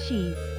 cheese.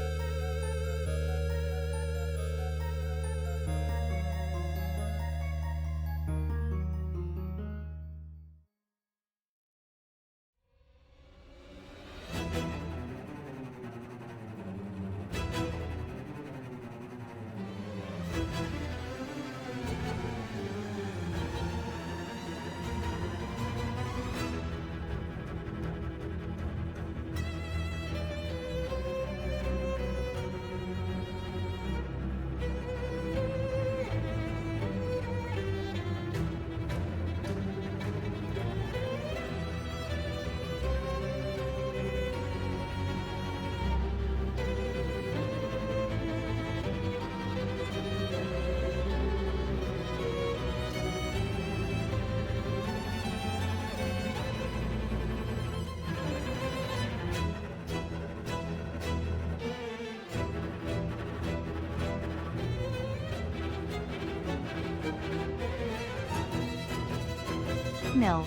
Mill.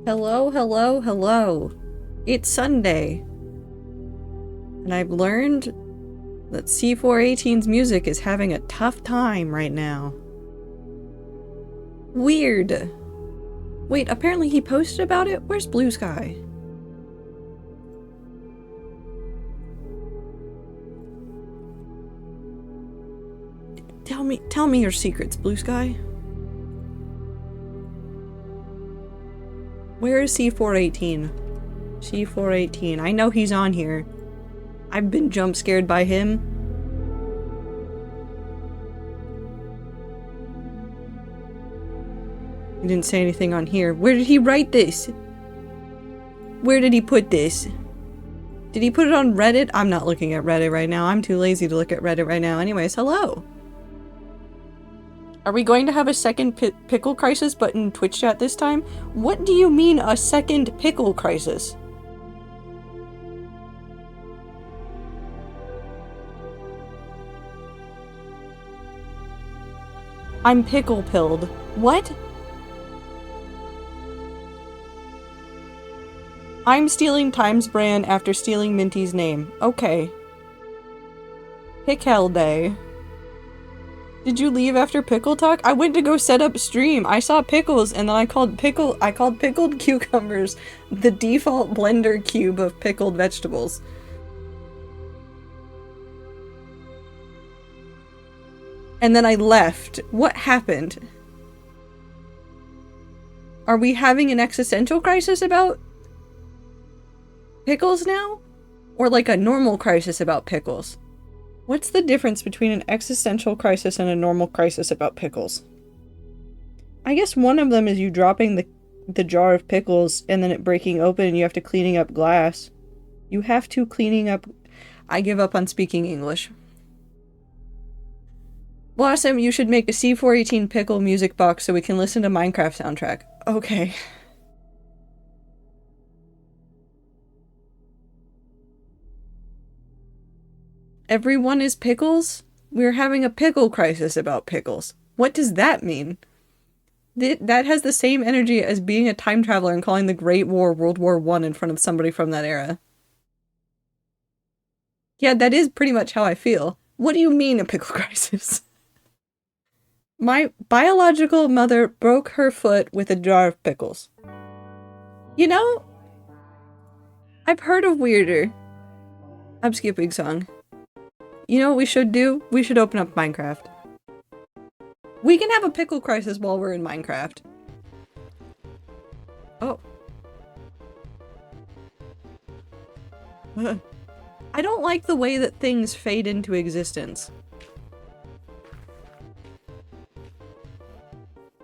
Hello, hello, hello. It's Sunday. And I've learned that C418's music is having a tough time right now. Weird. Wait, apparently he posted about it? Where's Blue Sky? Tell me your secrets, Blue Sky. Where is C418? C418. I know he's on here. I've been jump scared by him. He didn't say anything on here. Where did he write this? Where did he put this? Did he put it on Reddit? I'm not looking at Reddit right now. I'm too lazy to look at Reddit right now. Anyways, hello. Are we going to have a second pickle crisis but in Twitch chat this time? What do you mean a second pickle crisis? I'm pickle-pilled. What? I'm stealing Times brand after stealing Minty's name. Okay. Pickle Day. Did you leave after Pickle Talk? I went to go set up stream. I saw pickles and then I called pickled cucumbers the default blender cube of pickled vegetables. And then I left. What happened? Are we having an existential crisis about pickles now? Or like a normal crisis about pickles? What's the difference between an existential crisis and a normal crisis about pickles? I guess one of them is you dropping the jar of pickles and then it breaking open and you have to cleaning up glass. You have to cleaning up... I give up on speaking English. Blossom, you should make a C418 pickle music box so we can listen to Minecraft soundtrack. Okay. Everyone is pickles? We're having a pickle crisis about pickles. What does that mean? That has the same energy as being a time traveler and calling the Great War World War I in front of somebody from that era. Yeah, that is pretty much how I feel. What do you mean a pickle crisis? My biological mother broke her foot with a jar of pickles. You know, I've heard of weirder. I'm skipping song. You know what we should do? We should open up Minecraft. We can have a pickle crisis while we're in Minecraft. Oh. I don't like the way that things fade into existence.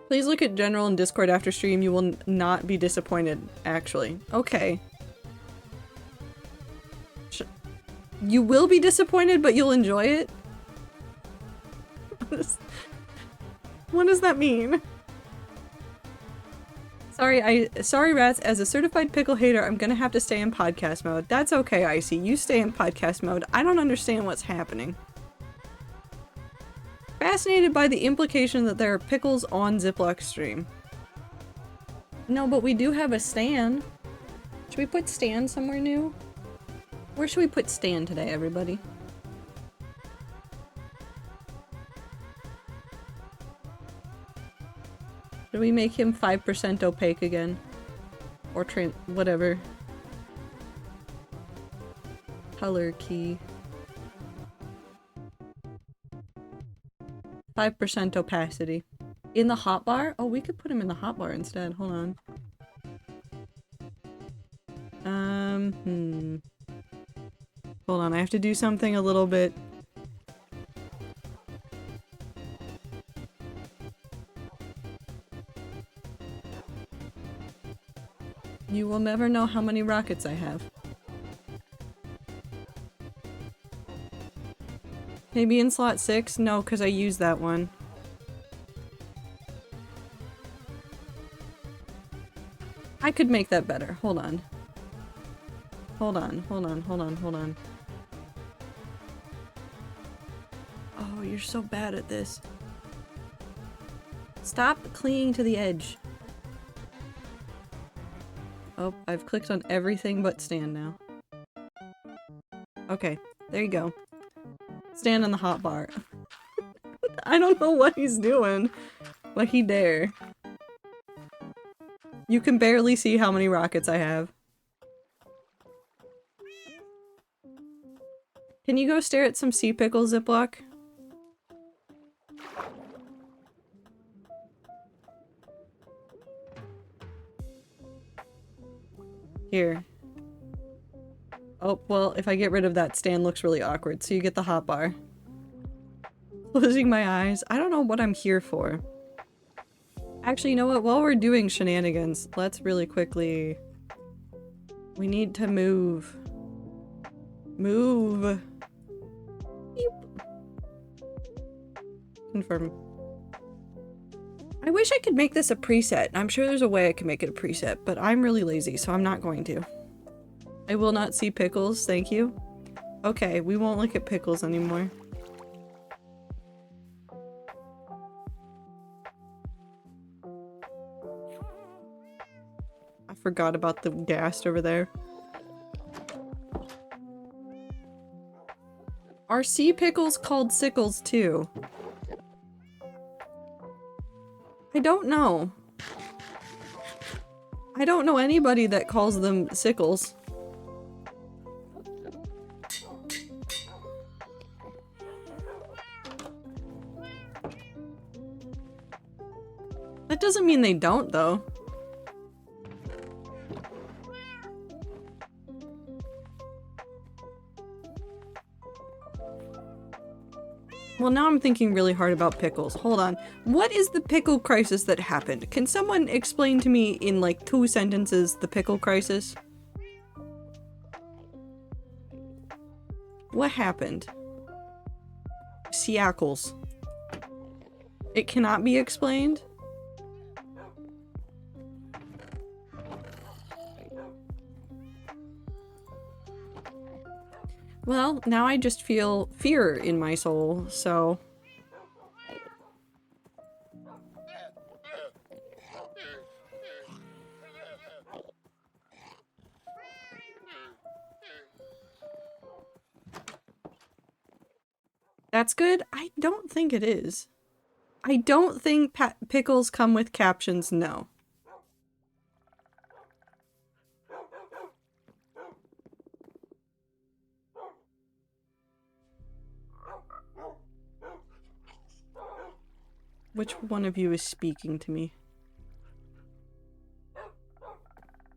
Please look at general and Discord after stream. You will not be disappointed, actually. Okay. You will be disappointed, but you'll enjoy it? What does that mean? Sorry rats, as a certified pickle hater, I'm gonna have to stay in podcast mode. That's okay, Icy. You stay in podcast mode. I don't understand what's happening. Fascinated by the implication that there are pickles on Ziploc stream. No, but we do have a Stan. Should we put Stan somewhere new? Where should we put Stan today, everybody? Should we make him 5% opaque again? Or whatever. Color key. 5% opacity. In the hotbar? Oh, we could put him in the hotbar instead. Hold on. Hold on, I have to do something a little bit... You will never know how many rockets I have. Maybe in slot 6? No, because I used that one. I could make that better. Hold on. Hold on. Oh, you're so bad at this. Stop clinging to the edge. Oh, I've clicked on everything but stand now. Okay, there you go. Stand on the hotbar. I don't know what he's doing, but he dare. You can barely see how many rockets I have. Can you go stare at some sea pickle, Ziploc? Here. Oh, well, if I get rid of that stand, looks really awkward, so you get the hot bar. Closing my eyes. I don't know what I'm here for. Actually, you know what? While we're doing shenanigans, let's really quickly... We need to move. Move. Beep. Confirm. I wish I could make this a preset. I'm sure there's a way I can make it a preset, but I'm really lazy, so I'm not going to. I will not see pickles, thank you. Okay, we won't look at pickles anymore. I forgot about the ghast over there. Are sea pickles called sickles too? I don't know. I don't know anybody that calls them sickles. That doesn't mean they don't, though. Well, now I'm thinking really hard about pickles. Hold on. What is the pickle crisis that happened? Can someone explain to me in like 2 sentences the pickle crisis? What happened? Siackles. It cannot be explained? Well, now I just feel fear in my soul, so... That's good? I don't think it is. I don't think pickles come with captions, no. Which one of you is speaking to me?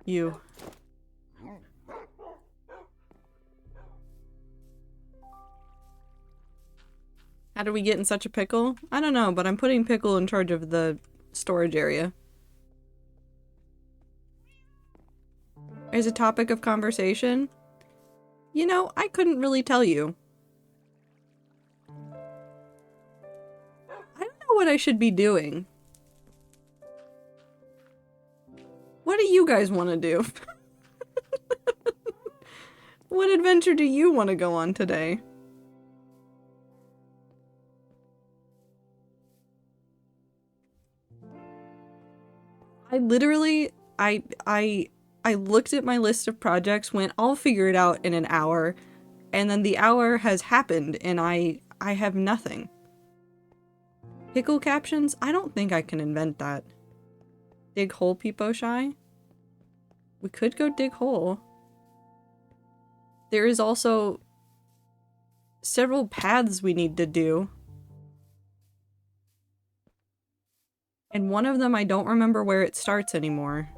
You. How did we get in such a pickle? I don't know, but I'm putting Pickle in charge of the storage area. Is a topic of conversation? You know, I couldn't really tell you. I don't know what I should be doing. What do you guys want to do? What adventure do you want to go on today? I literally, I looked at my list of projects, went, I'll figure it out in an hour, and then the hour has happened, and I have nothing. Pickle captions? I don't think I can invent that. Dig hole, Peepo Shy? We could go dig hole. There is also several paths we need to do. And one of them I don't remember where it starts anymore.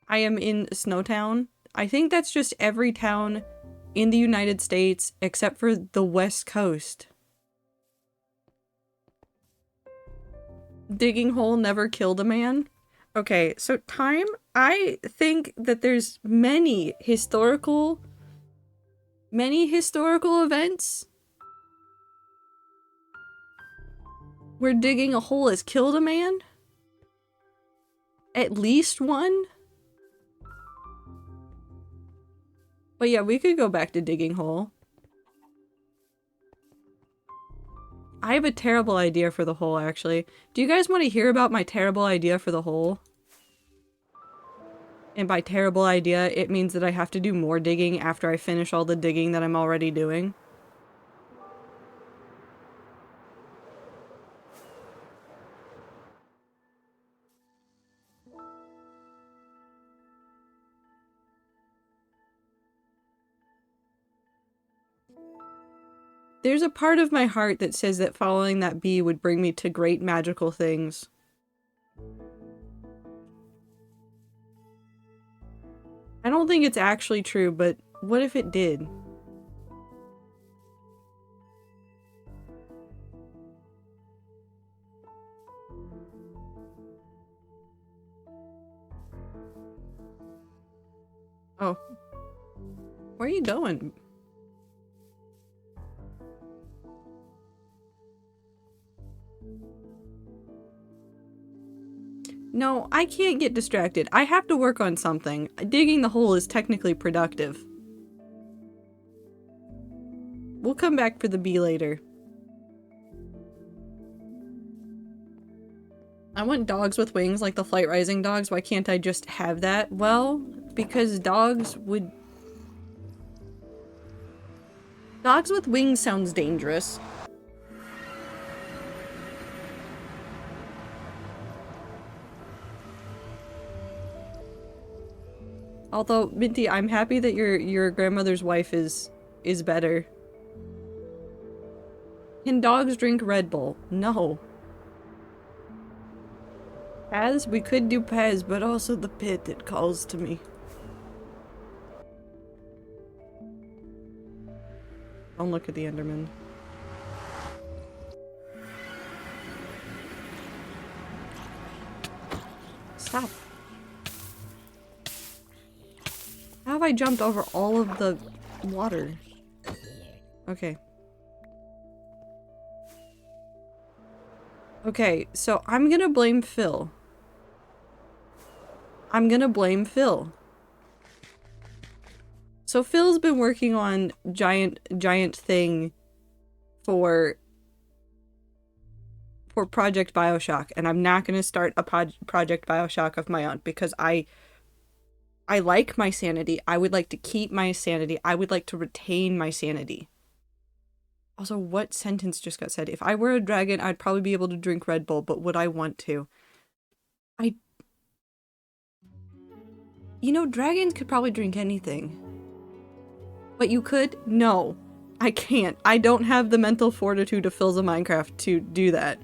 I am in Snowtown. I think that's just every town in the United States except for the West Coast. Digging hole never killed a man. Okay, so time, I think that there's many historical events where digging a hole has killed a man. At least one. But yeah, we could go back to digging hole. I have a terrible idea for the hole, actually. Do you guys want to hear about my terrible idea for the hole? And by terrible idea, it means that I have to do more digging after I finish all the digging that I'm already doing. There's a part of my heart that says that following that bee would bring me to great magical things. I don't think it's actually true, but what if it did? Oh. Where are you going? No, I can't get distracted. I have to work on something. Digging the hole is technically productive. We'll come back for the bee later. I want dogs with wings like the Flight Rising dogs. Why can't I just have that? Well, because dogs would... Dogs with wings sounds dangerous. Although, Minty, I'm happy that your grandmother's wife is better. Can dogs drink Red Bull? No. Paz? We could do Paz, but also the pit, it calls to me. Don't look at the Enderman. Stop. How have I jumped over all of the water? Okay. Okay, so I'm gonna blame Phil. I'm gonna blame Phil. So Phil's been working on giant thing for Project BioShock, and I'm not gonna start a Project BioShock of my own because I like my sanity. I would like to keep my sanity. I would like to retain my sanity. Also, what sentence just got said? If I were a dragon, I'd probably be able to drink Red Bull, but would I want to? You know, dragons could probably drink anything. But you could? No. I can't. I don't have the mental fortitude of Phil's a Minecraft to do that.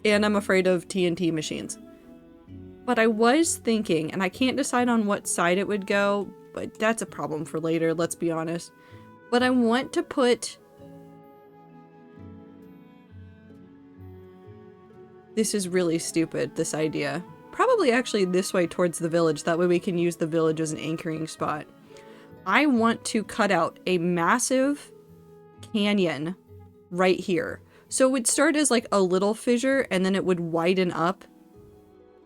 And I'm afraid of TNT machines. But I was thinking, and I can't decide on what side it would go, but that's a problem for later, let's be honest. But I want to put... This is really stupid, this idea. Probably actually this way towards the village, that way we can use the village as an anchoring spot. I want to cut out a massive canyon right here. So it would start as like a little fissure, and then it would widen up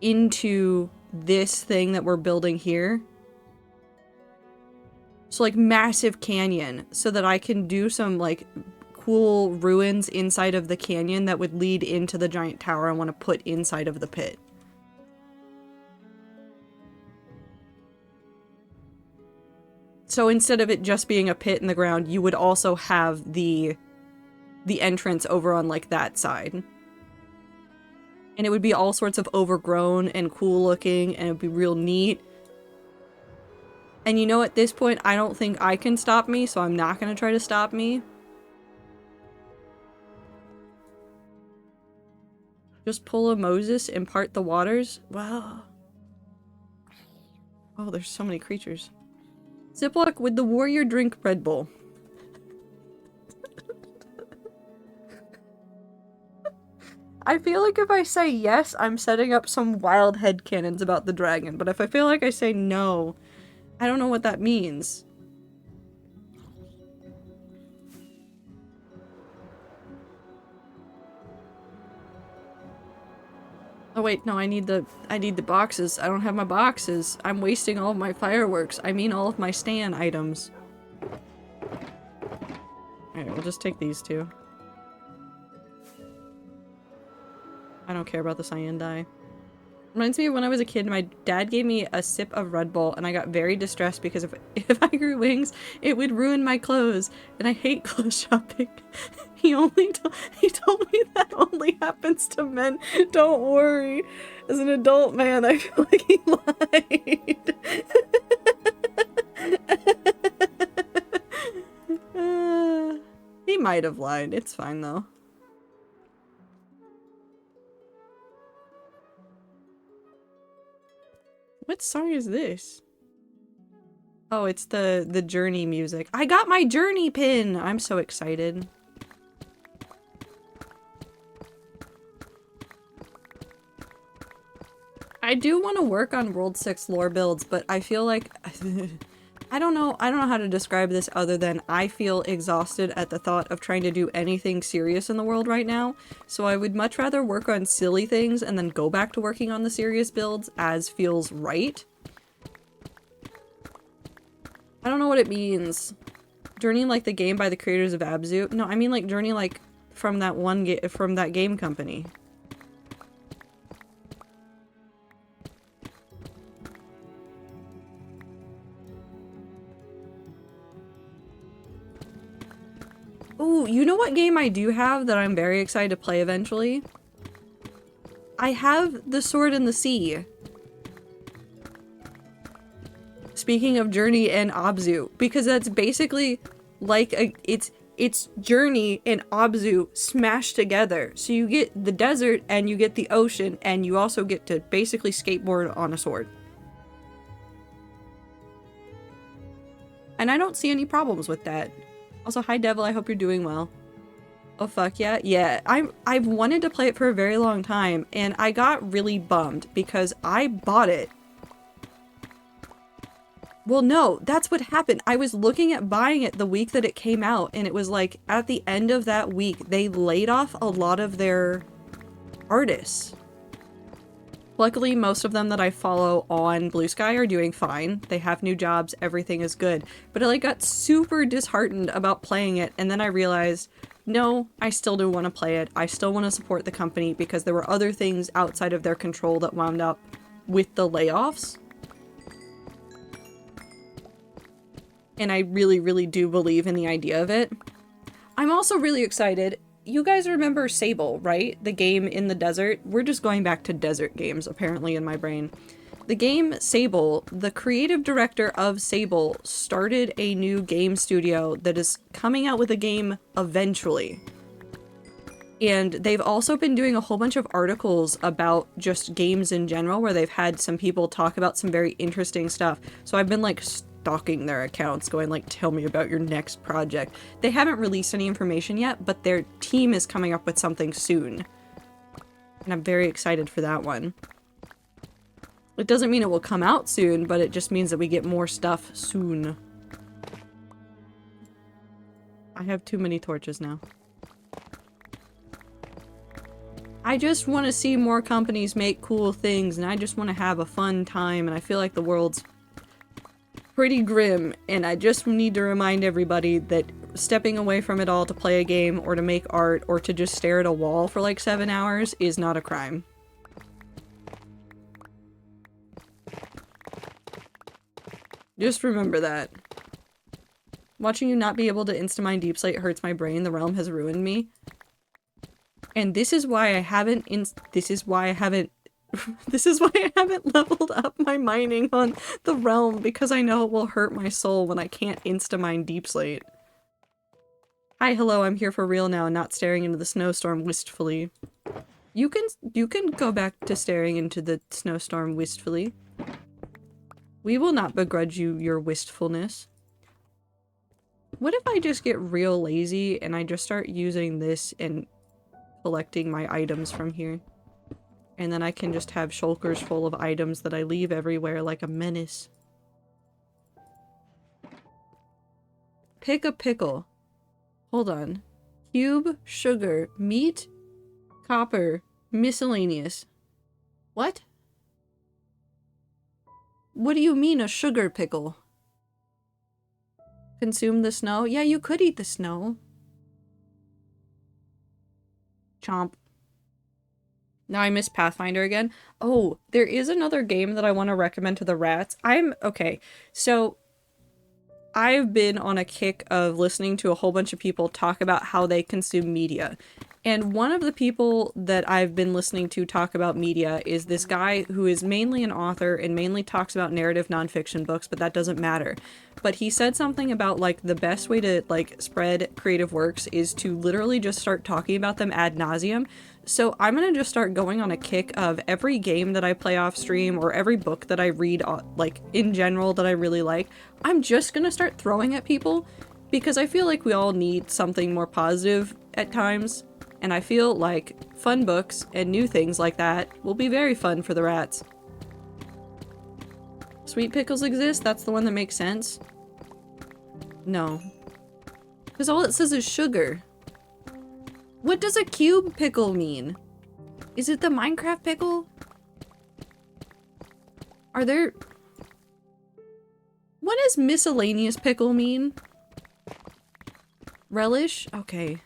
into this thing that we're building here. So like massive canyon, so that I can do some like cool ruins inside of the canyon that would lead into the giant tower I want to put inside of the pit. So instead of it just being a pit in the ground, you would also have the entrance over on like that side. And it would be all sorts of overgrown and cool looking, and it would be real neat. And you know, at this point, I don't think I can stop me, so I'm not going to try to stop me. Just pull a Moses and part the waters? Wow. Oh, there's so many creatures. Ziploc, would the warrior drink Red Bull? I feel like if I say yes, I'm setting up some wild headcanons about the dragon, but if I feel like I say no, I don't know what that means. Oh wait, no, I need the boxes. I don't have my boxes. I'm wasting all of my fireworks. I mean all of my stand items. Alright, we'll just take these two. I don't care about the cyan dye. Reminds me of when I was a kid, my dad gave me a sip of Red Bull and I got very distressed because if I grew wings, it would ruin my clothes. And I hate clothes shopping. He told me that only happens to men. Don't worry. As an adult man, I feel like he lied. He might have lied. It's fine though. What song is this? Oh, it's the Journey music. I got my Journey pin! I'm so excited. I do want to work on World 6 lore builds, but I feel like I don't know how to describe this other than I feel exhausted at the thought of trying to do anything serious in the world right now, so I would much rather work on silly things and then go back to working on the serious builds as feels right. I don't know what it means. Journey like the game by the creators of Abzu? No, I mean like Journey like from that from that game company. Ooh, you know what game I do have that I'm very excited to play eventually? I have The Sword in the Sea. Speaking of Journey and Abzu, because that's basically like it's Journey and Abzu smashed together. So you get the desert and you get the ocean and you also get to basically skateboard on a sword. And I don't see any problems with that. Also, hi Devil, I hope you're doing well. Oh fuck yeah? Yeah, I've wanted to play it for a very long time, and I got really bummed because I bought it. Well, no, that's what happened. I was looking at buying it the week that it came out, and it was like, at the end of that week, they laid off a lot of their artists. Luckily, most of them that I follow on Blue Sky are doing fine. They have new jobs, everything is good. But I like got super disheartened about playing it, and then I realized, no, I still do want to play it. I still want to support the company because there were other things outside of their control that wound up with the layoffs. And I really, really do believe in the idea of it. I'm also really excited. You guys remember Sable, right? The game in the desert? We're just going back to desert games, apparently, in my brain. The game Sable, the creative director of Sable started a new game studio that is coming out with a game eventually. And they've also been doing a whole bunch of articles about just games in general, where they've had some people talk about some very interesting stuff. So I've been like stalking their accounts, going like, tell me about your next project. They haven't released any information yet, but their team is coming up with something soon. And I'm very excited for that one. It doesn't mean it will come out soon, but it just means that we get more stuff soon. I have too many torches now. I just want to see more companies make cool things, and I just want to have a fun time, and I feel like the world's pretty grim, and I just need to remind everybody that stepping away from it all to play a game, or to make art, or to just stare at a wall for like 7 hours is not a crime. Just remember that. Watching you not be able to insta-mine Deep Slate hurts my brain. The realm has ruined me. And this is why I haven't this is why I haven't leveled up my mining on the realm, because I know it will hurt my soul when I can't insta-mine Deep Slate. Hi, hello, I'm here for real now, not staring into the snowstorm wistfully. You can go back to staring into the snowstorm wistfully. We will not begrudge you your wistfulness. What if I just get real lazy and I just start using this and collecting my items from here? And then I can just have shulkers full of items that I leave everywhere like a menace. Pick a pickle. Hold on. Cube, sugar, meat, copper, miscellaneous. What? What do you mean a sugar pickle? Consume the snow? Yeah, you could eat the snow. Chomp. Now I miss Pathfinder again. Oh, there is another game that I want to recommend to the rats. Okay, so I've been on a kick of listening to a whole bunch of people talk about how they consume media. And one of the people that I've been listening to talk about media is this guy who is mainly an author and mainly talks about narrative nonfiction books, but that doesn't matter. But he said something about, like, the best way to, like, spread creative works is to literally just start talking about them ad nauseum. So I'm gonna just start going on a kick of every game that I play off stream or every book that I read, like, in general that I really like, I'm just gonna start throwing at people because I feel like we all need something more positive at times. And I feel like fun books and new things like that will be very fun for the rats. Sweet pickles exist? That's the one that makes sense? No. Because all it says is sugar. What does a cube pickle mean? Is it the Minecraft pickle? Are there... What does miscellaneous pickle mean? Relish? Okay.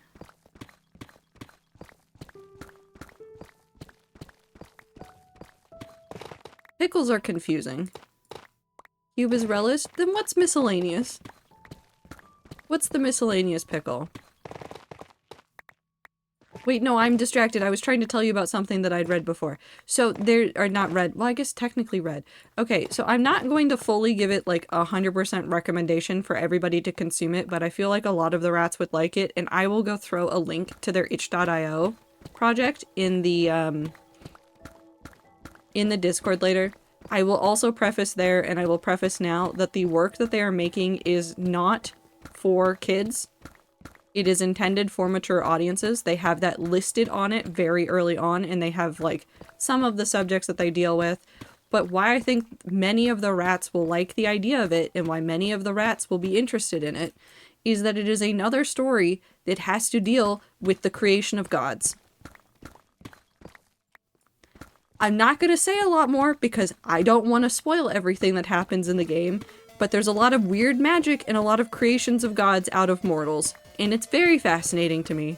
Pickles are confusing. Cube is relish? Then what's miscellaneous? What's the miscellaneous pickle? Wait, no, I'm distracted. I was trying to tell you about something that I'd read before. So there are not read. Well, I guess technically read. Okay, so I'm not going to fully give it like 100% recommendation for everybody to consume it, but I feel like a lot of the rats would like it, and I will go throw a link to their itch.io project in the Discord later. I will also preface there, and I will preface now, that the work that they are making is not for kids. It is intended for mature audiences. They have that listed on it very early on, and they have, like, some of the subjects that they deal with. But why I think many of the rats will like the idea of it, and why many of the rats will be interested in it, is that it is another story that has to deal with the creation of gods. I'm not going to say a lot more because I don't want to spoil everything that happens in the game, but there's a lot of weird magic and a lot of creations of gods out of mortals, and it's very fascinating to me.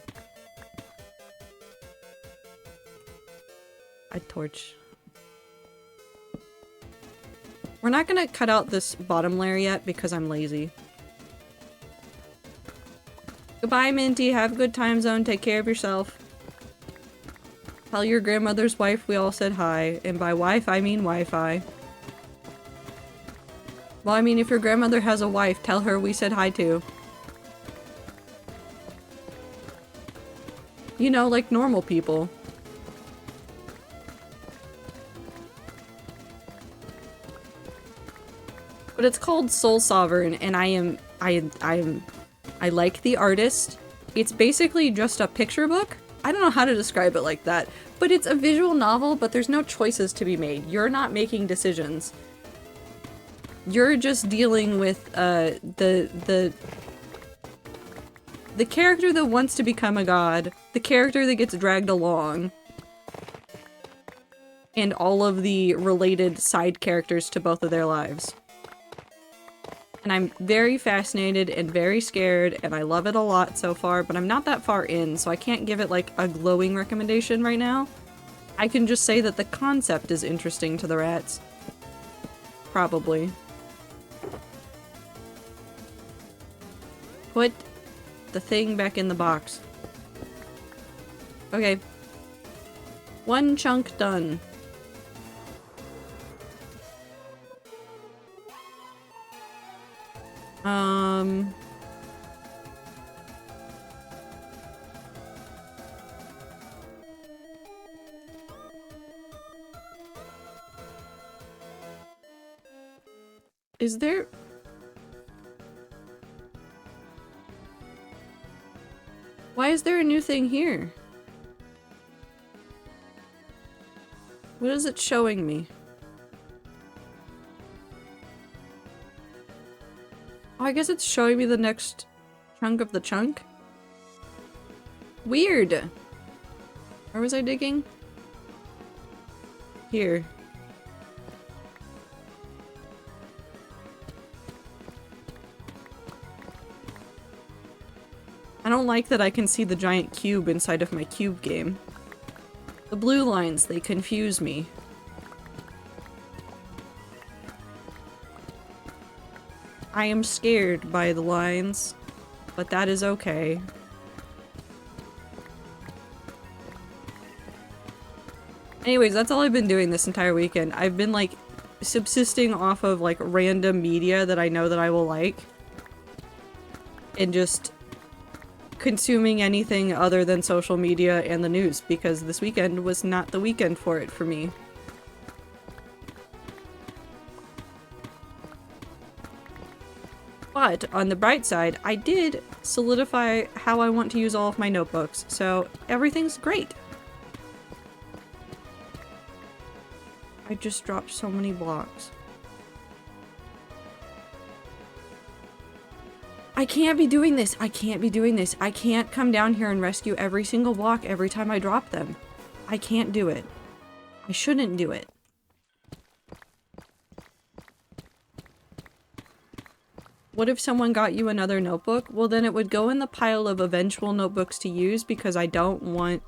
A torch. We're not going to cut out this bottom layer yet because I'm lazy. Goodbye, Minty. Have a good time zone. Take care of yourself. Tell your grandmother's wife we all said hi, and by wife I mean Wi-Fi. Well, I mean, if your grandmother has a wife, tell her we said hi too. You know, like normal people. But it's called Soul Sovereign, and I like the artist. It's basically just a picture book. I don't know how to describe it like that, but it's a visual novel, but there's no choices to be made. You're not making decisions. You're just dealing with the character that wants to become a god, the character that gets dragged along, and all of the related side characters to both of their lives. And I'm very fascinated and very scared, and I love it a lot so far, but I'm not that far in, so I can't give it like a glowing recommendation right now. I can just say that the concept is interesting to the rats. Probably. Put the thing back in the box. Okay. One chunk done. Is there... Why is there a new thing here? What is it showing me? Oh, I guess it's showing me the next chunk of the chunk? Weird! Where was I digging? Here. I don't like that I can see the giant cube inside of my cube game. The blue lines, they confuse me. I am scared by the lines, but that is okay. Anyways, that's all I've been doing this entire weekend. I've been, like, subsisting off of, like, random media that I know that I will like. And just consuming anything other than social media and the news, because this weekend was not the weekend for it for me. But on the bright side, I did solidify how I want to use all of my notebooks, so everything's great. I just dropped so many blocks. I can't be doing this. I can't be doing this. I can't come down here and rescue every single block every time I drop them. I can't do it. I shouldn't do it. What if someone got you another notebook? Well, then it would go in the pile of eventual notebooks to use because I don't want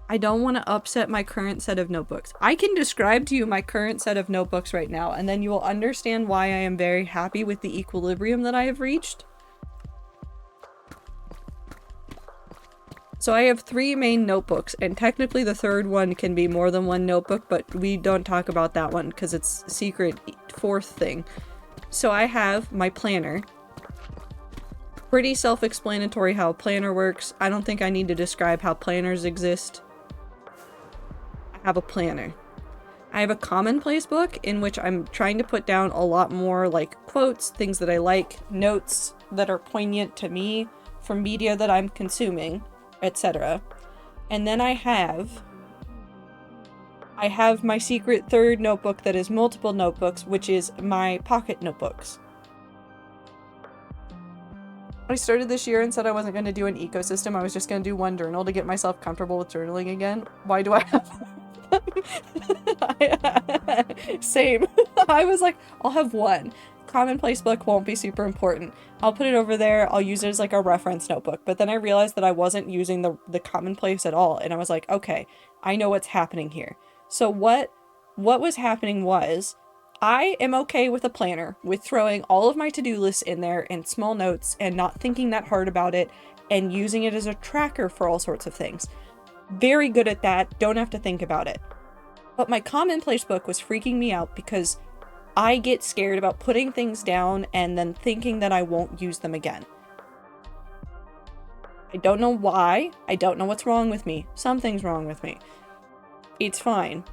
to upset my current set of notebooks. I can describe to you my current set of notebooks right now, and then you will understand why I am very happy with the equilibrium that I have reached. So I have 3 main notebooks, and technically the third one can be more than one notebook, but we don't talk about that one because it's a secret 4th thing. So I have my planner. Pretty self-explanatory how a planner works. I don't think I need to describe how planners exist. I have a planner. I have a commonplace book in which I'm trying to put down a lot more like quotes, things that I like, notes that are poignant to me from media that I'm consuming, etc. And then I have my secret 3rd notebook that is multiple notebooks, which is my pocket notebooks. I started this year and said I wasn't going to do an ecosystem. I was just going to do one journal to get myself comfortable with journaling again. Why do I have Same. I was like, I'll have one. Commonplace book won't be super important. I'll put it over there. I'll use it as like a reference notebook. But then I realized that I wasn't using the commonplace at all. And I was like, okay, I know what's happening here. So what was happening was I am okay with a planner, with throwing all of my to-do lists in there and small notes and not thinking that hard about it and using it as a tracker for all sorts of things. Very good at that, don't have to think about it. But my commonplace book was freaking me out because I get scared about putting things down and then thinking that I won't use them again. I don't know why, I don't know what's wrong with me. Something's wrong with me. It's fine.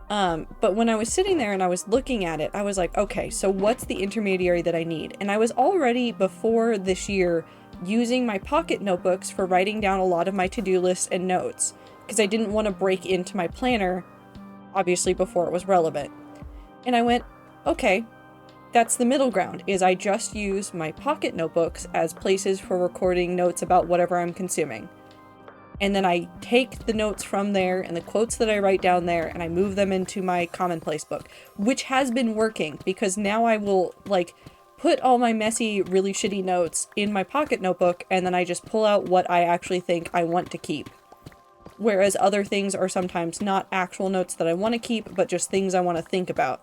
But when I was sitting there and I was looking at it, I was like, okay, so what's the intermediary that I need? And I was already, before this year, using my pocket notebooks for writing down a lot of my to-do lists and notes, because I didn't want to break into my planner, obviously, before it was relevant. And I went, okay, that's the middle ground, is I just use my pocket notebooks as places for recording notes about whatever I'm consuming. And then I take the notes from there and the quotes that I write down there and I move them into my commonplace book, which has been working because now I will like put all my messy, really shitty notes in my pocket notebook and then I just pull out what I actually think I want to keep. Whereas other things are sometimes not actual notes that I want to keep, but just things I want to think about.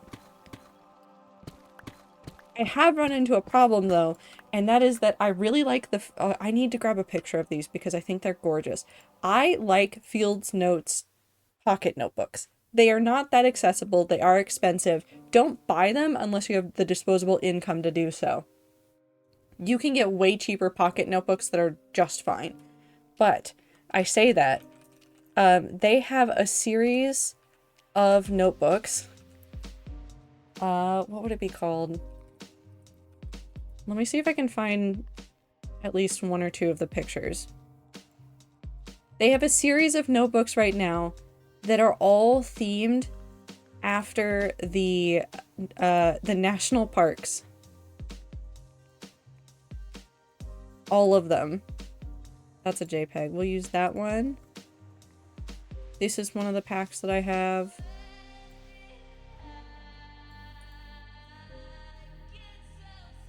I have run into a problem though, and that is that I really like I need to grab a picture of these because I think they're gorgeous. I like Fields Notes pocket notebooks. They are not that accessible, they are expensive. Don't buy them unless you have the disposable income to do so. You can get way cheaper pocket notebooks that are just fine. But, I say that, they have a series of notebooks. What would it be called? Let me see if I can find at least 1 or 2 of the pictures. They have a series of notebooks right now that are all themed after the national parks. All of them. That's a JPEG. We'll use that one. This is one of the packs that I have.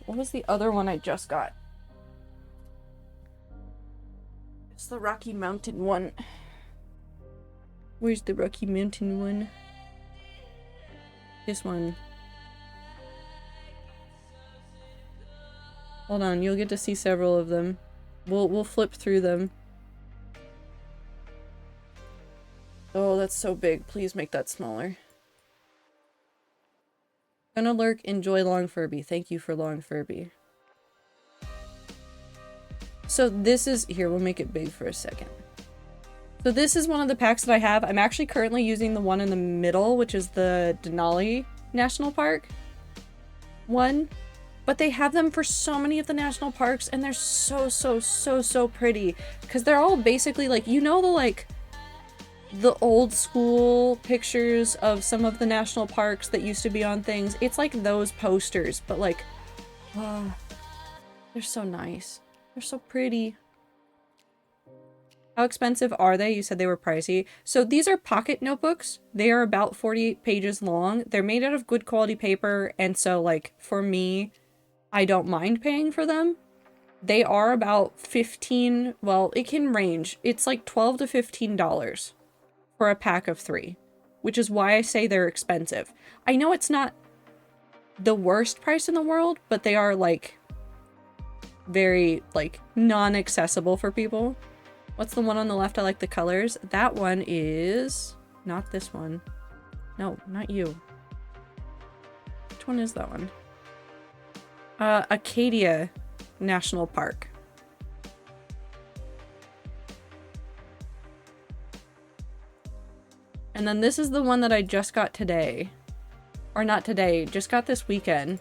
What was the other one I just got? It's the Rocky Mountain one. Where's the Rocky Mountain one? This one. Hold on, you'll get to see several of them. We'll flip through them. Oh, that's so big. Please make that smaller. Gonna lurk, enjoy Long Furby. Thank you for Long Furby. So this is, here, we'll make it big for a second. So this is one of the packs that I have. I'm actually currently using the one in the middle, which is the Denali National Park one. But they have them for so many of the national parks, and they're so pretty. Because they're all basically like, you know, the old school pictures of some of the national parks that used to be on things. It's like those posters, but like, they're so nice. They're so pretty. How expensive are they? You said they were pricey. So these are pocket notebooks. They are about 48 pages long. They're made out of good quality paper, and so like for me, I don't mind paying for them. They are about 15, well, it can range. It's like $12 to $15 for a pack of 3, which is why I say they're expensive. I know it's not the worst price in the world, but they are like very like non-accessible for people. What's the one on the left? I like the colors. That one is not this one. No, not you. Which one is that one? Acadia National Park. And then this is the one that I just got today. Or not today, just got this weekend.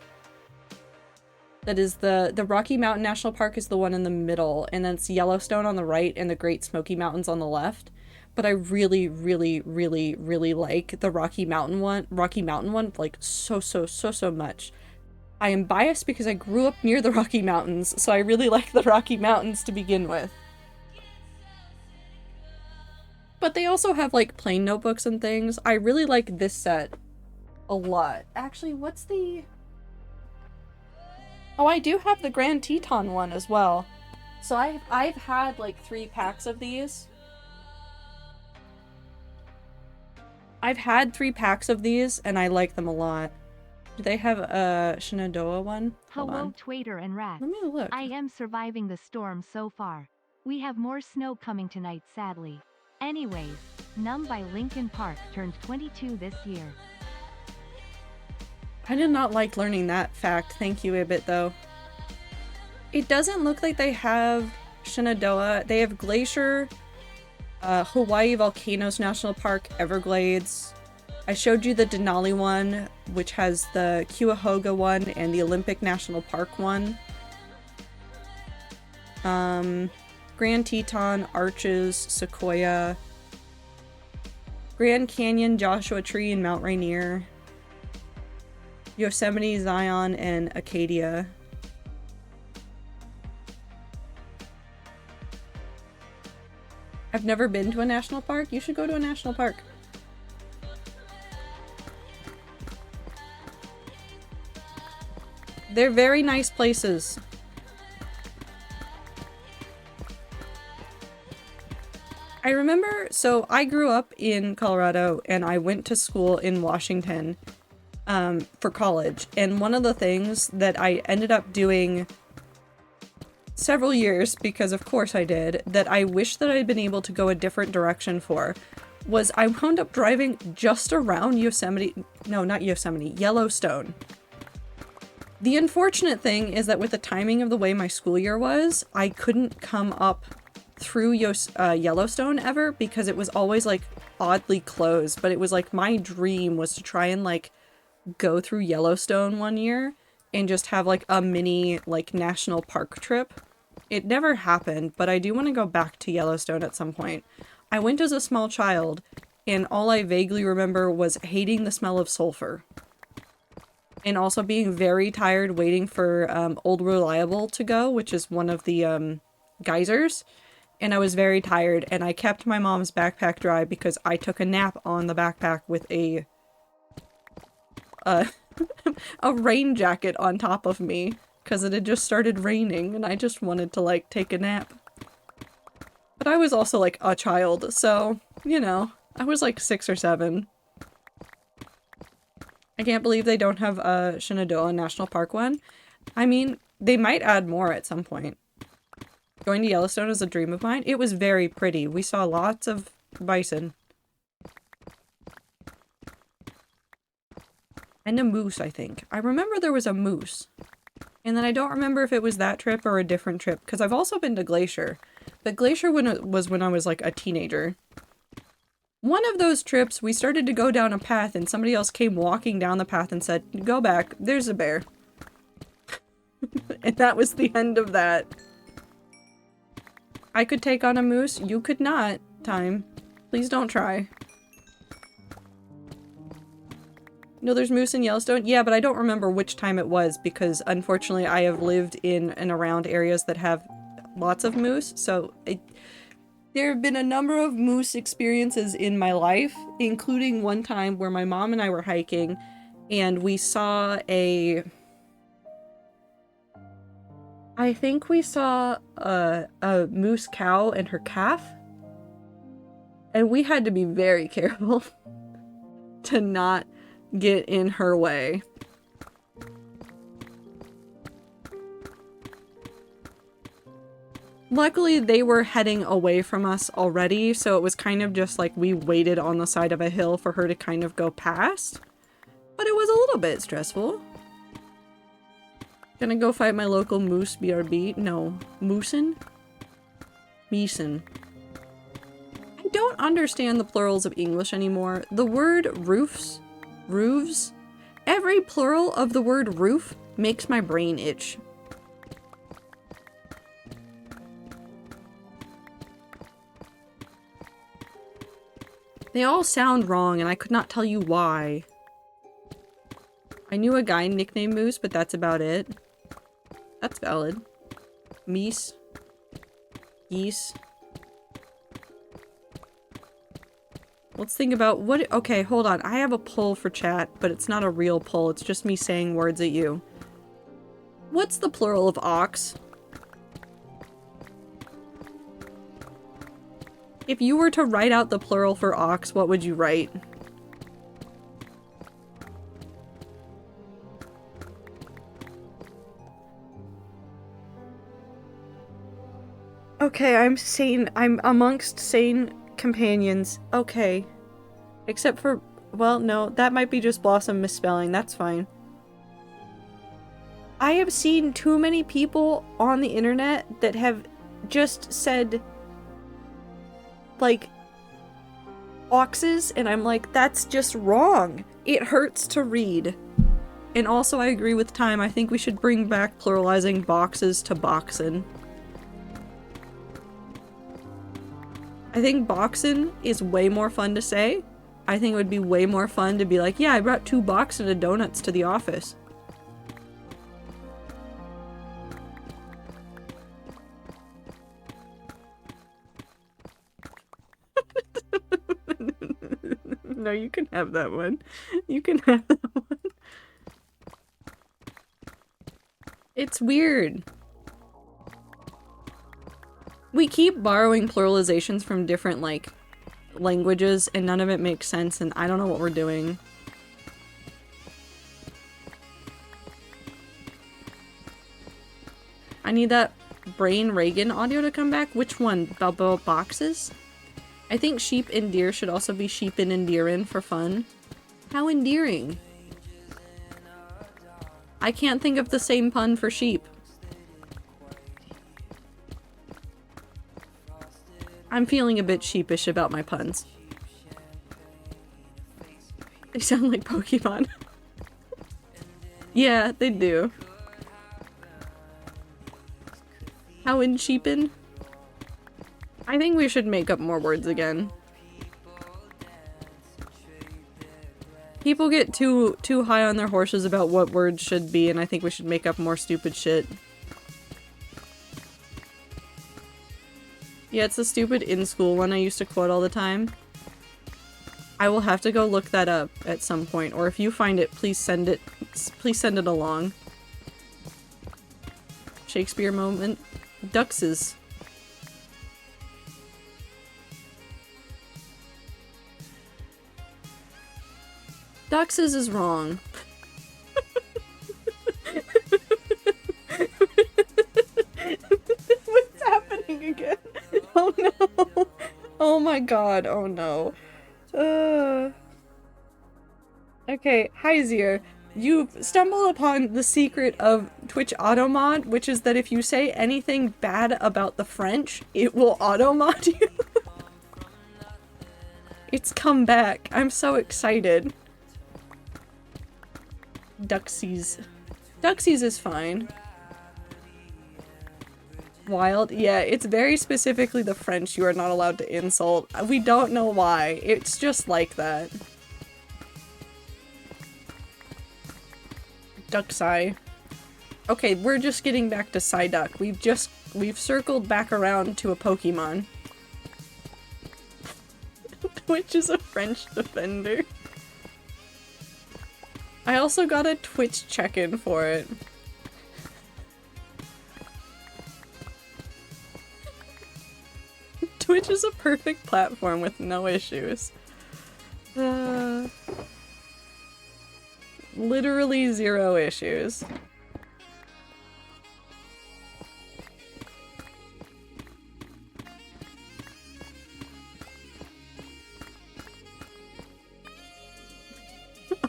That is the Rocky Mountain National Park is the one in the middle, and then it's Yellowstone on the right and the Great Smoky Mountains on the left. But I really like the Rocky Mountain one like so much. I am biased because I grew up near the Rocky Mountains, so I really like the Rocky Mountains to begin with. But they also have like plain notebooks and things. I really like this set a lot. Actually, what's the... Oh, I do have the Grand Teton one as well. So I've had like 3 packs of these. I've had 3 packs of these, and I like them a lot. Do they have a Shenandoah one? Hello, Twader and Rat. Let me look. I am surviving the storm so far. We have more snow coming tonight, sadly. Anyways, Numb by Linkin Park turned 22 this year. I did not like learning that fact. Thank you, Ibit, though. It doesn't look like they have Shenandoah. They have Glacier, Hawaii Volcanoes National Park, Everglades. I showed you the Denali one, which has the Cuyahoga one and the Olympic National Park one. Grand Teton, Arches, Sequoia, Grand Canyon, Joshua Tree, and Mount Rainier. Yosemite, Zion, and Acadia. I've never been to a national park. You should go to a national park. They're very nice places. I remember, so I grew up in Colorado and I went to school in Washington for college. And one of the things that I ended up doing several years, because of course I did, that I wish that I'd been able to go a different direction for, was I wound up driving just around Yosemite, no, not Yosemite, Yellowstone. The unfortunate thing is that with the timing of the way my school year was, I couldn't come up through Yellowstone ever because it was always like oddly closed, but it was like my dream was to try and like go through Yellowstone one year and just have like a mini like national park trip. It never happened, but I do want to go back to Yellowstone at some point. I went as a small child and all I vaguely remember was hating the smell of sulfur. And also being very tired waiting for Old Reliable to go, which is one of the geysers. And I was very tired, and I kept my mom's backpack dry because I took a nap on the backpack with a rain jacket on top of me because it had just started raining and I just wanted to like take a nap. But I was also like a child, so, you know, I was like 6 or 7. I can't believe they don't have a Shenandoah National Park one. I mean, they might add more at some point. Going to Yellowstone is a dream of mine. It was very pretty. We saw lots of bison. And a moose, I think. I remember there was a moose. And then I don't remember if it was that trip or a different trip, because I've also been to Glacier. But Glacier was when I was like a teenager. One of those trips, we started to go down a path and somebody else came walking down the path and said, "Go back, there's a bear." And that was the end of that. I could take on a moose, you could not, Time. Please don't try. No, there's moose in Yellowstone? Yeah, but I don't remember which time it was because unfortunately I have lived in and around areas that have lots of moose, so there have been a number of moose experiences in my life, including one time where my mom and I were hiking and we saw I think we saw a moose cow and her calf, and we had to be very careful to not get in her way. Luckily, they were heading away from us already, so it was kind of just like we waited on the side of a hill for her to kind of go past. But it was a little bit stressful. Gonna go fight my local moose BRB? No. Moosin? Meeson. I don't understand the plurals of English anymore. The word roofs, every plural of the word roof makes my brain itch. They all sound wrong and I could not tell you why. I knew a guy nicknamed Moose, but that's about it. That's valid. Meese. Geese. Let's think about what- okay, hold on. I have a poll for chat, but it's not a real poll. It's just me saying words at you. What's the plural of ox? If you were to write out the plural for ox, what would you write? Okay, I'm sane. I'm amongst sane companions. Okay. Except for, well, no, that might be just Blossom misspelling. That's fine. I have seen too many people on the internet that have just said, like, oxes, and I'm like, that's just wrong. It hurts to read. And also, I agree with Time. I think we should bring back pluralizing boxes to boxin'. I think boxin' is way more fun to say. I think it would be way more fun to be like, yeah, I brought 2 boxes of donuts to the office. No, you can have that one. You can have that one. It's weird. We keep borrowing pluralizations from different, like, languages, and none of it makes sense, and I don't know what we're doing. I need that Brain Reagan audio to come back. Which one? Balboa boxes? I think sheep and deer should also be sheep and endearin' for fun. How endearing. I can't think of the same pun for sheep. I'm feeling a bit sheepish about my puns. They sound like Pokemon. Yeah, they do. How in sheepin'? I think we should make up more words again. People get too high on their horses about what words should be, and I think we should make up more stupid shit. Yeah, it's the stupid in-school one I used to quote all the time. I will have to go look that up at some point, or if you find it, please send it along. Shakespeare moment. Duxes. Duxes is wrong. What's happening again? Oh no! Oh my god, oh no. Okay, hi Zier. You've stumbled upon the secret of Twitch Automod, which is that if you say anything bad about the French, it will automod you. It's come back. I'm so excited. Duxies. Duxies is fine. Wild? Yeah, it's very specifically the French you are not allowed to insult. We don't know why. It's just like that. Duxie. Okay, we're just getting back to Psyduck. We've circled back around to a Pokemon. Which is a French defender. I also got a Twitch check-in for it. Twitch is a perfect platform with no issues. Literally 0 issues.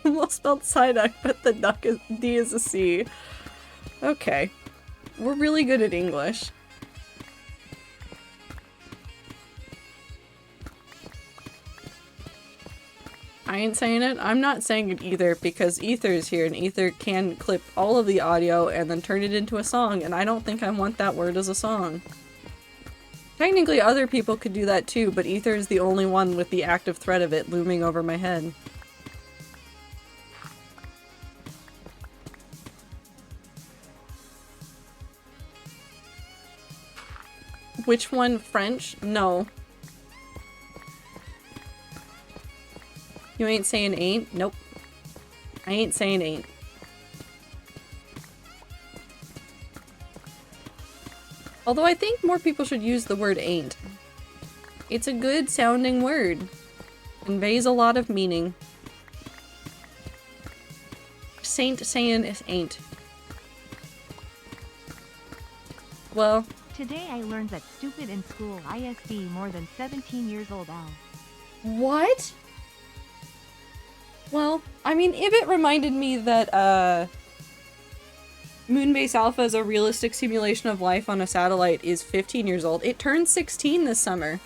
Almost spelled Psyduck, but the D is a C. Okay. We're really good at English. I ain't saying it. I'm not saying it either because Ether is here and Ether can clip all of the audio and then turn it into a song, and I don't think I want that word as a song. Technically other people could do that too, but Ether is the only one with the active threat of it looming over my head. Which one? French? No. You ain't saying ain't? Nope. I ain't saying ain't. Although I think more people should use the word ain't. It's a good sounding word. Conveys a lot of meaning. Saint saying is ain't. Well. Today I learned that stupid in school ISD more than 17 years old Al. What? Well, I mean, if it reminded me that, Moonbase Alpha is a realistic simulation of life on a satellite is 15 years old. It turned 16 this summer.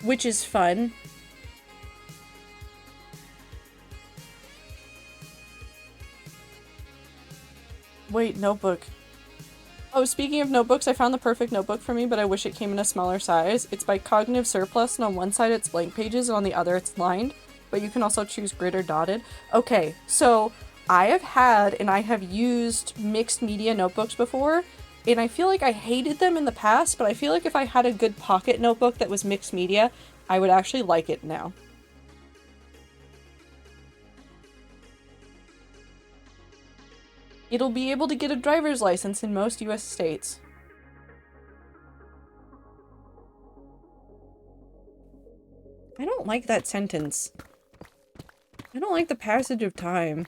Which is fun. Wait, notebook. Oh, speaking of notebooks, I found the perfect notebook for me, but I wish it came in a smaller size. It's by Cognitive Surplus, and on one side it's blank pages, and on the other it's lined. But you can also choose grid or dotted. Okay, so I have had and I have used mixed media notebooks before, and I feel like I hated them in the past, but I feel like if I had a good pocket notebook that was mixed media, I would actually like it now. It'll be able to get a driver's license in most US states. I don't like that sentence. I don't like the passage of time.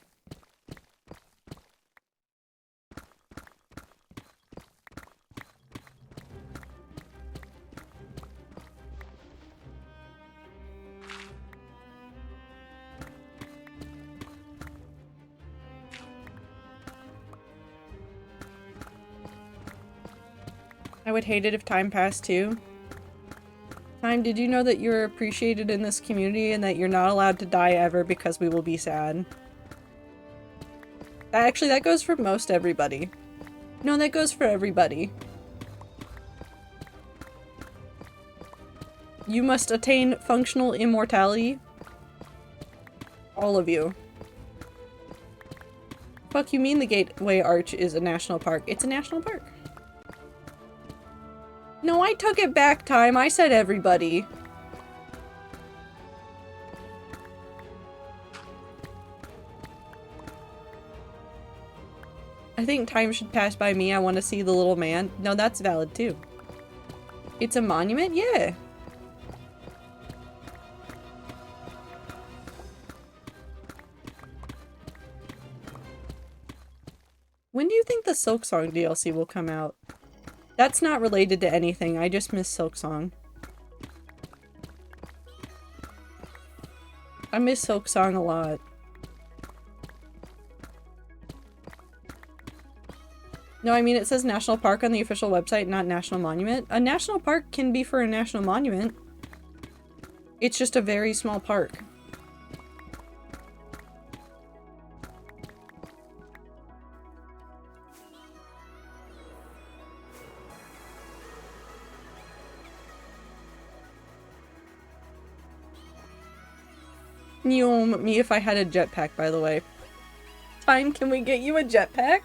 I would hate it if time passed too. Time, did you know that you're appreciated in this community and that you're not allowed to die ever because we will be sad? Actually, that goes for most everybody. No, that goes for everybody. You must attain functional immortality. All of you. Fuck you mean the Gateway Arch is a national park? It's a national park. No, I took it back, Time. I said everybody. I think time should pass by me. I want to see the little man. No, that's valid too. It's a monument? Yeah. When do you think the Silksong DLC will come out? That's not related to anything. I just miss Silksong. I miss Silk Song a lot. No, I mean, it says national park on the official website, not national monument. A national park can be for a national monument. It's just a very small park. Me if I had a jetpack, by the way. Time, can we get you a jetpack?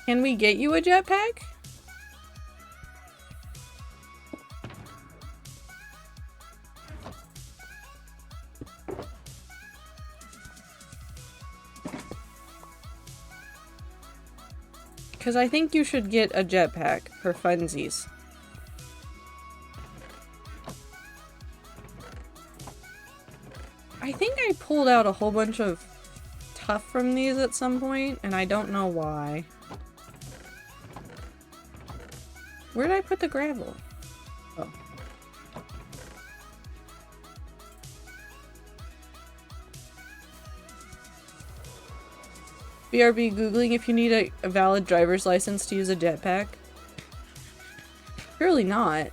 Can we get you a jetpack? Because I think you should get a jetpack for funsies. I think I pulled out a whole bunch of tuff from these at some point, and I don't know why. Where did I put the gravel? Oh. BRB Googling if you need a valid driver's license to use a jetpack. Surely not.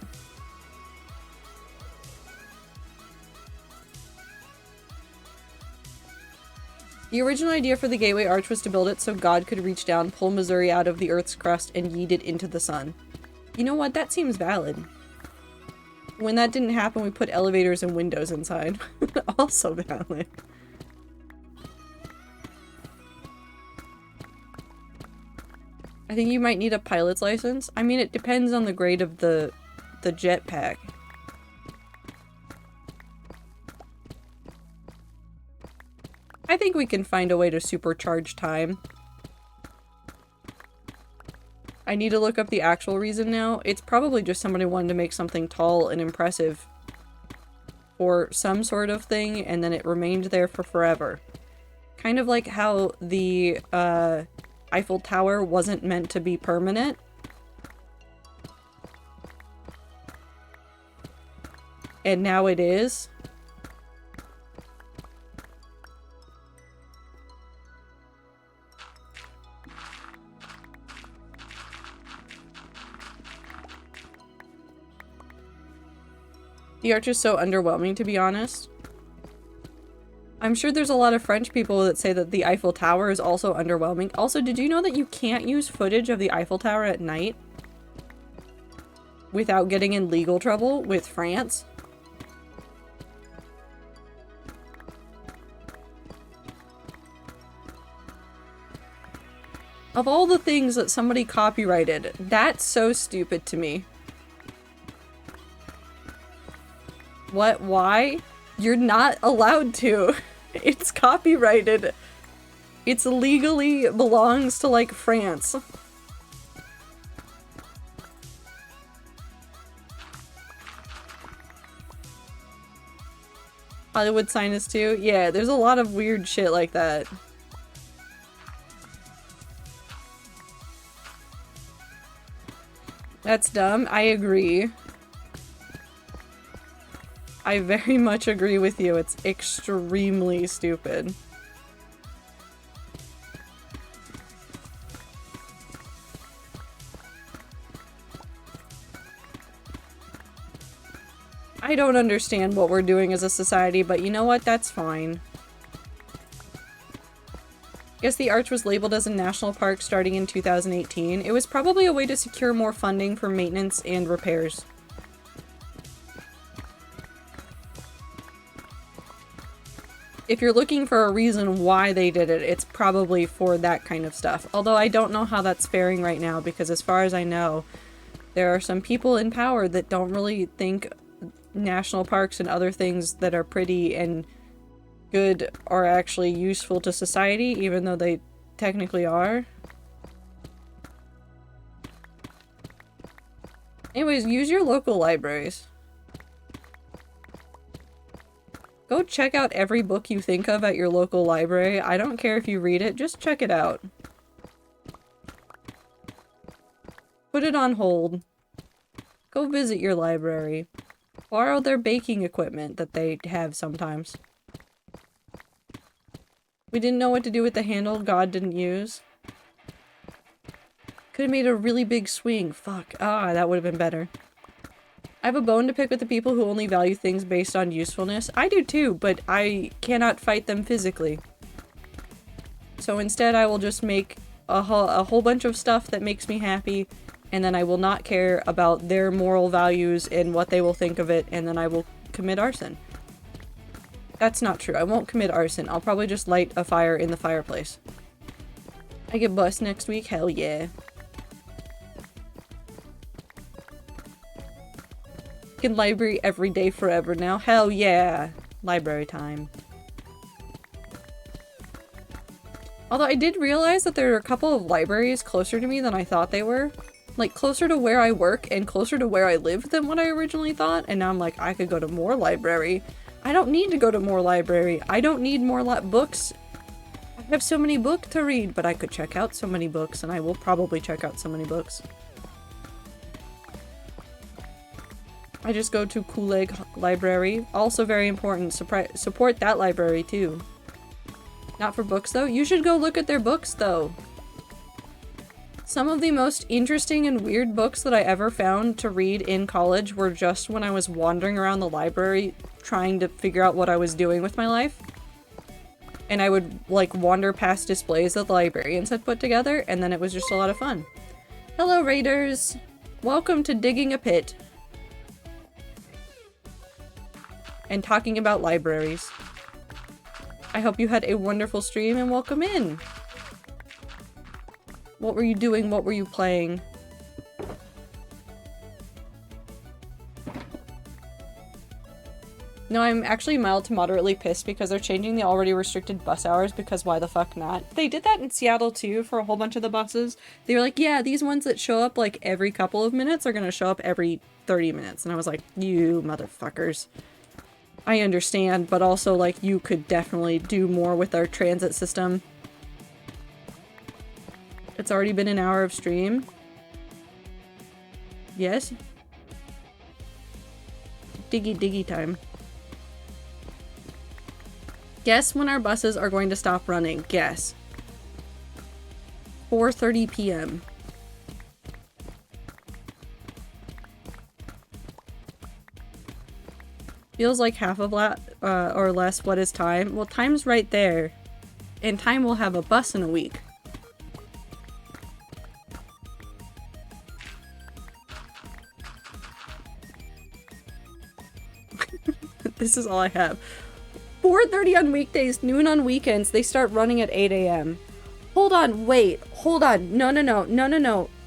The original idea for the Gateway Arch was to build it so God could reach down, pull Missouri out of the Earth's crust, and yeet it into the sun. You know what? That seems valid. When that didn't happen, we put elevators and windows inside. Also valid. I think you might need a pilot's license. I mean, it depends on the grade of the jetpack. I think we can find a way to supercharge time. I need to look up the actual reason now. It's probably just somebody wanted to make something tall and impressive or some sort of thing, and then it remained there for forever. Kind of like how the Eiffel Tower wasn't meant to be permanent. And now it is. The arch is so underwhelming, to be honest. I'm sure there's a lot of French people that say that the Eiffel Tower is also underwhelming. Also, did you know that you can't use footage of the Eiffel Tower at night without getting in legal trouble with France? Of all the things that somebody copyrighted, that's so stupid to me. What? Why? You're not allowed to. It's copyrighted. It's legally belongs to, like, France. Hollywood Sinus too? Yeah, there's a lot of weird shit like that. That's dumb. I agree. I very much agree with you. It's extremely stupid. I don't understand what we're doing as a society, but you know what? That's fine. Guess the arch was labeled as a national park starting in 2018. It was probably a way to secure more funding for maintenance and repairs. If you're looking for a reason why they did it, it's probably for that kind of stuff. Although I don't know how that's faring right now, because as far as I know, there are some people in power that don't really think national parks and other things that are pretty and good are actually useful to society, even though they technically are. Anyways, use your local libraries. Go check out every book you think of at your local library. I don't care if you read it, just check it out. Put it on hold. Go visit your library. Borrow their baking equipment that they have sometimes. We didn't know what to do with the handle God didn't use. Could have made a really big swing. Fuck. Ah, that would have been better. I have a bone to pick with the people who only value things based on usefulness. I do too, but I cannot fight them physically. So instead I will just make a whole bunch of stuff that makes me happy, and then I will not care about their moral values and what they will think of it, and then I will commit arson. That's not true. I won't commit arson. I'll probably just light a fire in the fireplace. I get bused next week? Hell yeah. In library every day forever now. Hell yeah. Library time. Although I did realize that there are a couple of libraries closer to me than I thought they were. Like, closer to where I work and closer to where I live than what I originally thought. And now I'm like, I could go to more library. I don't need to go to more library. I don't need more books. I have so many books to read, but I could check out so many books, and I will probably check out so many books. I just go to Kuleg Library. Also very important. Support that library, too. Not for books, though. You should go look at their books, though. Some of the most interesting and weird books that I ever found to read in college were just when I was wandering around the library trying to figure out what I was doing with my life. And I would, like, wander past displays that the librarians had put together, and then it was just a lot of fun. Hello, Raiders! Welcome to Digging a Pit. And talking about libraries. I hope you had a wonderful stream and welcome in! What were you doing? What were you playing? No, I'm actually mild to moderately pissed because they're changing the already restricted bus hours because why the fuck not? They did that in Seattle too for a whole bunch of the buses. They were like, yeah, these ones that show up like every couple of minutes are gonna show up every 30 minutes. And I was like, you motherfuckers. I understand, but also like you could definitely do more with our transit system. It's already been an hour of stream. Yes? Diggy time. Guess when our buses are going to stop running. Guess. 4:30 p.m. Feels like half of or less what is time. Well, time's right there. And time will have a bus in a week. This is all I have. 4:30 on weekdays, noon on weekends. They start running at 8 a.m. Hold on, wait. Hold on.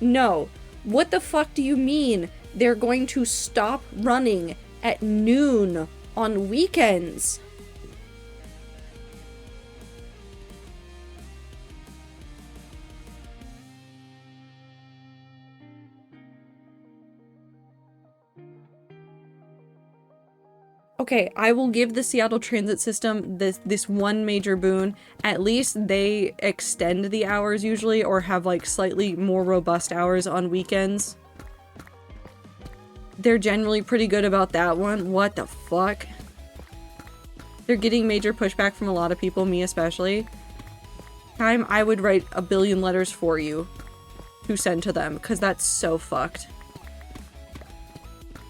No. What the fuck do you mean they're going to stop running at noon on weekends? Okay, I will give the Seattle Transit System this one major boon. At least they extend the hours usually, or have like slightly more robust hours on weekends. They're generally pretty good about that one. What the fuck? They're getting major pushback from a lot of people, me especially. Time I would write a billion letters for you to send to them, because that's so fucked.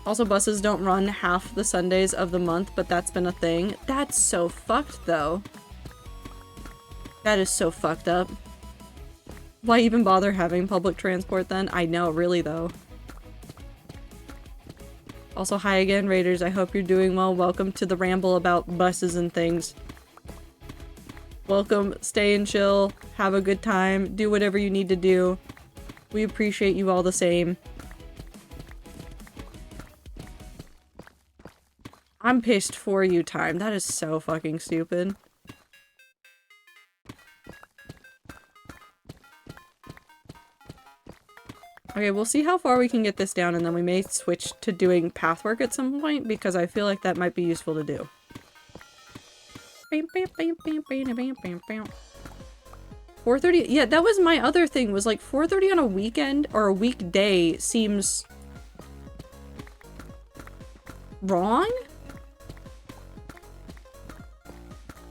Also, buses don't run half the Sundays of the month, but that's been a thing. That's so fucked, though. That is so fucked up. Why even bother having public transport then? I know, really, though. Also, hi again, Raiders. I hope you're doing well. Welcome to the ramble about buses and things. Welcome, stay and chill, have a good time, do whatever you need to do. We appreciate you all the same. I'm pissed for you, Time. That is so fucking stupid. Okay, we'll see how far we can get this down, and then we may switch to doing pathwork at some point, because I feel like that might be useful to do. 4:30? Yeah, that was my other thing, was like 4:30 on a weekend or a weekday seems wrong?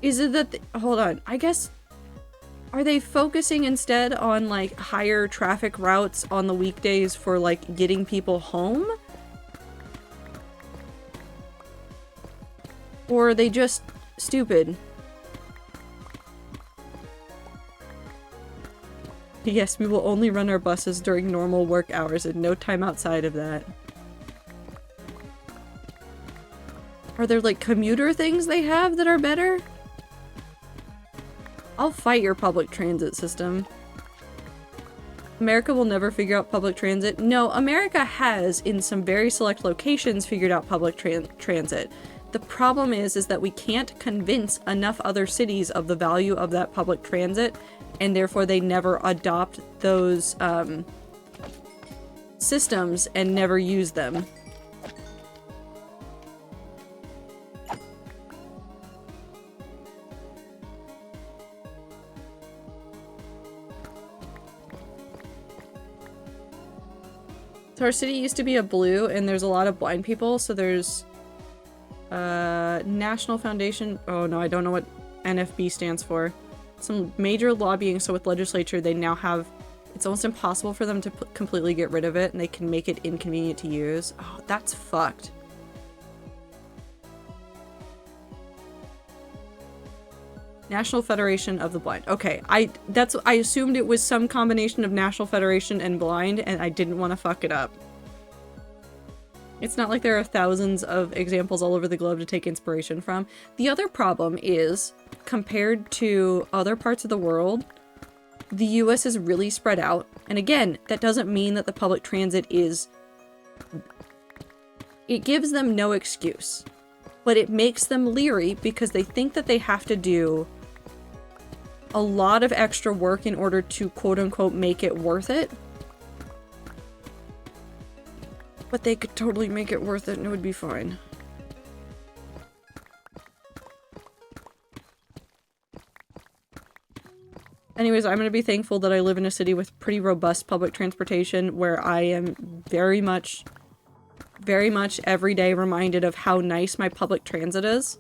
Is it that hold on, I guess, are they focusing instead on like higher traffic routes on the weekdays for like getting people home? Or are they just stupid? Yes, we will only run our buses during normal work hours and no time outside of that. Are there like commuter things they have that are better? I'll fight your public transit system. America will never figure out public transit. No, America has, in some very select locations, figured out public transit. The problem is that we can't convince enough other cities of the value of that public transit, and therefore they never adopt those systems and never use them. So our city used to be a blue, and there's a lot of blind people, so there's National Foundation. Oh no, I don't know what NFB stands for. Some major lobbying, so with legislature they now have, it's almost impossible for them to completely get rid of it, and they can make it inconvenient to use. Oh, that's fucked. National Federation of the Blind. Okay, I assumed it was some combination of National Federation and Blind, and I didn't want to fuck it up. It's not like there are thousands of examples all over the globe to take inspiration from. The other problem is, compared to other parts of the world, the US is really spread out. And again, that doesn't mean that the public transit is... It gives them no excuse. But it makes them leery because they think that they have to do a lot of extra work in order to quote-unquote make it worth it. But they could totally make it worth it and it would be fine. Anyways, I'm gonna be thankful that I live in a city with pretty robust public transportation where I am very much every day reminded of how nice my public transit is.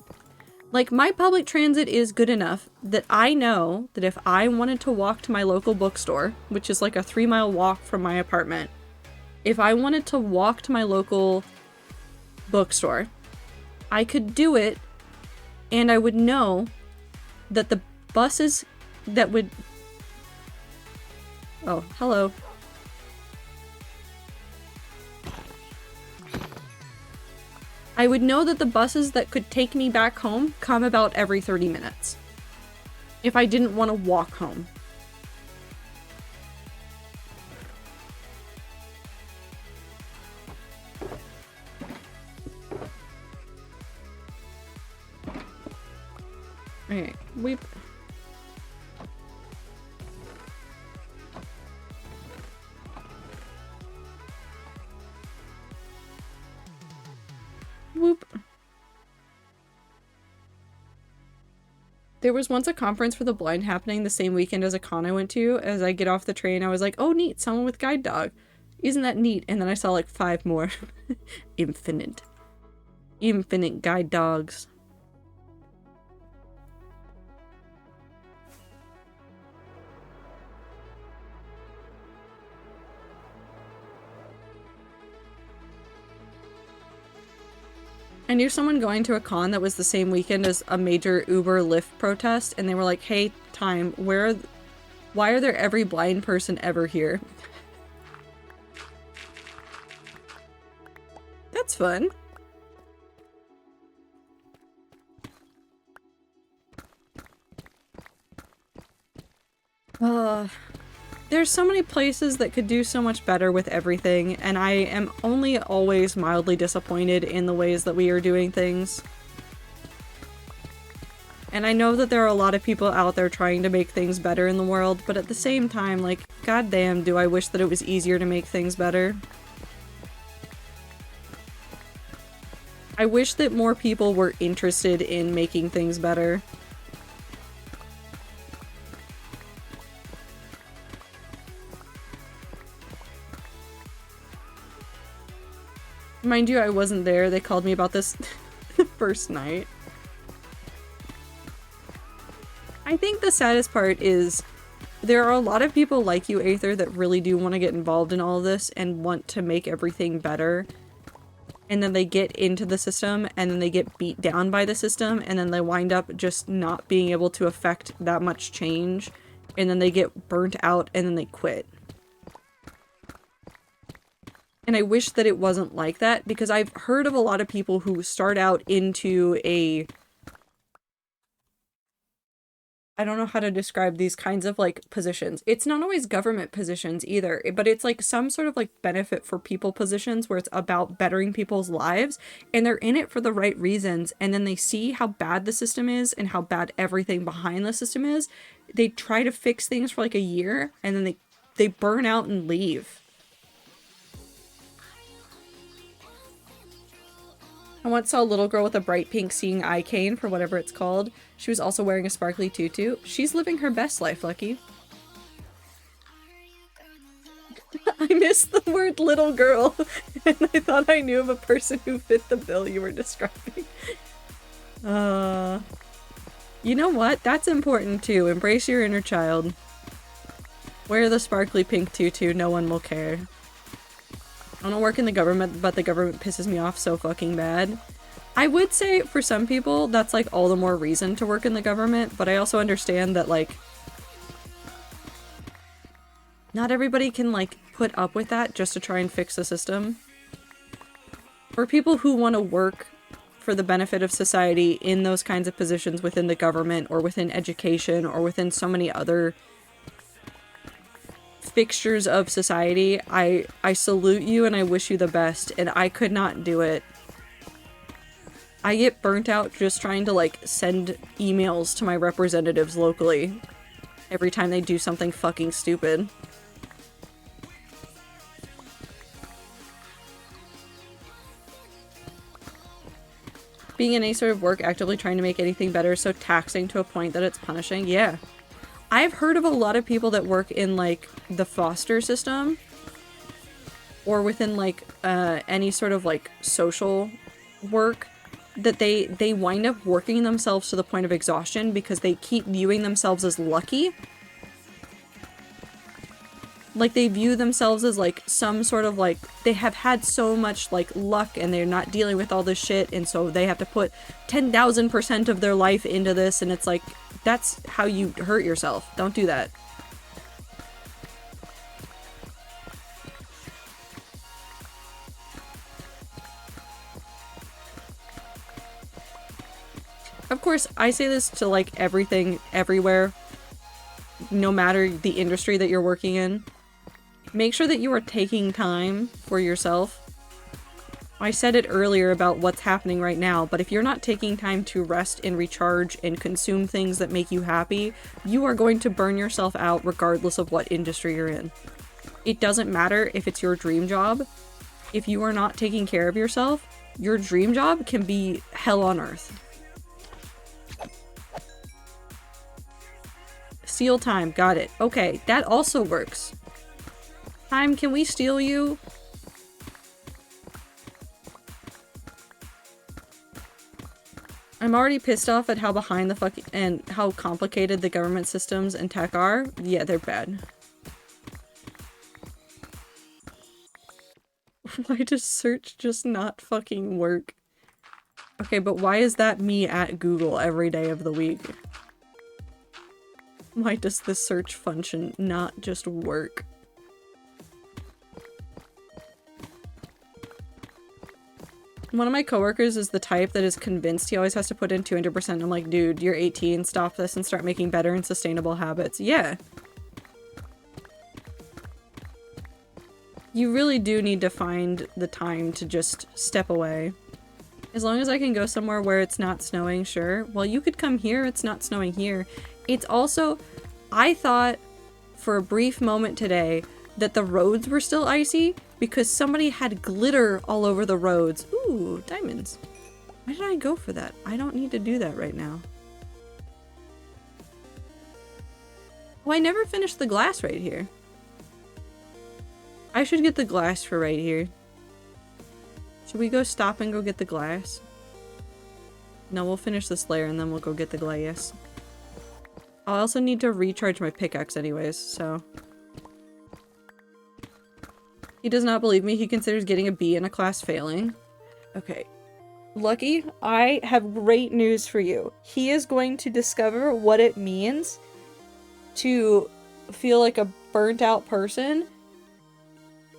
Like, my public transit is good enough that I know that if I wanted to walk to my local bookstore, which is like a 3-mile walk from my apartment, if I wanted to walk to my local bookstore, I could do it, and I would know that the buses that would... Oh, hello. I would know that the buses that could take me back home come about every 30 minutes. If I didn't want to walk home. Okay, Whoop. There was once a conference for the blind happening the same weekend as a con I went to. As I get off the train, I was like, oh neat, someone with guide dog. Isn't that neat? And then I saw like 5 more. Infinite guide dogs. I knew someone going to a con that was the same weekend as a major Uber Lyft protest, and they were like, hey, time, why are there every blind person ever here? That's fun. There's so many places that could do so much better with everything, and I am only always mildly disappointed in the ways that we are doing things. And I know that there are a lot of people out there trying to make things better in the world, but at the same time, like, goddamn, do I wish that it was easier to make things better. I wish that more people were interested in making things better. Mind you, I wasn't there. They called me about this the first night. I think the saddest part is there are a lot of people like you, Aether, that really do want to get involved in all of this and want to make everything better. And then they get into the system and then they get beat down by the system and then they wind up just not being able to affect that much change. And then they get burnt out and then they quit. And I wish that it wasn't like that because I've heard of a lot of people who start out into a... I don't know how to describe these kinds of like positions. It's not always government positions either, but it's like some sort of like benefit for people positions where it's about bettering people's lives and they're in it for the right reasons. And then they see how bad the system is and how bad everything behind the system is. They try to fix things for like a year and then they burn out and leave. I once saw a little girl with a bright pink seeing eye cane for whatever it's called. She was also wearing a sparkly tutu. She's living her best life, Lucky. I missed the word little girl, and I thought I knew of a person who fit the bill you were describing. You know what? That's important too. Embrace your inner child. Wear the sparkly pink tutu, no one will care. I don't work in the government, but the government pisses me off so fucking bad. I would say for some people, that's like all the more reason to work in the government, but I also understand that like not everybody can like put up with that just to try and fix the system. For people who want to work for the benefit of society in those kinds of positions within the government or within education or within so many other fixtures of society, I salute you and I wish you the best, and I could not do it. I get burnt out just trying to like send emails to my representatives locally every time they do something fucking stupid. Being in any sort of work actively trying to make anything better is so taxing to a point that it's punishing. Yeah. I've heard of a lot of people that work in like the foster system or within like any sort of like social work that they wind up working themselves to the point of exhaustion because they keep viewing themselves as lucky. Like they view themselves as like some sort of like they have had so much like luck and they're not dealing with all this shit, and so they have to put 10,000% of their life into this, and it's like that's how you hurt yourself. Don't do that. Of course, I say this to like everything, everywhere, no matter the industry that you're working in. Make sure that you are taking time for yourself. I said it earlier about what's happening right now, but if you're not taking time to rest and recharge and consume things that make you happy, you are going to burn yourself out regardless of what industry you're in. It doesn't matter if it's your dream job. If you are not taking care of yourself, your dream job can be hell on earth. Steal time, got it. Okay, that also works. Time, can we steal you? I'm already pissed off at how behind the fuck and how complicated the government systems and tech are. Yeah, they're bad. Why does search just not fucking work? Okay, but why is that me at Google every day of the week? Why does the search function not just work? One of my coworkers is the type that is convinced he always has to put in 200%. I'm like, dude, you're 18, stop this and start making better and sustainable habits. Yeah. You really do need to find the time to just step away. As long as I can go somewhere where it's not snowing, sure. Well, you could come here, it's not snowing here. It's also, I thought for a brief moment today that the roads were still icy because somebody had glitter all over the roads. Ooh, diamonds. Why did I go for that? I don't need to do that right now. Oh, I never finished the glass right here. I should get the glass for right here. Should we go stop and go get the glass? No, we'll finish this layer and then we'll go get the glass. I also need to recharge my pickaxe anyways, so... He does not believe me. He considers getting a B in a class failing. Okay. Lucky, I have great news for you. He is going to discover what it means to feel like a burnt out person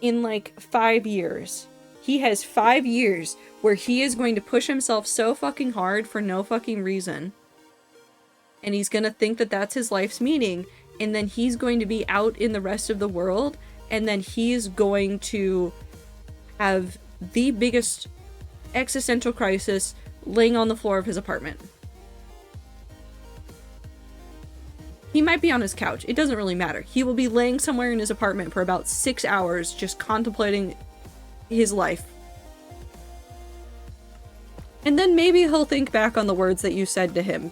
in like 5 years. He has 5 years where he is going to push himself so fucking hard for no fucking reason. And he's gonna think that that's his life's meaning. And then he's going to be out in the rest of the world. And then he's going to have the biggest existential crisis laying on the floor of his apartment. He might be on his couch. It doesn't really matter. He will be laying somewhere in his apartment for about 6 hours just contemplating his life. And then maybe he'll think back on the words that you said to him.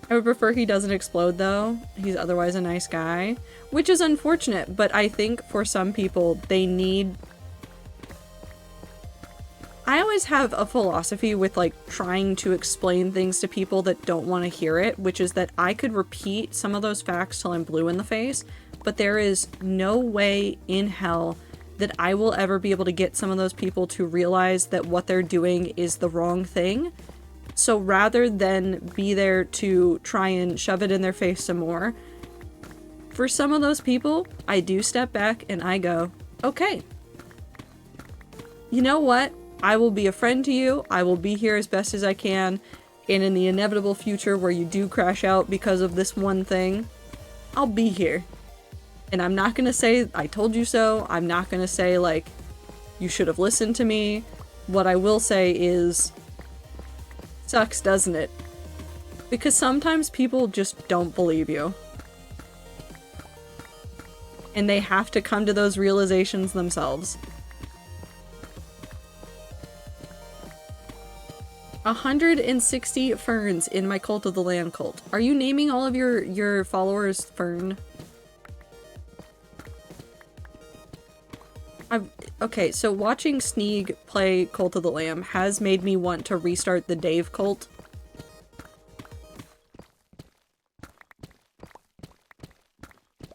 I would prefer he doesn't explode though. He's otherwise a nice guy. Which is unfortunate, but I think for some people they need... I always have a philosophy with like trying to explain things to people that don't want to hear it, which is that I could repeat some of those facts till I'm blue in the face, but there is no way in hell that I will ever be able to get some of those people to realize that what they're doing is the wrong thing. So rather than be there to try and shove it in their face some more, for some of those people, I do step back and I go, okay, you know what? I will be a friend to you. I will be here as best as I can. And in the inevitable future where you do crash out because of this one thing, I'll be here. And I'm not gonna say, I told you so. I'm not gonna say, like, you should have listened to me. What I will say is, sucks, doesn't it? Because sometimes people just don't believe you. And they have to come to those realizations themselves. 160 ferns in my Cult of the Lamb cult. Are you naming all of your followers Fern? Okay, so watching Sneeg play Cult of the Lamb has made me want to restart the Dave cult.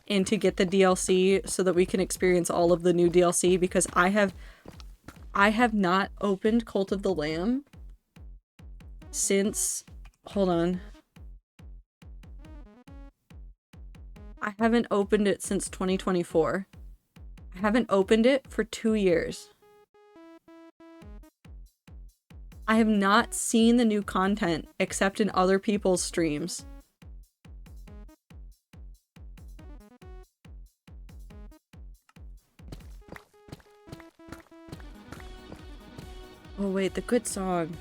And to get the DLC so that we can experience all of the new DLC, because I have not opened Cult of the Lamb since, hold on. I haven't opened it since 2024. I haven't opened it for 2 years. I have not seen the new content except in other people's streams. Oh wait, the good song.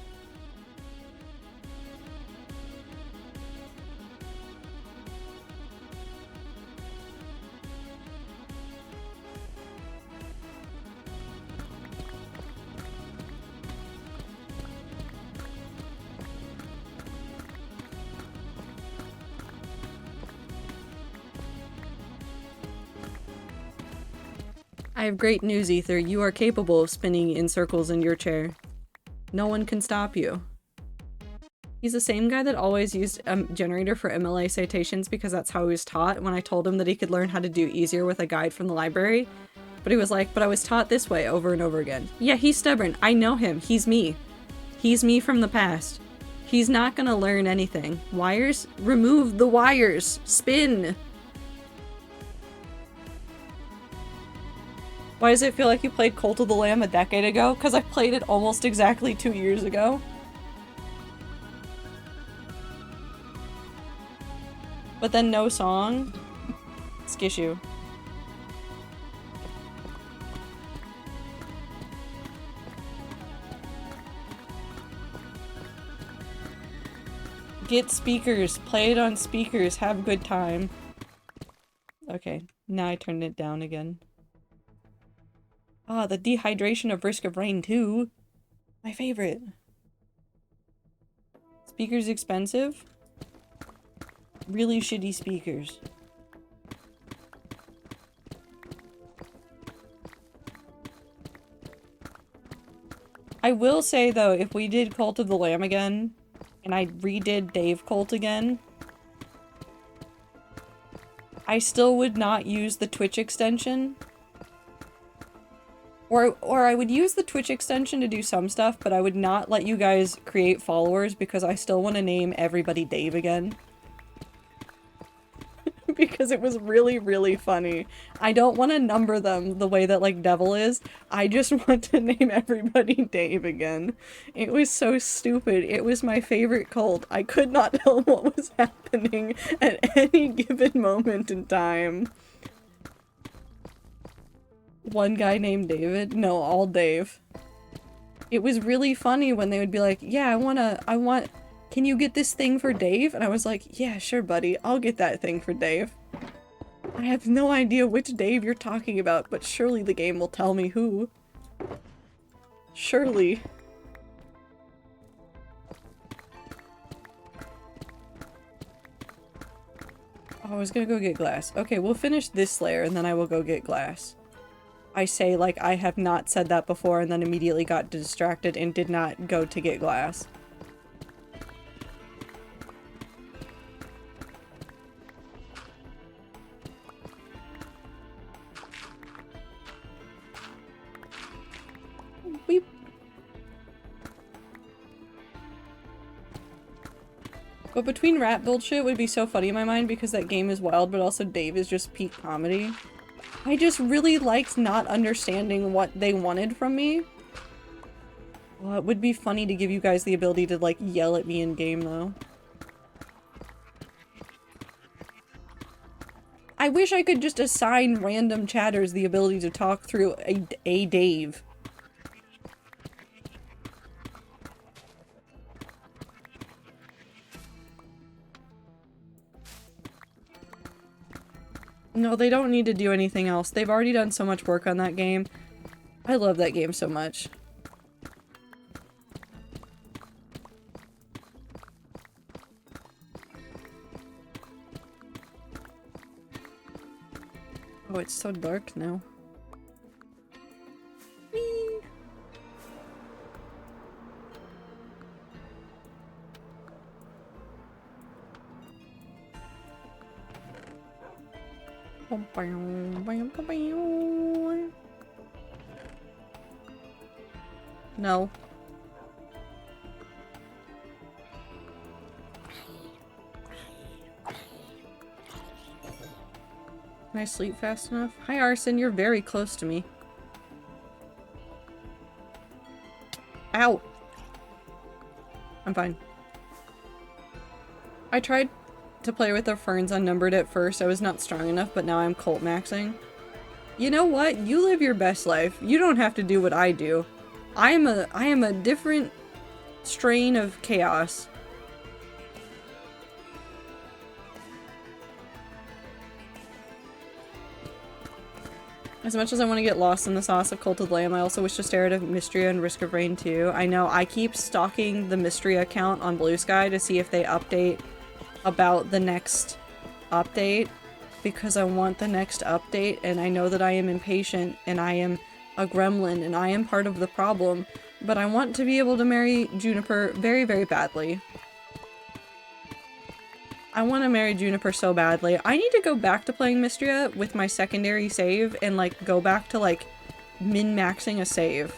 I have great news, Ether. You are capable of spinning in circles in your chair. No one can stop you. He's the same guy that always used a generator for MLA citations because that's how he was taught when I told him that he could learn how to do easier with a guide from the library. But he was like, but I was taught this way over and over again. Yeah, he's stubborn. I know him. He's me. He's me from the past. He's not gonna learn anything. Wires? Remove the wires. Spin. Why does it feel like you played Cult of the Lamb a decade ago? Because I played it almost exactly 2 years ago. But then no song? Skishu. Get speakers. Play it on speakers. Have a good time. Okay, now I turned it down again. Ah, the dehydration of Risk of Rain 2. My favorite. Speakers expensive? Really shitty speakers. I will say though, if we did Cult of the Lamb again, and I redid Dave Cult again, I still would not use the Twitch extension. Or I would use the Twitch extension to do some stuff, but I would not let you guys create followers because I still want to name everybody Dave again. Because it was really, really funny. I don't want to number them the way that, like, Devil is. I just want to name everybody Dave again. It was so stupid. It was my favorite cult. I could not tell what was happening at any given moment in time. One guy named David? No, all Dave. It was really funny when they would be like, yeah, can you get this thing for Dave? And I was like, yeah, sure, buddy. I'll get that thing for Dave. I have no idea which Dave you're talking about, but surely the game will tell me who. Surely. Oh, I was gonna go get glass. Okay, we'll finish this layer and then I will go get glass. I say like I have not said that before and then immediately got distracted and did not go to get glass. Beep. But between rat bullshit would be so funny in my mind because that game is wild, but also Dave is just peak comedy. I just really liked not understanding what they wanted from me. Well, it would be funny to give you guys the ability to, like, yell at me in game, though. I wish I could just assign random chatters the ability to talk through a Dave. No, they don't need to do anything else. They've already done so much work on that game. I love that game so much. Oh, it's so dark now. Whee! No. Can I sleep fast enough? Hi Arson, you're very close to me. Ow! I'm fine. I tried to play with the ferns unnumbered at first. I was not strong enough, but now I'm cult maxing. You know what? You live your best life. You don't have to do what I do. I am a different strain of chaos. As much as I want to get lost in the sauce of Cult of the Lamb, I also wish to stare at Mystria and Risk of Rain 2. I know, I keep stalking the Mystria account on Blue Sky to see if they update about the next update, because I want the next update, and I know that I am impatient, and I am a gremlin, and I am part of the problem, but I want to be able to marry Juniper very, very badly. I want to marry Juniper so badly. I need to go back to playing Mystria with my secondary save and, like, go back to, like, min-maxing a save.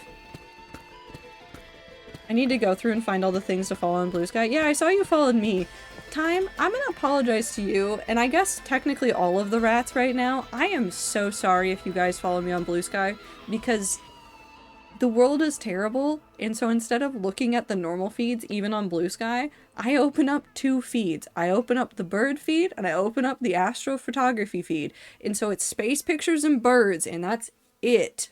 I need to go through and find all the things to follow on Blue Sky. Yeah, I saw you followed me. Time, I'm gonna apologize to you, and I guess technically all of the rats right now. I am so sorry if you guys follow me on Blue Sky, because the world is terrible, and so instead of looking at the normal feeds, even on Blue Sky, I open up two feeds. I open up the bird feed, and I open up the astrophotography feed. And so it's space pictures and birds, and that's it.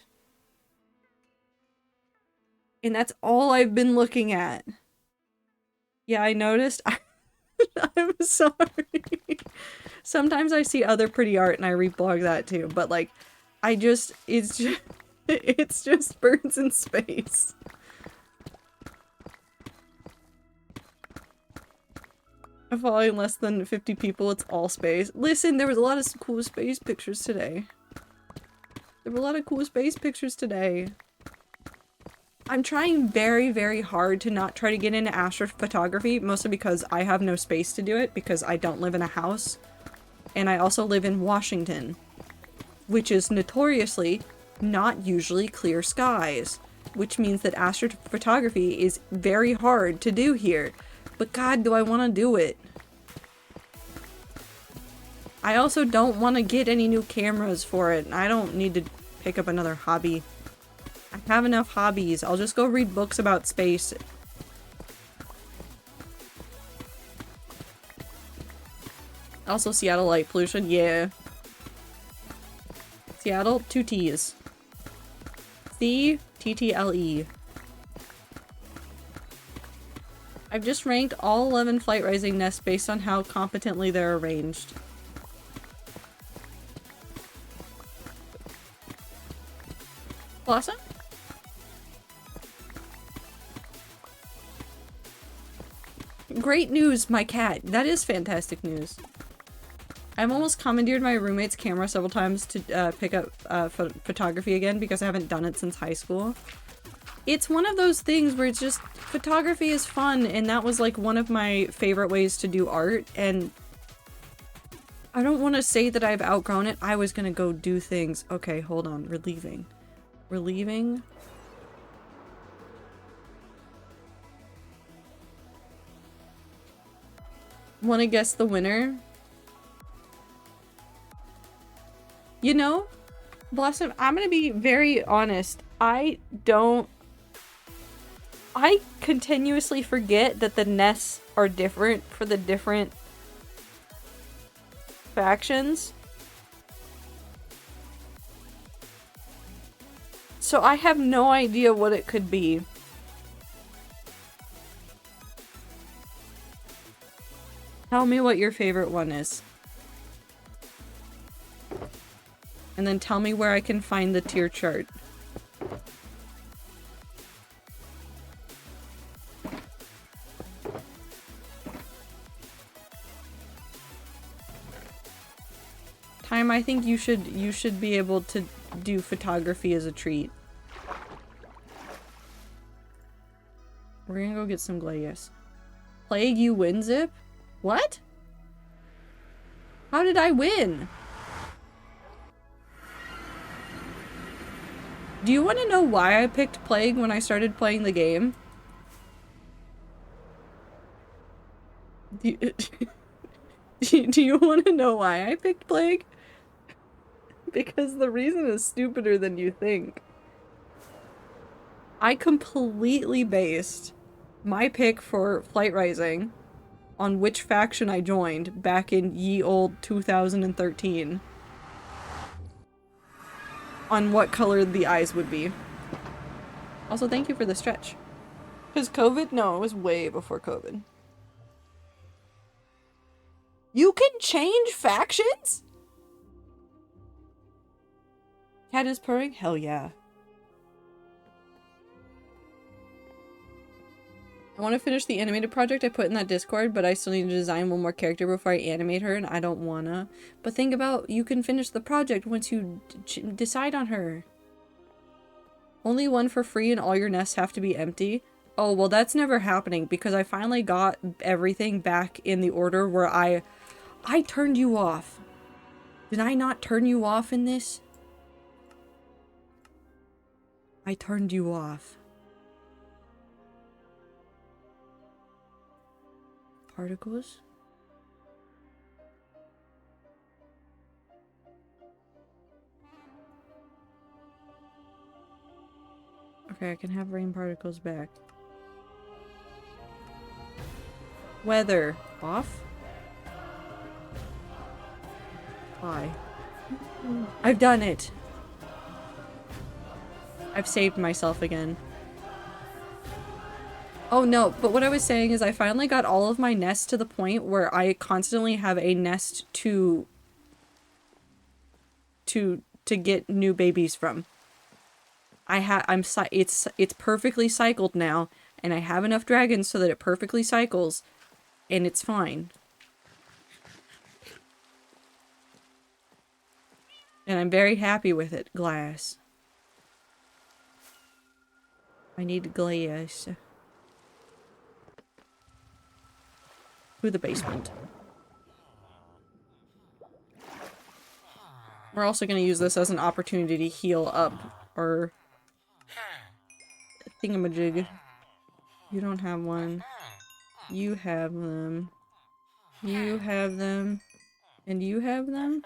And that's all I've been looking at. Yeah, I noticed. I'm sorry. Sometimes I see other pretty art and I reblog that too, but like, it's just birds in space. I'm following less than 50 people, it's all space. Listen, there was a lot of cool space pictures today. There were a lot of cool space pictures today. I'm trying very, very hard to not try to get into astrophotography, mostly because I have no space to do it, because I don't live in a house. And I also live in Washington, which is notoriously not usually clear skies, which means that astrophotography is very hard to do here. But God, do I want to do it. I also don't want to get any new cameras for it. I don't need to pick up another hobby. I have enough hobbies. I'll just go read books about space. Also, Seattle light pollution, yeah. Seattle, 2 T's. C-T-T-L-E. I've just ranked all 11 flight rising nests based on how competently they're arranged. Blossom? Great news, my cat. That is fantastic news. I've almost commandeered my roommate's camera several times to pick up photography again because I haven't done it since high school. It's one of those things where it's just, photography is fun, and that was like one of my favorite ways to do art, and I don't want to say that I've outgrown it. I was gonna go do things. Okay, hold on. Relieving. Relieving. Want to guess the winner? You know, Blossom, I'm gonna be very honest. I continuously forget that the nests are different for the different factions. So I have no idea what it could be. Tell me what your favorite one is. And then tell me where I can find the tier chart. Time, I think you should be able to do photography as a treat. We're gonna go get some Gladius. Plague, you win, Zip? What? How did I win? Do you want to know why I picked Plague when I started playing the game? Do you want to know why I picked Plague? Because the reason is stupider than you think. I completely based my pick for Flight Rising on which faction I joined back in ye old 2013. On what color the eyes would be. Also, thank you for the stretch. Because COVID? No, it was way before COVID. You can change factions? Cat is purring? Hell yeah. I want to finish the animated project I put in that Discord, but I still need to design one more character before I animate her, and I don't wanna. But think about, you can finish the project once you decide on her. Only one for free and all your nests have to be empty? Oh, well that's never happening, because I finally got everything back in the order where I turned you off. Did I not turn you off in this? I turned you off. Particles? Okay, I can have rain particles back. Weather off? Why? I've done it! I've saved myself again. Oh no, but what I was saying is I finally got all of my nests to the point where I constantly have a nest to get new babies from. It's perfectly cycled now, and I have enough dragons so that it perfectly cycles, and it's fine. And I'm very happy with it, Glass. I need glass. To the basement. We're also going to use this as an opportunity to heal up our thingamajig. You don't have one. You have them. You have them. And you have them?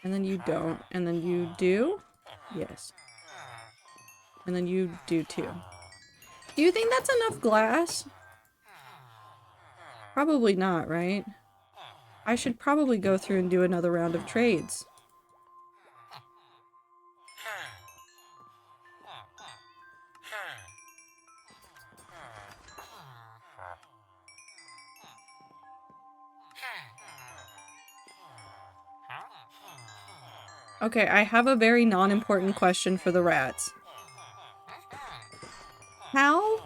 And then you don't. And then you do? Yes. And then you do too. Do you think that's enough glass? Probably not, right? I should probably go through and do another round of trades. Okay, I have a very non-important question for the rats. How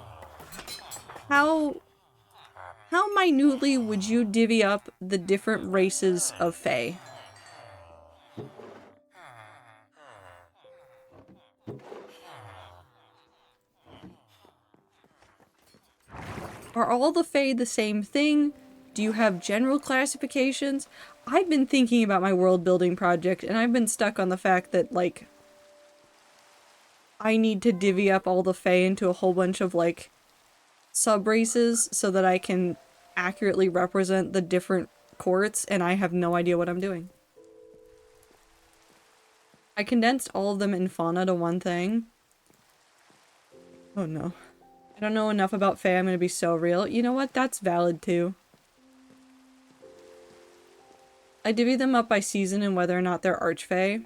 minutely would you divvy up the different races of Fae? Are all the Fae the same thing? Do you have general classifications? I've been thinking about my world building project and I've been stuck on the fact that, like, I need to divvy up all the Fae into a whole bunch of, like, sub-races so that I can accurately represent the different courts, and I have no idea what I'm doing. I condensed all of them in fauna to one thing. Oh no. I don't know enough about Fae, I'm gonna be so real. You know what? That's valid too. I divvy them up by season and whether or not they're Archfey.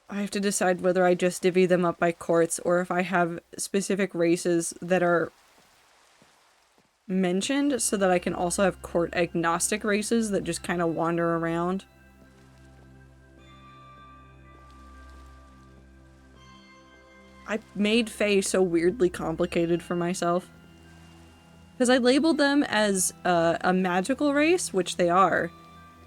I have to decide whether I just divvy them up by courts or if I have specific races that are mentioned so that I can also have court agnostic races that just kind of wander around. I made Fae so weirdly complicated for myself. Because I labeled them as a magical race, which they are.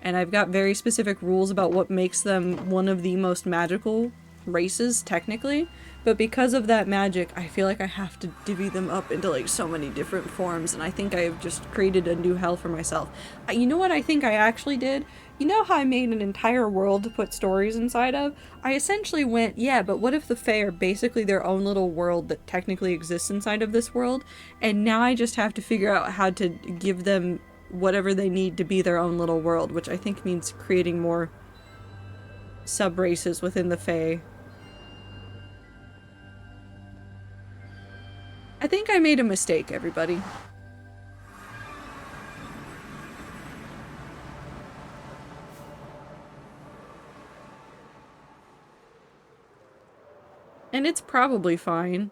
And I've got very specific rules about what makes them one of the most magical races, technically. But because of that magic, I feel like I have to divvy them up into, like, so many different forms. And I think I have just created a new hell for myself. You know what I think I actually did? You know how I made an entire world to put stories inside of? I essentially went, yeah, but what if the Fae are basically their own little world that technically exists inside of this world? And now I just have to figure out how to give them whatever they need to be their own little world, which I think means creating more sub-races within the Fae. I think I made a mistake, everybody. And it's probably fine.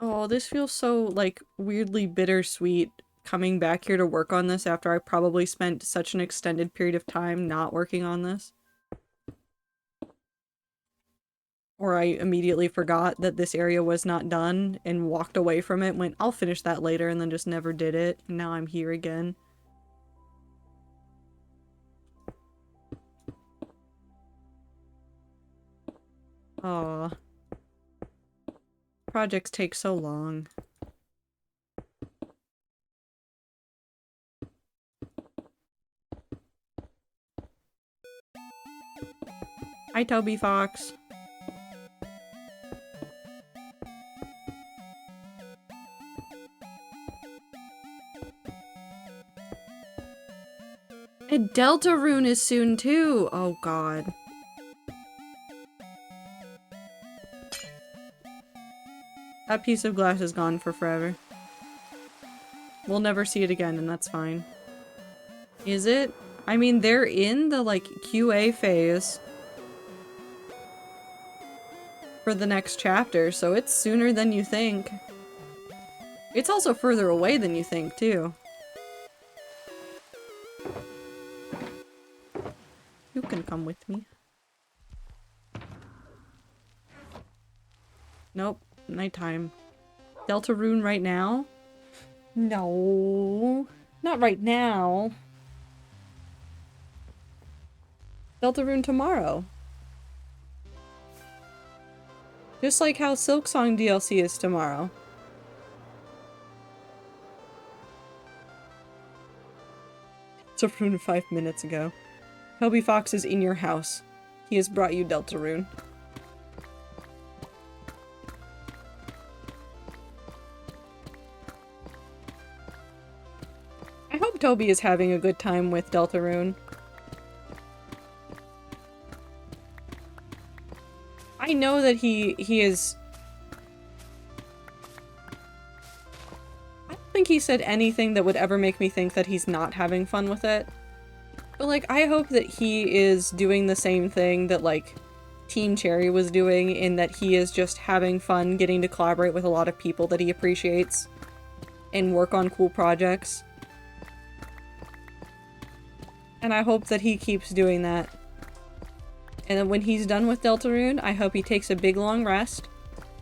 Oh, this feels so, like, weirdly bittersweet coming back here to work on this after I probably spent such an extended period of time not working on this. Or I immediately forgot that this area was not done and walked away from it, went, I'll finish that later, and then just never did it. And now I'm here again. Aw. Projects take so long. Hi, Toby Fox. And Deltarune is soon too! Oh god. That piece of glass is gone for forever. We'll never see it again, and that's fine. Is it? I mean, they're in the, like, QA phase for the next chapter, so it's sooner than you think. It's also further away than you think, too. You can come with me. Nope. Nighttime. Deltarune right now? No. Not right now. Deltarune tomorrow. Just like how Silksong DLC is tomorrow. Deltarune 5 minutes ago. Toby Fox is in your house. He has brought you Deltarune. I hope Toby is having a good time with Deltarune. I know that he is... I don't think he said anything that would ever make me think that he's not having fun with it. But, like, I hope that he is doing the same thing that, like, Team Cherry was doing, in that he is just having fun getting to collaborate with a lot of people that he appreciates and work on cool projects. And I hope that he keeps doing that. And then when he's done with Deltarune, I hope he takes a big long rest.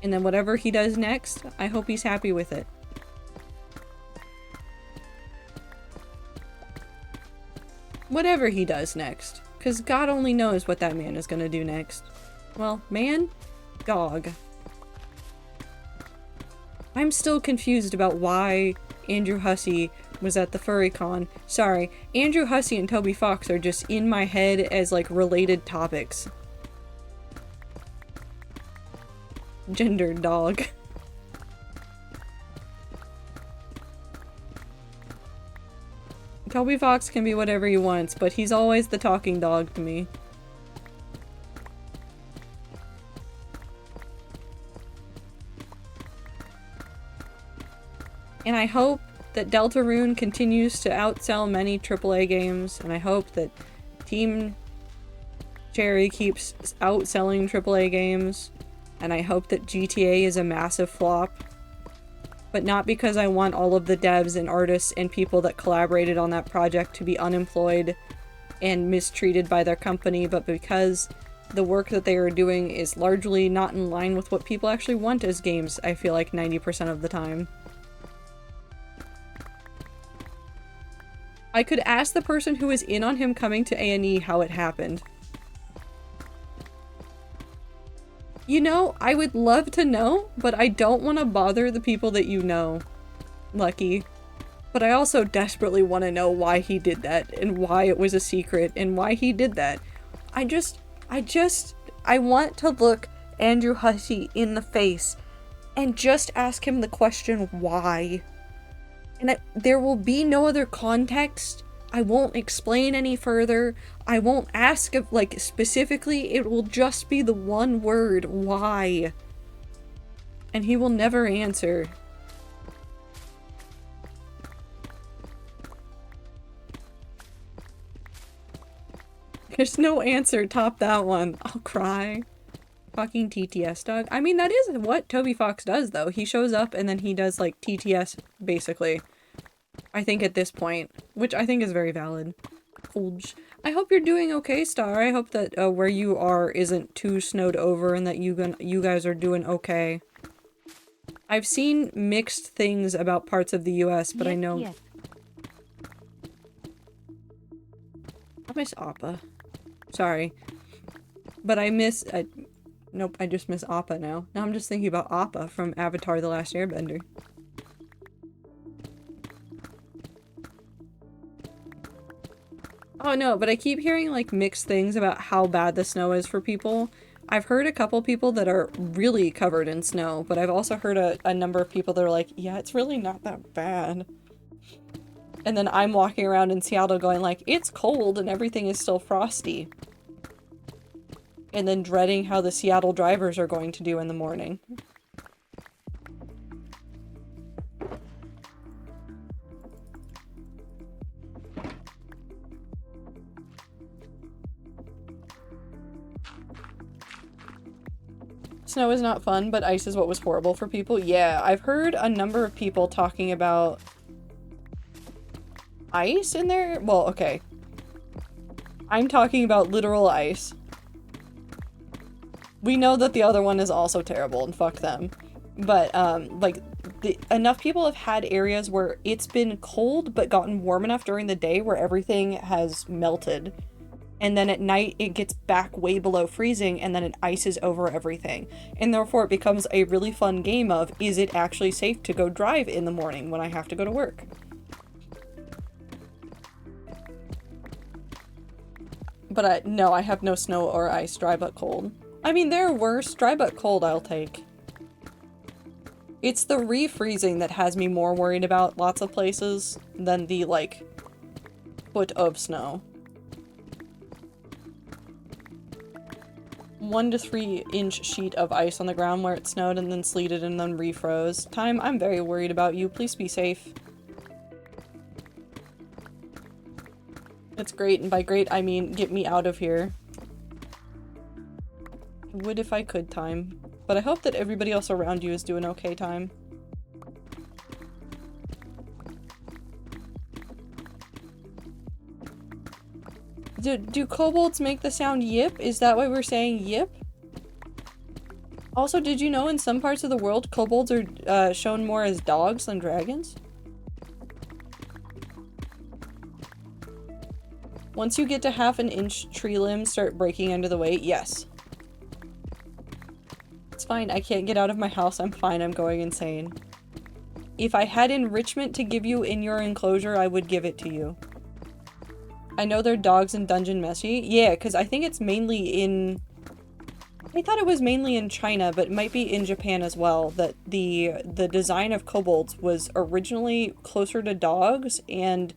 And then whatever he does next, I hope he's happy with it. Whatever he does next. Because God only knows what that man is going to do next. Well, man? Dog. I'm still confused about why Andrew Hussey was at the FurryCon. Sorry, Andrew Hussey and Toby Fox are just in my head as, like, related topics. Gendered dog. Toby Fox can be whatever he wants, but he's always the talking dog to me. And I hope that Deltarune continues to outsell many AAA games, and I hope that Team Cherry keeps outselling AAA games, and I hope that GTA is a massive flop. But not because I want all of the devs and artists and people that collaborated on that project to be unemployed and mistreated by their company, but because the work that they are doing is largely not in line with what people actually want as games, I feel like 90% of the time. I could ask the person who was in on him coming to A&E how it happened. You know, I would love to know, but I don't want to bother the people that you know, Lucky. But I also desperately want to know why he did that, and why it was a secret, and why he did that. I want to look Andrew Hussey in the face and just ask him the question, why? And there will be no other context. I won't explain any further. I won't ask, like, specifically. It will just be the one word, why? And he will never answer. There's no answer top that one. I'll cry. Fucking TTS dog. I mean, that is what Toby Fox does, though. He shows up and then he does, like, TTS, basically. I think at this point. Which I think is very valid. Fulge. I hope you're doing okay, Star. I hope that where you are isn't too snowed over and that you guys are doing okay. I've seen mixed things about parts of the US, but I know... Yes. I miss Appa. Sorry. But I miss... nope, I just miss Appa now. Now I'm just thinking about Appa from Avatar: The Last Airbender. Oh no, but I keep hearing, like, mixed things about how bad the snow is for people. I've heard a couple people that are really covered in snow, but I've also heard a number of people that are like, yeah, it's really not that bad. And then I'm walking around in Seattle going like, it's cold and everything is still frosty. And then dreading how the Seattle drivers are going to do in the morning. Snow is not fun, but ice is what was horrible for people. Yeah, I've heard a number of people talking about ice in there. Well, okay. I'm talking about literal ice. We know that the other one is also terrible, and fuck them. But, like, enough people have had areas where it's been cold but gotten warm enough during the day where everything has melted. And then at night it gets back way below freezing and then it ices over everything. And therefore it becomes a really fun game of, is it actually safe to go drive in the morning when I have to go to work? But no, I have no snow or ice, dry but cold. I mean, there are worse, dry but cold I'll take. It's the refreezing that has me more worried about lots of places than the, like, foot of snow. 1 to 3 inch sheet of ice on the ground where it snowed and then sleeted and then refroze. Time, I'm very worried about you. Please be safe. It's great, and by great I mean get me out of here. I would if I could, Time. But I hope that everybody else around you is doing okay, Time. Do kobolds make the sound yip? Is that why we're saying yip? Also, did you know in some parts of the world kobolds are shown more as dogs than dragons? Once you get to 1/2 inch tree limbs start breaking under the weight, yes. It's fine, I can't get out of my house, I'm fine, I'm going insane. If I had enrichment to give you in your enclosure, I would give it to you. I know they're dogs in Dungeon Meshi. Yeah, because I think it's mainly in... I thought it was mainly in China, but it might be in Japan as well, that the design of kobolds was originally closer to dogs and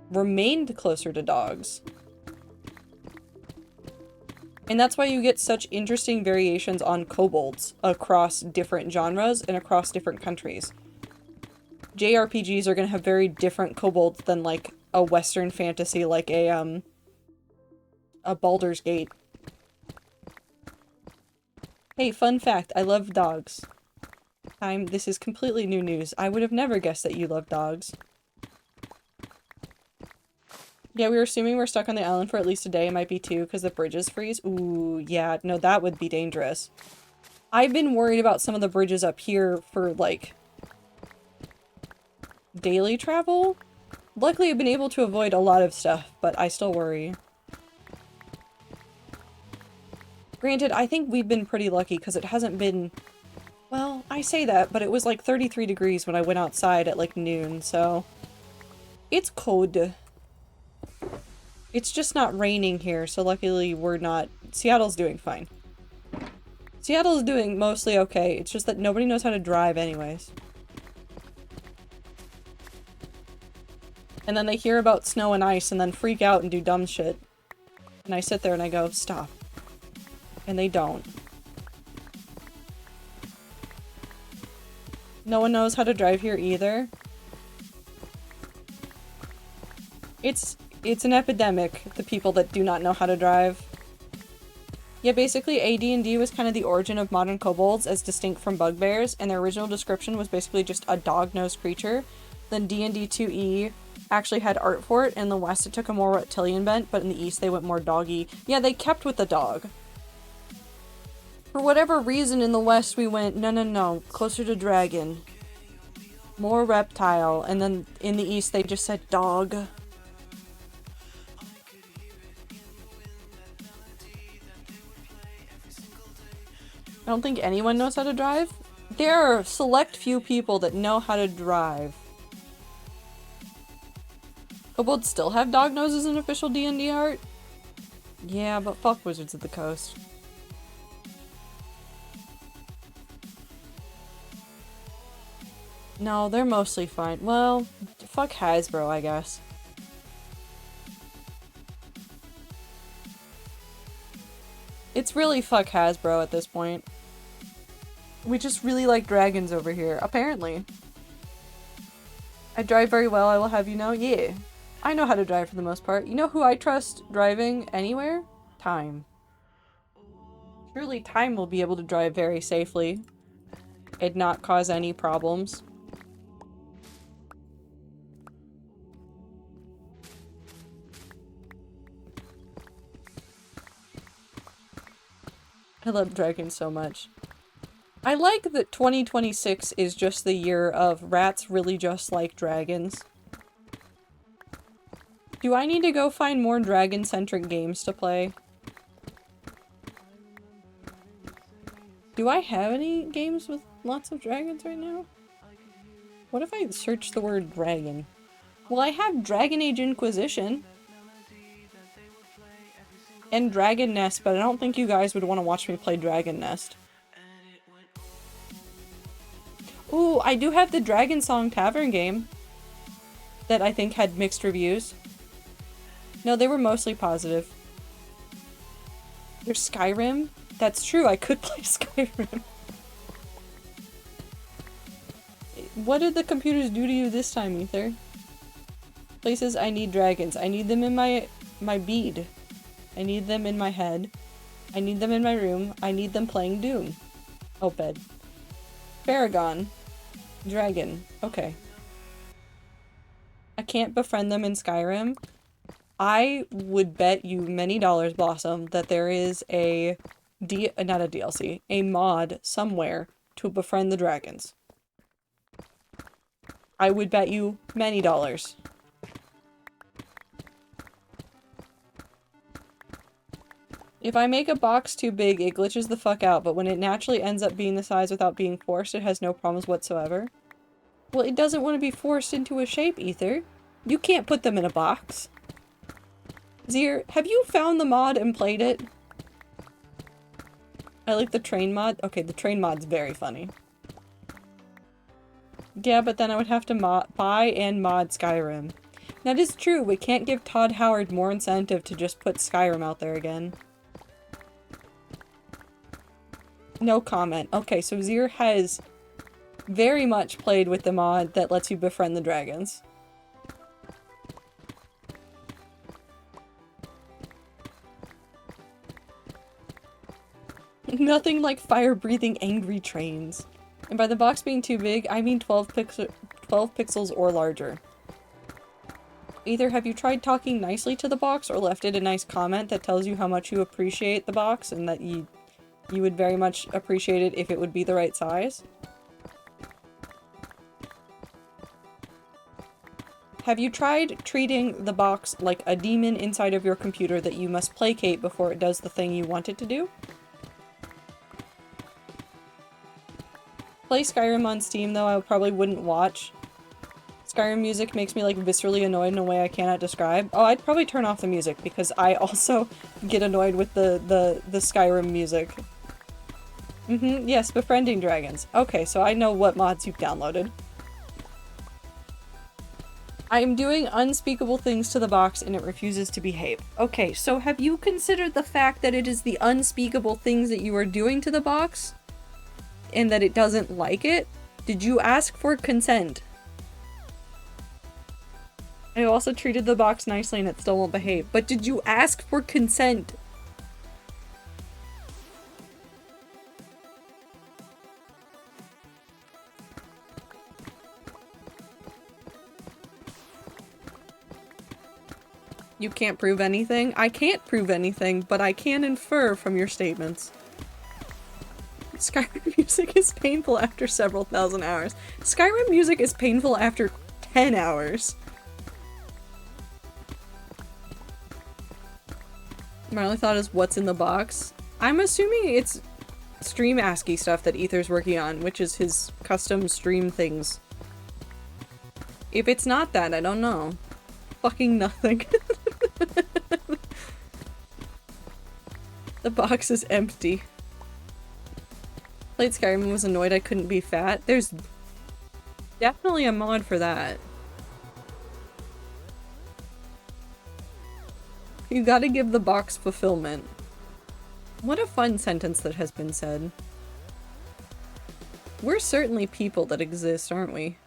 remained closer to dogs. And that's why you get such interesting variations on kobolds across different genres and across different countries. JRPGs are going to have very different kobolds than, like, a Western fantasy like a Baldur's Gate. Hey, fun fact, I love dogs. This is completely new news. I would have never guessed that you love dogs. Yeah, we were assuming we're stuck on the island for at least a day. It might be 2 because the bridges freeze. Ooh, yeah, no, that would be dangerous. I've been worried about some of the bridges up here for, like, daily travel. Luckily, I've been able to avoid a lot of stuff, but I still worry. Granted, I think we've been pretty lucky because it hasn't been... Well, I say that, but it was like 33 degrees when I went outside at like noon, so... It's cold. It's just not raining here, so luckily we're not... Seattle's doing fine. Seattle's doing mostly okay, it's just that nobody knows how to drive anyways. And then they hear about snow and ice and then freak out and do dumb shit. And I sit there and I go, stop. And they don't. No one knows how to drive here either. It's an epidemic, the people that do not know how to drive. Yeah, basically AD&D was kind of the origin of modern kobolds as distinct from bugbears, and their original description was basically just a dog-nosed creature. Then D&D 2E actually had art for it. In the West, it took a more reptilian bent, but in the East, they went more doggy. Yeah, they kept with the dog. For whatever reason, in the West, we went, no, closer to dragon. More reptile. And then in the East, they just said dog. I don't think anyone knows how to drive. There are select few people that know how to drive. Kobolds still have dog noses in official D&D art? Yeah, but fuck Wizards of the Coast. No, they're mostly fine. Well, fuck Hasbro, I guess. It's really fuck Hasbro at this point. We just really like dragons over here, apparently. I drive very well, I will have you know. Yeah. I know how to drive for the most part. You know who I trust driving anywhere? Time. Surely Time will be able to drive very safely and not cause any problems. I love dragons so much. I like that 2026 is just the year of rats really just like dragons. Do I need to go find more dragon-centric games to play? Do I have any games with lots of dragons right now? What if I search the word dragon? Well, I have Dragon Age Inquisition. And Dragon Nest, but I don't think you guys would want to watch me play Dragon Nest. Ooh, I do have the Dragon Song Tavern game. That I think had mixed reviews. No, they were mostly positive. There's Skyrim? That's true, I could play Skyrim. What did the computers do to you this time, Ether? Places I need dragons. I need them in my bead. I need them in my head. I need them in my room. I need them playing Doom. Oh, bed. Paragon. Dragon. Okay. I can't befriend them in Skyrim. I would bet you many dollars, Blossom, that there is a not a DLC, a mod somewhere to befriend the dragons. I would bet you many dollars. If I make a box too big, it glitches the fuck out, but when it naturally ends up being the size without being forced, it has no problems whatsoever. Well, it doesn't want to be forced into a shape, Ether. You can't put them in a box. Zier, have you found the mod and played it? I like the train mod. Okay, the train mod's very funny. Yeah, but then I would have to buy and mod Skyrim. That is true, we can't give Todd Howard more incentive to just put Skyrim out there again. No comment. Okay, so Zier has very much played with the mod that lets you befriend the dragons. Nothing like fire-breathing angry trains. And by the box being too big, I mean 12 pixels or larger. Either have you tried talking nicely to the box or left it a nice comment that tells you how much you appreciate the box and that you would very much appreciate it if it would be the right size? Have you tried treating the box like a demon inside of your computer that you must placate before it does the thing you want it to do? Play Skyrim on Steam though, I probably wouldn't watch. Skyrim music makes me like viscerally annoyed in a way I cannot describe. Oh, I'd probably turn off the music because I also get annoyed with the Skyrim music. Yes, befriending dragons. Okay, so I know what mods you've downloaded. I am doing unspeakable things to the box and it refuses to behave. Okay, so have you considered the fact that it is the unspeakable things that you are doing to the box? And that it doesn't like it? Did you ask for consent? I also treated the box nicely and it still won't behave. But did you ask for consent? You can't prove anything? I can't prove anything, but I can infer from your statements. Skyrim music is painful after several thousand hours. Skyrim music is painful after 10 hours. My only thought is what's in the box? I'm assuming it's stream ASCII stuff that Ether's working on, which is his custom stream things. If it's not that, I don't know. Fucking nothing. The box is empty. Played Skyrim and was annoyed I couldn't be fat. There's definitely a mod for that. You gotta give the box fulfillment. What a fun sentence that has been said. We're certainly people that exist, aren't we?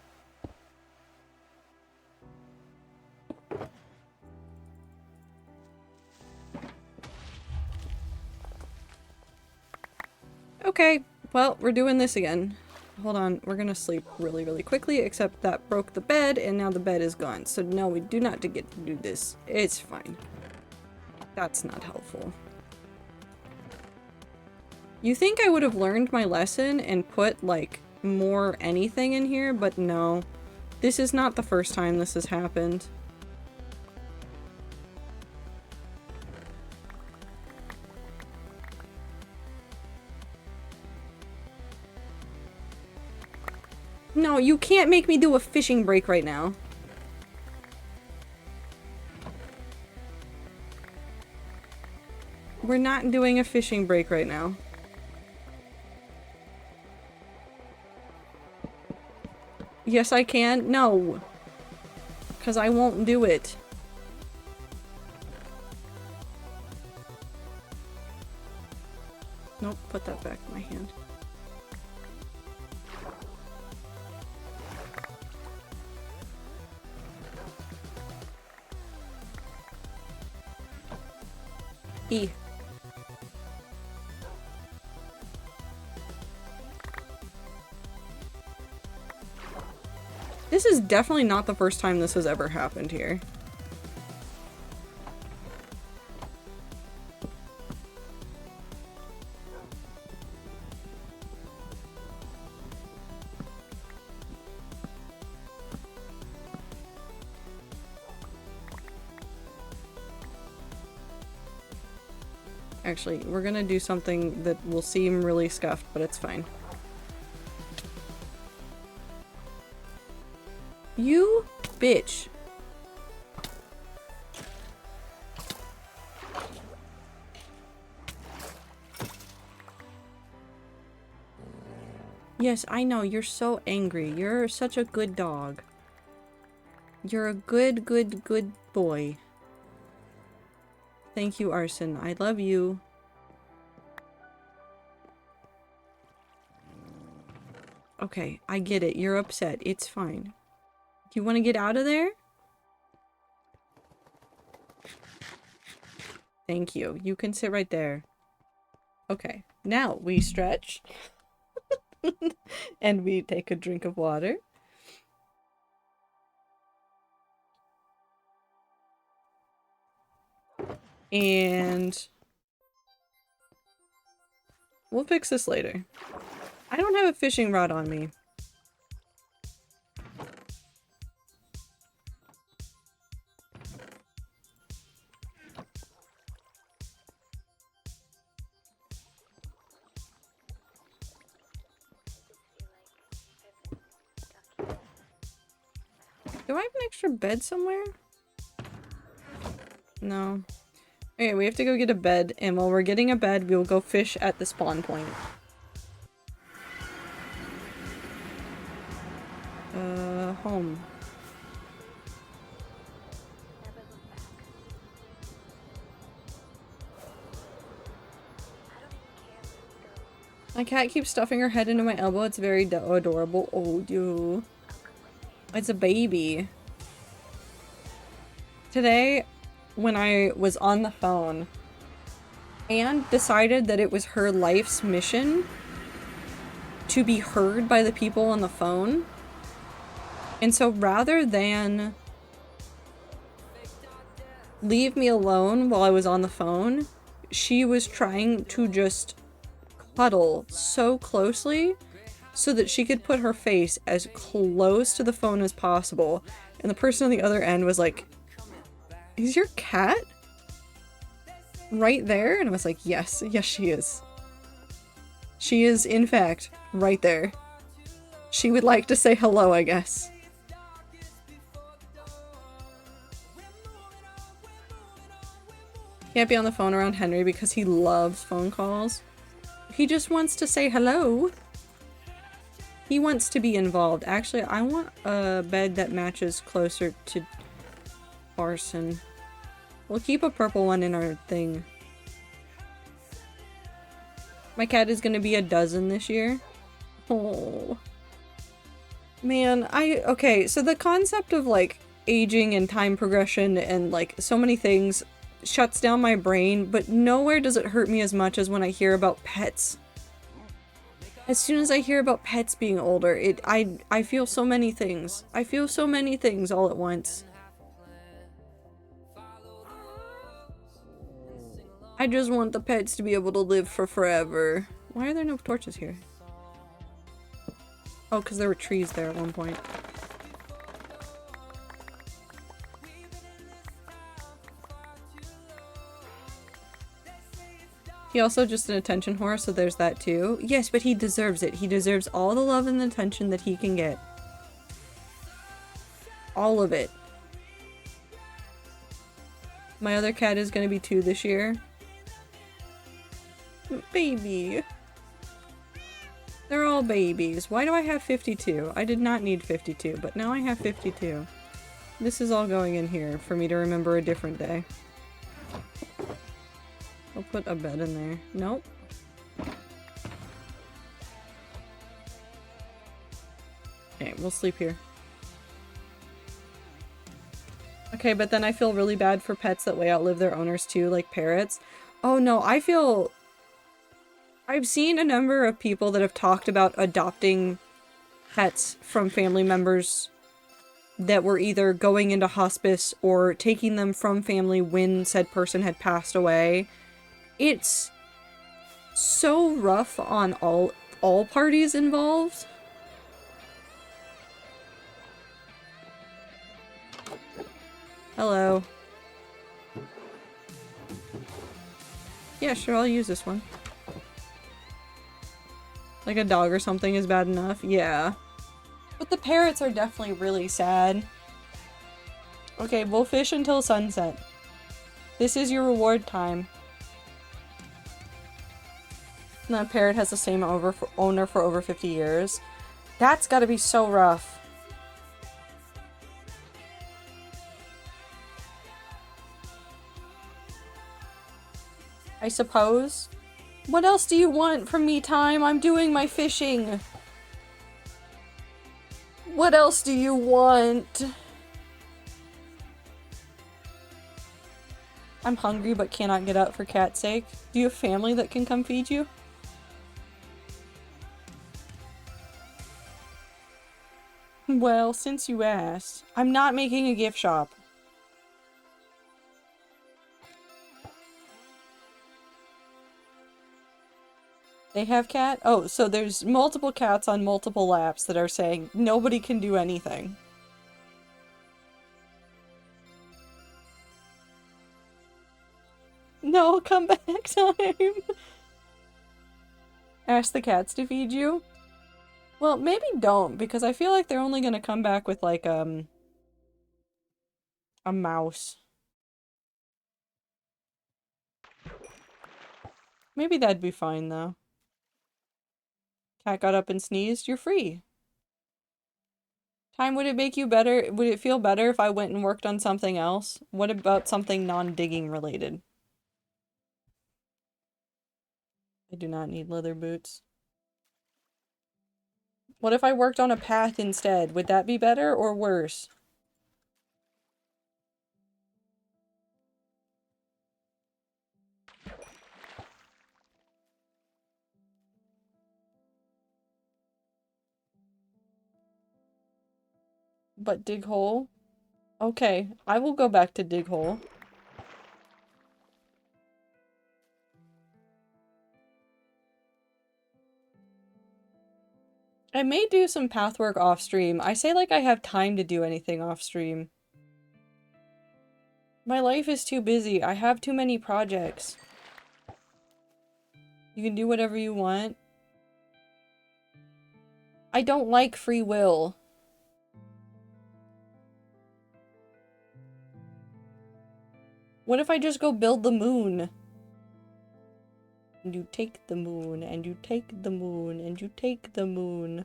Okay, well, we're doing this again. Hold on, we're gonna sleep really, really quickly, except that broke the bed, and now the bed is gone. So no, we do not get to do this. It's fine. That's not helpful. You think I would have learned my lesson and put, like, more anything in here, but no. This is not the first time this has happened. No, you can't make me do a fishing break right now. We're not doing a fishing break right now. Yes, I can. No. Because I won't do it. Nope, put that back in my hand. E. This is definitely not the first time this has ever happened here. Actually, we're gonna do something that will seem really scuffed, but it's fine. You bitch. Yes, I know, you're so angry. You're such a good dog. You're a good boy. Thank you, Arson. I love you. Okay, I get it. You're upset. It's fine. Do you want to get out of there? Thank you. You can sit right there. Okay, now we stretch. And we take a drink of water. And we'll fix this later. I don't have a fishing rod on me. Do I have an extra bed somewhere? No. Okay, we have to go get a bed, and while we're getting a bed, we will go fish at the spawn point. Home. My cat keeps stuffing her head into my elbow. It's very adorable. Oh, you. It's a baby. Today, when I was on the phone, Anne decided that it was her life's mission to be heard by the people on the phone. And so rather than leave me alone while I was on the phone, she was trying to just cuddle so closely so that she could put her face as close to the phone as possible. And the person on the other end was like, "Is your cat right there?" And I was like, yes, she is. She is, in fact, right there. She would like to say hello, I guess. Can't be on the phone around Henry because he loves phone calls. He just wants to say hello. He wants to be involved. Actually, I want a bed that matches closer to Arson. We'll keep a purple one in our thing. My cat is gonna be a dozen this year. Oh. Man, okay, so the concept of, like, aging and time progression and, like, so many things shuts down my brain, but nowhere does it hurt me as much as when I hear about pets. As soon as I hear about pets being older, I feel so many things. I feel so many things all at once. I just want the pets to be able to live for forever. Why are there no torches here? Oh, because there were trees there at one point. He also just an attention whore, so there's that too. Yes, but he deserves it. He deserves all the love and attention that he can get. All of it. My other cat is gonna be 2 this year. Baby. They're all babies. Why do I have 52? I did not need 52, but now I have 52. This is all going in here for me to remember a different day. I'll put a bed in there. Nope. Okay, we'll sleep here. Okay, but then I feel really bad for pets that way outlive their owners too, like parrots. Oh no, I've seen a number of people that have talked about adopting pets from family members that were either going into hospice or taking them from family when said person had passed away. It's so rough on all parties involved. Hello. Yeah, sure, I'll use this one. Like a dog or something is bad enough. Yeah. But the parrots are definitely really sad. Okay, we'll fish until sunset. This is your reward time. And that parrot has the same owner for over 50 years. That's gotta be so rough. I suppose. What else do you want from me, Time? I'm doing my fishing. What else do you want? I'm hungry but cannot get up for cat's sake. Do you have family that can come feed you? Well, since you asked, I'm not making a gift shop. They have cat? Oh, so there's multiple cats on multiple laps that are saying nobody can do anything. No, come back, Time. Ask the cats to feed you? Well, maybe don't, because I feel like they're only gonna come back with, like, a mouse. Maybe that'd be fine, though. Cat got up and sneezed? You're free. Time, would it make you better? Would it feel better if I went and worked on something else? What about something non-digging related? I do not need leather boots. What if I worked on a path instead? Would that be better or worse? But dig hole? Okay, I will go back to dig hole. I may do some path work off stream. I say like I have time to do anything off stream. My life is too busy. I have too many projects. You can do whatever you want. I don't like free will. What if I just go build the moon? And you take the moon, and you take the moon, and you take the moon.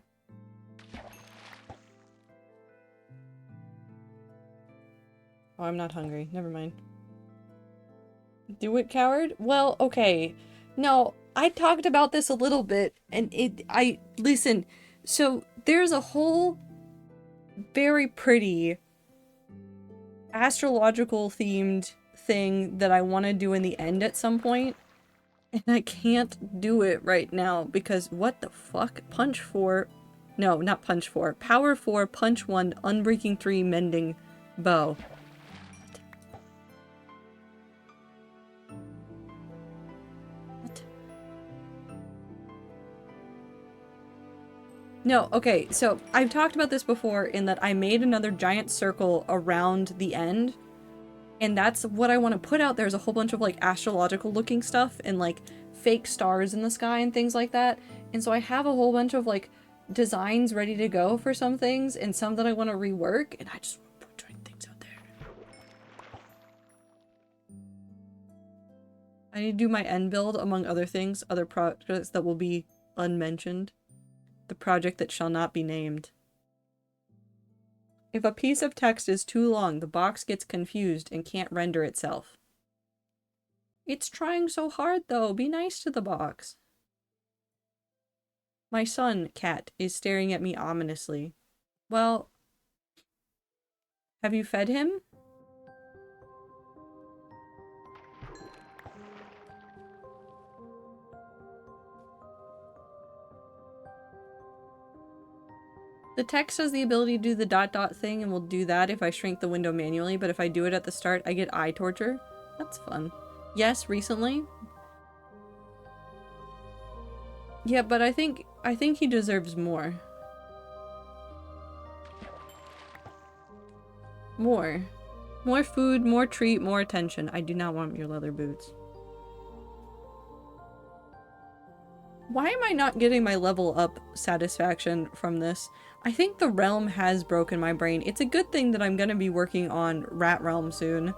Oh, I'm not hungry. Never mind. Do it, coward? Well, okay. No, I talked about this a little bit, and listen, so there's a whole very pretty astrological themed thing that I want to do in the end at some point. And I can't do it right now because what the fuck? Punch 4. No, not punch 4. Power 4, punch 1, unbreaking 3, mending bow. What? No, okay, so I've talked about this before in that I made another giant circle around the end. And that's what I want to put out. There's a whole bunch of like astrological looking stuff and like fake stars in the sky and things like that. And so I have a whole bunch of like designs ready to go for some things and some that I want to rework. And I just want to put giant things out there. I need to do my end build among other things, other projects that will be unmentioned. The project that shall not be named. If a piece of text is too long, the box gets confused and can't render itself. It's trying so hard, though. Be nice to the box. My son, Cat, is staring at me ominously. Well, have you fed him? The text has the ability to do the dot dot thing and will do that if I shrink the window manually, but if I do it at the start, I get eye torture. That's fun. Yes, recently. Yeah, but I think he deserves more. More. More food, more treat, more attention. I do not want your leather boots. Why am I not getting my level up satisfaction from this? I think the realm has broken my brain. It's a good thing that I'm gonna be working on Rat Realm soon.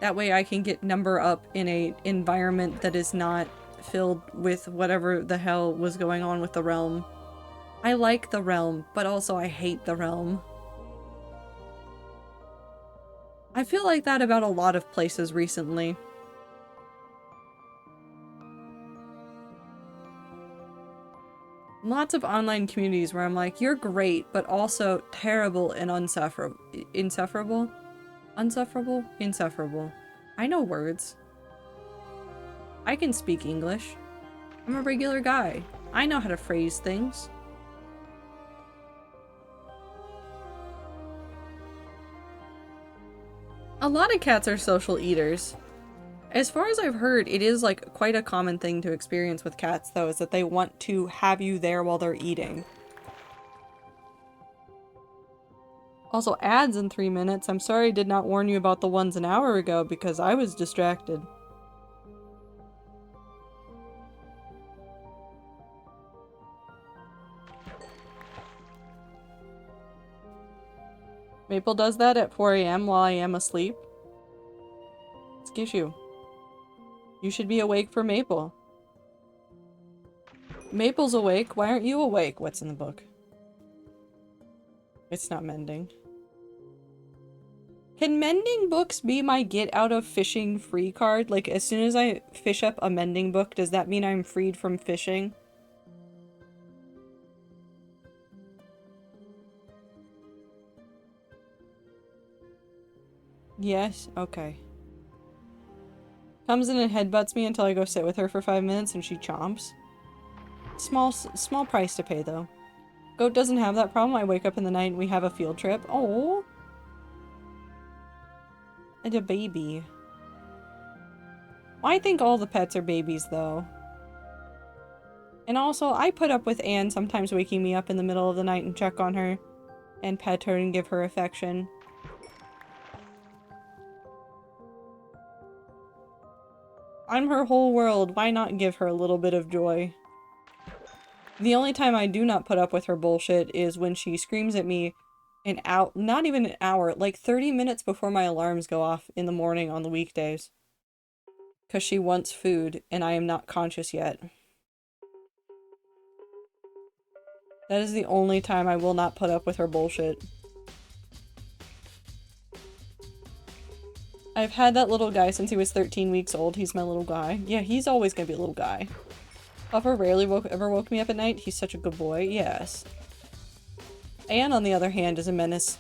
That way I can get number up in a environment that is not filled with whatever the hell was going on with the realm. I like the realm, but also I hate the realm. I feel like that about a lot of places recently. Lots of online communities where I'm like, you're great, but also terrible and insufferable. Insufferable? Unsufferable? Insufferable. I know words. I can speak English. I'm a regular guy. I know how to phrase things. A lot of cats are social eaters. As far as I've heard, it is like quite a common thing to experience with cats though, is that they want to have you there while they're eating. Also, ads in 3 minutes. I'm sorry I did not warn you about the ones an hour ago because I was distracted. Maple does that at 4 AM while I am asleep. Excuse you. You should be awake for Maple. Maple's awake. Why aren't you awake? What's in the book? It's not mending. Can mending books be my get out of fishing free card? Like, as soon as I fish up a mending book, does that mean I'm freed from fishing? Yes? Okay. Comes in and headbutts me until I go sit with her for 5 minutes and she chomps. Small price to pay, though. Goat doesn't have that problem. I wake up in the night and we have a field trip. Oh, and a baby. Well, I think all the pets are babies, though. And also, I put up with Anne sometimes waking me up in the middle of the night and check on her. And pet her and give her affection. I'm her whole world. Why not give her a little bit of joy? The only time I do not put up with her bullshit is when she screams at me an hour, not even an hour, like 30 minutes before my alarms go off in the morning on the weekdays. Because she wants food and I am not conscious yet. That is the only time I will not put up with her bullshit. I've had that little guy since he was 13 weeks old. He's my little guy. Yeah, he's always gonna be a little guy. Puffer rarely ever woke me up at night. He's such a good boy. Yes. Anne, on the other hand, is a menace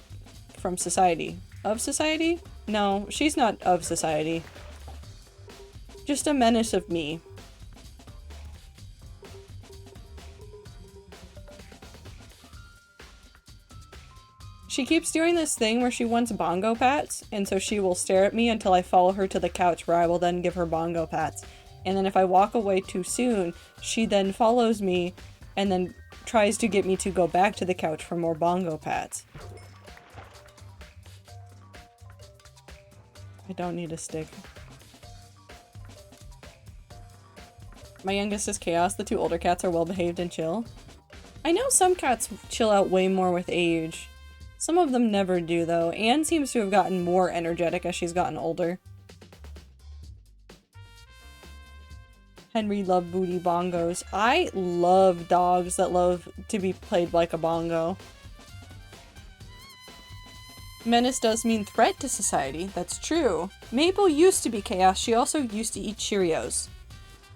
from society. Of society? No, she's not of society. Just a menace of me. She keeps doing this thing where she wants bongo pats, and so she will stare at me until I follow her to the couch, where I will then give her bongo pats. And then if I walk away too soon, she then follows me and then tries to get me to go back to the couch for more bongo pats. I don't need a stick. My youngest is Chaos. The two older cats are well behaved and chill. I know some cats chill out way more with age. Some of them never do, though. Anne seems to have gotten more energetic as she's gotten older. Henry loved booty bongos. I love dogs that love to be played like a bongo. Menace does mean threat to society. That's true. Mabel used to be Chaos. She also used to eat Cheerios.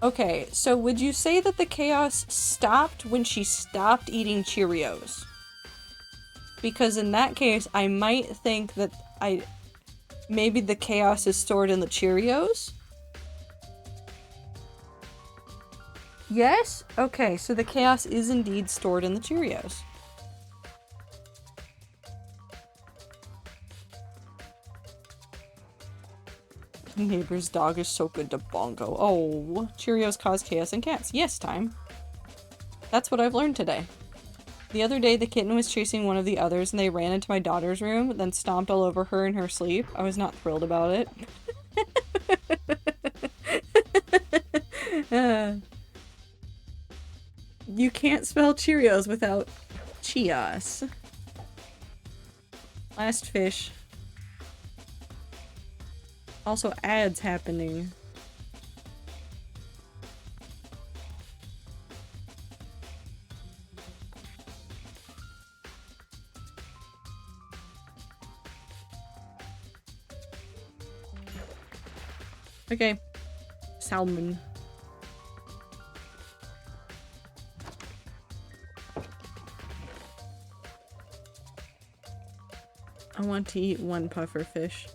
Okay, so would you say that the Chaos stopped when she stopped eating Cheerios? Because in that case, I might think that maybe the Chaos is stored in the Cheerios? Yes? Okay, so the Chaos is indeed stored in the Cheerios. Neighbor's dog is so good to bongo. Oh, Cheerios cause chaos in cats. Yes, time. That's what I've learned today. The other day, the kitten was chasing one of the others and they ran into my daughter's room, then stomped all over her in her sleep. I was not thrilled about it. You can't spell Cheerios without Cheos. Last fish. Also, ads happening. Okay. Salmon. I want to eat one puffer fish.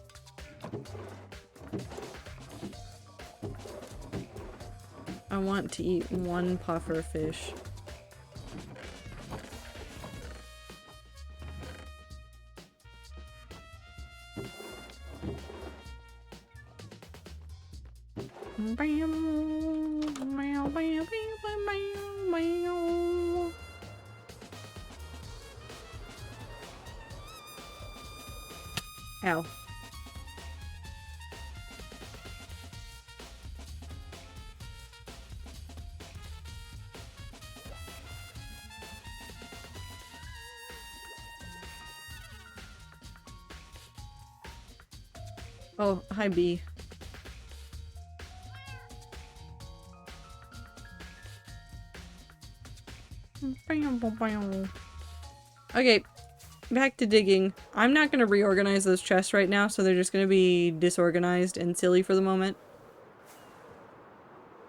I want to eat one puffer fish. Ow. Oh, hi B. Okay, back to digging. I'm not gonna reorganize those chests right now, so they're just gonna be disorganized and silly for the moment.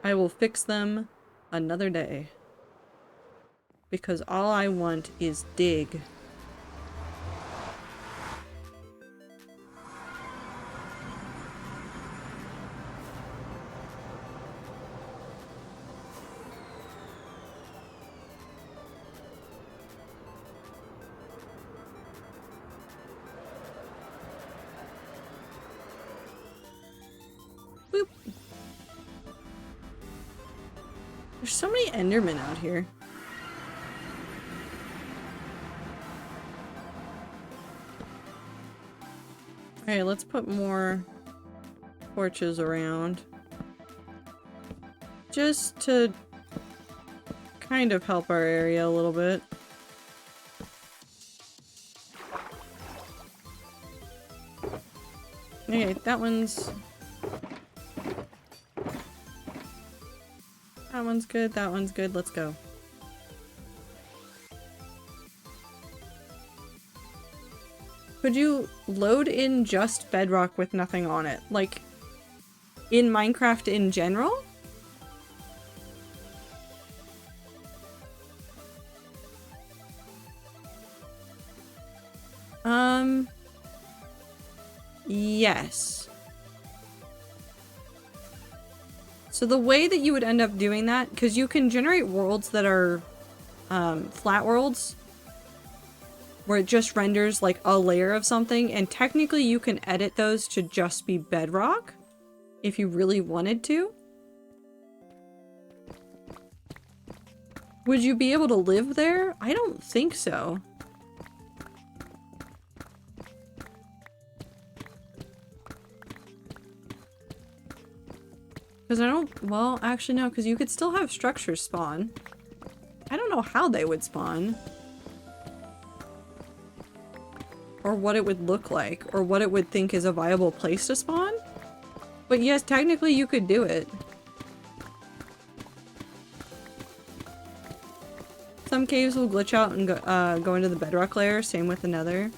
I will fix them another day. Because all I want is dig. Boop. There's so many Endermen out here. Okay, let's put more torches around. Just to kind of help our area a little bit. Okay, that one's good, that one's good, let's go. Could you load in just bedrock with nothing on it? Like, in Minecraft in general? Yes. So the way that you would end up doing that, because you can generate worlds that are flat worlds, where it just renders like a layer of something, and technically you can edit those to just be bedrock if you really wanted to. Would you be able to live there? I don't think so. Because I don't, well, actually no, because you could still have structures spawn. I don't know how they would spawn. Or what it would look like, or what it would think is a viable place to spawn. But yes, technically you could do it. Some caves will glitch out and go into the bedrock layer, same with the nether.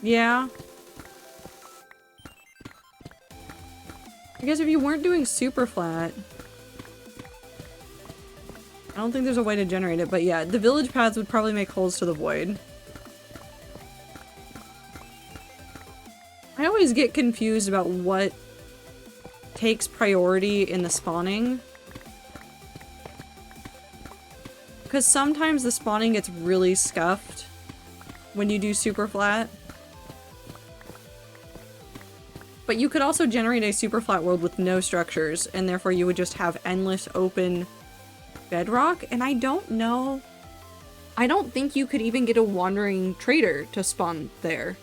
Yeah. I guess if you weren't doing super flat, I don't think there's a way to generate it, but yeah, the village paths would probably make holes to the void. I always get confused about what takes priority in the spawning. Because sometimes the spawning gets really scuffed when you do super flat. But you could also generate a super flat world with no structures, and therefore you would just have endless open bedrock, and I don't know. I don't think you could even get a wandering trader to spawn there.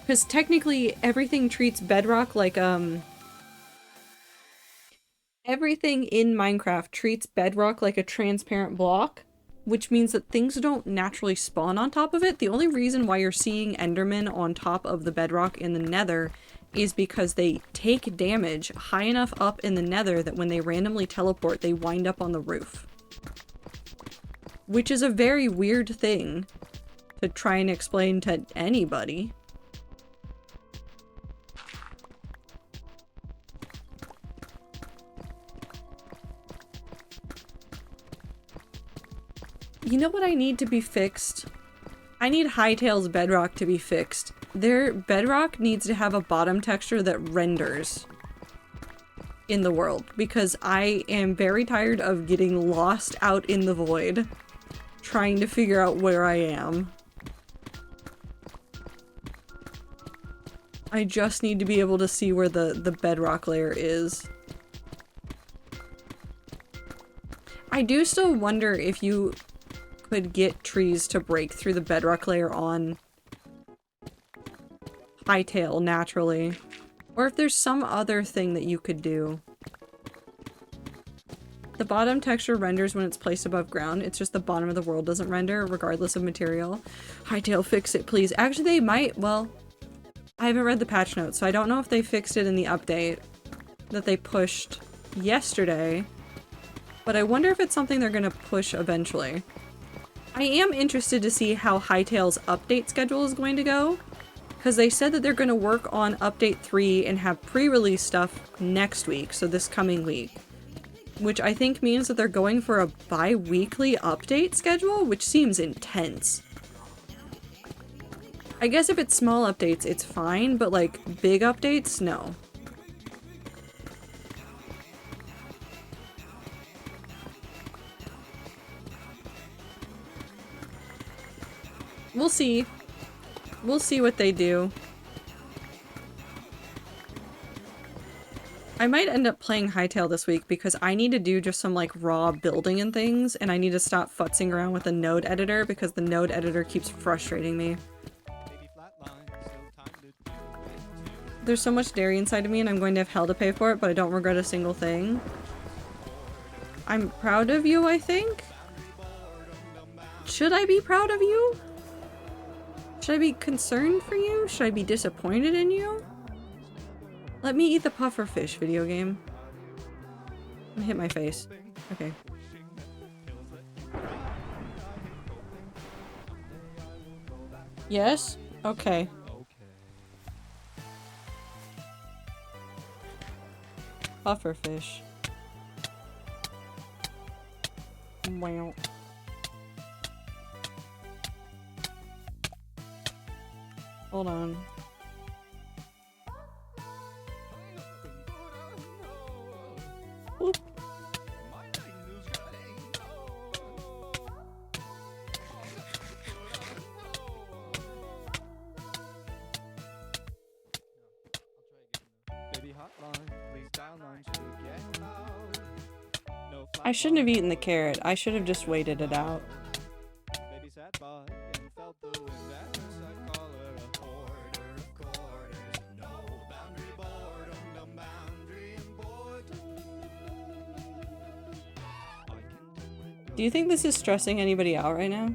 Because technically everything treats bedrock like, everything in Minecraft treats bedrock like a transparent block, which means that things don't naturally spawn on top of it. The only reason why you're seeing Endermen on top of the bedrock in the Nether is because they take damage high enough up in the Nether that when they randomly teleport, they wind up on the roof. Which is a very weird thing to try and explain to anybody. You know what I need to be fixed? I need Hytale's bedrock to be fixed. Their bedrock needs to have a bottom texture that renders in the world, because I am very tired of getting lost out in the void trying to figure out where I am. I just need to be able to see where the bedrock layer is. I do still wonder if you could get trees to break through the bedrock layer on Hytale naturally. Or if there's some other thing that you could do. The bottom texture renders when it's placed above ground. It's just the bottom of the world doesn't render regardless of material. Hytale, fix it, please. Actually, they might. Well, I haven't read the patch notes, so I don't know if they fixed it in the update that they pushed yesterday. But I wonder if it's something they're gonna push eventually. I am interested to see how Hytale's update schedule is going to go, because they said that they're going to work on update 3 and have pre-release stuff next week, so this coming week. Which I think means that they're going for a bi-weekly update schedule, which seems intense. I guess if it's small updates, it's fine, but like big updates, no. We'll see. We'll see what they do. I might end up playing Hytale this week because I need to do just some like raw building and things, and I need to stop futzing around with the node editor because the node editor keeps frustrating me. There's so much dairy inside of me and I'm going to have hell to pay for it, but I don't regret a single thing. I'm proud of you, I think? Should I be proud of you? Should I be concerned for you? Should I be disappointed in you? Let me eat the pufferfish, video game. I'm gonna hit my face. Okay. Yes? Okay. Pufferfish. Wow. Hold on. Oop. I shouldn't have eaten the carrot. I should have just waited it out. Do you think this is stressing anybody out right now?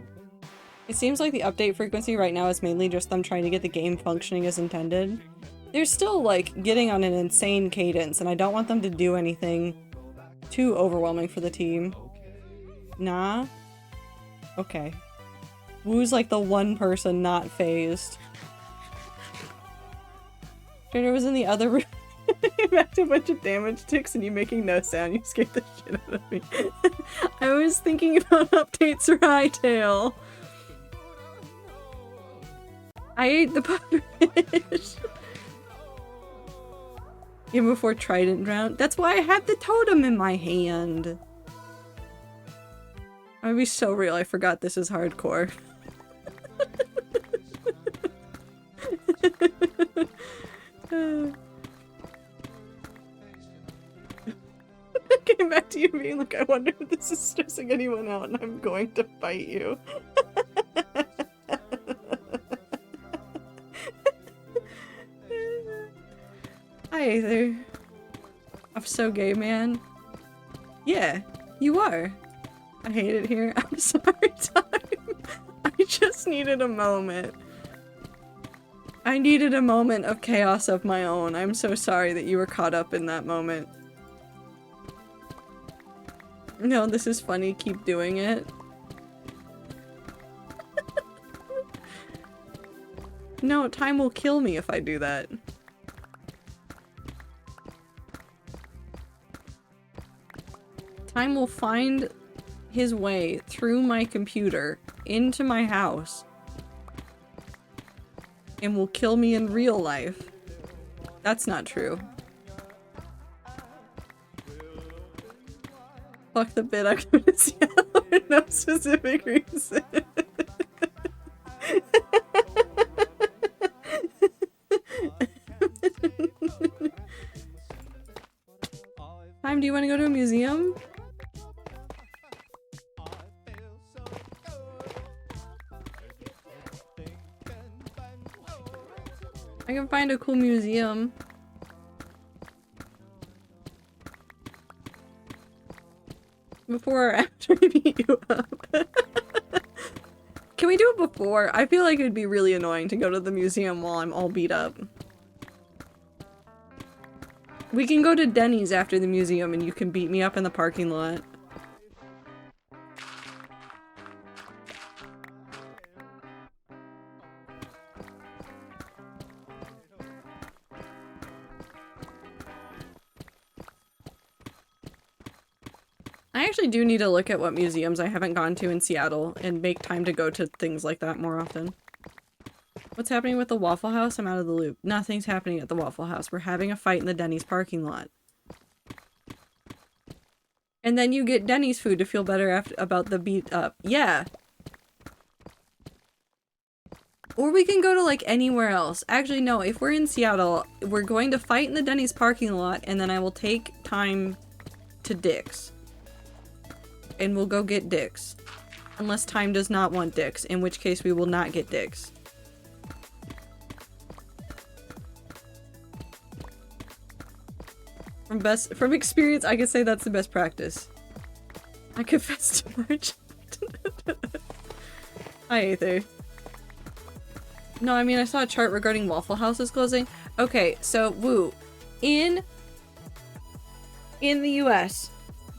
It seems like the update frequency right now is mainly just them trying to get the game functioning as intended. They're still, like, getting on an insane cadence, and I don't want them to do anything too overwhelming for the team. Nah? Okay. Woo's like the one person not phased. Trainer was in the other room. You backed a bunch of damage ticks and you making no sound. You scared the shit out of me. I was thinking about updates for Hytale. I ate the pufferfish. Even before Trident drowned. That's why I had the totem in my hand. I'd be so real, I forgot this is hardcore. I came back to you being like, I wonder if this is stressing anyone out and I'm going to fight you. Hi, Aether. I'm so gay, man. Yeah, you are. I hate it here. I'm sorry, Time. I just needed a moment. I needed a moment of chaos of my own. I'm so sorry that you were caught up in that moment. No, this is funny. Keep doing it. No, Time will kill me if I do that. Time will find his way through my computer into my house and will kill me in real life. That's not true. Fuck the bit, I'm gonna see for no specific reason. Time, do you want to go to a museum? I can find a cool museum. Before or after I beat you up? Can we do it before? I feel like it would be really annoying to go to the museum while I'm all beat up. We can go to Denny's after the museum and you can beat me up in the parking lot. I actually do need to look at what museums I haven't gone to in Seattle and make time to go to things like that more often. What's happening with the Waffle House? I'm out of the loop. Nothing's happening at the Waffle House. We're having a fight in the Denny's parking lot. And then you get Denny's food to feel better about the beat up. Yeah. Or we can go to like anywhere else. Actually, no, if we're in Seattle, we're going to fight in the Denny's parking lot and then I will take Time to Dick's. And we'll go get Dick's. Unless Time does not want Dick's, in which case we will not get Dick's. From experience, I can say that's the best practice. I confess too much. Hi, Aether. No, I mean, I saw a chart regarding Waffle Houses closing. Okay, so, woo. In the US,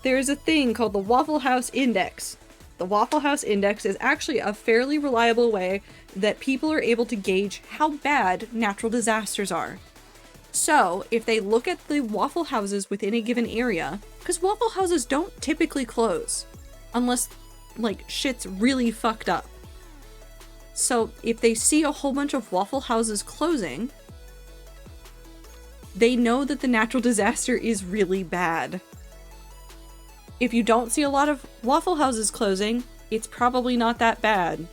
there's a thing called the Waffle House Index. The Waffle House Index is actually a fairly reliable way that people are able to gauge how bad natural disasters are. So, if they look at the Waffle Houses within a given area, because Waffle Houses don't typically close, unless, like, shit's really fucked up. So if they see a whole bunch of Waffle Houses closing, they know that the natural disaster is really bad. If you don't see a lot of Waffle Houses closing, it's probably not that bad.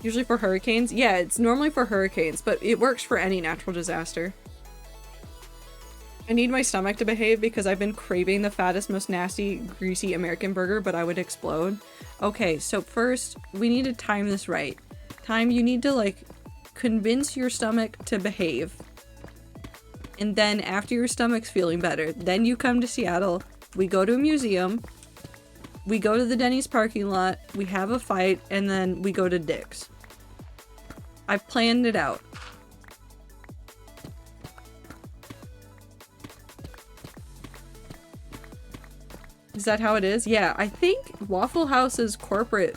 Usually for hurricanes? Yeah, it's normally for hurricanes, but it works for any natural disaster. I need my stomach to behave because I've been craving the fattest, most nasty, greasy American burger, but I would explode. Okay, so first, we need to time this right. You need to, like, convince your stomach to behave. And then after your stomach's feeling better, then you come to Seattle, we go to a museum, we go to the Denny's parking lot, we have a fight, and then we go to Dick's. I've planned it out. Is that how it is? Yeah, I think Waffle House's corporate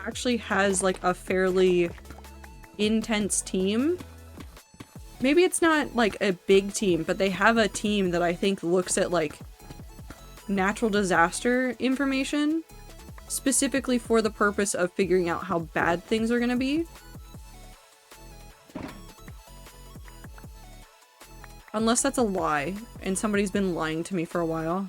actually has like a fairly intense team. Maybe it's not like a big team, but they have a team that I think looks at like natural disaster information specifically for the purpose of figuring out how bad things are gonna be. Unless that's a lie, and somebody's been lying to me for a while.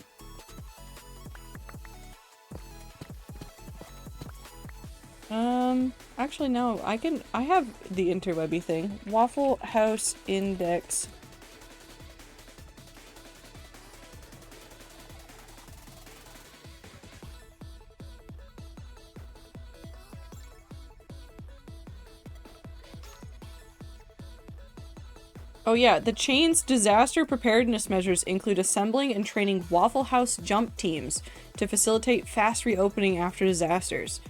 Actually no, I have the interwebby thing. Waffle House Index. Oh yeah, the chain's disaster preparedness measures include assembling and training Waffle House jump teams to facilitate fast reopening after disasters.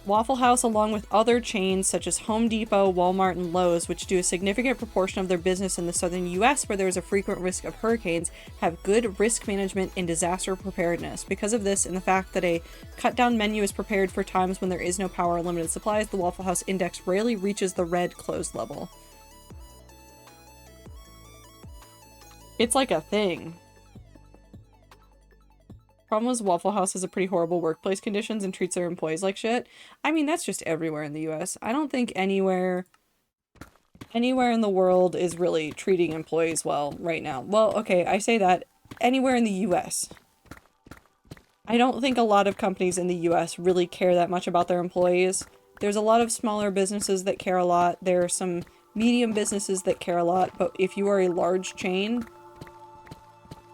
Waffle House, along with other chains such as Home Depot, Walmart, and Lowe's, which do a significant proportion of their business in the southern US where there is a frequent risk of hurricanes, have good risk management and disaster preparedness. Because of this and the fact that a cut-down menu is prepared for times when there is no power or limited supplies, the Waffle House Index rarely reaches the red closed level. It's like a thing. Problem is, Waffle House has a pretty horrible workplace conditions and treats their employees like shit. I mean, that's just everywhere in the US. I don't think anywhere in the world is really treating employees well right now. Well, okay, I say that anywhere in the US. I don't think a lot of companies in the US really care that much about their employees. There's a lot of smaller businesses that care a lot. There are some medium businesses that care a lot, but if you are a large chain,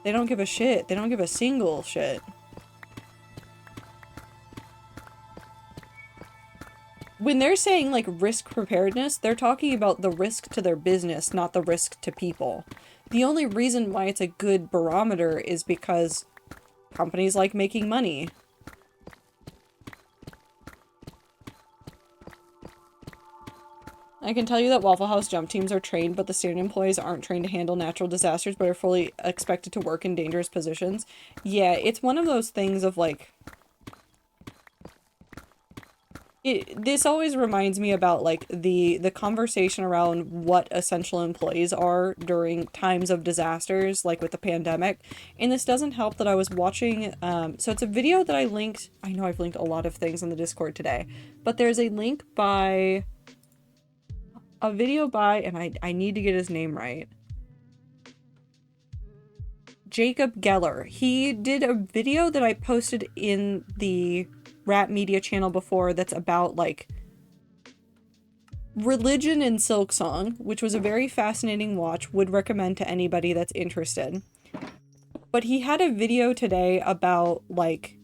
they don't give a shit. They don't give a single shit. When they're saying, like, risk preparedness, they're talking about the risk to their business, not the risk to people. The only reason why it's a good barometer is because companies like making money. I can tell you that Waffle House jump teams are trained, but the standard employees aren't trained to handle natural disasters, but are fully expected to work in dangerous positions. Yeah, it's one of those things of, like... This always reminds me about, like, the conversation around what essential employees are during times of disasters, like with the pandemic. And this doesn't help that I was watching, so it's a video that I linked... I know I've linked a lot of things in the Discord today, but there's a link by... a video by, and I need to get his name right, Jacob Geller. He did a video that I posted in the Rap Media channel before that's about, like, religion and Silksong, which was a very fascinating watch. Would recommend to anybody that's interested. But he had a video today about, like,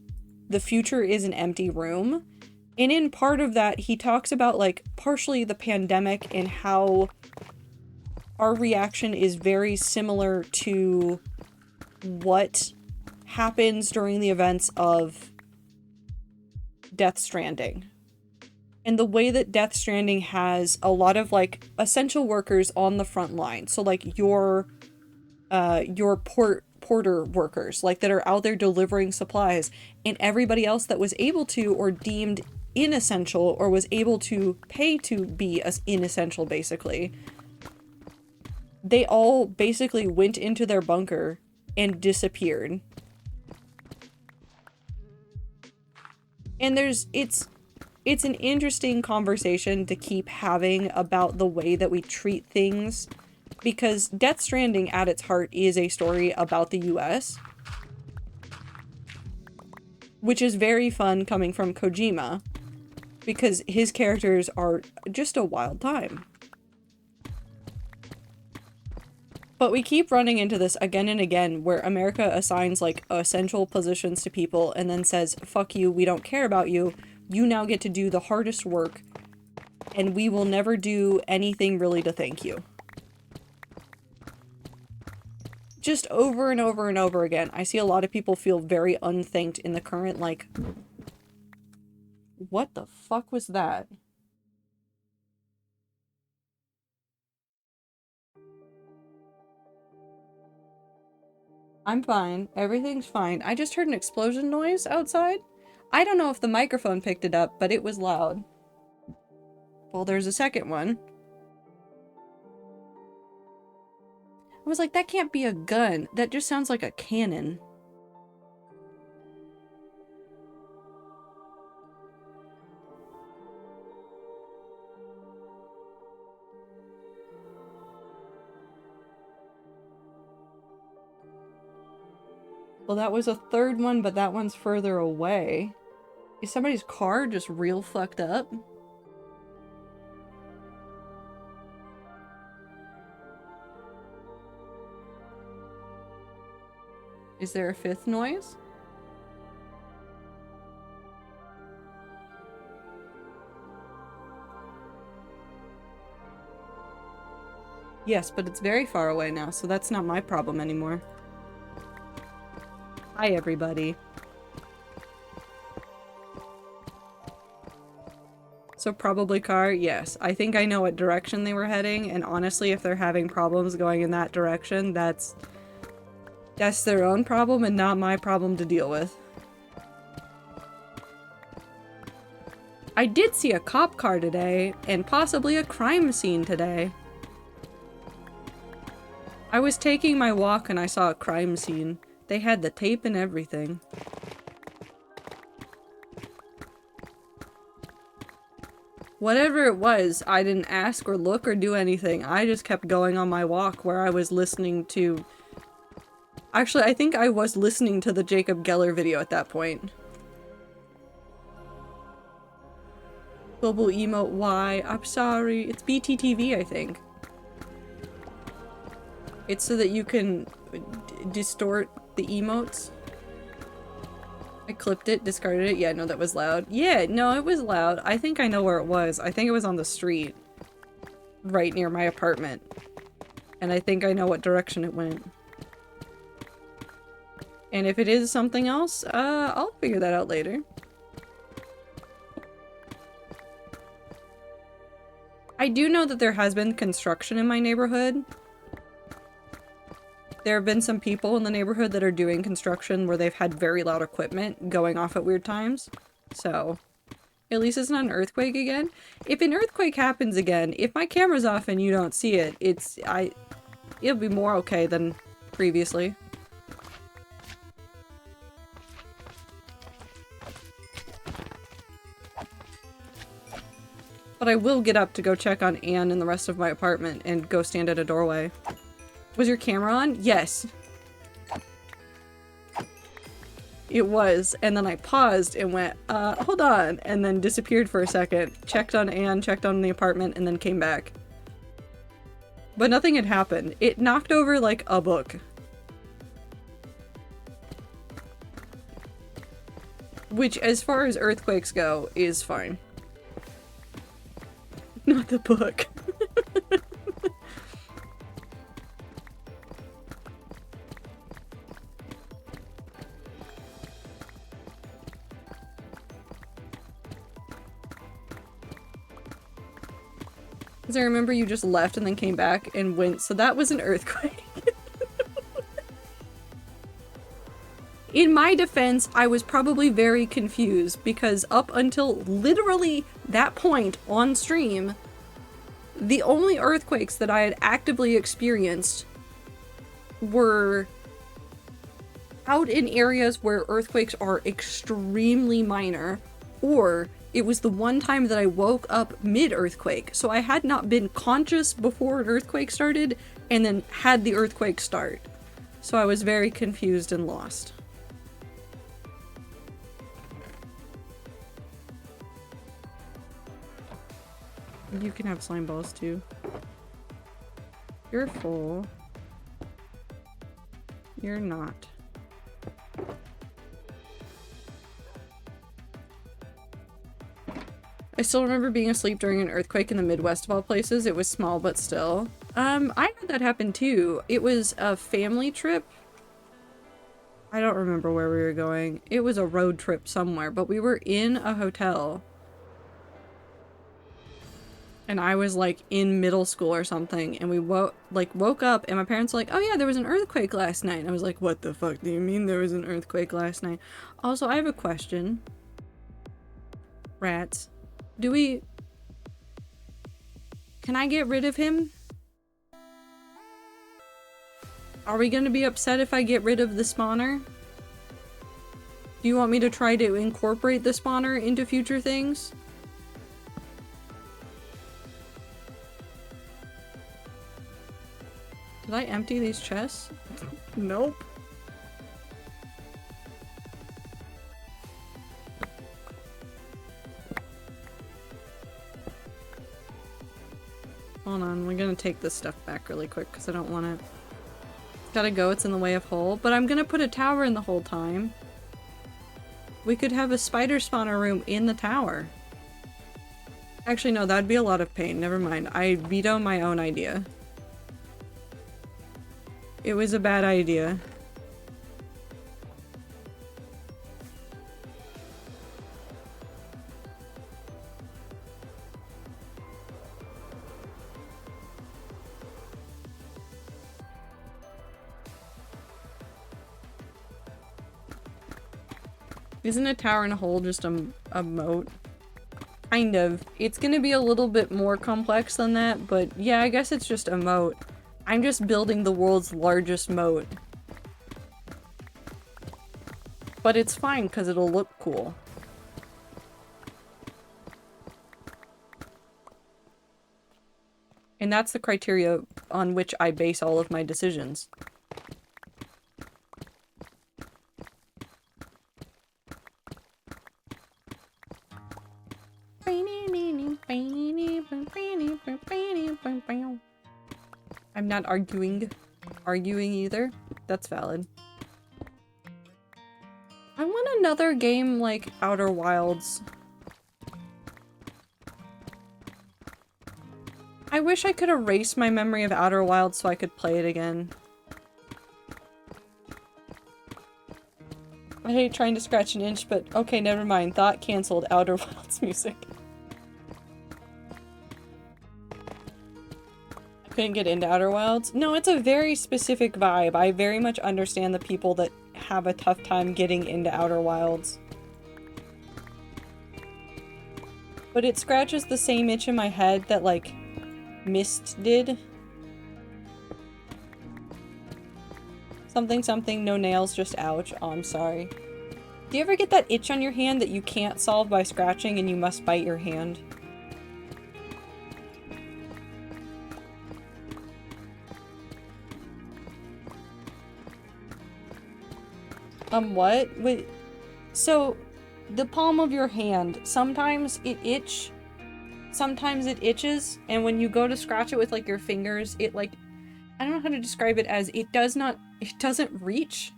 the future is an empty room. And in part of that, he talks about, like, partially the pandemic and how our reaction is very similar to what happens during the events of Death Stranding. And the way that Death Stranding has a lot of, like, essential workers on the front line. So, like, your porter workers, like, that are out there delivering supplies, and everybody else that was able to or deemed inessential or was able to pay to be as inessential, basically, they all basically went into their bunker and disappeared. And it's an interesting conversation to keep having about the way that we treat things, because Death Stranding at its heart is a story about the US, which is very fun coming from Kojima, because his characters are just a wild time. But we keep running into this again and again, where America assigns, like, essential positions to people and then says, fuck you, we don't care about you, you now get to do the hardest work, and we will never do anything really to thank you. Just over and over and over again, I see a lot of people feel very unthanked in the current, like... What the fuck was that? I'm fine. Everything's fine. I just heard an explosion noise outside. I don't know if the microphone picked it up, but it was loud. Well, there's a second one. I was like, that can't be a gun. That just sounds like a cannon. Well, that was a third one, but that one's further away. Is somebody's car just real fucked up? Is there a fifth noise? Yes, but it's very far away now, so that's not my problem anymore. Hi, everybody. So probably car? Yes. I think I know what direction they were heading, and honestly, if they're having problems going in that direction, that's their own problem and not my problem to deal with. I did see a cop car today, and possibly a crime scene today. I was taking my walk and I saw a crime scene. They had the tape and everything. Whatever it was, I didn't ask or look or do anything. I just kept going on my walk where I was listening to... Actually, I think I was listening to the Jacob Geller video at that point. Global emote, why? I'm sorry. It's BTTV, I think. It's so that you can distort the emotes. I clipped it, discarded it. Yeah, no, that was loud. Yeah, no, it was loud. I think I know where it was. I think it was on the street. Right near my apartment. And I think I know what direction it went. And if it is something else, I'll figure that out later. I do know that there has been construction in my neighborhood. There have been some people in the neighborhood that are doing construction where they've had very loud equipment going off at weird times. So, at least it's not an earthquake again. If an earthquake happens again, if my camera's off and you don't see it, it'll be more okay than previously. But I will get up to go check on Anne and the rest of my apartment and go stand at a doorway. Was your camera on? Yes. It was, and then I paused and went, hold on, and then disappeared for a second, checked on Anne, checked on the apartment, and then came back. But nothing had happened. It knocked over, like, a book. Which, as far as earthquakes go, is fine. Not the book. Because I remember you just left and then came back and went, so that was an earthquake. In my defense, I was probably very confused because up until literally that point on stream, the only earthquakes that I had actively experienced were out in areas where earthquakes are extremely minor, or it was the one time that I woke up mid-earthquake, so I had not been conscious before an earthquake started, and then had the earthquake start. So I was very confused and lost. You can have slime balls too. You're full. You're not. I still remember being asleep during an earthquake in the Midwest of all places. It was small, but still. I had that happen too. It was a family trip. I don't remember where we were going. It was a road trip somewhere, but we were in a hotel. And I was like in middle school or something, and we woke up, and my parents were like, oh yeah, there was an earthquake last night. And I was like, what the fuck do you mean there was an earthquake last night? Also, I have a question. Rats. Can I get rid of him? Are we gonna be upset if I get rid of the spawner? Do you want me to try to incorporate the spawner into future things? Did I empty these chests? Nope. Hold on, we're gonna take this stuff back really quick because I don't want it. Gotta go, it's in the way of hole. But I'm gonna put a tower in the whole time. We could have a spider spawner room in the tower. Actually, no, that'd be a lot of pain. Never mind. I veto my own idea. It was a bad idea. Isn't a tower in a hole just a moat? Kind of. It's gonna be a little bit more complex than that, but yeah, I guess it's just a moat. I'm just building the world's largest moat. But it's fine because it'll look cool. And that's the criteria on which I base all of my decisions. I'm not arguing either. That's valid. I want another game like Outer Wilds. I wish I could erase my memory of Outer Wilds so I could play it again. I hate trying to scratch an itch, but okay, never mind. Thought cancelled. Outer Wilds music. Couldn't get into Outer Wilds? No, it's a very specific vibe. I very much understand the people that have a tough time getting into Outer Wilds. But it scratches the same itch in my head that, like, Myst did. Something something, no nails, just ouch. Oh, I'm sorry. Do you ever get that itch on your hand that you can't solve by scratching and you must bite your hand? What? Wait. So, the palm of your hand, sometimes it itches, and when you go to scratch it with, like, your fingers, it, like, I don't know how to describe it as, it doesn't reach,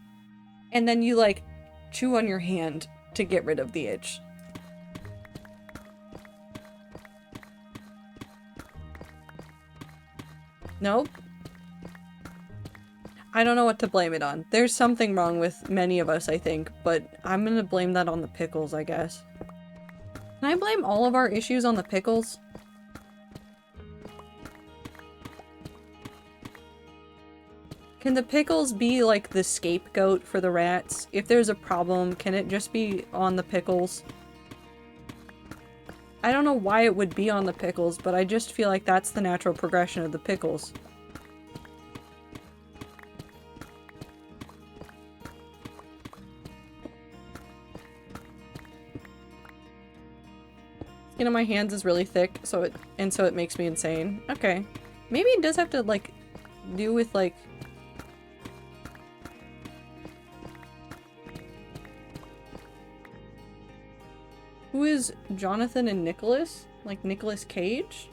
and then you, like, chew on your hand to get rid of the itch. Nope. I don't know what to blame it on. There's something wrong with many of us, I think, but I'm gonna blame that on the pickles, I guess. Can I blame all of our issues on the pickles? Can the pickles be like the scapegoat for the rats? If there's a problem, can it just be on the pickles? I don't know why it would be on the pickles, but I just feel like that's the natural progression of the pickles. skin on my hands is really thick, so it makes me insane. Okay. Maybe it does have to, like, do with, like... Who is Jonathan and Nicholas? Like Nicolas Cage?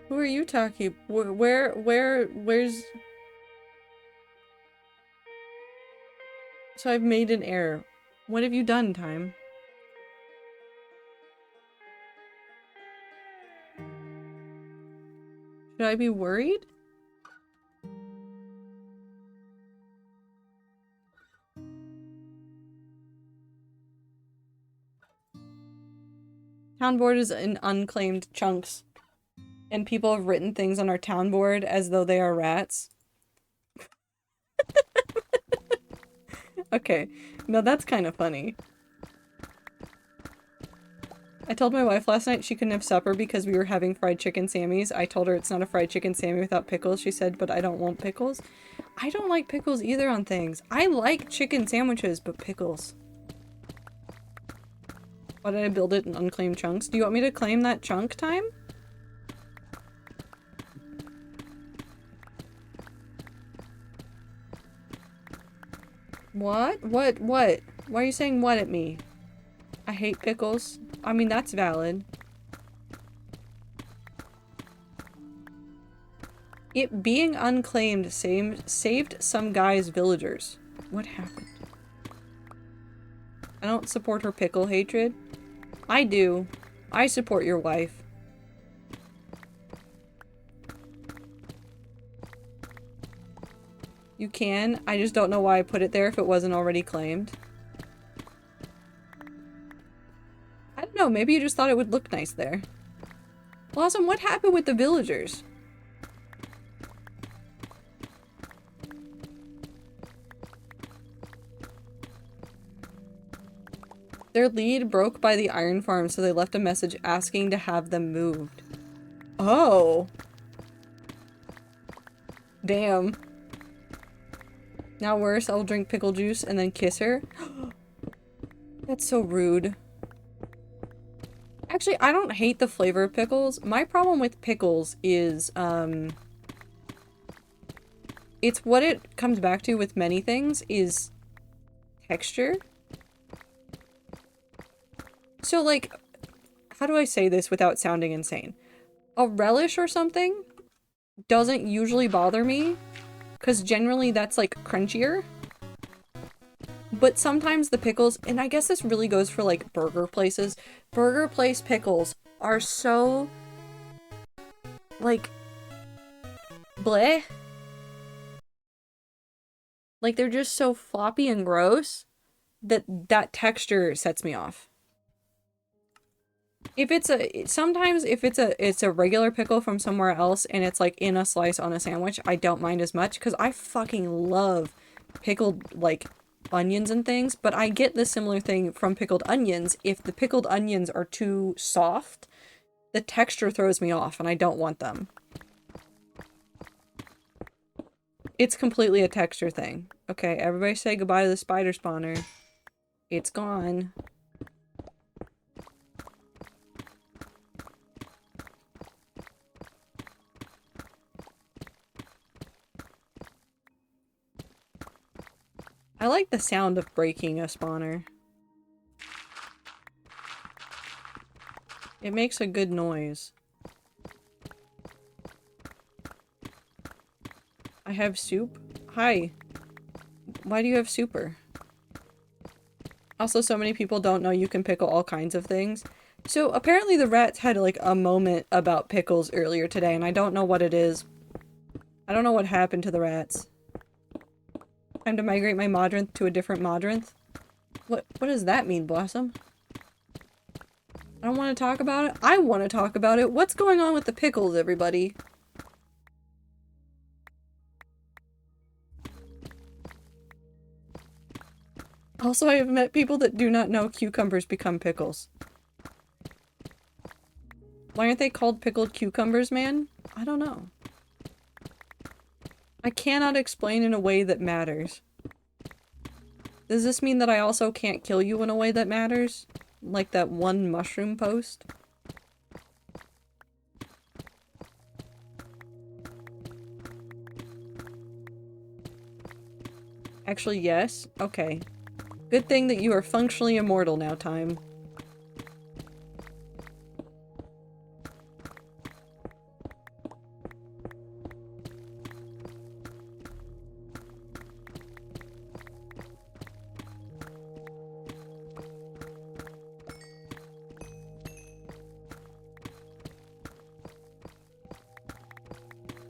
Who are you talking? Where's... So I've made an error. What have you done, Time? Should I be worried? Town board is in unclaimed chunks. And people have written things on our town board as though they are rats. Okay. No, that's kind of funny. I told my wife last night she couldn't have supper because we were having fried chicken Sammys. I told her it's not a fried chicken Sammy without pickles. She said, but I don't want pickles. I don't like pickles either on things. I like chicken sandwiches, but pickles. Why did I build it in unclaimed chunks? Do you want me to claim that chunk, Time? What? What? Why are you saying what at me? I hate pickles. I mean, that's valid. It being unclaimed saved some guy's villagers. What happened? I don't support her pickle hatred. I do. I support your wife. You can. I just don't know why I put it there if it wasn't already claimed. I don't know. Maybe you just thought it would look nice there. Blossom, what happened with the villagers? Their lead broke by the iron farm, so they left a message asking to have them moved. Oh. Damn. Now worse, I'll drink pickle juice and then kiss her. That's so rude. Actually, I don't hate the flavor of pickles. My problem with pickles is, it's what it comes back to with many things is texture. So, like, how do I say this without sounding insane? A relish or something doesn't usually bother me, because generally that's, like, crunchier. But sometimes the pickles, and I guess this really goes for, like, burger places. Burger place pickles are so, like, bleh. Like, they're just so floppy and gross that that texture sets me off. If it's sometimes if it's a regular pickle from somewhere else and it's like in a slice on a sandwich, I don't mind as much because I fucking love pickled like onions and things, but I get the similar thing from pickled onions. If the pickled onions are too soft, the texture throws me off and I don't want them. It's completely a texture thing. Okay, everybody say goodbye to the spider spawner. It's gone. I like the sound of breaking a spawner. It makes a good noise. I have soup? Hi. Why do you have super? Also, so many people don't know you can pickle all kinds of things. So apparently the rats had like a moment about pickles earlier today, and I don't know what it is. I don't know what happened to the rats. Time to migrate my Modrinth to a different Modrinth? What does that mean, Blossom? I don't want to talk about it. I want to talk about it. What's going on with the pickles, everybody? Also, I have met people that do not know cucumbers become pickles. Why aren't they called pickled cucumbers, man? I don't know. I cannot explain in a way that matters. Does this mean that I also can't kill you in a way that matters? Like that one mushroom post? Actually, yes. Okay. Good thing that you are functionally immortal now, Time.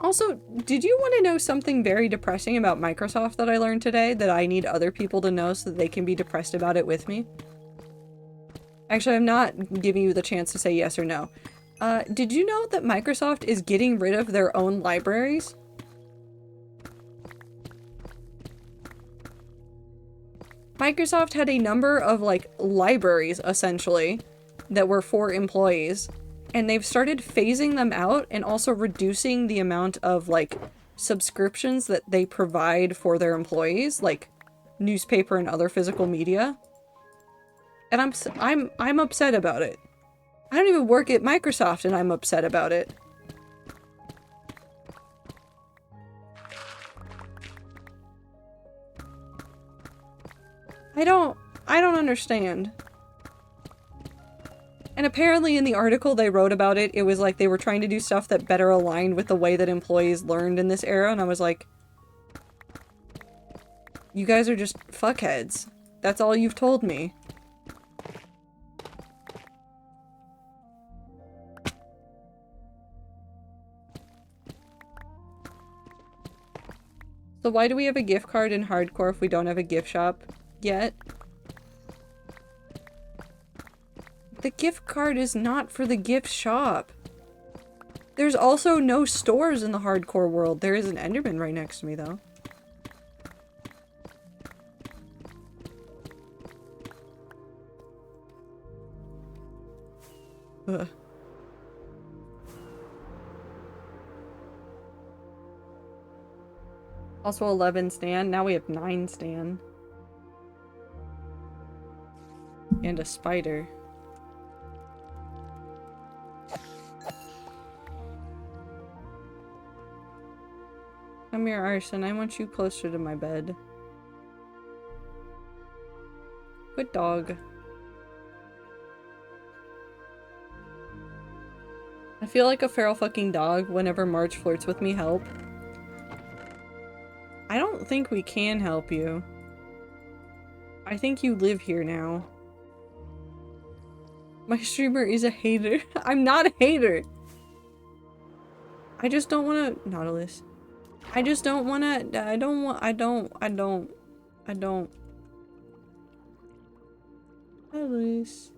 Also, did you want to know something very depressing about Microsoft that I learned today that I need other people to know so that they can be depressed about it with me? Actually, I'm not giving you the chance to say yes or no. Did you know that Microsoft is getting rid of their own libraries? Microsoft had a number of, like, libraries, essentially, that were for employees. And they've started phasing them out and also reducing the amount of, like, subscriptions that they provide for their employees, like newspaper and other physical media. And I'm upset about it. I don't even work at Microsoft and I'm upset about it. I don't understand. And apparently in the article they wrote about it, it was like they were trying to do stuff that better aligned with the way that employees learned in this era, and I was like, you guys are just fuckheads. That's all you've told me. So why do we have a gift card in hardcore if we don't have a gift shop yet? The gift card is not for the gift shop. There's also no stores in the hardcore world. There is an Enderman right next to me, though. Ugh. Also 11 Stan. Now we have 9 Stan. And a spider. Come here, Arson. I want you closer to my bed. Good dog. I feel like a feral fucking dog whenever Marge flirts with me. Help. I don't think we can help you. I think you live here now. My streamer is a hater. I'm not a hater. I just don't want to... Nautilus. I just don't want to... I don't... Nautilus.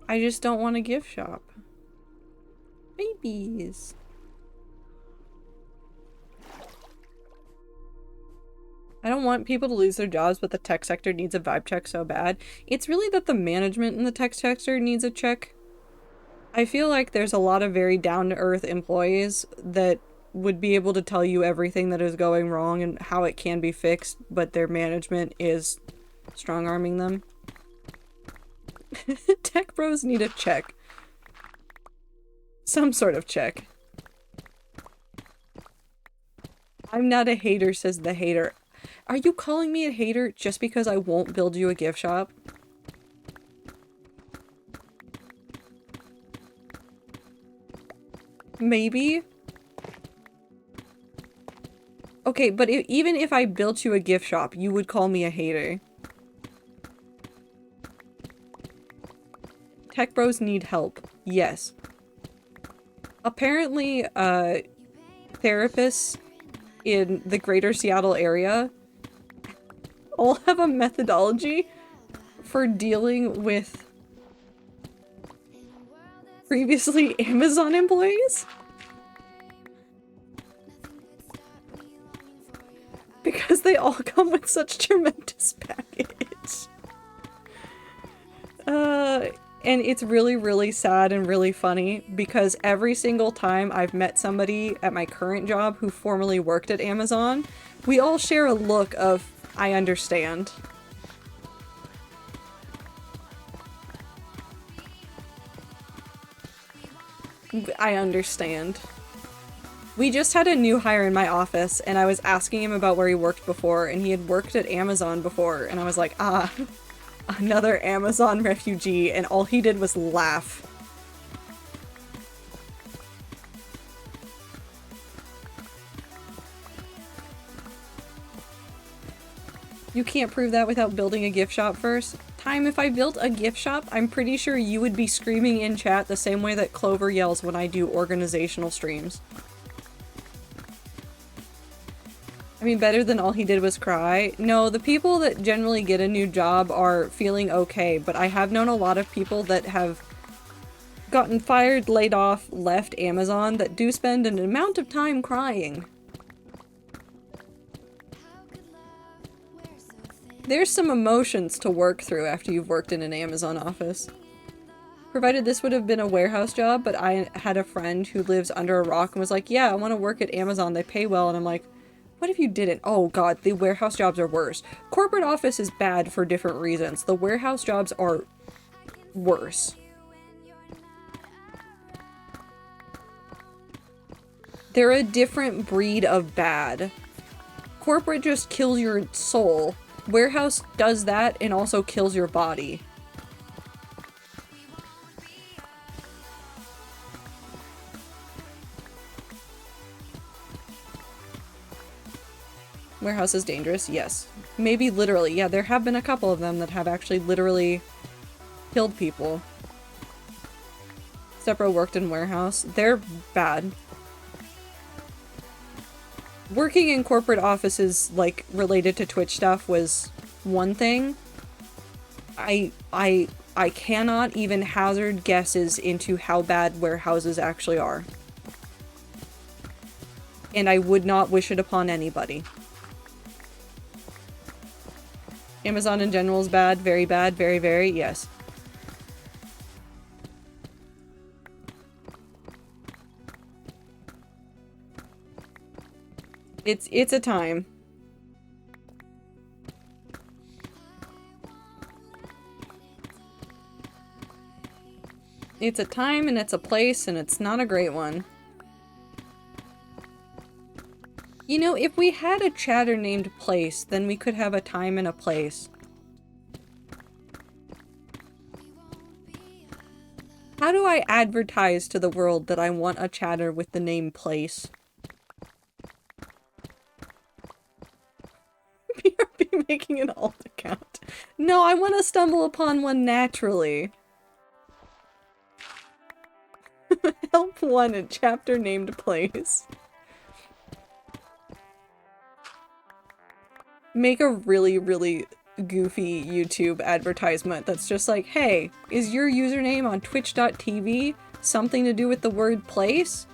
I just don't want a gift shop. Babies. I don't want people to lose their jobs, but the tech sector needs a vibe check so bad. It's really that the management in the tech sector needs a check. I feel like there's a lot of very down-to-earth employees that would be able to tell you everything that is going wrong and how it can be fixed, but their management is strong-arming them. Tech bros need a check. Some sort of check. I'm not a hater, says the hater. Are you calling me a hater just because I won't build you a gift shop? Maybe? Okay, but even if I built you a gift shop, you would call me a hater. Tech bros need help. Yes. Apparently, therapists in the greater Seattle area all have a methodology for dealing with previously Amazon employees. Because they all come with such tremendous baggage. And it's really, really sad and really funny because every single time I've met somebody at my current job who formerly worked at Amazon, we all share a look of, I understand. I understand. We just had a new hire in my office, and I was asking him about where he worked before, and he had worked at Amazon before, and I was like, ah, another Amazon refugee, and all he did was laugh. You can't prove that without building a gift shop first. Time, if I built a gift shop, I'm pretty sure you would be screaming in chat the same way that Clover yells when I do organizational streams. I mean, better than all he did was cry. No, the people that generally get a new job are feeling okay, but I have known a lot of people that have gotten fired, laid off, left Amazon that do spend an amount of time crying. There's some emotions to work through after you've worked in an Amazon office. Provided this would have been a warehouse job, but I had a friend who lives under a rock and was like, yeah, I want to work at Amazon, they pay well, and I'm like, what if you didn't? Oh god, the warehouse jobs are worse. Corporate office is bad for different reasons. The warehouse jobs are worse. They're a different breed of bad. Corporate just kills your soul. Warehouse does that and also kills your body. Warehouse is dangerous, yes. Maybe literally, yeah, there have been a couple of them that have actually literally killed people. Stepbro worked in warehouse. They're bad. Working in corporate offices, like, related to Twitch stuff was one thing. I cannot even hazard guesses into how bad warehouses actually are. And I would not wish it upon anybody. Amazon in general is bad, very, very, yes. It's a time. It's a time and it's a place and it's not a great one. You know, if we had a chatter named Place, then we could have a time and a place. How do I advertise to the world that I want a chatter with the name Place? BRB making an alt account. No, I want to stumble upon one naturally. Help one, a chapter named Place. Make a really, really goofy YouTube advertisement that's just like, hey, is your username on twitch.tv something to do with the word place?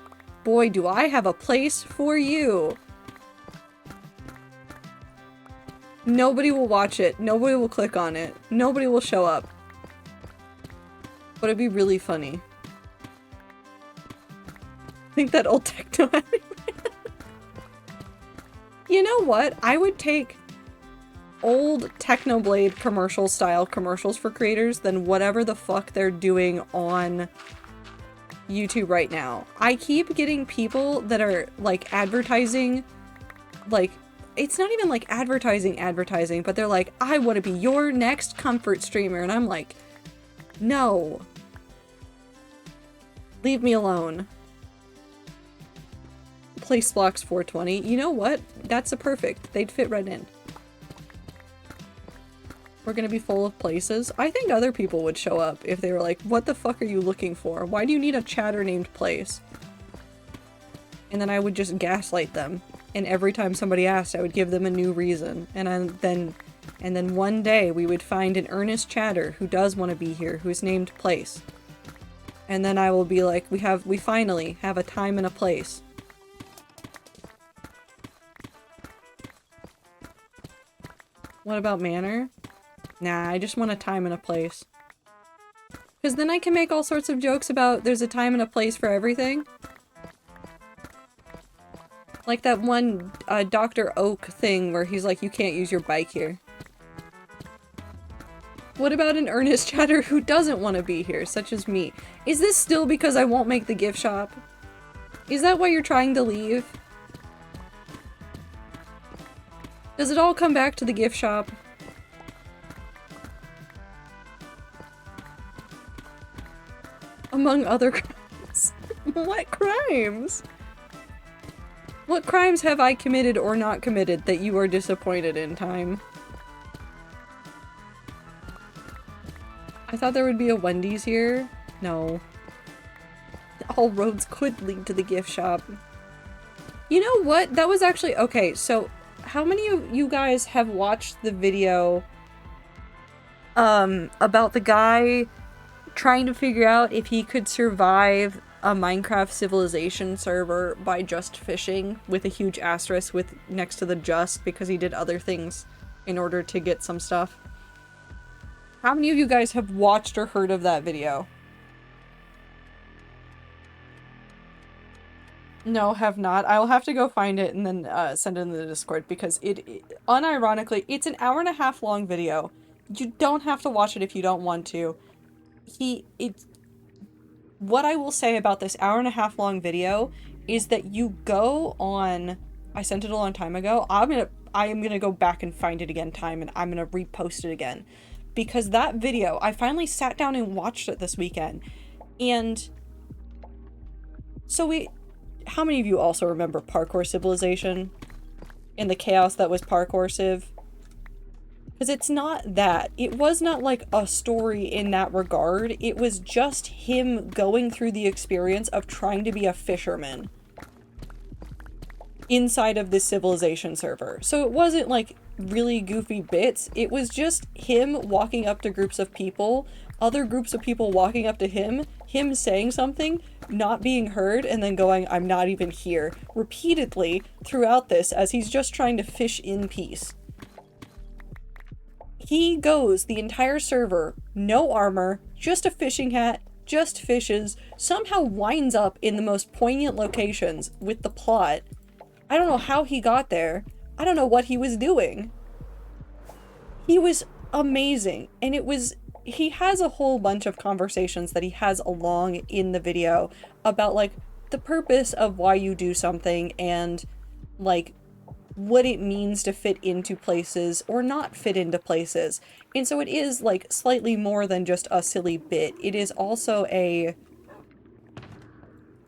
Boy, do I have a place for you. Nobody will watch it. Nobody will click on it. Nobody will show up. But it'd be really funny. I think that old techno anime. You know what? I would take old Technoblade commercial style commercials for creators than whatever the fuck they're doing on YouTube right now. I keep getting people that are like advertising, like, it's not even like advertising, but they're like, I want to be your next comfort streamer, and I'm like, no. Leave me alone. Place blocks 420. You know what? That's a perfect. They'd fit right in. We're gonna be full of places. I think other people would show up if they were like, what the fuck are you looking for? Why do you need a chatter named Place? And then I would just gaslight them. And every time somebody asked, I would give them a new reason. And then one day we would find an earnest chatter who does want to be here, who's named Place. And then I will be like, we finally have a time and a place. What about manner? Nah, I just want a time and a place. Because then I can make all sorts of jokes about there's a time and a place for everything. Like that one Dr. Oak thing where he's like, you can't use your bike here. What about an earnest chatter who doesn't want to be here, such as me? Is this still because I won't make the gift shop? Is that why you're trying to leave? Does it all come back to the gift shop? Among other crimes. What crimes? What crimes have I committed or not committed that you are disappointed in, Time? I thought there would be a Wendy's here. No. All roads could lead to the gift shop. You know what? That was actually... Okay, so how many of you guys have watched the video about the guy trying to figure out if he could survive a Minecraft Civilization server by just fishing, with a huge asterisk with next to the just, because he did other things in order to get some stuff? How many of you guys have watched or heard of that video? No, have not. I'll have to go find it and then send it in the Discord, because unironically, it's an hour-and-a-half long video. You don't have to watch it if you don't want to. What I will say about this hour-and-a-half long video is that you go on... I sent it a long time ago. I am gonna go back and find it again, Time, and I'm gonna repost it again. Because that video, I finally sat down and watched it this weekend. And... So how many of you also remember Parkour Civilization? And the chaos that was Parkour Civ? Because it's not that. It was not like a story in that regard. It was just him going through the experience of trying to be a fisherman inside of this Civilization server. So it wasn't like really goofy bits. It was just him walking up to groups of people, other groups of people walking up to him saying something, not being heard, and then going, I'm not even here, repeatedly throughout this as he's just trying to fish in peace. He goes the entire server, no armor, just a fishing hat, just fishes, somehow winds up in the most poignant locations with the plot. I don't know how he got there. I don't know what he was doing. He was amazing. And he has a whole bunch of conversations that he has along in the video about, like, the purpose of why you do something and, like, what it means to fit into places or not fit into places. And so it is, like, slightly more than just a silly bit. It is also it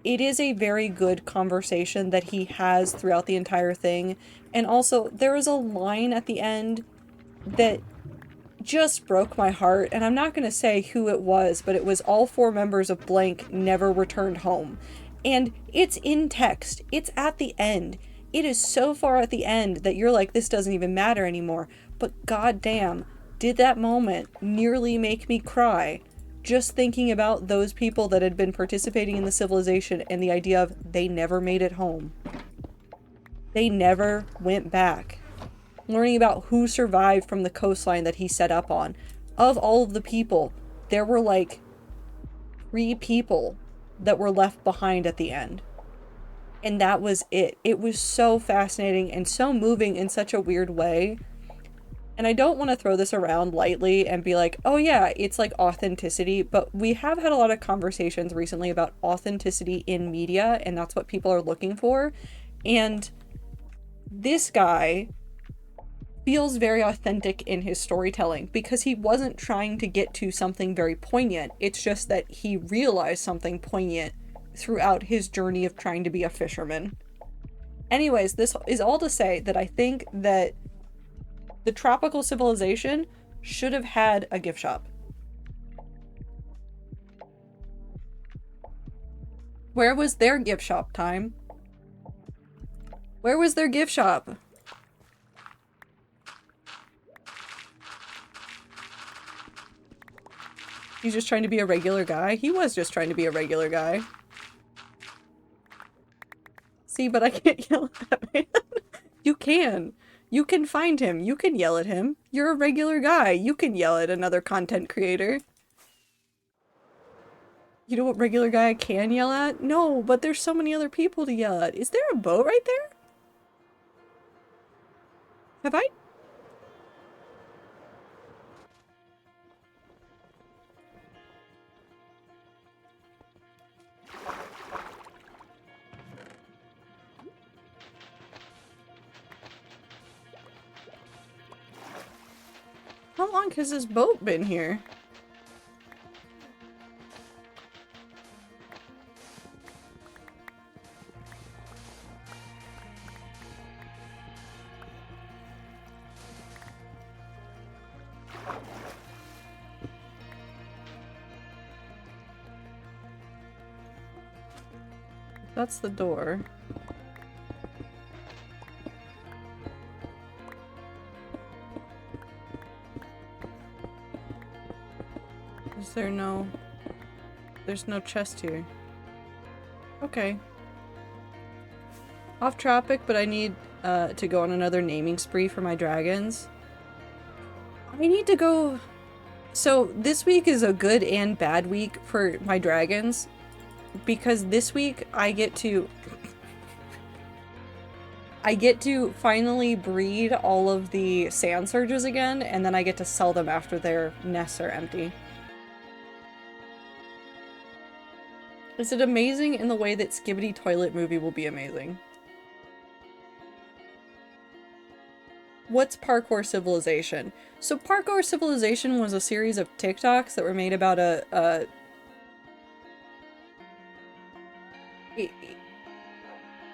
is a very good conversation that he has throughout the entire thing. And also, there is a line at the end that just broke my heart, and I'm not going to say who it was, but it was all 4 members of blank never returned home. And it's in text. It's at the end. It is so far at the end that you're like, this doesn't even matter anymore. But goddamn, did that moment nearly make me cry, just thinking about those people that had been participating in the civilization and the idea of they never made it home. They never went back. Learning about who survived from the coastline that he set up on. Of all of the people, there were like 3 people that were left behind at the end. And that was it. It was so fascinating and so moving in such a weird way. And I don't want to throw this around lightly and be like, oh yeah, it's like authenticity, but we have had a lot of conversations recently about authenticity in media, and that's what people are looking for. And this guy feels very authentic in his storytelling because he wasn't trying to get to something very poignant. It's just that he realized something poignant throughout his journey of trying to be a fisherman. Anyways, this is all to say that I think that the tropical civilization should have had a gift shop. Where was their gift shop, Time? Where was their gift shop? He's just trying to be a regular guy. He was just trying to be a regular guy. See, but I can't yell at that man. You can. You can find him. You can yell at him. You're a regular guy. You can yell at another content creator. You know what regular guy I can yell at? No, but there's so many other people to yell at. Is there a boat right there? Have I? How long has this boat been here? That's the door. Is there no... There's no chest here. Okay. Off topic, but I need to go on another naming spree for my dragons. I need to go... So this week is a good and bad week for my dragons. Because this week I get to finally breed all of the sand surges again, and then I get to sell them after their nests are empty. Is it amazing in the way that Skibidi Toilet Movie will be amazing? What's Parkour Civilization? So Parkour Civilization was a series of TikToks that were made about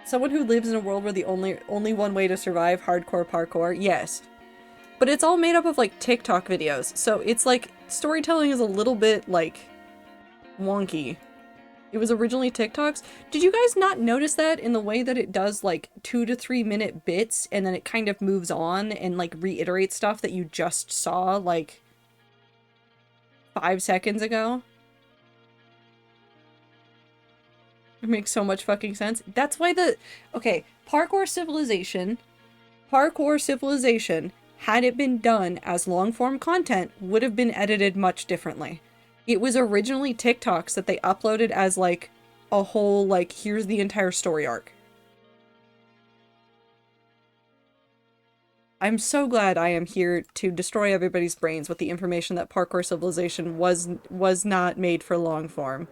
someone who lives in a world where the only one way to survive hardcore parkour. Yes. But it's all made up of like TikTok videos. So it's like storytelling is a little bit like wonky. It was originally TikToks. Did you guys not notice that in the way that it does like 2 to 3 minute bits and then it kind of moves on and like reiterates stuff that you just saw like 5 seconds ago? It makes so much fucking sense. That's why okay, Parkour Civilization, had it been done as long-form content, would have been edited much differently. It was originally TikToks that they uploaded as, like, a whole, like, here's the entire story arc. I'm so glad I am here to destroy everybody's brains with the information that Parkour Civilization was not made for long-form.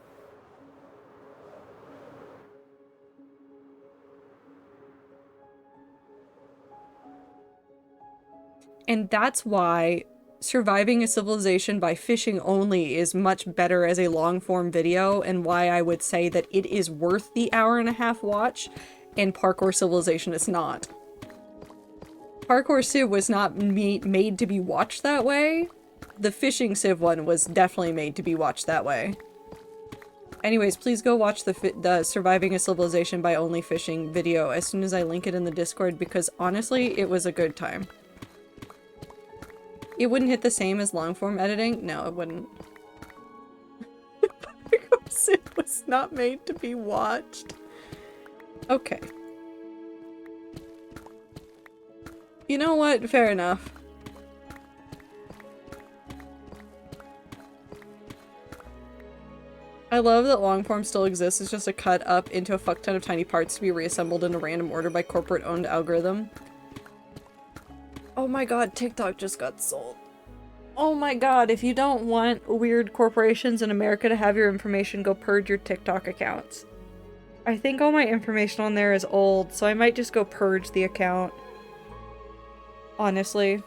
And that's why surviving a civilization by fishing only is much better as a long-form video, and why I would say that it is worth the hour-and-a-half watch, and Parkour Civilization is not. Parkour Civ was not made to be watched that way. The fishing Civ one was definitely made to be watched that way. Anyways, please go watch the Surviving a Civilization by Only Fishing video as soon as I link it in the Discord, because honestly, it was a good time. It wouldn't hit the same as long-form editing? No, it wouldn't. Parkour Civ was not made to be watched. Okay. You know what? Fair enough. I love that longform still exists. It's just a cut up into a fuck ton of tiny parts to be reassembled in a random order by corporate-owned algorithm. Oh my god, TikTok just got sold. Oh my god, if you don't want weird corporations in America to have your information, go purge your TikTok accounts. I think all my information on there is old, so I might just go purge the account. Honestly.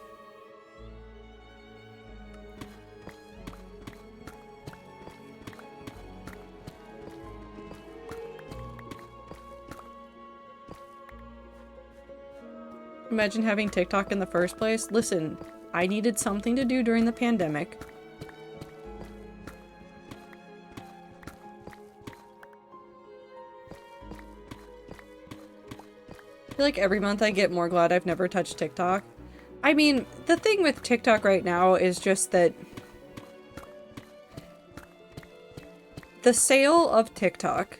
Imagine having TikTok in the first place. Listen, I needed something to do during the pandemic. I feel like every month I get more glad I've never touched TikTok. I mean, the thing with TikTok right now is just that the sale of TikTok,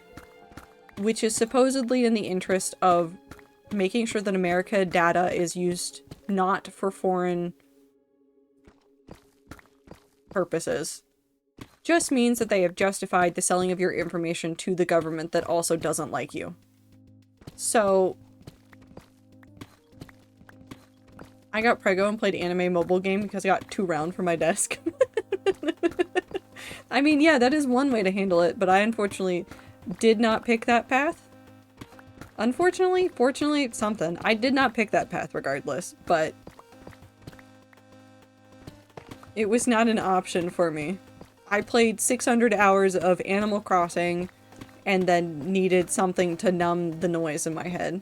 which is supposedly in the interest of making sure that America data is used not for foreign purposes. just means that they have justified the selling of your information to the government that also doesn't like you. So, I got preggo and played anime mobile game because I got too round for my desk. I mean, yeah, that is one way to handle it, but I unfortunately did not pick that path. Unfortunately, fortunately, something. I did not pick that path regardless, but it was not an option for me. I played 600 hours of Animal Crossing and then needed something to numb the noise in my head.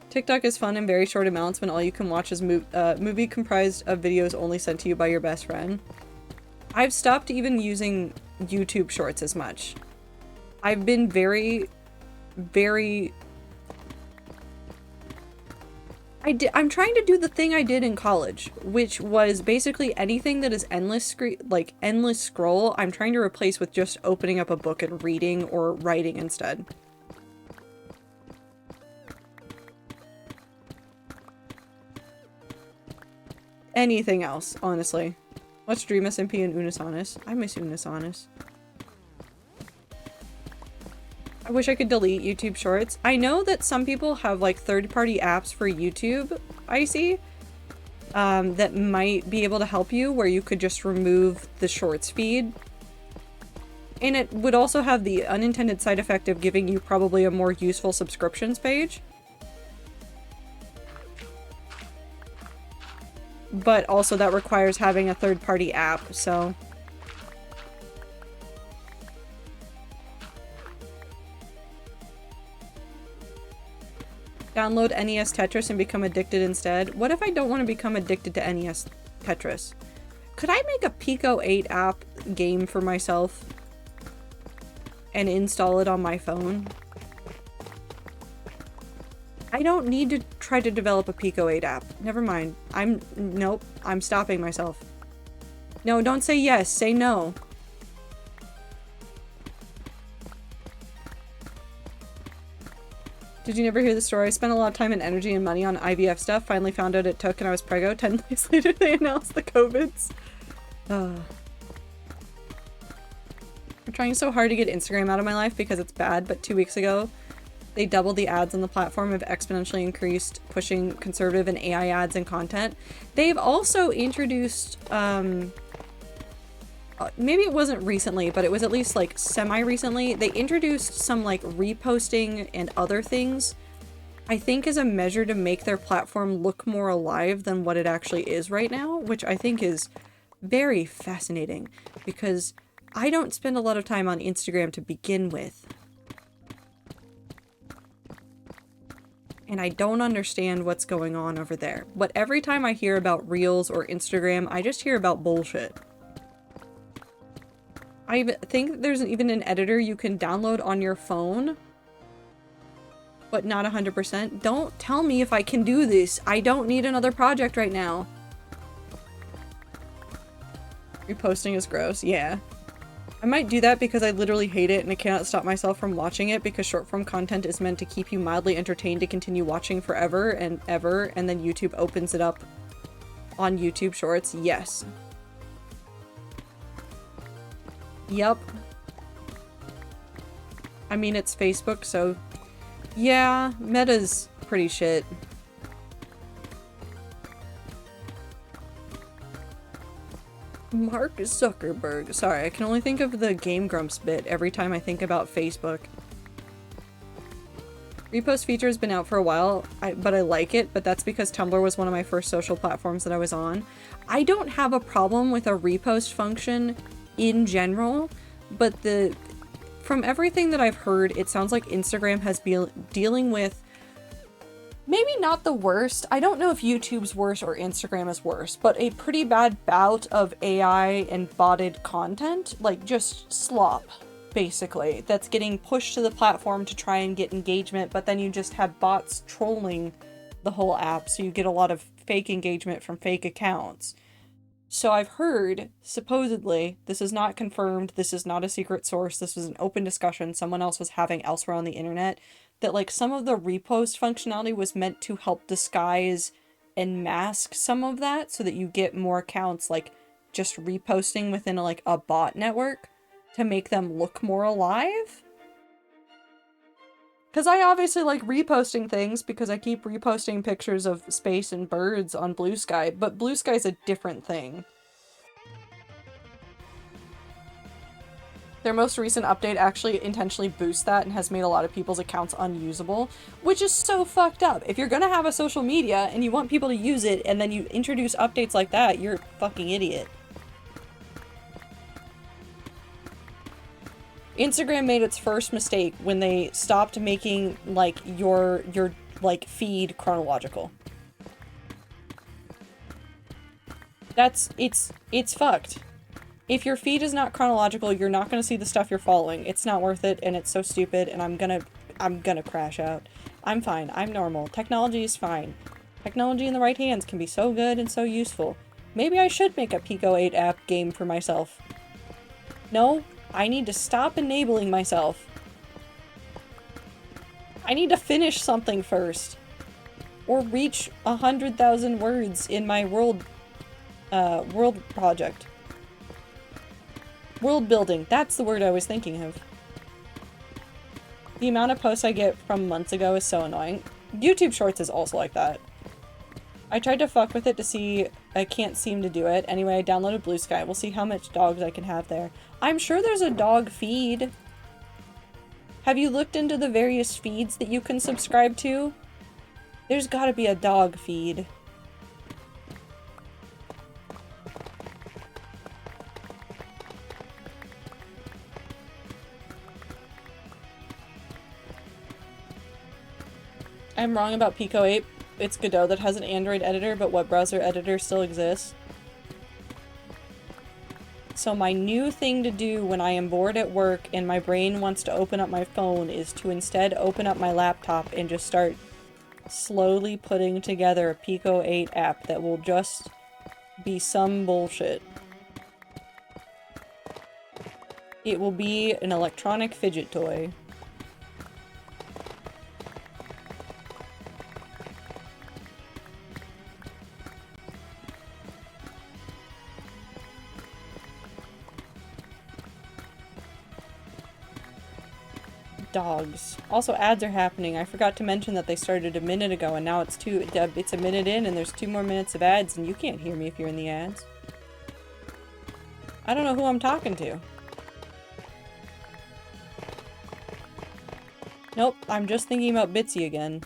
TikTok is fun in very short amounts when all you can watch is movie comprised of videos only sent to you by your best friend. I've stopped even using YouTube Shorts as much. I've been very I'm trying to do the thing I did in college, which was basically anything that is endless scroll, I'm trying to replace with just opening up a book and reading or writing instead. Anything else, honestly. Watch Dream SMP and Unisonus. I miss Unisonus. I wish I could delete YouTube Shorts. I know that some people have like third-party apps for YouTube, I see, that might be able to help you where you could just remove the Shorts feed. And it would also have the unintended side effect of giving you probably a more useful subscriptions page. But also that requires having a third-party app, so... Download NES Tetris and become addicted instead. What if I don't want to become addicted to NES Tetris? Could I make a Pico 8 app game for myself and install it on my phone? I don't need to try to develop a Pico 8 app. Never mind. Nope. I'm stopping myself. No, don't say yes. Say no. Did you never hear the story? I spent a lot of time and energy and money on IVF stuff. Finally found out it took and I was preggo. 10 days later they announced the COVIDs. I'm trying so hard to get Instagram out of my life because it's bad, but 2 weeks ago they doubled the ads on the platform, have exponentially increased pushing conservative and AI ads and content. They've also introduced, maybe it wasn't recently, but it was at least like semi-recently, they introduced some like reposting and other things, I think as a measure to make their platform look more alive than what it actually is right now, which I think is very fascinating because I don't spend a lot of time on Instagram to begin with. And I don't understand what's going on over there. But every time I hear about Reels or Instagram, I just hear about bullshit. I think there's even an editor you can download on your phone, but not 100%. Don't tell me if I can do this. I don't need another project right now. Reposting is gross. Yeah. I might do that because I literally hate it and I cannot stop myself from watching it because short form content is meant to keep you mildly entertained to continue watching forever and ever, and then YouTube opens it up on YouTube Shorts. Yes. Yep. I mean, it's Facebook, so yeah, Meta's pretty shit. Mark Zuckerberg. Sorry, I can only think of the Game Grumps bit every time I think about Facebook. Repost feature has been out for a while, but I like it, but that's because Tumblr was one of my first social platforms that I was on. I don't have a problem with a repost function in general, but from everything that I've heard, it sounds like Instagram has been dealing with maybe not the worst. I don't know if YouTube's worse or Instagram is worse, but a pretty bad bout of AI and botted content, like just slop, basically, that's getting pushed to the platform to try and get engagement, but then you just have bots trolling the whole app, so you get a lot of fake engagement from fake accounts. So I've heard, supposedly, this is not confirmed, this is not a secret source, this was an open discussion someone else was having elsewhere on the internet, that like some of the repost functionality was meant to help disguise and mask some of that so that you get more accounts like just reposting within like a bot network to make them look more alive. Because I obviously like reposting things because I keep reposting pictures of space and birds on Blue Sky, but Blue Sky's a different thing. Their most recent update actually intentionally boosts that and has made a lot of people's accounts unusable, which is so fucked up. If you're gonna have a social media and you want people to use it and then you introduce updates like that, you're a fucking idiot. Instagram made its first mistake when they stopped making like your like feed chronological. It's fucked. If your feed is not chronological, you're not gonna see the stuff you're following. It's not worth it, and it's so stupid, and I'm gonna crash out. I'm fine. I'm normal. Technology is fine. Technology in the right hands can be so good and so useful. Maybe I should make a Pico 8 app game for myself. No, I need to stop enabling myself. I need to finish something first. Or reach 100,000 words in my world project. World building, that's the word I was thinking of. The amount of posts I get from months ago is so annoying. YouTube Shorts is also like that. I tried to fuck with it to see, I can't seem to do it. Anyway, I downloaded Blue Sky. We'll see how much dogs I can have there. I'm sure there's a dog feed. Have you looked into the various feeds that you can subscribe to? There's gotta be a dog feed. I'm wrong about Pico 8. It's Godot that has an Android editor, but web browser editor still exists. So my new thing to do when I am bored at work and my brain wants to open up my phone is to instead open up my laptop and just start slowly putting together a Pico 8 app that will just be some bullshit. It will be an electronic fidget toy. Dogs. Also, ads are happening. I forgot to mention that they started a minute ago, and now it's a minute in, and there's 2 more minutes of ads, and you can't hear me if you're in the ads. I don't know who I'm talking to. Nope, I'm just thinking about Bitsy again.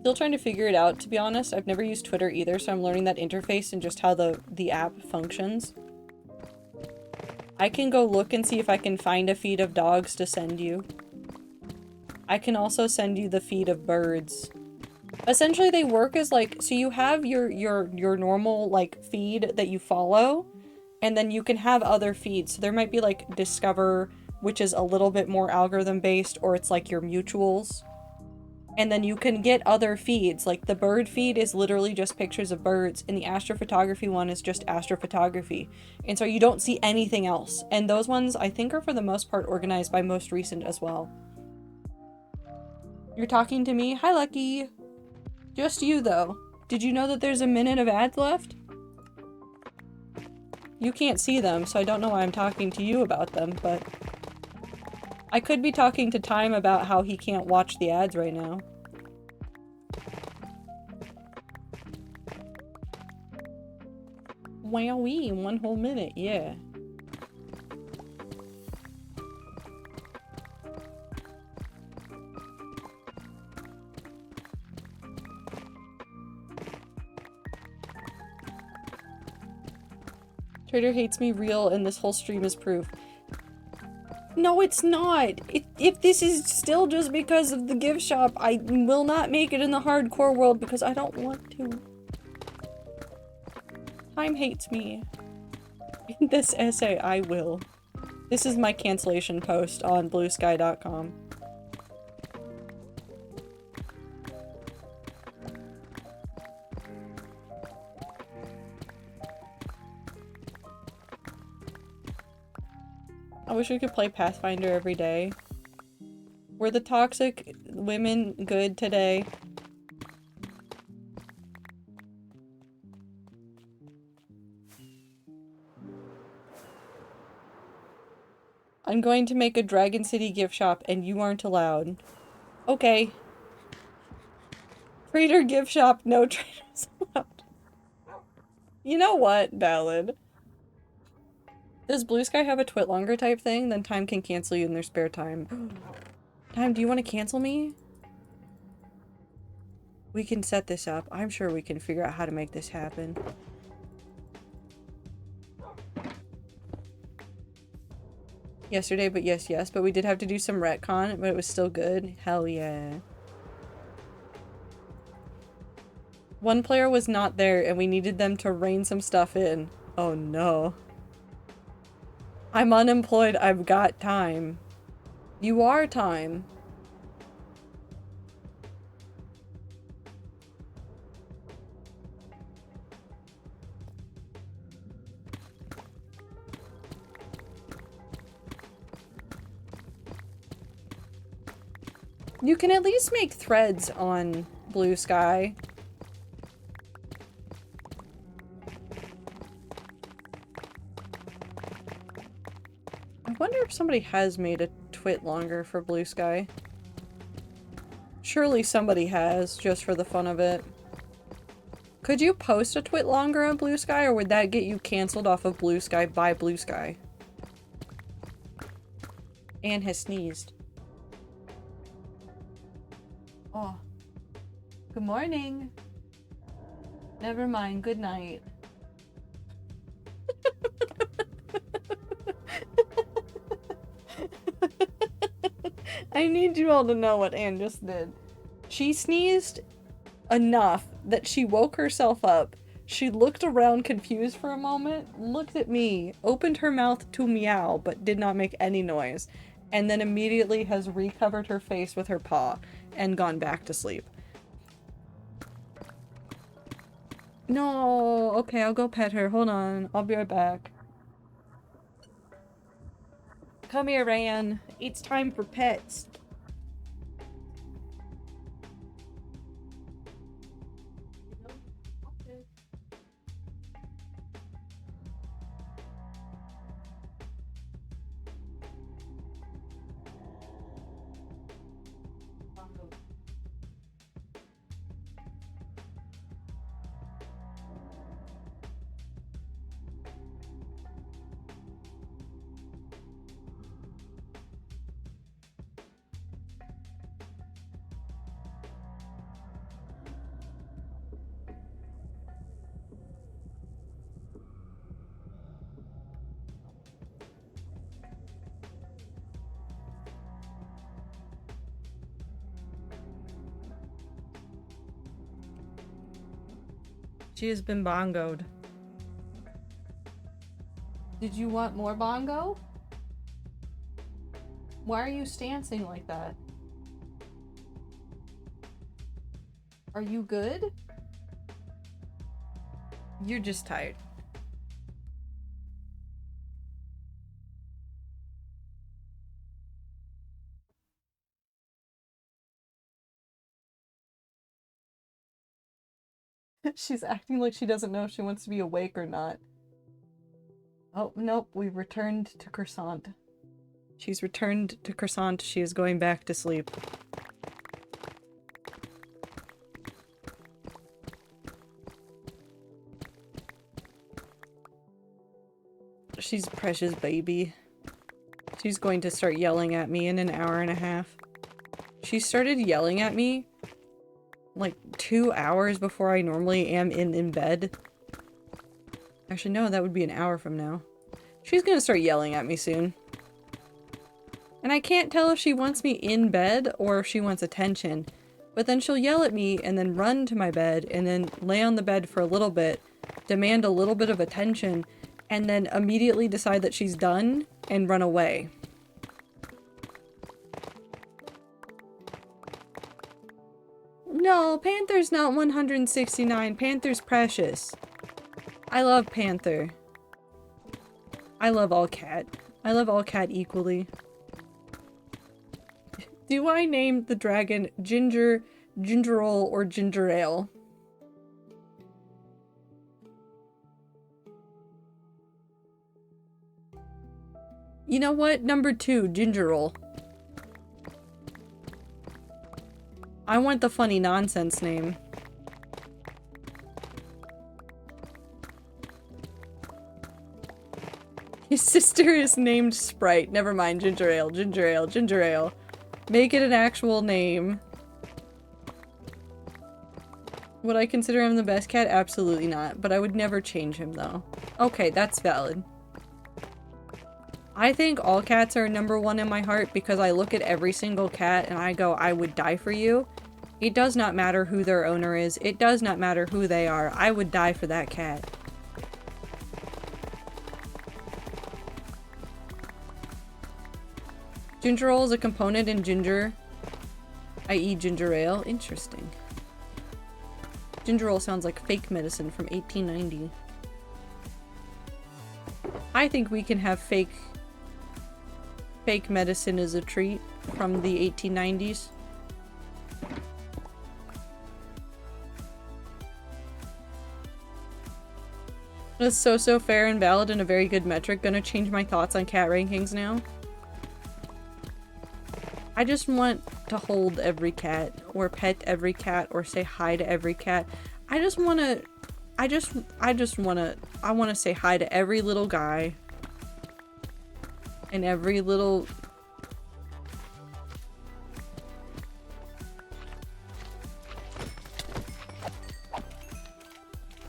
Still trying to figure it out, to be honest. I've never used Twitter either, so I'm learning that interface and just how the app functions. I can go look and see if I can find a feed of dogs to send you. I can also send you the feed of birds. Essentially, they work as like, so you have your normal like feed that you follow, and then you can have other feeds. So there might be like Discover, which is a little bit more algorithm based, or it's like your mutuals. And then you can get other feeds, like the bird feed is literally just pictures of birds, and the astrophotography one is just astrophotography. And so you don't see anything else. And those ones, I think, are for the most part organized by most recent as well. You're talking to me? Hi, Lucky. Just you, though. Did you know that there's a minute of ads left? You can't see them, so I don't know why I'm talking to you about them, but... I could be talking to Time about how he can't watch the ads right now. Wowee, 1 whole minute, yeah. Trader hates me real, and this whole stream is proof. No, it's not! If this is still just because of the gift shop, I will not make it in the hardcore world because I don't want to. Time hates me. In this essay, I will. This is my cancellation post on bluesky.com. I wish we could play Pathfinder every day. Were the toxic women good today? I'm going to make a Dragon City gift shop and you aren't allowed. Okay. Trader gift shop, no traders allowed. You know what, Ballad? Does Blue Sky have a Twitlonger type thing? Then Time can cancel you in their spare time. Time, do you want to cancel me? We can set this up. I'm sure we can figure out how to make this happen. Yesterday, but yes, but we did have to do some retcon, but it was still good. Hell yeah. One player was not there and we needed them to rein some stuff in. Oh no. I'm unemployed, I've got time. You are time. You can at least make threads on Blue Sky. I wonder if somebody has made a Twitlonger for Blue Sky. Surely somebody has, just for the fun of it. Could you post a Twitlonger on Blue Sky, or would that get you canceled off of Blue Sky by Blue Sky? Anne has sneezed. Oh. Good morning. Never mind, good night. I need you all to know what Anne just did. She sneezed enough that she woke herself up. She looked around confused for a moment, looked at me, opened her mouth to meow, but did not make any noise, and then immediately has recovered her face with her paw and gone back to sleep. No, okay, I'll go pet her. Hold on, I'll be right back. Come here, Anne. It's time for pets. She has been bongoed. Did you want more bongo? Why are you stancing like that? Are you good? You're just tired. She's acting like she doesn't know if she wants to be awake or not. Oh, nope, we've returned to Croissant. She's returned to Croissant. She is going back to sleep. She's precious baby. She's going to start yelling at me in an hour and a half. She started yelling at me like 2 hours before I normally am in bed. Actually, no, that would be an hour from now. She's gonna start yelling at me soon. And I can't tell if she wants me in bed or if she wants attention. But then she'll yell at me and then run to my bed and then lay on the bed for a little bit, demand a little bit of attention, and then immediately decide that she's done and run away. No, Panther's not 169. Panther's precious. I love Panther. I love all cat. I love all cat equally. Do I name the dragon Ginger, Gingerole, or Ginger Ale? You know what? Number 2, ginger roll. I want the funny nonsense name. His sister is named Sprite. Never mind. Ginger ale, ginger ale, ginger ale. Make it an actual name. Would I consider him the best cat? Absolutely not. But I would never change him, though. Okay, that's valid. I think all cats are number 1 in my heart because I look at every single cat and I go, I would die for you. It does not matter who their owner is. It does not matter who they are. I would die for that cat. Ginger ale is a component in ginger, i.e. ginger ale. Interesting. Ginger ale sounds like fake medicine from 1890. I think we can have fake medicine as a treat from the 1890s. That's so fair and valid and a very good metric. Gonna change my thoughts on cat rankings now. I just want to hold every cat, or pet every cat, or say hi to every cat. I want to say hi to every little guy. And every little...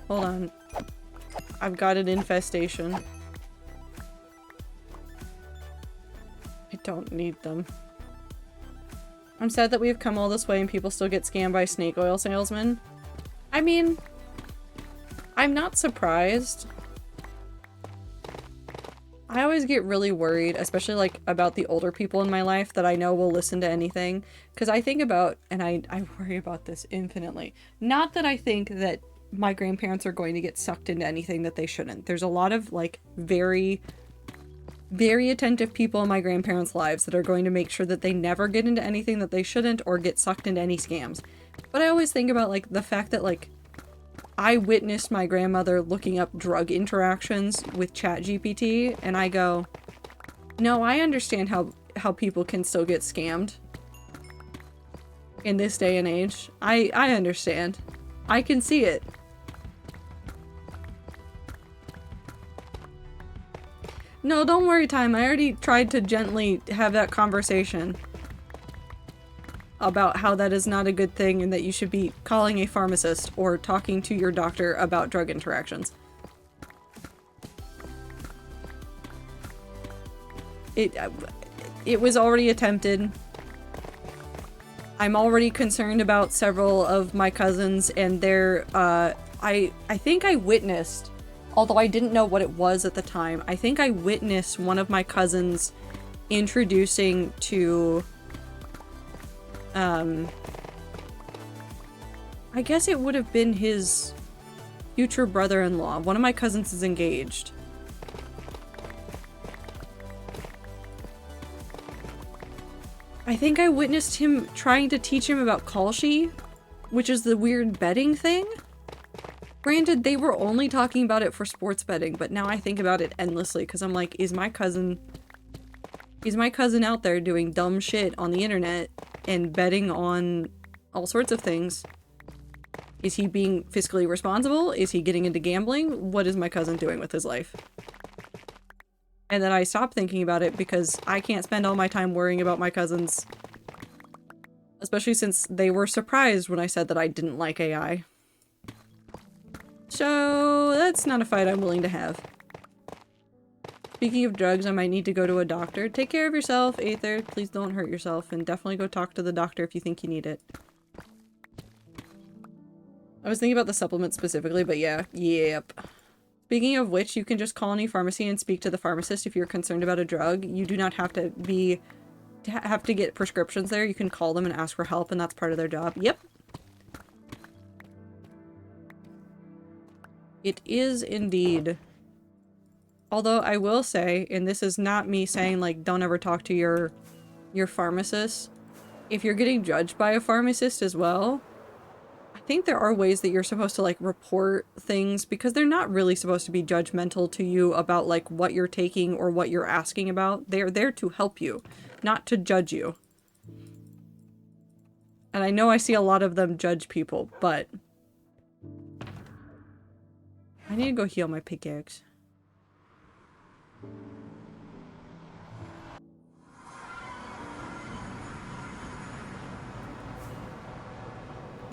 Hold on. I've got an infestation. I don't need them. I'm sad that we've come all this way and people still get scammed by snake oil salesmen. I mean, I'm not surprised. I always get really worried, especially like about the older people in my life that I know will listen to anything. Because I think about, and I worry about this infinitely. Not that I think that my grandparents are going to get sucked into anything that they shouldn't. There's a lot of like very attentive people in my grandparents' lives that are going to make sure that they never get into anything that they shouldn't or get sucked into any scams. But I always think about like the fact that like I witnessed my grandmother looking up drug interactions with ChatGPT and I go, no, I understand how people can still get scammed in this day and age. I understand. I can see it. No, don't worry, Time. I already tried to gently have that conversation about how that is not a good thing and that you should be calling a pharmacist or talking to your doctor about drug interactions. It was already attempted. I'm already concerned about several of my cousins and their, I think I witnessed, although I didn't know what it was at the time, I think I witnessed one of my cousins introducing to, I guess it would have been his future brother-in-law. One of my cousins is engaged. I think I witnessed him trying to teach him about Kalshi, which is the weird betting thing. Granted, they were only talking about it for sports betting, but now I think about it endlessly because I'm like, is my cousin out there doing dumb shit on the internet and betting on all sorts of things? Is he being fiscally responsible? Is he getting into gambling? What is my cousin doing with his life? And then I stopped thinking about it because I can't spend all my time worrying about my cousins. Especially since they were surprised when I said that I didn't like AI. So that's not a fight I'm willing to have. Speaking of drugs, I might need to go to a doctor. Take care of yourself, Aether. Please don't hurt yourself, and definitely go talk to the doctor if you think you need it. I was thinking about the supplement specifically, but yeah. Yep. Speaking of which, you can just call any pharmacy and speak to the pharmacist if you're concerned about a drug. You do not have to get prescriptions there. You can call them and ask for help, and that's part of their job. Yep. It is indeed. Although I will say, and this is not me saying like don't ever talk to your pharmacist. If you're getting judged by a pharmacist as well, I think there are ways that you're supposed to like report things because they're not really supposed to be judgmental to you about like what you're taking or what you're asking about. They're there to help you, not to judge you. And I know I see a lot of them judge people, but I need to go heal my pickaxe.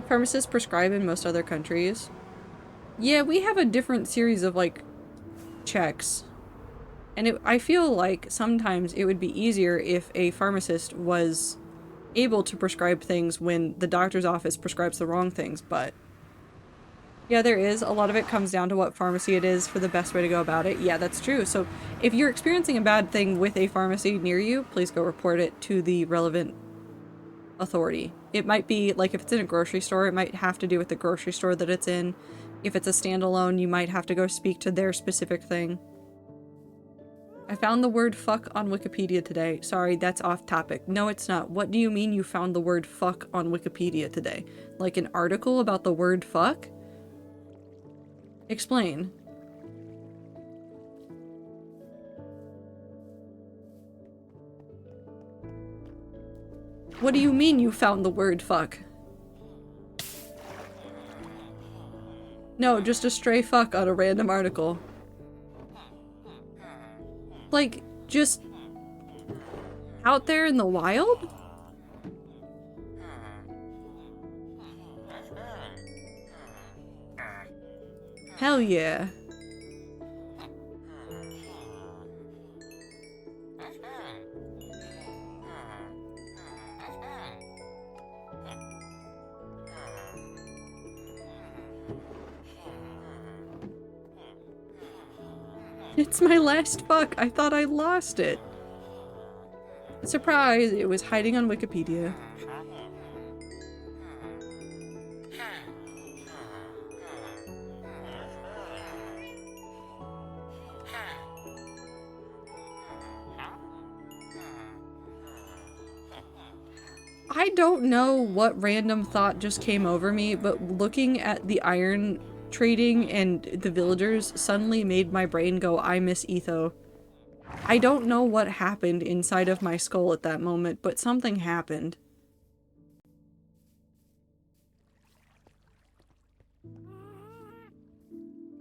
Pharmacists prescribe in most other countries. Yeah, we have a different series of, like, checks. And I feel like sometimes it would be easier if a pharmacist was able to prescribe things when the doctor's office prescribes the wrong things, but... Yeah, there is. A lot of it comes down to what pharmacy it is for the best way to go about it. Yeah, that's true. So if you're experiencing a bad thing with a pharmacy near you, please go report it to the relevant authority. It might be, like, if it's in a grocery store, it might have to do with the grocery store that it's in. If it's a standalone, you might have to go speak to their specific thing. I found the word fuck on Wikipedia today. Sorry, that's off topic. No, it's not. What do you mean you found the word fuck on Wikipedia today? Like an article about the word fuck? Explain. What do you mean you found the word fuck? No, just a stray fuck on a random article. Like, just out there in the wild? Hell yeah. It's my last fuck. I thought I lost it. Surprise, it was hiding on Wikipedia. I don't know what random thought just came over me, but looking at the iron trading and the villagers suddenly made my brain go, I miss Etho. I don't know what happened inside of my skull at that moment, but something happened.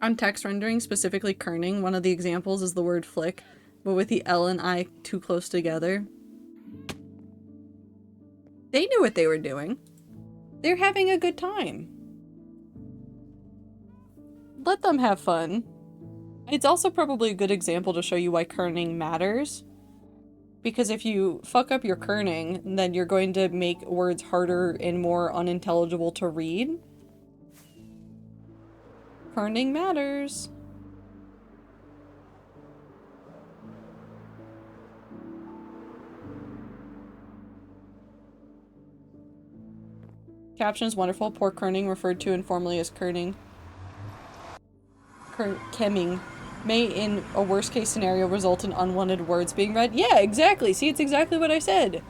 On text rendering, specifically kerning, one of the examples is the word flick, but with the L and I too close together. They knew what they were doing. They're having a good time. Let them have fun. It's also probably a good example to show you why kerning matters. Because if you fuck up your kerning, then you're going to make words harder and more unintelligible to read. Kerning matters. Caption is wonderful. Poor kerning, referred to informally as kerning. Kemming may, in a worst case scenario, result in unwanted words being read. Yeah, exactly. See, it's exactly what I said.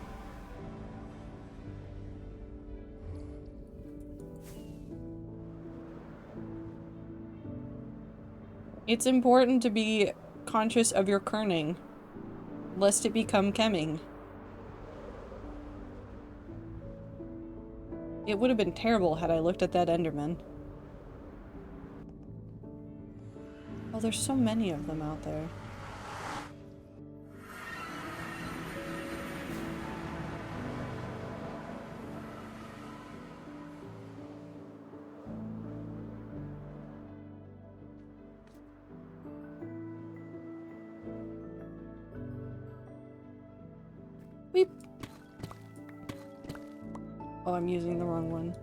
It's important to be conscious of your kerning, lest it become kemming. It would have been terrible had I looked at that Enderman. Oh, there's so many of them out there. Weep. Oh, I'm using the wrong one.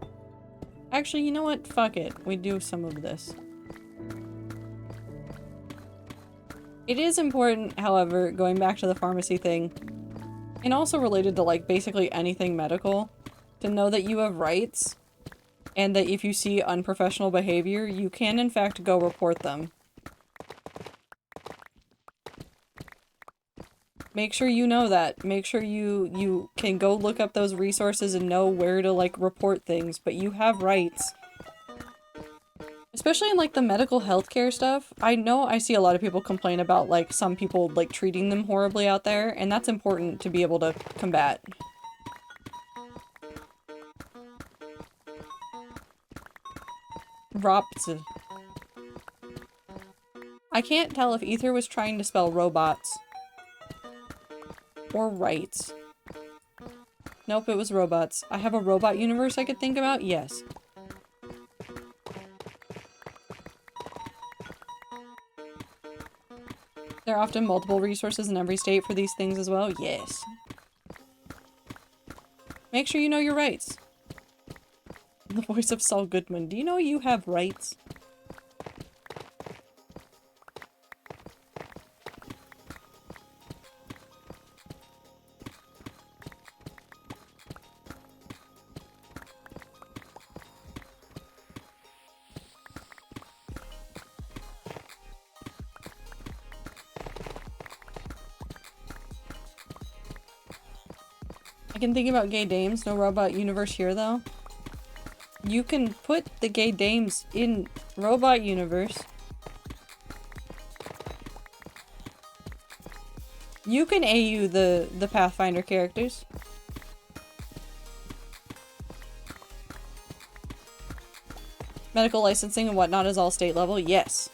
Actually, you know what? Fuck it. We do some of this. It is important, however, going back to the pharmacy thing, and also related to, like, basically anything medical, to know that you have rights, and that if you see unprofessional behavior, you can in fact go report them. Make sure you know that. Make sure you can go look up those resources and know where to, like, report things, but you have rights. Especially in like the medical healthcare stuff. I know I see a lot of people complain about like some people like treating them horribly out there, and that's important to be able to combat. Robots. I can't tell if Ether was trying to spell robots. Or rights. Nope, it was robots. I have a robot universe I could think about? Yes. There are often multiple resources in every state for these things as well? Yes. Make sure you know your rights. The voice of Saul Goodman. Do you know you have rights? I can think about gay dames. No robot universe here, though. You can put the gay dames in robot universe. You can AU the Pathfinder characters. Medical licensing and whatnot is all state level? Yes.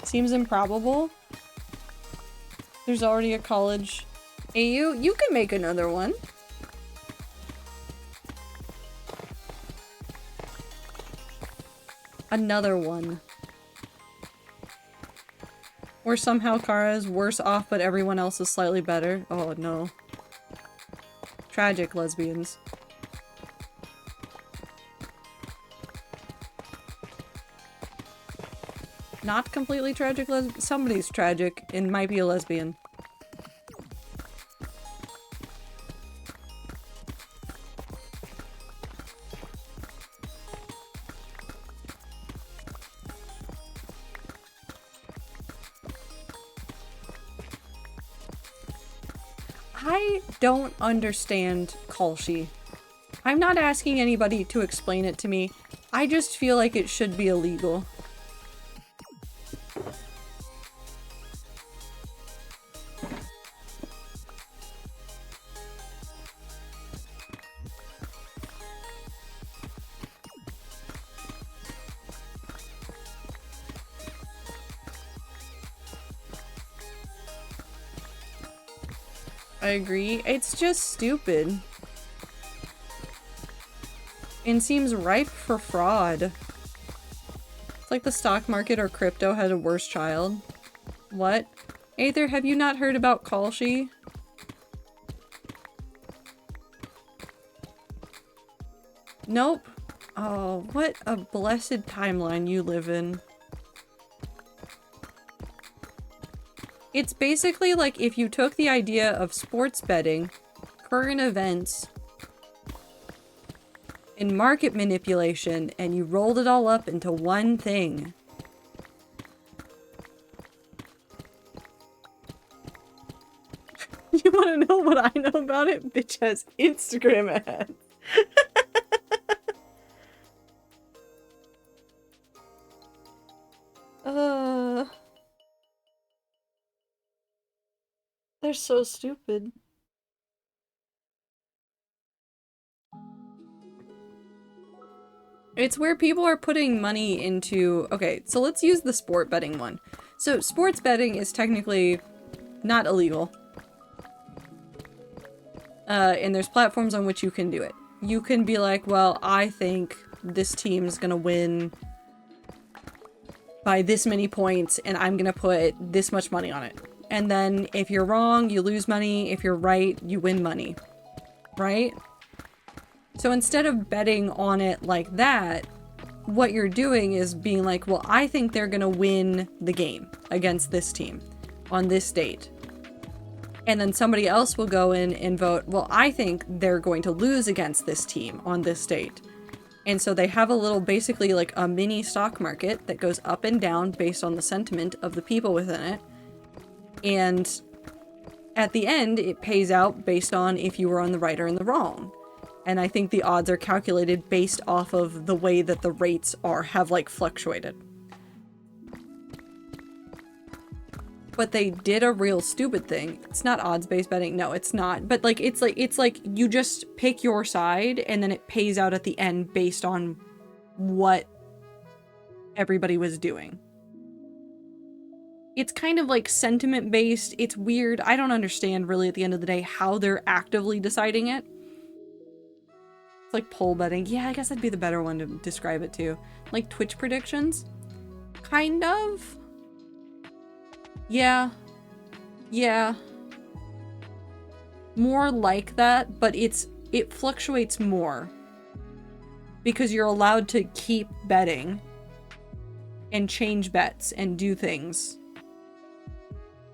Seems improbable. There's already a college AU. You can make another one. Another one. Or somehow Kara is worse off, but everyone else is slightly better. Oh no. Tragic lesbians. Not completely tragic somebody's tragic and might be a lesbian. I don't understand Kalshi. I'm not asking anybody to explain it to me. I just feel like it should be illegal. I agree. It's just stupid. And seems ripe for fraud. It's like the stock market or crypto had a worse child. What? Aether, have you not heard about Kalshi? Nope. Oh, what a blessed timeline you live in. It's basically like if you took the idea of sports betting, current events, and market manipulation, and you rolled it all up into one thing. You want to know what I know about it? Bitch has Instagram ads. They're so stupid. It's where people are putting money into... Okay, so let's use the sport betting one. So sports betting is technically not illegal. And there's platforms on which you can do it. You can be like, well, I think this team's gonna win by this many points, and I'm gonna put this much money on it. And then if you're wrong, you lose money. If you're right, you win money. Right? So instead of betting on it like that, what you're doing is being like, well, I think they're gonna win the game against this team on this date. And then somebody else will go in and vote, well, I think they're going to lose against this team on this date. And so they have a little, basically like a mini stock market that goes up and down based on the sentiment of the people within it. And at the end, it pays out based on if you were on the right or in the wrong. And I think the odds are calculated based off of the way that the rates have like fluctuated. But they did a real stupid thing. It's not odds-based betting. No, it's not. But like it's like you just pick your side and then it pays out at the end based on what everybody was doing. It's kind of like sentiment-based. It's weird. I don't understand really at the end of the day how they're actively deciding it. It's like poll betting. Yeah, I guess that'd be the better one to describe it to. Like Twitch predictions? Kind of. Yeah. Yeah. More like that, but it fluctuates more. Because you're allowed to keep betting and change bets and do things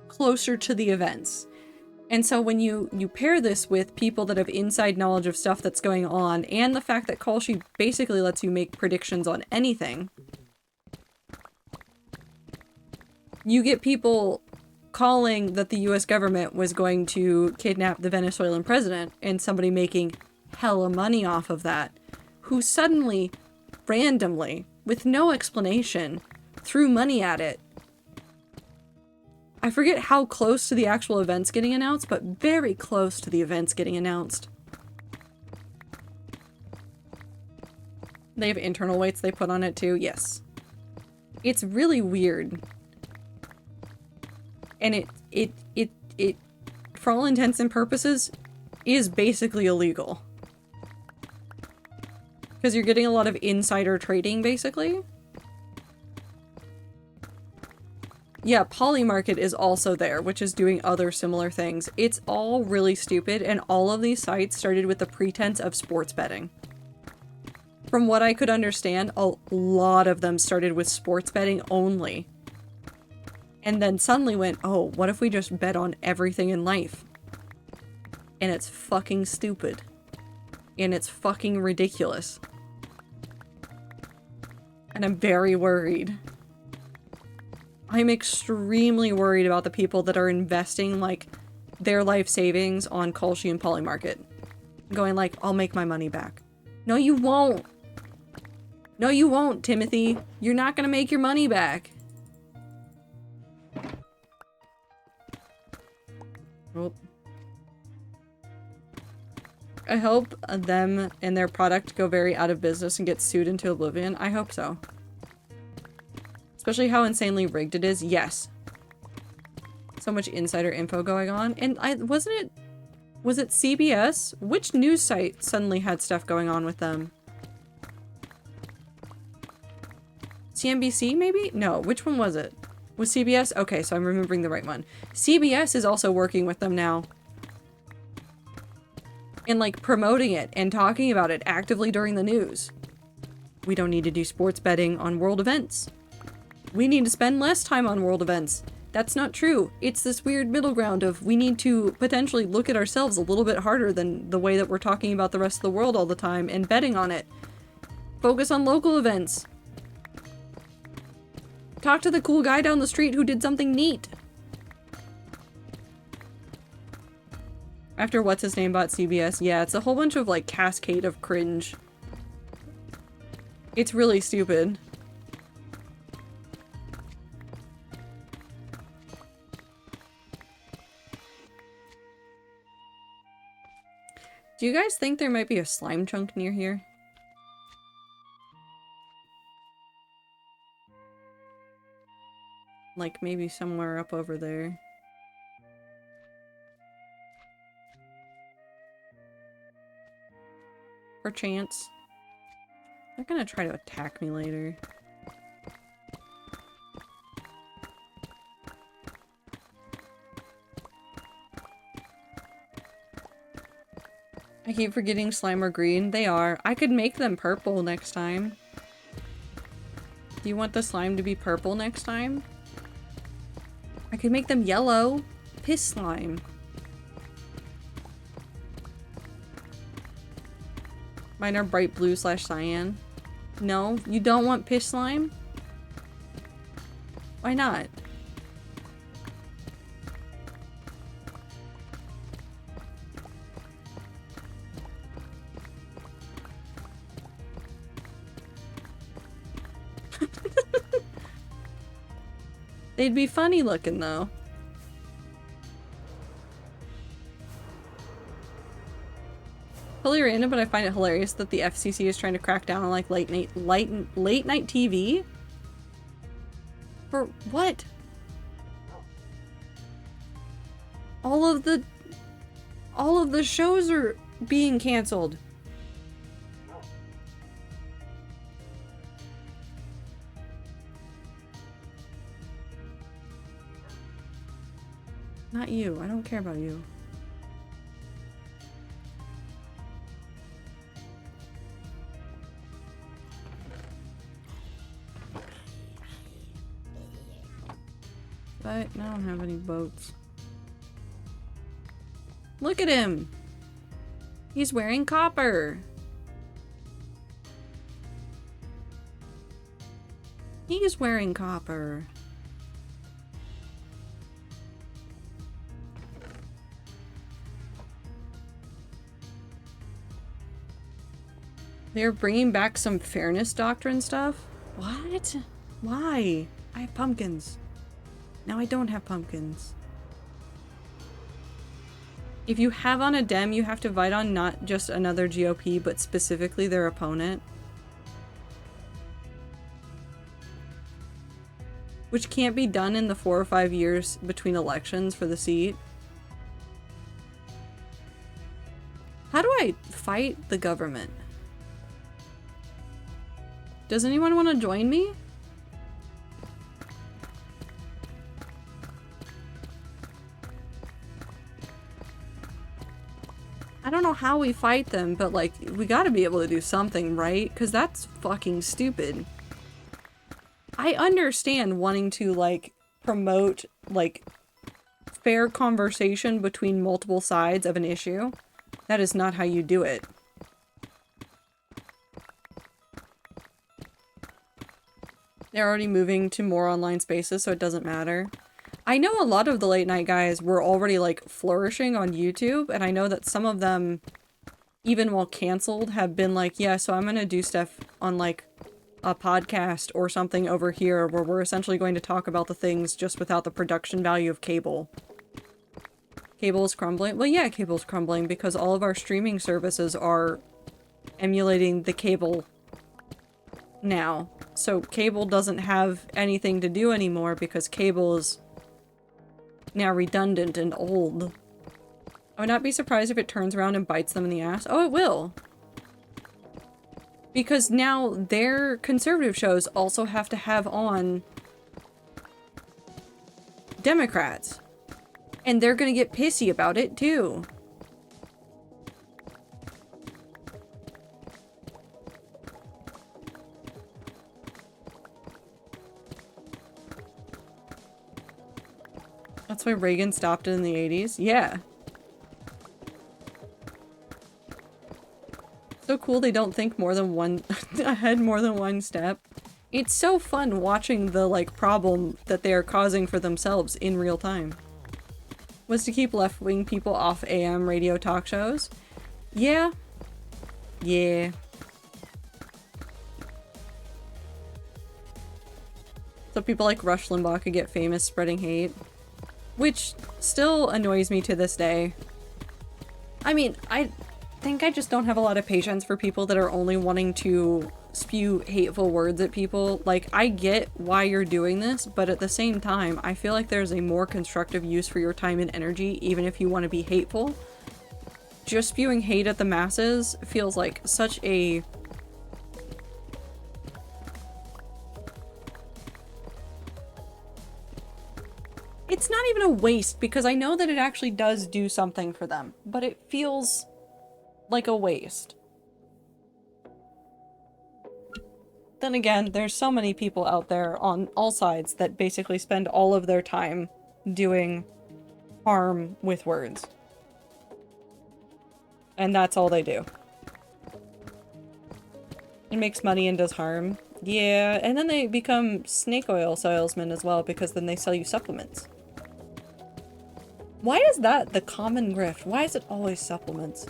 closer to the events. And so when you pair this with people that have inside knowledge of stuff that's going on, and the fact that Kalshi basically lets you make predictions on anything, you get people calling that the US government was going to kidnap the Venezuelan president, and somebody making hella money off of that, who suddenly, randomly, with no explanation, threw money at it. I forget how close to the actual events getting announced, but very close to the events getting announced. They have internal weights they put on it too, yes. It's really weird. And it, for all intents and purposes, is basically illegal. Because you're getting a lot of insider trading, basically. Yeah, Polymarket is also there, which is doing other similar things. It's all really stupid, and all of these sites started with the pretense of sports betting. From what I could understand, a lot of them started with sports betting only. And then suddenly went, oh, what if we just bet on everything in life? And it's fucking stupid. And it's fucking ridiculous. And I'm very worried. I'm extremely worried about the people that are investing, like, their life savings on Kalshi and Polymarket. Going like, I'll make my money back. No, you won't. No, you won't, Timothy. You're not gonna make your money back. Oh. I hope them and their product go very out of business and get sued into oblivion. I hope so. Especially how insanely rigged it is. Yes. So much insider info going on. And was it CBS? Which news site suddenly had stuff going on with them? CNBC maybe? No, which one was it? Was CBS? Okay, so I'm remembering the right one. CBS is also working with them now. And like promoting it and talking about it actively during the news. We don't need to do sports betting on world events. We need to spend less time on world events. That's not true. It's this weird middle ground of we need to potentially look at ourselves a little bit harder than the way that we're talking about the rest of the world all the time and betting on it. Focus on local events. Talk to the cool guy down the street who did something neat. After what's his name bought CBS, yeah, it's a whole bunch of like cascade of cringe. It's really stupid. Do you guys think there might be a slime chunk near here? Like maybe somewhere up over there. Perchance. They're gonna try to attack me later. I keep forgetting slime are green. They are. I could make them purple next time. Do you want the slime to be purple next time? I could make them yellow. Piss slime. Mine are bright blue / cyan. No, you don't want piss slime? Why not? They'd be funny looking though. Totally random, but I find it hilarious that the FCC is trying to crack down on like late night TV. For what? All of the shows are being canceled. Not you. I don't care about you. But I don't have any boats. Look at him! He's wearing copper! He's wearing copper. They're bringing back some fairness doctrine stuff? What? Why? I have pumpkins. Now I don't have pumpkins. If you have on a Dem, you have to vote on not just another GOP, but specifically their opponent. Which can't be done in the 4 or 5 years between elections for the seat. How do I fight the government? Does anyone want to join me? I don't know how we fight them, but like, we gotta be able to do something, right? Because that's fucking stupid. I understand wanting to like promote like fair conversation between multiple sides of an issue. That is not how you do it. They're already moving to more online spaces, so it doesn't matter. I know a lot of the late night guys were already like flourishing on YouTube, and I know that some of them, even while canceled, have been like, yeah, so I'm gonna do stuff on like a podcast or something over here where we're essentially going to talk about the things just without the production value of cable. Cable is crumbling? Well, yeah, cable's crumbling because all of our streaming services are emulating the cable now. So cable doesn't have anything to do anymore because cable is now redundant and old. I would not be surprised if it turns around and bites them in the ass. Oh, it will. Because now their conservative shows also have to have on Democrats. And they're gonna get pissy about it too. That's why Reagan stopped it in the 80s? Yeah. So cool they don't think more than one ahead more than one step. It's so fun watching the like problem that they are causing for themselves in real time. Was to keep left-wing people off AM radio talk shows? Yeah. Yeah. So people like Rush Limbaugh could get famous spreading hate. Which still annoys me to this day. I mean, I think I just don't have a lot of patience for people that are only wanting to spew hateful words at people. Like, I get why you're doing this, but at the same time, I feel like there's a more constructive use for your time and energy, even if you want to be hateful. Just spewing hate at the masses feels like such a... It's not even a waste, because I know that it actually does do something for them, but it feels like a waste. Then again, there's so many people out there on all sides that basically spend all of their time doing harm with words. And that's all they do. It makes money and does harm. Yeah, and then they become snake oil salesmen as well, because then they sell you supplements. Why is that the common grift? Why is it always supplements?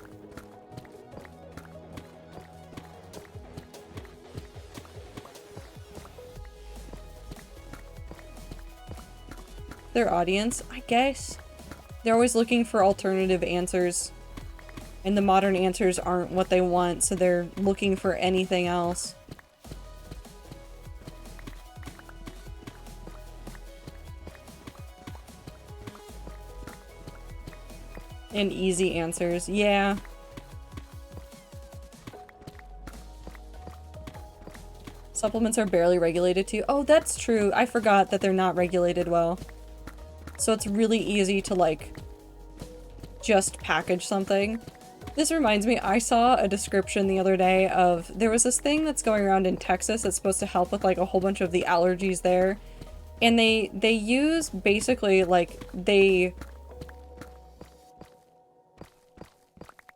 their audience, I guess. They're always looking for alternative answers, and the modern answers aren't what they want, so they're looking for anything else. And easy answers, yeah. Supplements are barely regulated too. Oh, that's true. I forgot that they're not regulated well. So it's really easy to, like, just package something. This reminds me, I saw a description the other day of, there was this thing that's going around in Texas that's supposed to help with, like, a whole bunch of the allergies there. And they use, basically, like, they...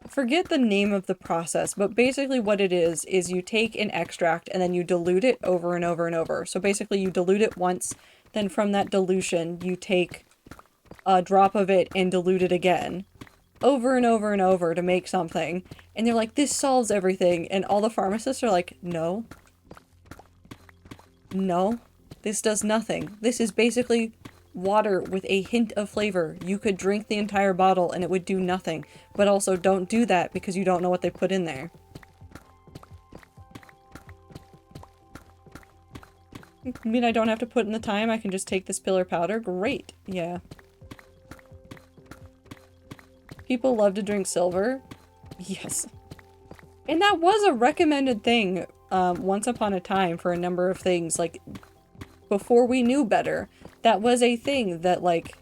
forget the name of the process, but basically what it is you take an extract and then you dilute it over and over and over. So basically you dilute it once, then from that dilution you take a drop of it and dilute it again. Over and over and over to make something. And they're like, this solves everything. And all the pharmacists are like, no. No. This does nothing. This is basically water with a hint of flavor. You could drink the entire bottle and it would do nothing. But also don't do that because you don't know what they put in there. I mean, I don't have to put in the time. I can just take this pill or powder. Great. Yeah. People love to drink silver. Yes. And that was a recommended thing once upon a time for a number of things. Like, before we knew better. That was a thing that, like,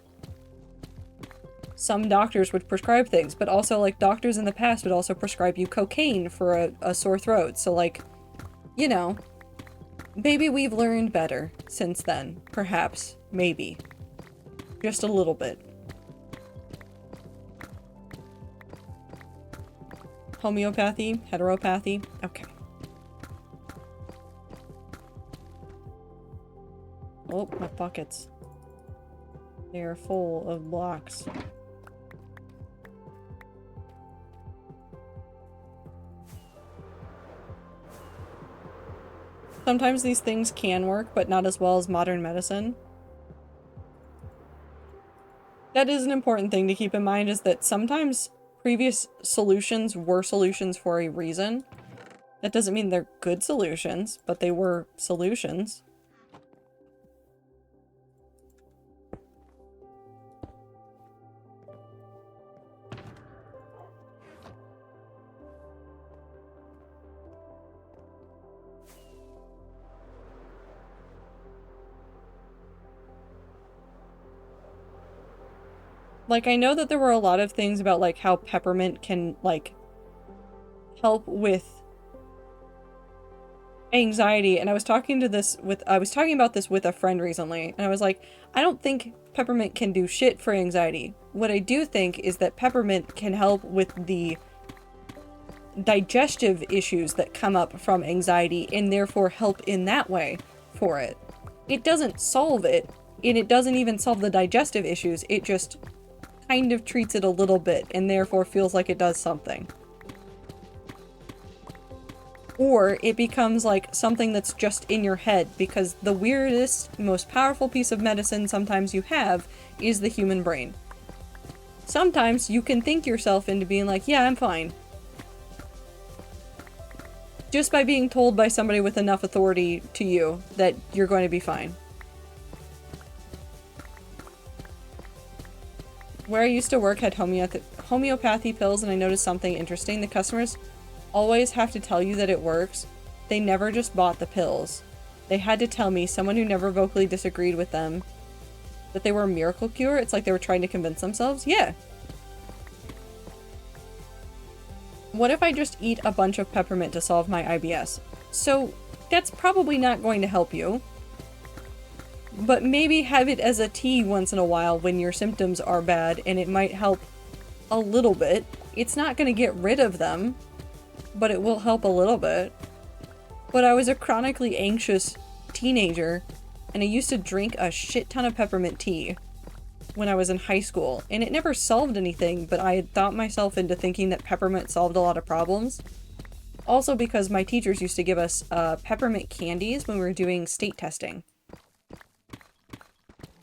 some doctors would prescribe things, but also, like, doctors in the past would also prescribe you cocaine for a sore throat. So, like, you know, maybe we've learned better since then. Perhaps. Maybe. Just a little bit. Homeopathy? Heteropathy? Okay. Oh, my buckets. They are full of blocks. Sometimes these things can work, but not as well as modern medicine. That is an important thing to keep in mind, is that sometimes previous solutions were solutions for a reason. That doesn't mean they're good solutions, but they were solutions. Like, I know that there were a lot of things about, like, how peppermint can, like, help with anxiety, and I was talking about this with a friend recently, and I was like, I don't think peppermint can do shit for anxiety. What I do think is that peppermint can help with the digestive issues that come up from anxiety, and therefore help in that way for it. It doesn't solve it, and it doesn't even solve the digestive issues, it just kind of treats it a little bit, and therefore feels like it does something. Or it becomes like something that's just in your head, because the weirdest, most powerful piece of medicine sometimes you have is the human brain. Sometimes you can think yourself into being like, yeah, I'm fine. Just by being told by somebody with enough authority to you that you're going to be fine. Where I used to work had homeopathy pills, and I noticed something interesting. The customers always have to tell you that it works. They never just bought the pills. They had to tell me, someone who never vocally disagreed with them, that they were a miracle cure. It's like they were trying to convince themselves. Yeah. What if I just eat a bunch of peppermint to solve my IBS? So that's probably not going to help you. But maybe have it as a tea once in a while when your symptoms are bad, and it might help a little bit. It's not going to get rid of them, but it will help a little bit. But I was a chronically anxious teenager, and I used to drink a shit ton of peppermint tea when I was in high school, and it never solved anything, but I had thought myself into thinking that peppermint solved a lot of problems. Also because my teachers used to give us peppermint candies when we were doing state testing.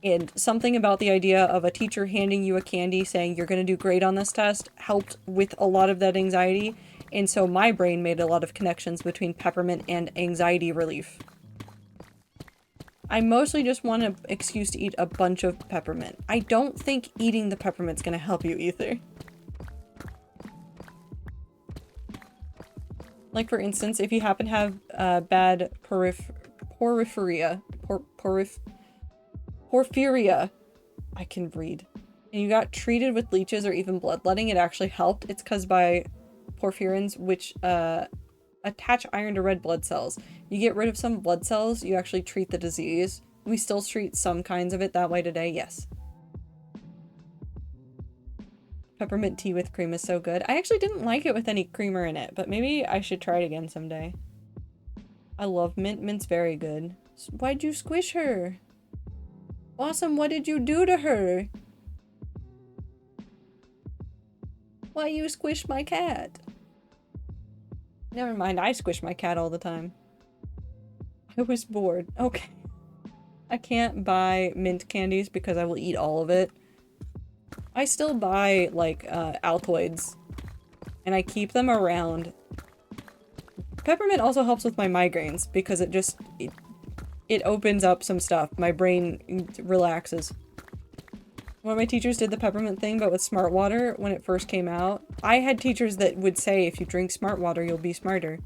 And something about the idea of a teacher handing you a candy saying you're going to do great on this test helped with a lot of that anxiety. And so my brain made a lot of connections between peppermint and anxiety relief. I mostly just want an excuse to eat a bunch of peppermint. I don't think eating the peppermint's going to help you either. Like, for instance, if you happen to have bad porphyria, I can read, and you got treated with leeches or even bloodletting, it actually helped. It's because by porphyrins, which attach iron to red blood cells. You get rid of some blood cells, you actually treat the disease. We still treat some kinds of it that way today, yes. Peppermint tea with cream is so good. I actually didn't like it with any creamer in it, but maybe I should try it again someday. I love mint. Mint's very good. Why'd you squish her? Awesome, what did you do to her? Why you squished my cat? Never mind, I squish my cat all the time. I was bored. Okay. I can't buy mint candies because I will eat all of it. I still buy, like, Altoids. And I keep them around. Peppermint also helps with my migraines because it just... It opens up some stuff. My brain relaxes. One of my teachers did the peppermint thing, but with smart water when it first came out. I had teachers that would say, if you drink smart water, you'll be smarter.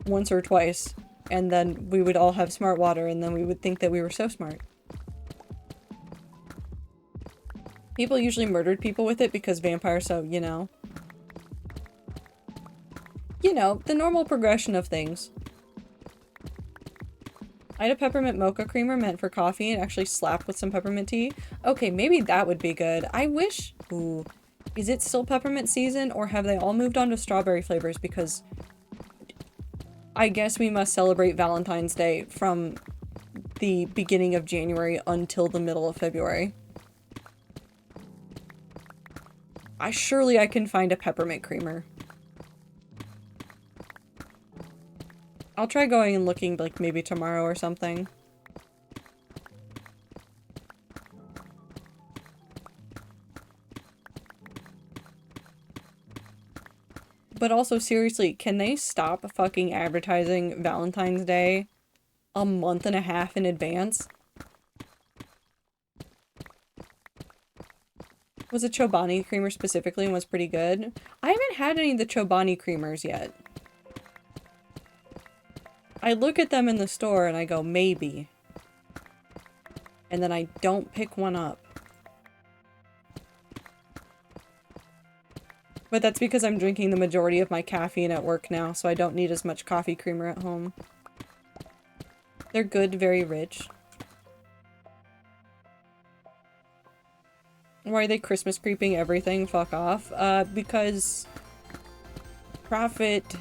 Once or twice. And then we would all have smart water, and then we would think that we were so smart. People usually murdered people with it because vampires, so, you know. You know, the normal progression of things. I had a peppermint mocha creamer meant for coffee and actually slapped with some peppermint tea. Okay, maybe that would be good. I wish... Ooh. Is it still peppermint season, or have they all moved on to strawberry flavors? Because I guess we must celebrate Valentine's Day from the beginning of January until the middle of February. Surely I can find a peppermint creamer. I'll try going and looking, like, maybe tomorrow or something. But also, seriously, can they stop fucking advertising Valentine's Day a month and a half in advance? Was a Chobani creamer specifically and was pretty good. I haven't had any of the Chobani creamers yet. I look at them in the store and I go, maybe. And then I don't pick one up. But that's because I'm drinking the majority of my caffeine at work now, so I don't need as much coffee creamer at home. They're good, very rich. Why are they Christmas creeping everything? Fuck off. Because... profit...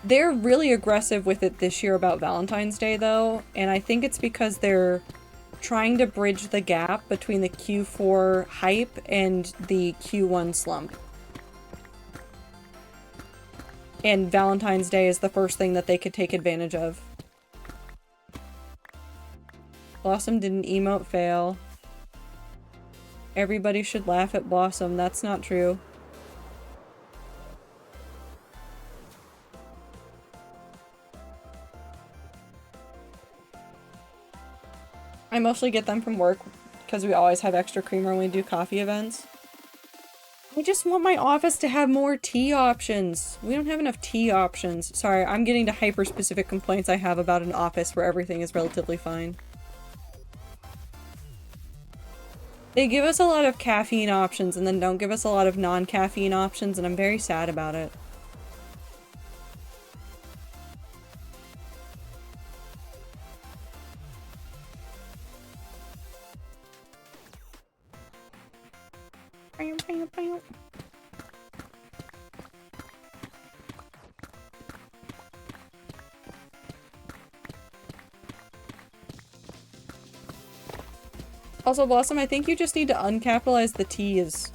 They're really aggressive with it this year about Valentine's Day, though, and I think it's because they're trying to bridge the gap between the Q4 hype and the Q1 slump. And Valentine's Day is the first thing that they could take advantage of. Blossom did an emote fail. Everybody should laugh at Blossom. That's not true. I mostly get them from work because we always have extra creamer when we do coffee events. I just want my office to have more tea options. We don't have enough tea options. Sorry, I'm getting to hyper-specific complaints I have about an office where everything is relatively fine. They give us a lot of caffeine options and then don't give us a lot of non-caffeine options, and I'm very sad about it. Also, Blossom, I think you just need to uncapitalize the T's.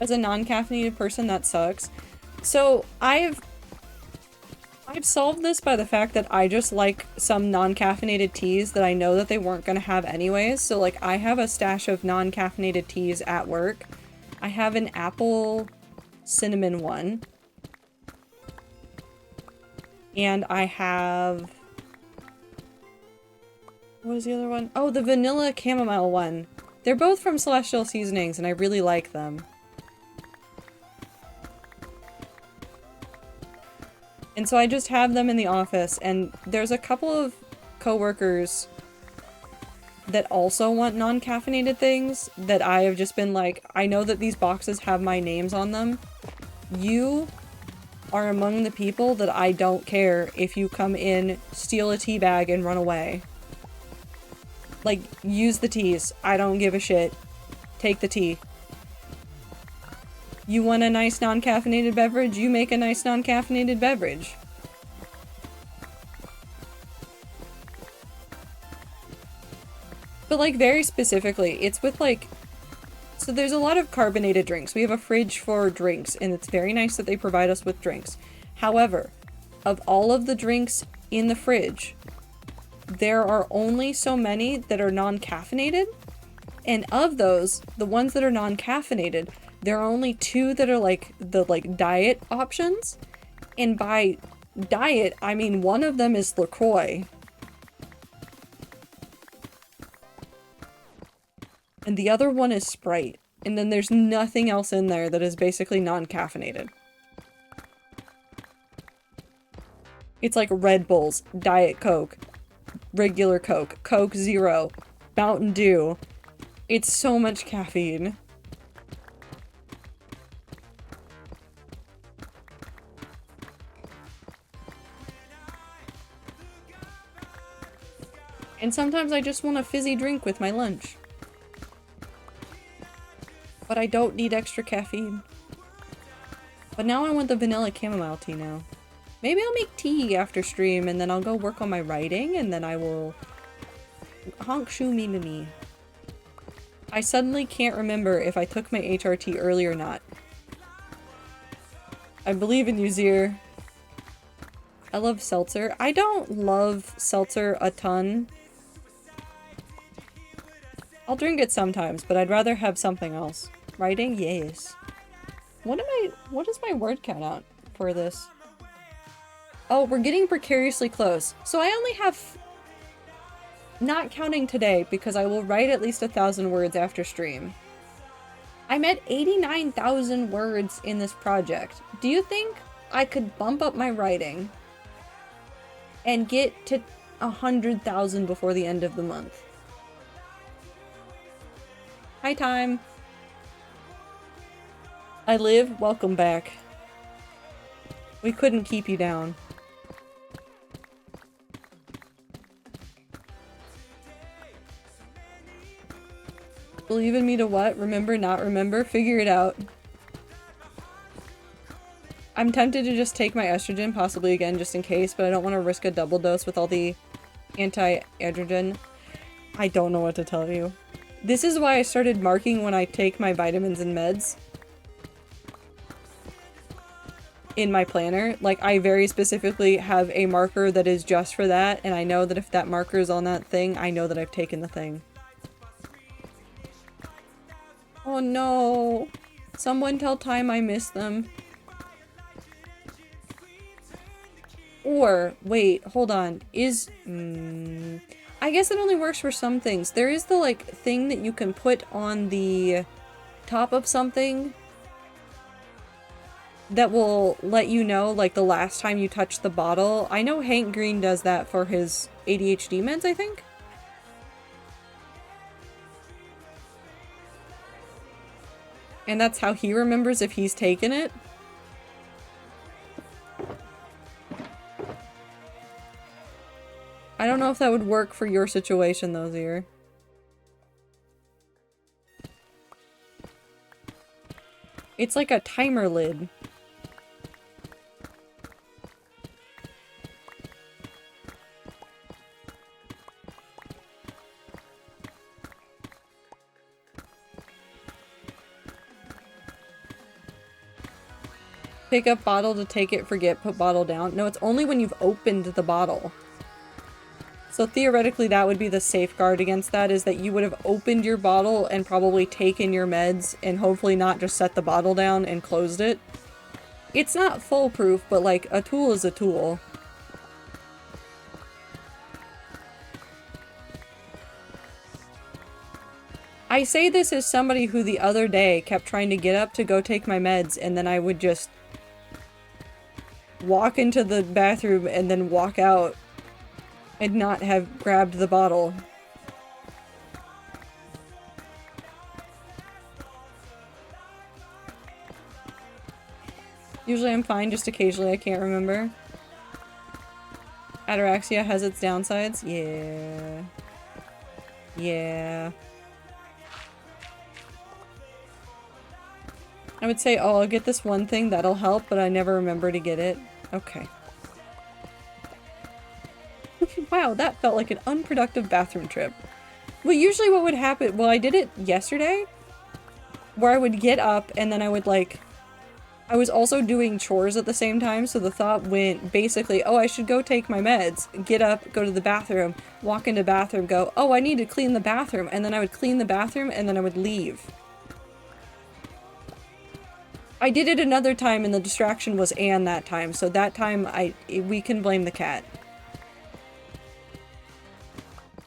As a non-caffeinated person, that sucks. So, I've solved this by the fact that I just like some non-caffeinated teas that I know that they weren't gonna have anyways. So like I have a stash of non-caffeinated teas at work. I have an apple cinnamon one. And I have... what was the other one? Oh, the vanilla chamomile one. They're both from Celestial Seasonings and I really like them. And so I just have them in the office, and there's a couple of coworkers that also want non-caffeinated things that I have just been like, I know that these boxes have my names on them. You are among the people that I don't care if you come in, steal a tea bag, and run away. Like, use the teas. I don't give a shit. Take the tea. You want a nice non-caffeinated beverage? You make a nice non-caffeinated beverage. But like very specifically, it's with like... so there's a lot of carbonated drinks. We have a fridge for drinks, and it's very nice that they provide us with drinks. However, of all of the drinks in the fridge, there are only so many that are non-caffeinated. And of those, the ones that are non-caffeinated, there are only 2 that are like the diet options. And by diet, I mean one of them is LaCroix. And the other one is Sprite. And then there's nothing else in there that is basically non-caffeinated. It's like Red Bulls, Diet Coke, regular Coke, Coke Zero, Mountain Dew. It's so much caffeine. And sometimes I just want a fizzy drink with my lunch. But I don't need extra caffeine. But now I want the vanilla chamomile tea now. Maybe I'll make tea after stream and then I'll go work on my writing and then I will... honk shoo me to me. I suddenly can't remember if I took my HRT early or not. I believe in you, Zier. I love seltzer. I don't love seltzer a ton. I'll drink it sometimes, but I'd rather have something else. Writing? Yes. What is my word count out for this? Oh, we're getting precariously close. So I only have... not counting today, because I will write at least 1,000 words after stream. I'm at 89,000 words in this project. Do you think I could bump up my writing and get to 100,000 before the end of the month? Hi, Time. I live. Welcome back. We couldn't keep you down. Believe in me to what? Remember, not remember? Figure it out. I'm tempted to just take my estrogen, possibly again, just in case, but I don't want to risk a double dose with all the anti-androgen. I don't know what to tell you. This is why I started marking when I take my vitamins and meds. In my planner. Like, I very specifically have a marker that is just for that, and I know that if that marker is on that thing, I know that I've taken the thing. Oh no! Someone tell Time I miss them. Or, wait, hold on. I guess it only works for some things. There is the, like, thing that you can put on the top of something that will let you know, like, the last time you touched the bottle. I know Hank Green does that for his ADHD meds, I think? And that's how he remembers if he's taken it? I don't know if that would work for your situation, though, Zier. It's like a timer lid. Pick up bottle to take it, forget, put bottle down. No, it's only when you've opened the bottle. So theoretically that would be the safeguard against that, is that you would have opened your bottle and probably taken your meds and hopefully not just set the bottle down and closed it. It's not foolproof, but like, a tool is a tool. I say this as somebody who the other day kept trying to get up to go take my meds, and then I would just walk into the bathroom and then walk out and not have grabbed the bottle. Usually I'm fine, just occasionally I can't remember. Ataraxia has its downsides? Yeah. Yeah. I would say, oh, I'll get this one thing, that'll help, but I never remember to get it. Okay. Wow, that felt like an unproductive bathroom trip. Well, usually what would happen, well, I did it yesterday, where I would get up and then I would like, I was also doing chores at the same time, so the thought went basically, oh, I should go take my meds, get up, go to the bathroom, walk into the bathroom, go, oh, I need to clean the bathroom, and then I would clean the bathroom and then I would leave. I did it another time and the distraction was Anne that time, so that time we can blame the cat.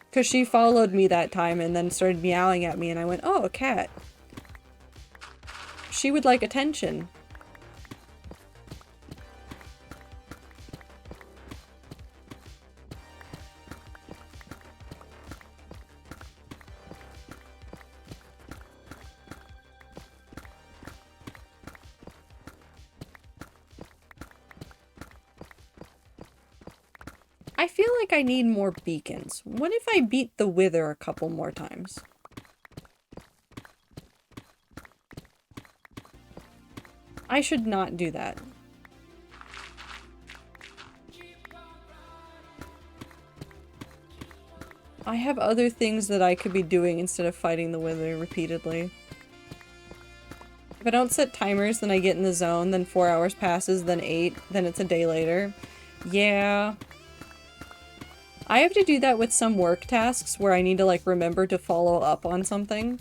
Because she followed me that time and then started meowing at me and I went, oh, a cat. She would like attention. I feel like I need more beacons. What if I beat the Wither a couple more times? I should not do that. I have other things that I could be doing instead of fighting the Wither repeatedly. If I don't set timers, then I get in the zone, then 4 hours passes, then 8, then it's a day later. Yeah. I have to do that with some work tasks where I need to like remember to follow up on something.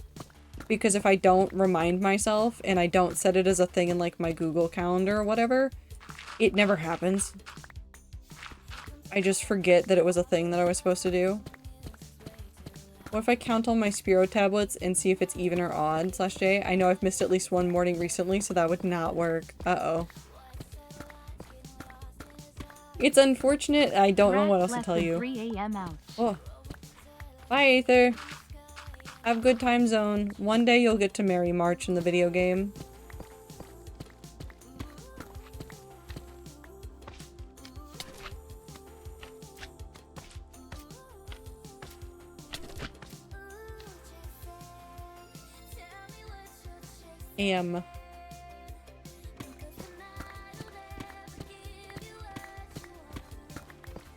Because if I don't remind myself and I don't set it as a thing in like my Google Calendar or whatever, it never happens. I just forget that it was a thing that I was supposed to do. What if I count all my Spiro tablets and see if it's even or odd /J? I know I've missed at least one morning recently, so that would not work. Uh-oh. It's unfortunate. I don't know what else to tell you. 3 a.m. out. Oh. Bye, Aether. Have a good time zone. One day you'll get to marry March in the video game.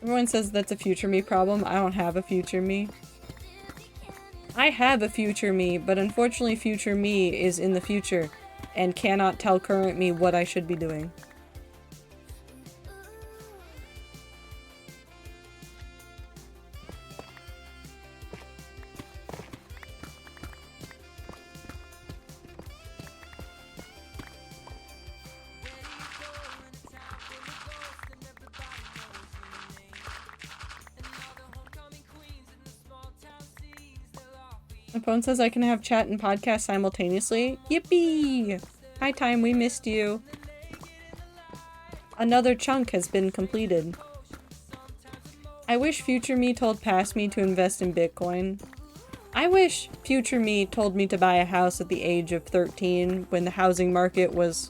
Everyone says that's a future me problem. I don't have a future me. I have a future me, but unfortunately future me is in the future and cannot tell current me what I should be doing. My phone says I can have chat and podcast simultaneously. Yippee! Hi, Time, we missed you. Another chunk has been completed. I wish future me told past me to invest in Bitcoin. I wish future me told me to buy a house at the age of 13 when the housing market was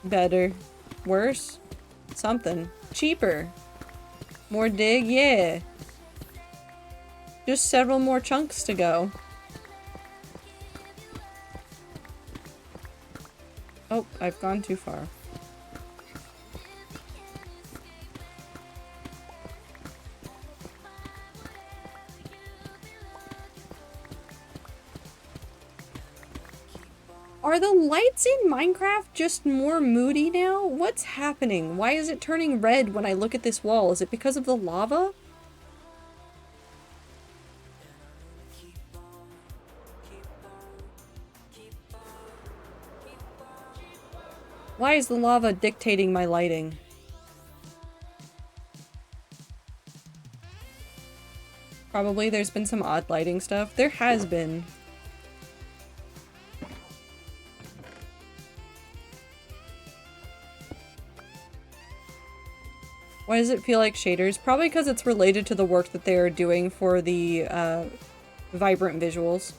better. Worse? Something. Cheaper. More dig? Yeah. Just several more chunks to go. Oh, I've gone too far. Are the lights in Minecraft just more moody now? What's happening? Why is it turning red when I look at this wall? Is it because of the lava? Why is the lava dictating my lighting? Probably there's been some odd lighting stuff. There has been. Why does it feel like shaders? Probably because it's related to the work that they are doing for the vibrant visuals.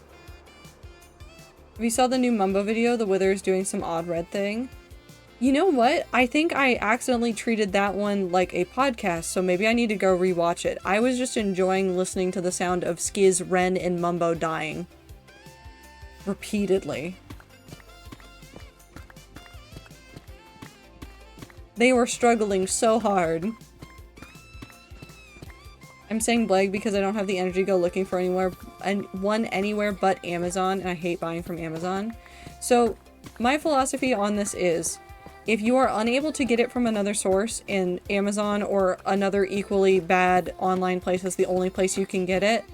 If you saw the new Mumbo video, the Wither is doing some odd red thing. You know what? I think I accidentally treated that one like a podcast, so maybe I need to go rewatch it. I was just enjoying listening to the sound of Skiz, Ren, and Mumbo dying. Repeatedly. They were struggling so hard. I'm saying Bleg because I don't have the energy to go looking for anywhere but Amazon, and I hate buying from Amazon. So my philosophy on this is, if you are unable to get it from another source and Amazon or another equally bad online place is the only place you can get it,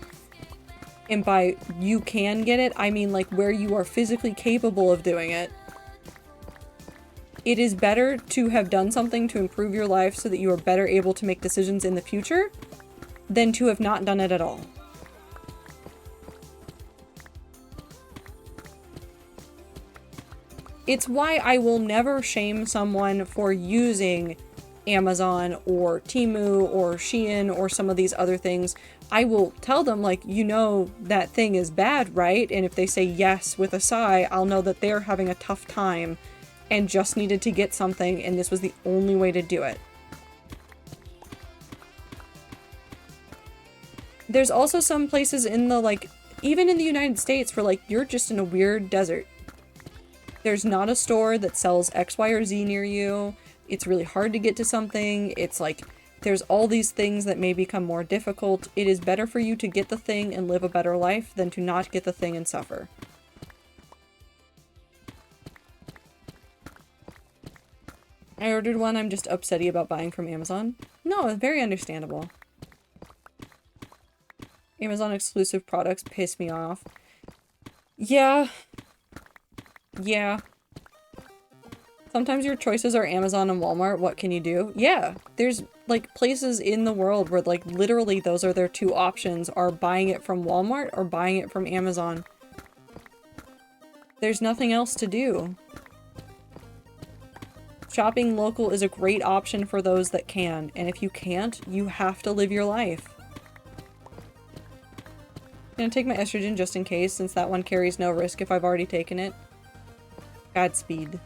and by you can get it, I mean like where you are physically capable of doing it, it is better to have done something to improve your life so that you are better able to make decisions in the future than to have not done it at all. It's why I will never shame someone for using Amazon or Temu or Shein or some of these other things. I will tell them, like, you know that thing is bad, right? And if they say yes with a sigh, I'll know that they're having a tough time and just needed to get something, and this was the only way to do it. There's also some places in the, like, even in the United States where, like, you're just in a weird desert. There's not a store that sells X, Y, or Z near you. It's really hard to get to something. It's like, there's all these things that may become more difficult. It is better for you to get the thing and live a better life than to not get the thing and suffer. I ordered one. I'm just upsetty about buying from Amazon. No, it's very understandable. Amazon exclusive products piss me off. Yeah. Yeah. Sometimes your choices are Amazon and Walmart. What can you do? Yeah. There's, like, places in the world where, like, literally those are their two options, are buying it from Walmart or buying it from Amazon. There's nothing else to do. Shopping local is a great option for those that can, and if you can't, you have to live your life. I'm gonna take my estrogen just in case, since that one carries no risk if I've already taken it. Godspeed.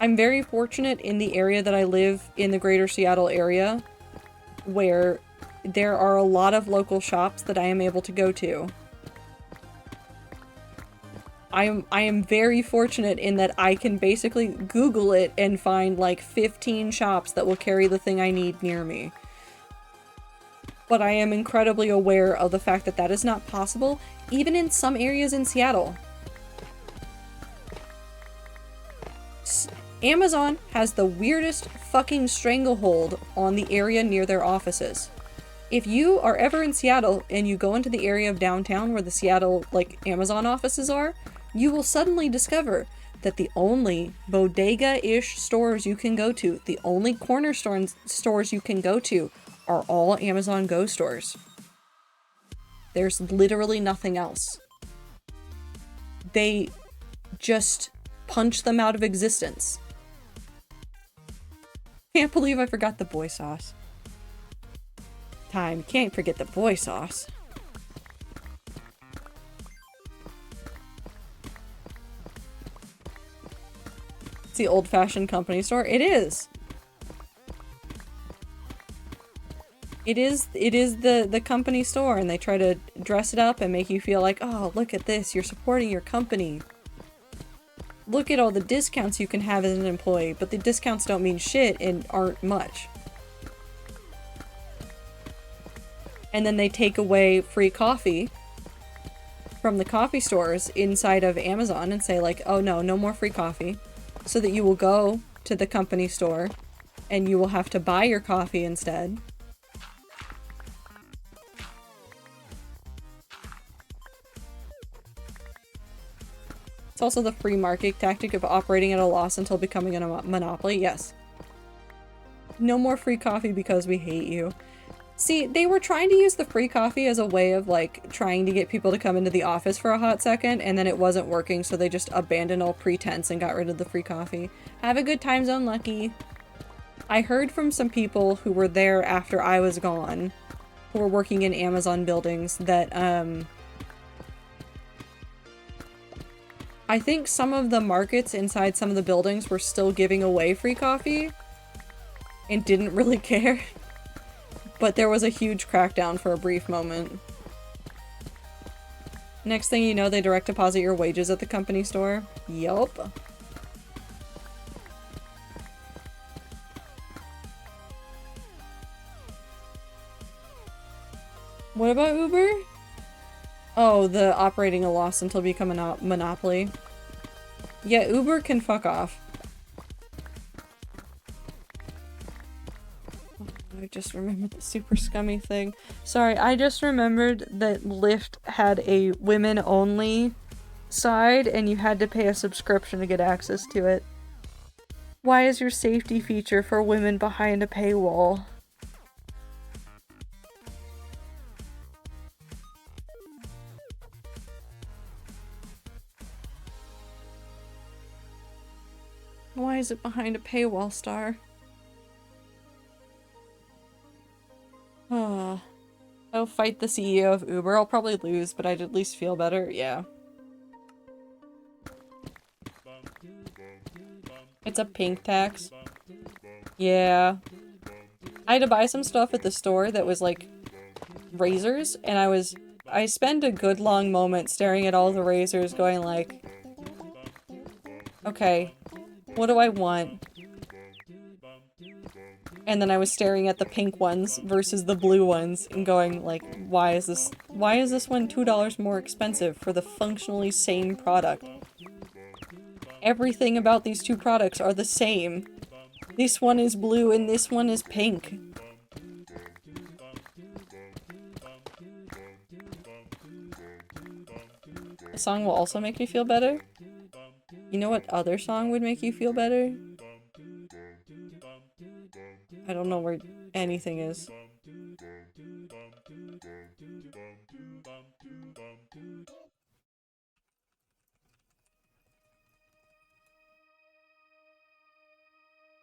I'm very fortunate in the area that I live in, the greater Seattle area, where there are a lot of local shops that I am able to go to. I am very fortunate in that I can basically Google it and find like 15 shops that will carry the thing I need near me. But I am incredibly aware of the fact that that is not possible, even in some areas in Seattle. Amazon has the weirdest fucking stranglehold on the area near their offices. If you are ever in Seattle and you go into the area of downtown where the Seattle, like, Amazon offices are, you will suddenly discover that the only bodega-ish stores you can go to, the only corner stores you can go to, are all Amazon Go stores. There's literally nothing else. They just punch them out of existence. Can't believe I forgot the boy sauce. Can't forget the boy sauce. It's the old-fashioned company store. It is. It is the company store, and they try to dress it up and make you feel like, oh, look at this, you're supporting your company. Look at all the discounts you can have as an employee, but the discounts don't mean shit and aren't much. and then they take away free coffee from the coffee stores inside of Amazon and say like, oh no, no more free coffee, so that you will go to the company store and you will have to buy your coffee instead. It's also the free market tactic of operating at a loss until becoming a monopoly. Yes. No more free coffee because we hate you. See, they were trying to use the free coffee as a way of, like, trying to get people to come into the office for a hot second, and then it wasn't working, so they just abandoned all pretense and got rid of the free coffee. Have a good time zone, Lucky. I heard from some people who were there after I was gone, who were working in Amazon buildings, that, I think some of the markets inside some of the buildings were still giving away free coffee and didn't really care. But there was a huge crackdown for a brief moment. Next thing you know, they direct deposit your wages at the company store. Yup. What about Uber? Oh, the operating a loss until become a monopoly. Yeah, Uber can fuck off. I just remembered the super scummy thing. Sorry, I just remembered that Lyft had a women-only side, and you had to pay a subscription to get access to it. Why is your safety feature for women behind a paywall? Why is it behind a paywall, Star? I'll fight the CEO of Uber. I'll probably lose, but I'd at least feel better. Yeah. It's a pink tax. Yeah. I had to buy some stuff at the store that was like razors, and I spent a good long moment staring at all the razors going like, okay, what do I want? And then I was staring at the pink ones versus the blue ones and going like, why is this one $2 more expensive for the functionally same product? Everything about these two products are the same. This one is blue and this one is pink. The song will also make me feel better. You know what other song would make you feel better? I don't know where anything is.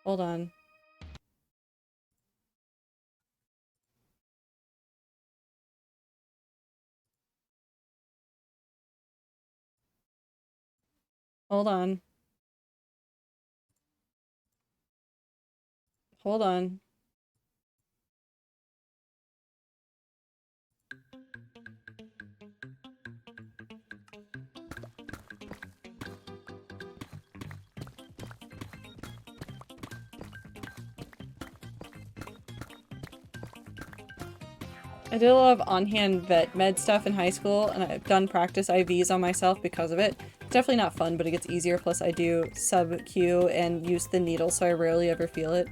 Hold on. Hold on. Hold on. I did a lot of on-hand vet med stuff in high school, and I've done practice IVs on myself because of it. It's definitely not fun, but it gets easier, plus I do sub-Q and use the needle, so I rarely ever feel it.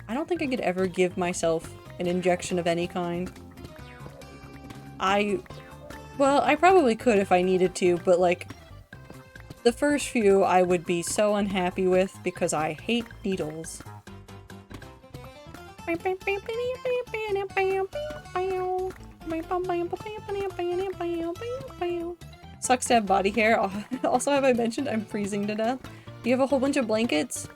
I don't think I could ever give myself an injection of any kind. Well, I probably could if I needed to, but like, the first few I would be so unhappy with because I hate needles. Sucks to have body hair. Also, have I mentioned I'm freezing to death? Do you have a whole bunch of blankets?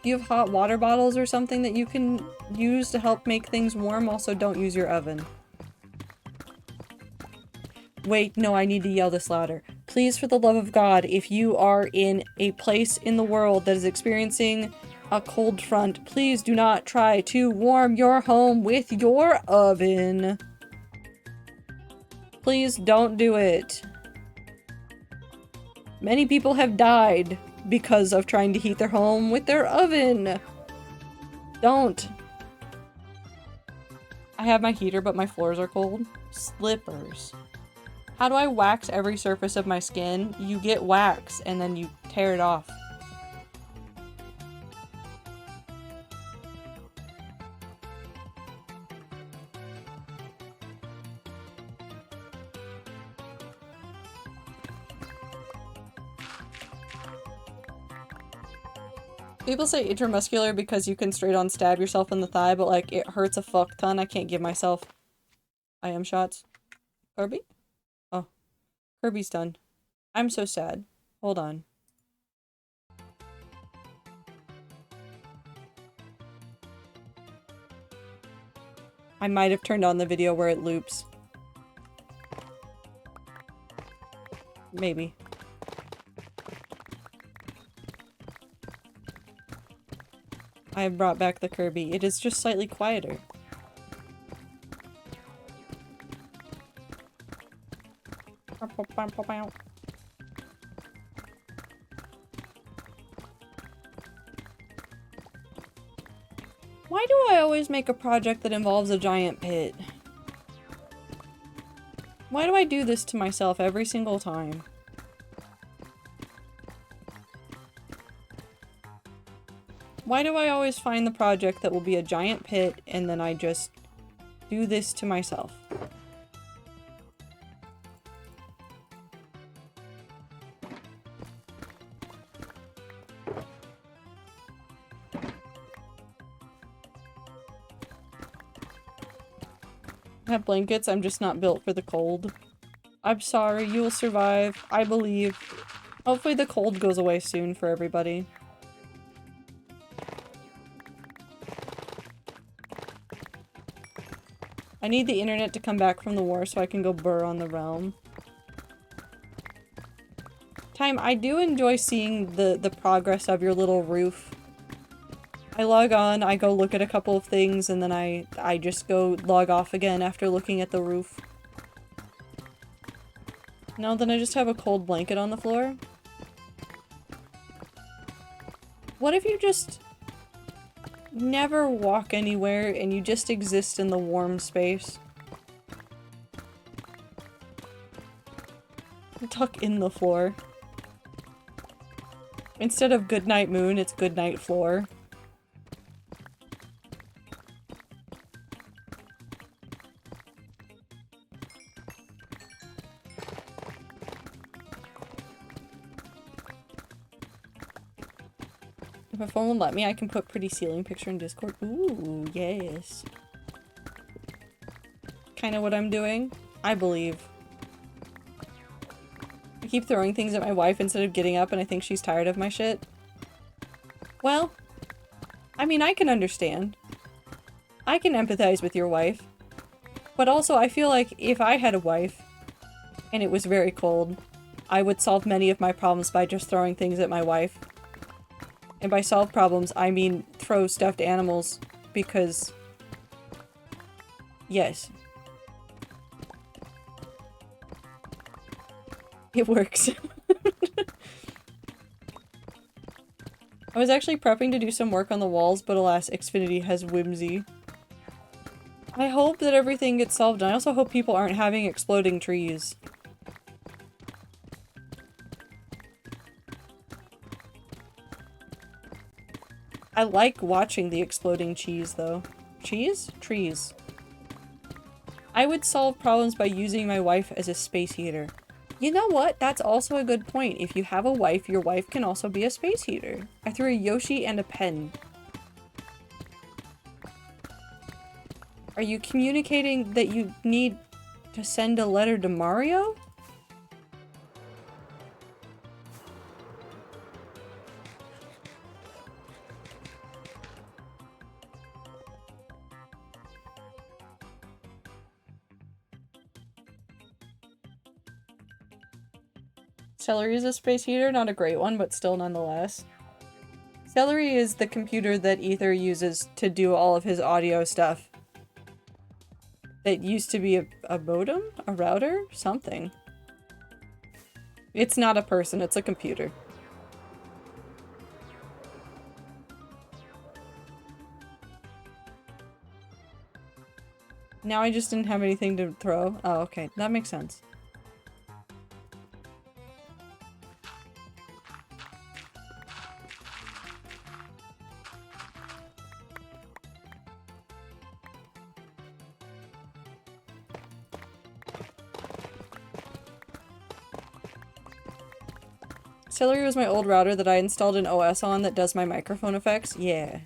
Do you have hot water bottles or something that you can use to help make things warm? Also, don't use your oven. Wait, no, I need to yell this louder. Please, for the love of God, if you are in a place in the world that is experiencing a cold front, please do not try to warm your home with your oven. Please don't do it. Many people have died because of trying to heat their home with their oven. Don't. I have my heater, but my floors are cold. Slippers. How do I wax every surface of my skin? You get wax, and then you tear it off. People say intramuscular because you can straight on stab yourself in the thigh, but like it hurts a fuck ton. I can't give myself IM shots. Kirby? Oh. Kirby's done. I'm so sad. Hold on. I might have turned on the video where it loops. Maybe. I have brought back the Kirby. It is just slightly quieter. Why do I always make a project that involves a giant pit? Why do I do this to myself every single time? Why do I always find the project that will be a giant pit and then I just do this to myself? I have blankets, I'm just not built for the cold. I'm sorry, you will survive. I believe. Hopefully the cold goes away soon for everybody. I need the internet to come back from the war so I can go burr on the realm. Time, I do enjoy seeing the progress of your little roof. I log on, I go look at a couple of things, and then I just go log off again after looking at the roof. No, then I just have a cold blanket on the floor. What if you just never walk anywhere and you just exist in the warm space? Tuck in the floor. Instead of goodnight moon, it's goodnight floor. If a phone will let me, I can put pretty ceiling picture in Discord. Ooh, yes. Kind of what I'm doing, I believe. I keep throwing things at my wife instead of getting up and I think she's tired of my shit. Well, I mean, I can understand. I can empathize with your wife. But also, I feel like if I had a wife and it was very cold, I would solve many of my problems by just throwing things at my wife. And by solve problems, I mean throw stuffed animals, because... yes. It works. I was actually prepping to do some work on the walls, but alas, Xfinity has whimsy. I hope that everything gets solved, and I also hope people aren't having exploding trees. I like watching the exploding cheese, though. Cheese? Trees. I would solve problems by using my wife as a space heater. You know what? That's also a good point. If you have a wife, your wife can also be a space heater. I threw a Yoshi and a pen. Are you communicating that you need to send a letter to Mario? Celery is a space heater, not a great one, but still nonetheless. Celery is the computer that Ether uses to do all of his audio stuff. That used to be a modem? A router? Something. It's not a person, it's a computer. Now I just didn't have anything to throw. Oh, okay. That makes sense. Celery was my old router that I installed an OS on that does my microphone effects. Yeah.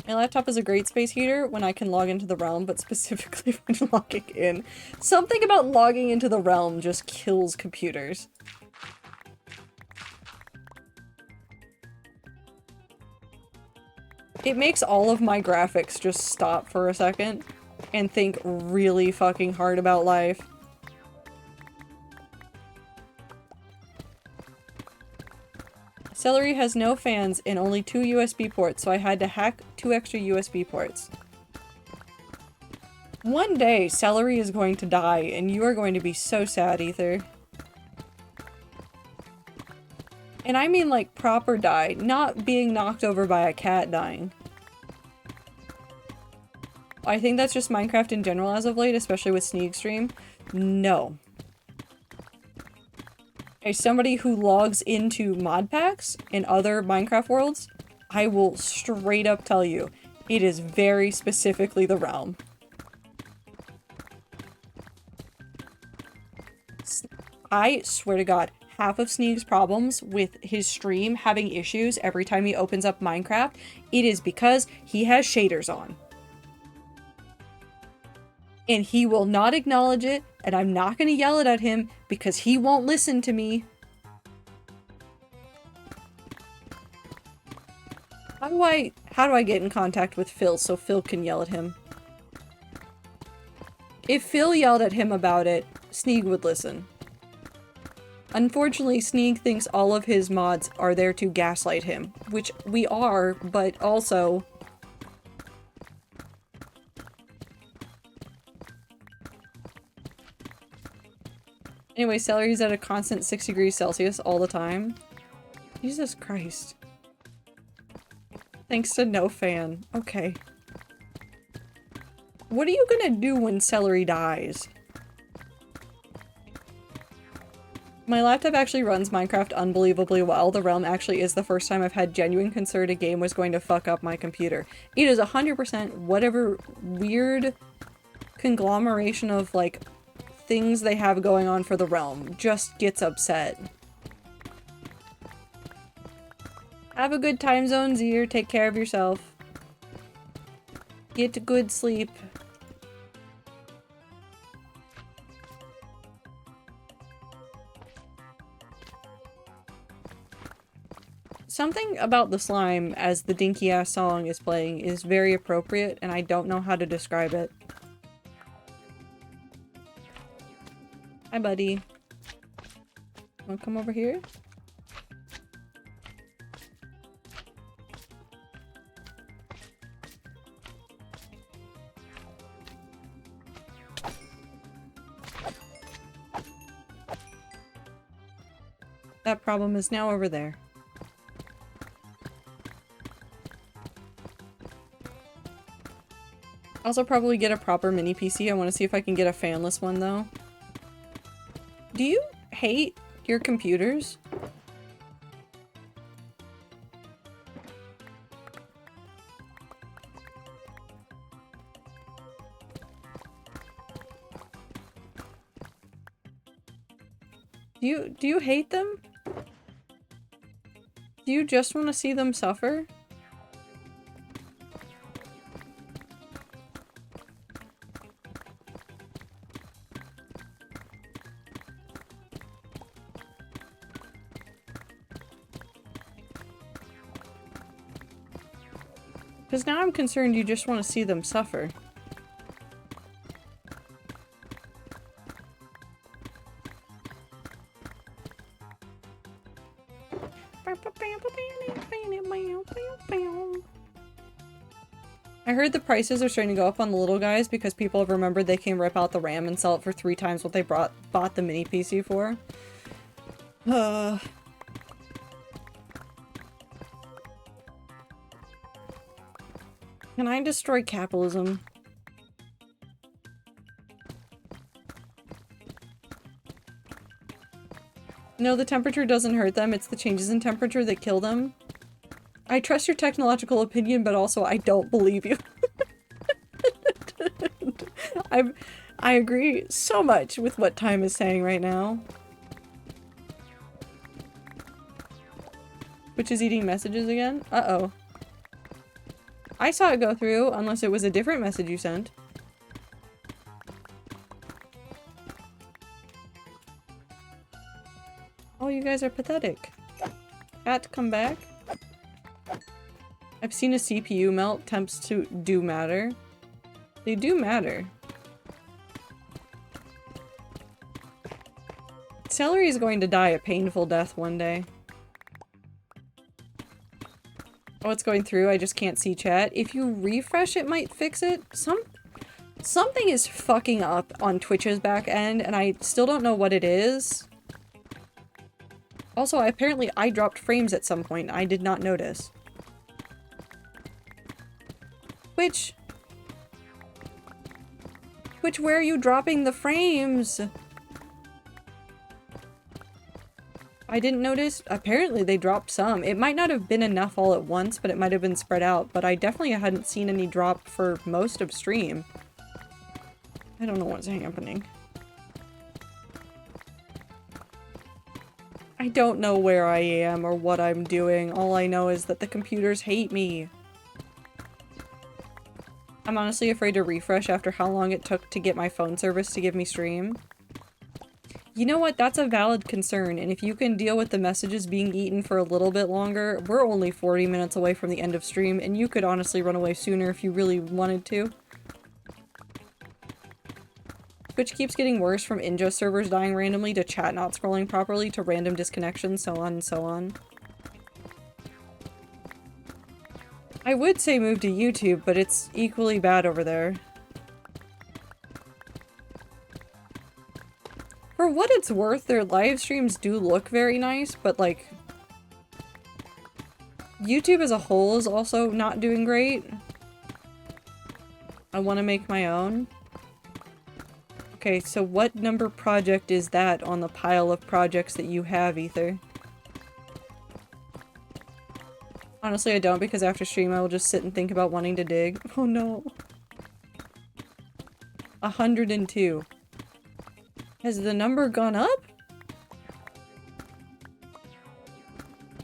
My laptop is a great space heater when I can log into the realm, but specifically when logging in. Something about logging into the realm just kills computers. It makes all of my graphics just stop for a second and think really fucking hard about life. Celery has no fans and only 2 USB ports, so I had to hack 2 extra USB ports. One day, Celery is going to die, and you are going to be so sad, Ether. And I mean like proper die, not being knocked over by a cat dying. I think that's just Minecraft in general as of late, especially with Sneak Stream. No. As somebody who logs into mod packs in other Minecraft worlds, I will straight up tell you, it is very specifically the realm. I swear to God, half of Sneak's problems with his stream having issues every time he opens up Minecraft, it is because he has shaders on. And he will not acknowledge it, and I'm not gonna yell it at him because he won't listen to me. How do I get in contact with Phil so Phil can yell at him? If Phil yelled at him about it, Sneak would listen. Unfortunately, Sneak thinks all of his mods are there to gaslight him, which we are, but also... Anyway, Celery's at a constant 6 degrees Celsius all the time. Jesus Christ. Thanks to no fan. Okay. What are you gonna do when Celery dies? My laptop actually runs Minecraft unbelievably well. The realm actually is the first time I've had genuine concern a game was going to fuck up my computer. It is 100% whatever weird conglomeration of, like, things they have going on for the realm just gets upset. Have a good time zone, Zier. Take care of yourself. Get good sleep. Something about the slime as the dinky ass song is playing is very appropriate, and I don't know how to describe it. Hi, buddy. Wanna come over here? That problem is now over there. Also probably get a proper mini PC. I want to see if I can get a fanless one though. Do you hate your computers? Do you hate them? Do you just want to see them suffer? Because now I'm concerned you just want to see them suffer. I heard the prices are starting to go up on the little guys because people have remembered they can rip out the RAM and sell it for 3 times what they bought the mini PC for. Can I destroy capitalism? No, the temperature doesn't hurt them. It's the changes in temperature that kill them. I trust your technological opinion, but also I don't believe you. I agree so much with what Time is saying right now. Which is eating messages again? Uh-oh. I saw it go through, unless it was a different message you sent. Oh, you guys are pathetic. Cat, come back. I've seen a CPU melt. Temps to do matter. They do matter. Celery is going to die a painful death one day. Oh, it's going through. I just can't see chat. If you refresh, it might fix it. Something is fucking up on Twitch's back end, and I still don't know what it is. Also, apparently I dropped frames at some point. I did not notice. Twitch, where are you dropping the frames? I didn't notice. Apparently they dropped some. It might not have been enough all at once, but it might have been spread out. But I definitely hadn't seen any drop for most of stream. I don't know what's happening. I don't know where I am or what I'm doing. All I know is that the computers hate me. I'm honestly afraid to refresh after how long it took to get my phone service to give me stream. You know what? That's a valid concern, and if you can deal with the messages being eaten for a little bit longer, we're only 40 minutes away from the end of stream, and you could honestly run away sooner if you really wanted to. Twitch keeps getting worse from Injo servers dying randomly to chat not scrolling properly to random disconnections, so on and so on. I would say move to YouTube, but it's equally bad over there. For what it's worth, their live streams do look very nice, but like... YouTube as a whole is also not doing great. I want to make my own. Okay, so what number project is that on the pile of projects that you have, Ether? Honestly, I don't, because after stream I will just sit and think about wanting to dig. Oh no. 102. Has the number gone up?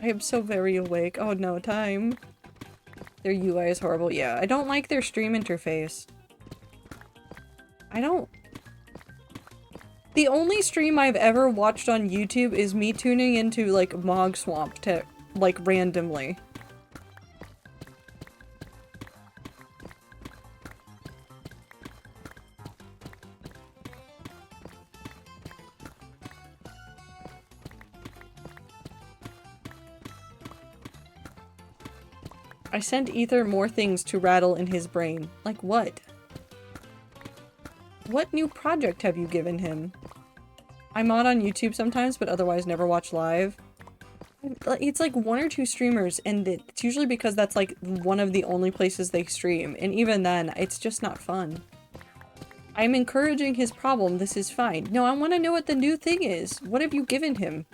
I am so very awake. Oh no, Time. Their UI is horrible. Yeah, I don't like their stream interface. I don't... The only stream I've ever watched on YouTube is me tuning into, like, Mog Swamp to, like, randomly. I sent Ether more things to rattle in his brain. Like what? What new project have you given him? I mod on YouTube sometimes, but otherwise never watch live. It's like 1 or 2 streamers, and it's usually because that's like one of the only places they stream, and even then, it's just not fun. I'm encouraging his problem, this is fine. No, I want to know what the new thing is. What have you given him?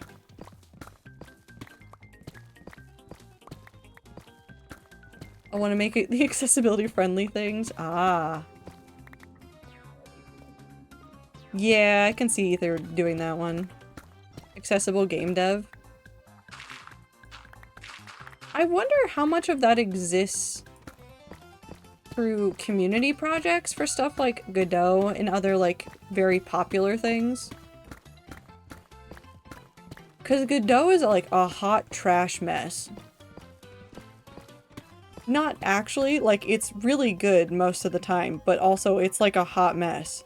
I want to make it the accessibility friendly things. Ah. Yeah, I can see Ether doing that one. Accessible game dev. I wonder how much of that exists through community projects for stuff like Godot and other like very popular things. Because Godot is like a hot trash mess. Not actually, like it's really good most of the time, but also it's like a hot mess.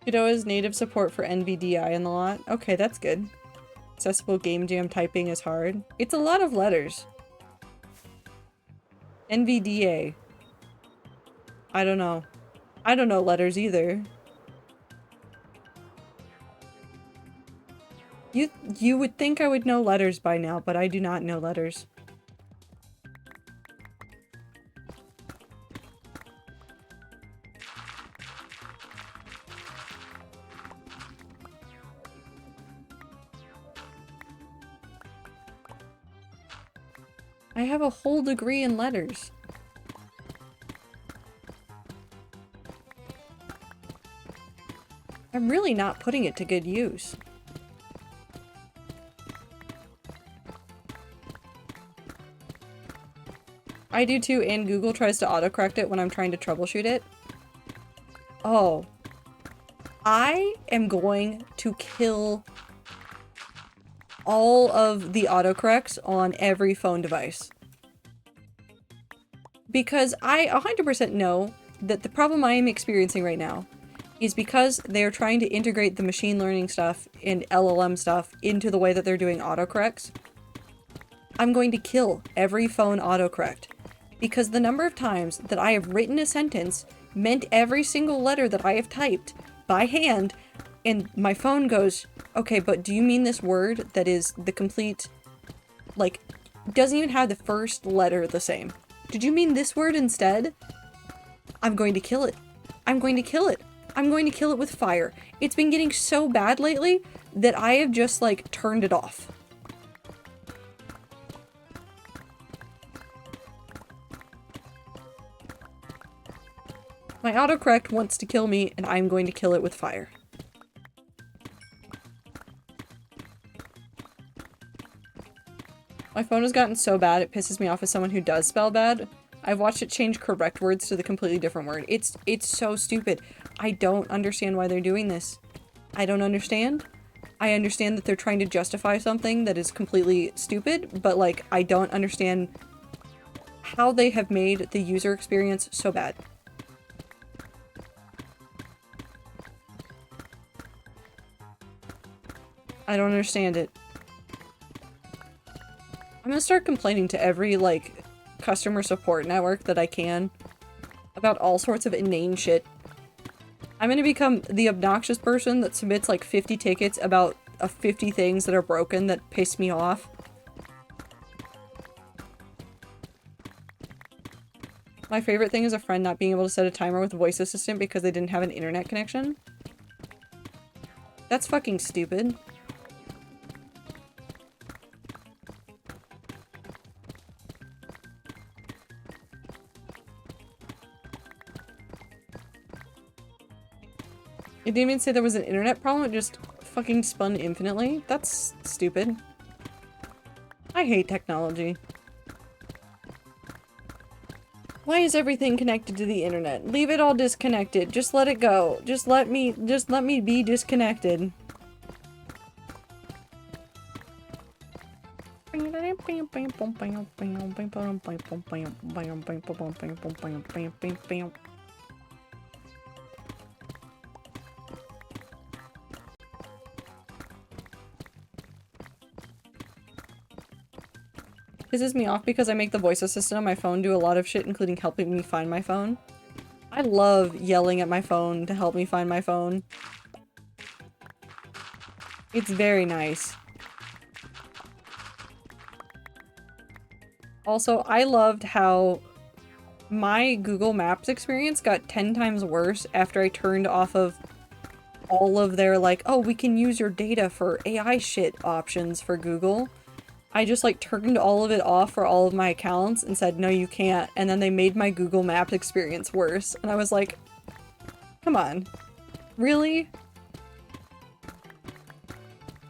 Godot has native support for NVDI in the lot. Okay, that's good. Accessible game jam typing is hard. It's a lot of letters. NVDA. I don't know. I don't know letters either. You would think I would know letters by now, but I do not know letters. I have a whole degree in letters. I'm really not putting it to good use. I do too, and Google tries to autocorrect it when I'm trying to troubleshoot it. Oh. I am going to kill all of the autocorrects on every phone device. Because I 100% know that the problem I am experiencing right now is because they're trying to integrate the machine learning stuff and LLM stuff into the way that they're doing autocorrects. I'm going to kill every phone autocorrect. Because the number of times that I have written a sentence meant every single letter that I have typed by hand, and my phone goes, okay, but do you mean this word that is the complete, like, doesn't even have the first letter the same? Did you mean this word instead? I'm going to kill it. I'm going to kill it. I'm going to kill it with fire. It's been getting so bad lately that I have just, like, turned it off. My autocorrect wants to kill me, and I'm going to kill it with fire. My phone has gotten so bad it pisses me off as someone who does spell bad. I've watched it change correct words to the completely different word. It's so stupid. I don't understand why they're doing this. I don't understand. I understand that they're trying to justify something that is completely stupid, but like, I don't understand how they have made the user experience so bad. I don't understand it. I'm gonna start complaining to every, like, customer support network that I can about all sorts of inane shit. I'm gonna become the obnoxious person that submits, like, 50 tickets about 50 things that are broken that piss me off. My favorite thing is a friend not being able to set a timer with a voice assistant because they didn't have an internet connection. That's fucking stupid. It didn't even say there was an internet problem, it just fucking spun infinitely. That's stupid. I hate technology. Why is everything connected to the internet? Leave it all disconnected. Just let it go. Just let me be disconnected. Pisses me off because I make the voice assistant on my phone do a lot of shit, including helping me find my phone. I love yelling at my phone to help me find my phone. It's very nice. Also, I loved how my Google Maps experience got 10 times worse after I turned off of all of their, like, oh, we can use your data for AI shit options for Google. I just, like, turned all of it off for all of my accounts and said, no, you can't. And then they made my Google Maps experience worse. And I was like, come on. Really?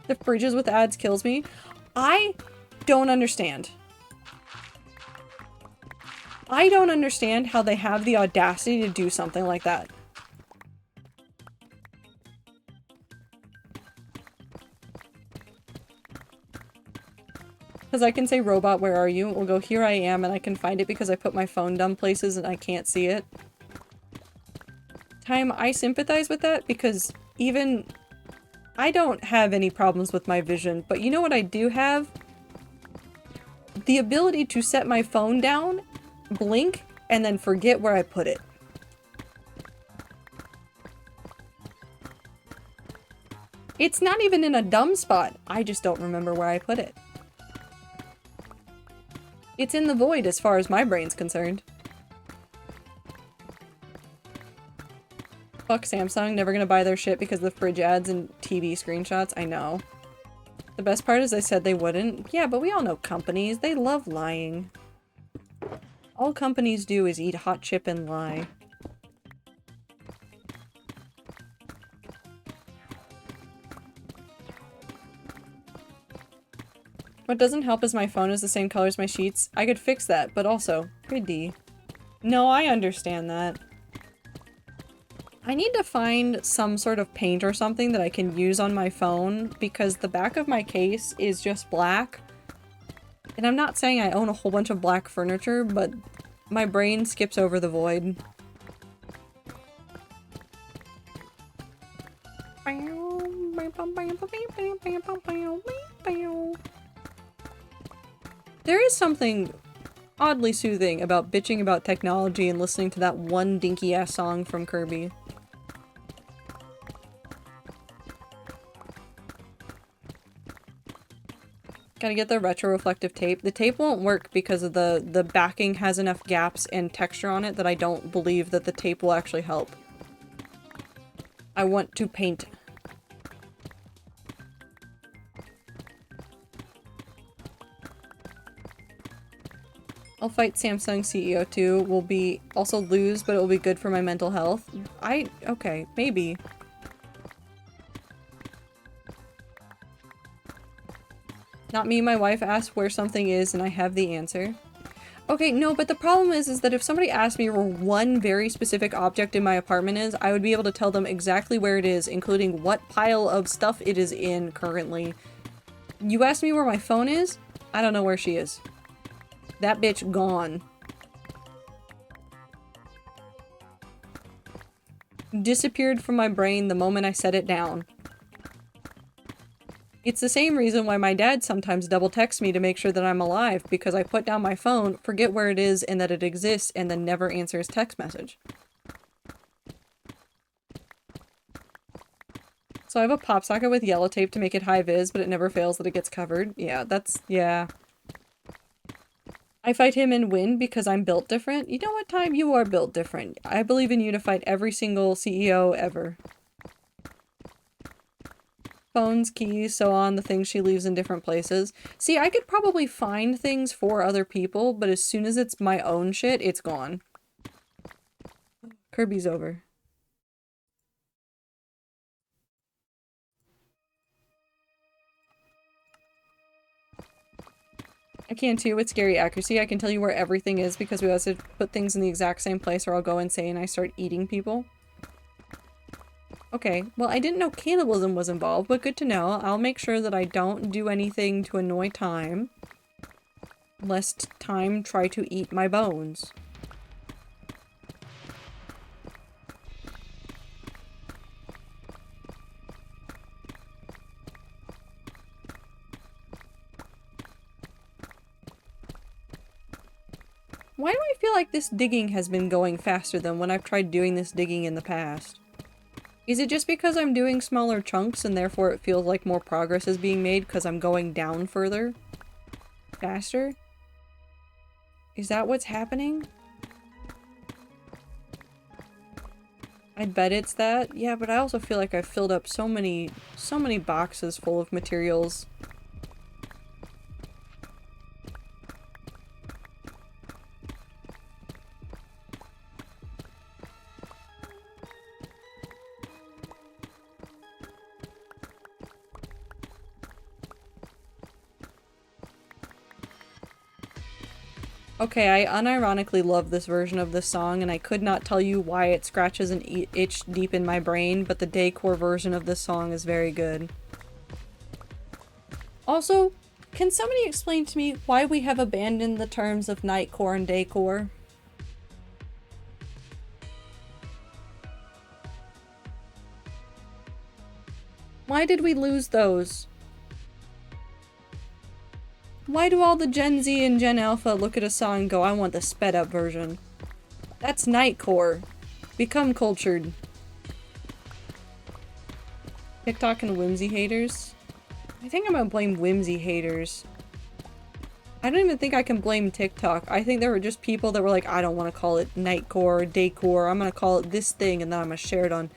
The fridges with ads kills me. I don't understand. I don't understand how they have the audacity to do something like that. Because I can say, robot, where are you? It will go, here I am, and I can find it because I put my phone dumb places and I can't see it. Time, I sympathize with that because even... I don't have any problems with my vision, but you know what I do have? The ability to set my phone down, blink, and then forget where I put it. It's not even in a dumb spot. I just don't remember where I put it. It's in the void as far as my brain's concerned. Fuck Samsung, never gonna buy their shit because of the fridge ads and TV screenshots. I know. The best part is they said they wouldn't. Yeah, but we all know companies. They love lying. All companies do is eat hot chip and lie. What doesn't help is my phone is the same color as my sheets. I could fix that, but also, pretty. No, I understand that. I need to find some sort of paint or something that I can use on my phone because the back of my case is just black. And I'm not saying I own a whole bunch of black furniture, but my brain skips over the void. There is something oddly soothing about bitching about technology and listening to that one dinky-ass song from Kirby. Gotta get the retro-reflective tape. The tape won't work because of the backing has enough gaps and texture on it that I don't believe that the tape will actually help. I want to paint. I'll fight Samsung CEO too. Will be also lose, but it will be good for my mental health. Okay, maybe. Not me, my wife asked where something is and I have the answer. Okay, no, but the problem is that if somebody asked me where one very specific object in my apartment is, I would be able to tell them exactly where it is, including what pile of stuff it is in currently. You asked me where my phone is? I don't know where she is. That bitch gone. Disappeared from my brain the moment I set it down. It's the same reason why my dad sometimes double texts me to make sure that I'm alive, because I put down my phone, forget where it is and that it exists, and then never answer his text message. So I have a pop socket with yellow tape to make it high vis, but it never fails that it gets covered. Yeah, yeah. I fight him and win because I'm built different. You know what, Time? You are built different. I believe in you to fight every single CEO ever. Phones, keys, so on, the things she leaves in different places. See, I could probably find things for other people, but as soon as it's my own shit, it's gone. Kirby's over. I can too with scary accuracy. I can tell you where everything is because we always have to put things in the exact same place or I'll go insane and I start eating people. Okay, well I didn't know cannibalism was involved, but good to know. I'll make sure that I don't do anything to annoy Time. Lest Time try to eat my bones. Why do I feel like this digging has been going faster than when I've tried doing this digging in the past? Is it just because I'm doing smaller chunks and therefore it feels like more progress is being made because I'm going down further? Faster? Is that what's happening? I bet it's that. Yeah, but I also feel like I've filled up so many boxes full of materials. Okay, I unironically love this version of this song, and I could not tell you why it scratches an itch deep in my brain, but the Daycore version of this song is very good. Also, can somebody explain to me why we have abandoned the terms of Nightcore and Daycore? Why did we lose those? Why do all the Gen Z and Gen Alpha look at a song and go, I want the sped up version? That's Nightcore. Become cultured. TikTok and Whimsy haters? I think I'm gonna blame Whimsy haters. I don't even think I can blame TikTok. I think there were just people that were like, I don't want to call it Nightcore or Daycore. I'm gonna call it this thing and then I'm gonna share it on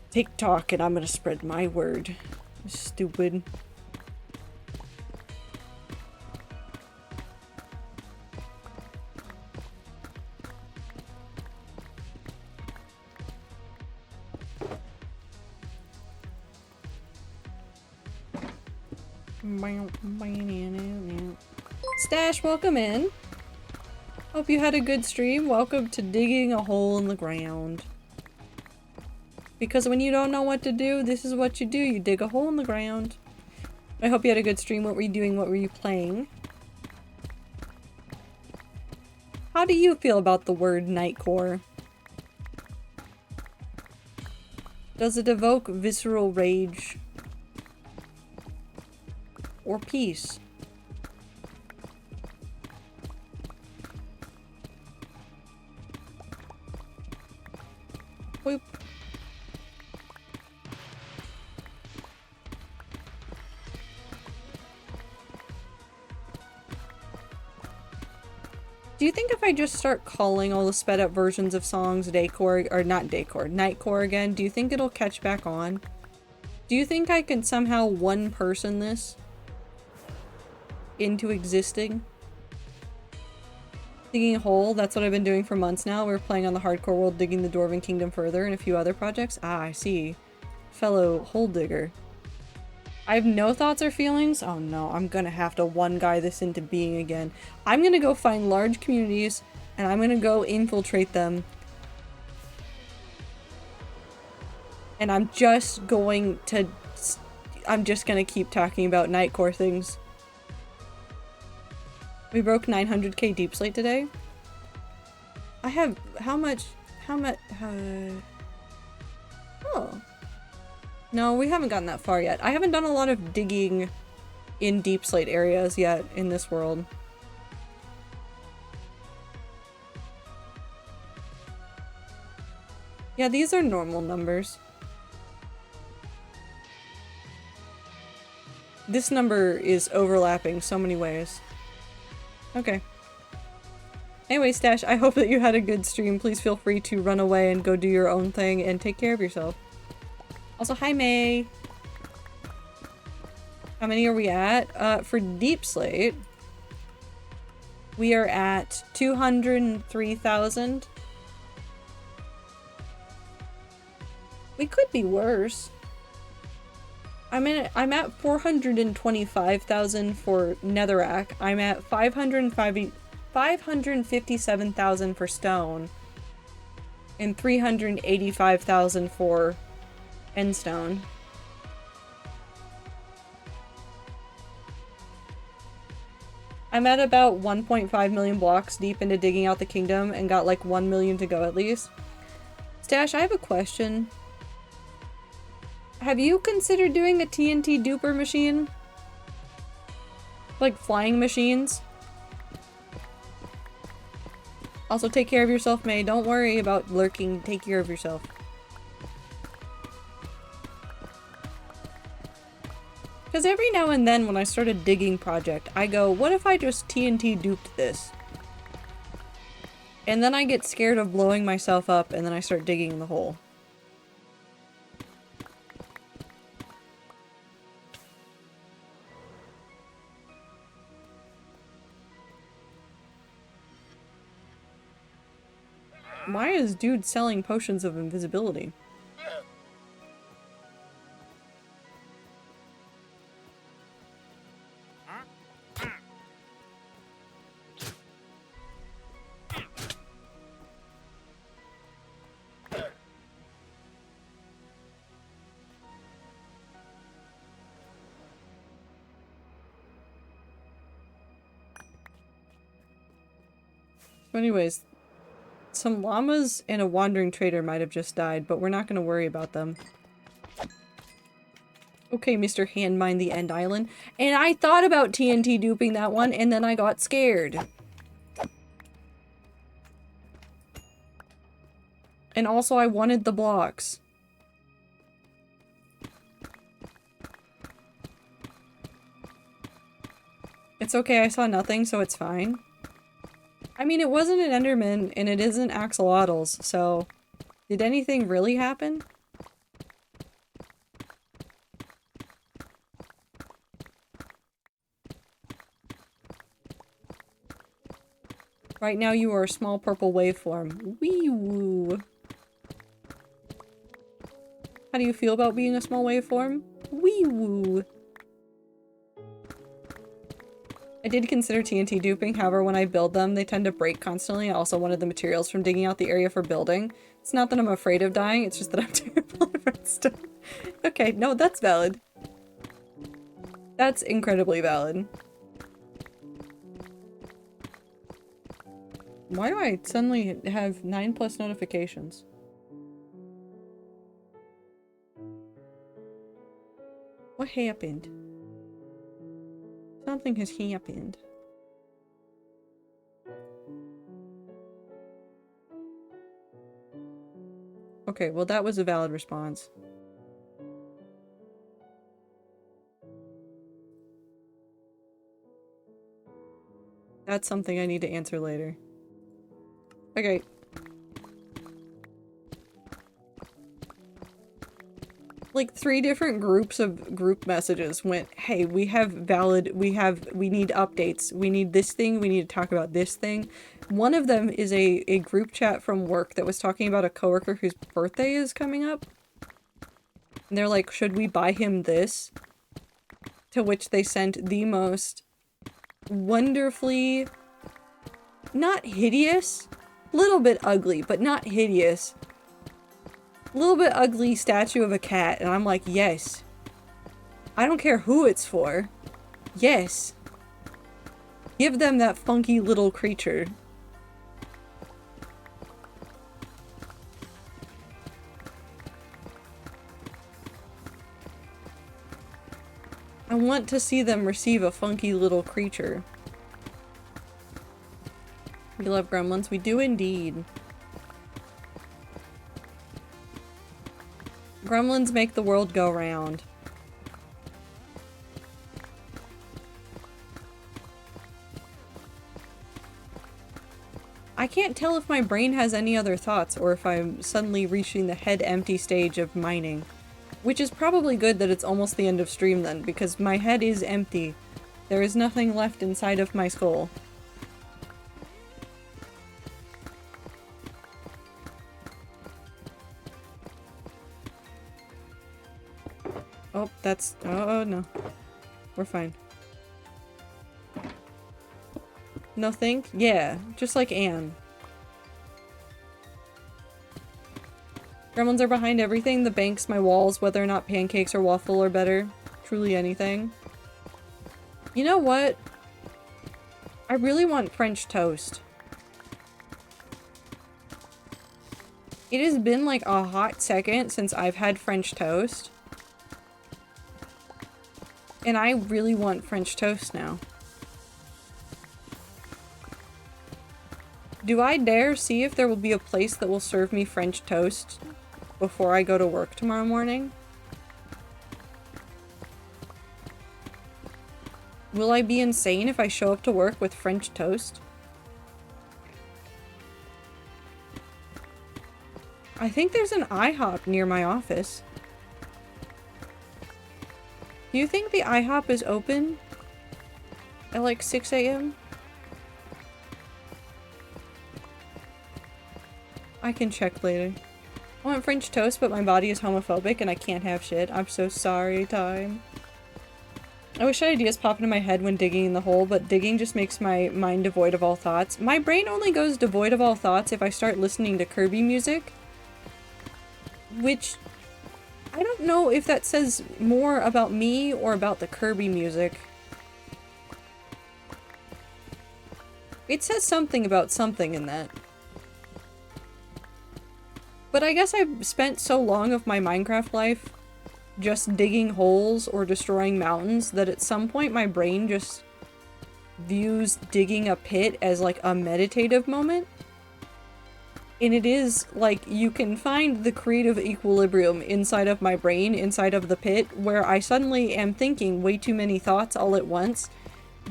TikTok and I'm gonna spread my word. Stupid. Stash, welcome in. Hope you had a good stream. Welcome to digging a hole in the ground. Because when you don't know what to do, this is what you do. You dig a hole in the ground. I hope you had a good stream. What were you doing? What were you playing? How do you feel about the word Nightcore? Does it evoke visceral rage? Or peace? Boop. Do you think if I just start calling all the sped up versions of songs Daycore, or not Daycore, Nightcore again, do you think it'll catch back on? Do you think I can somehow one person this into existing? Digging a hole, that's what I've been doing for months now. We're playing on the Hardcore World, digging the Dwarven Kingdom further, and a few other projects. Ah, I see. Fellow hole digger. I have no thoughts or feelings? Oh no, I'm gonna have to one guy this into being again. I'm gonna go find large communities, and I'm gonna go infiltrate them. And I'm just gonna keep talking about Nightcore things. We broke 900k deep slate today. I have, how much, oh. No, we haven't gotten that far yet. I haven't done a lot of digging in deep slate areas yet in this world. Yeah, these are normal numbers. This number is overlapping so many ways. Okay. Anyway, Stash, I hope that you had a good stream. Please feel free to run away and go do your own thing and take care of yourself. Also, hi May! How many are we at? For Deep Slate, we are at 203,000. We could be worse. I'm at 425,000 for Netherrack. I'm at 557,000 for Stone. And 385,000 for Endstone. I'm at about 1.5 million blocks deep into digging out the kingdom and got like 1 million to go at least. Stash, I have a question. Have you considered doing a TNT duper machine? Like flying machines? Also, take care of yourself, May. Don't worry about lurking. Take care of yourself. Because every now and then when I start a digging project, I go, what if I just TNT duped this? And then I get scared of blowing myself up and then I start digging the hole. Why is dude selling potions of invisibility? So anyways, some llamas and a wandering trader might have just died, but we're not going to worry about them. Okay, Mr. Hand Mine the End Island. And I thought about TNT duping that one, and then I got scared. And also I wanted the blocks. It's okay, I saw nothing, so it's fine. I mean, it wasn't an Enderman, and it isn't axolotls, so... Did anything really happen? Right now you are a small purple waveform. Wee woo. How do you feel about being a small waveform? Wee woo. I did consider TNT duping, however when I build them they tend to break constantly. I also wanted the materials from digging out the area for building. It's not that I'm afraid of dying, it's just that I'm terrible at redstone. Okay, no, that's valid. That's incredibly valid. Why do I suddenly have 9+ notifications? What happened? Something has happened. Okay, well that was a valid response. That's something I need to answer later. Okay. Like 3 different groups of group messages went, hey, we need updates. We need this thing. We need to talk about this thing. One of them is a group chat from work that was talking about a coworker whose birthday is coming up. And they're like, should we buy him this? To which they sent the most wonderfully, not hideous, little bit ugly, but not hideous. Little bit ugly statue of a cat, and I'm like, yes. I don't care who it's for. Yes. Give them that funky little creature. I want to see them receive a funky little creature. We love gremlins. We do indeed. Gremlins make the world go round. I can't tell if my brain has any other thoughts or if I'm suddenly reaching the head empty stage of mining. Which is probably good that it's almost the end of stream then, because my head is empty. There is nothing left inside of my skull. Oh, that's... oh, no. We're fine. No think? Yeah, just like Anne. Gremlins are behind everything. The banks, my walls, whether or not pancakes or waffle are better. Truly anything. You know what? I really want French toast. It has been like a hot second since I've had French toast. And I really want French toast now. Do I dare see if there will be a place that will serve me French toast before I go to work tomorrow morning? Will I be insane if I show up to work with French toast? I think there's an IHOP near my office. Do you think the IHOP is open at like 6 a.m? I can check later. I want French toast, but my body is homophobic and I can't have shit. I'm so sorry, time. I wish ideas pop into my head when digging in the hole, but digging just makes my mind devoid of all thoughts. My brain only goes devoid of all thoughts if I start listening to Kirby music. Which... I don't know if that says more about me or about the Kirby music. It says something about something in that. But I guess I've spent so long of my Minecraft life just digging holes or destroying mountains that at some point my brain just views digging a pit as like a meditative moment. And it is like you can find the creative equilibrium inside of my brain, inside of the pit, where I suddenly am thinking way too many thoughts all at once,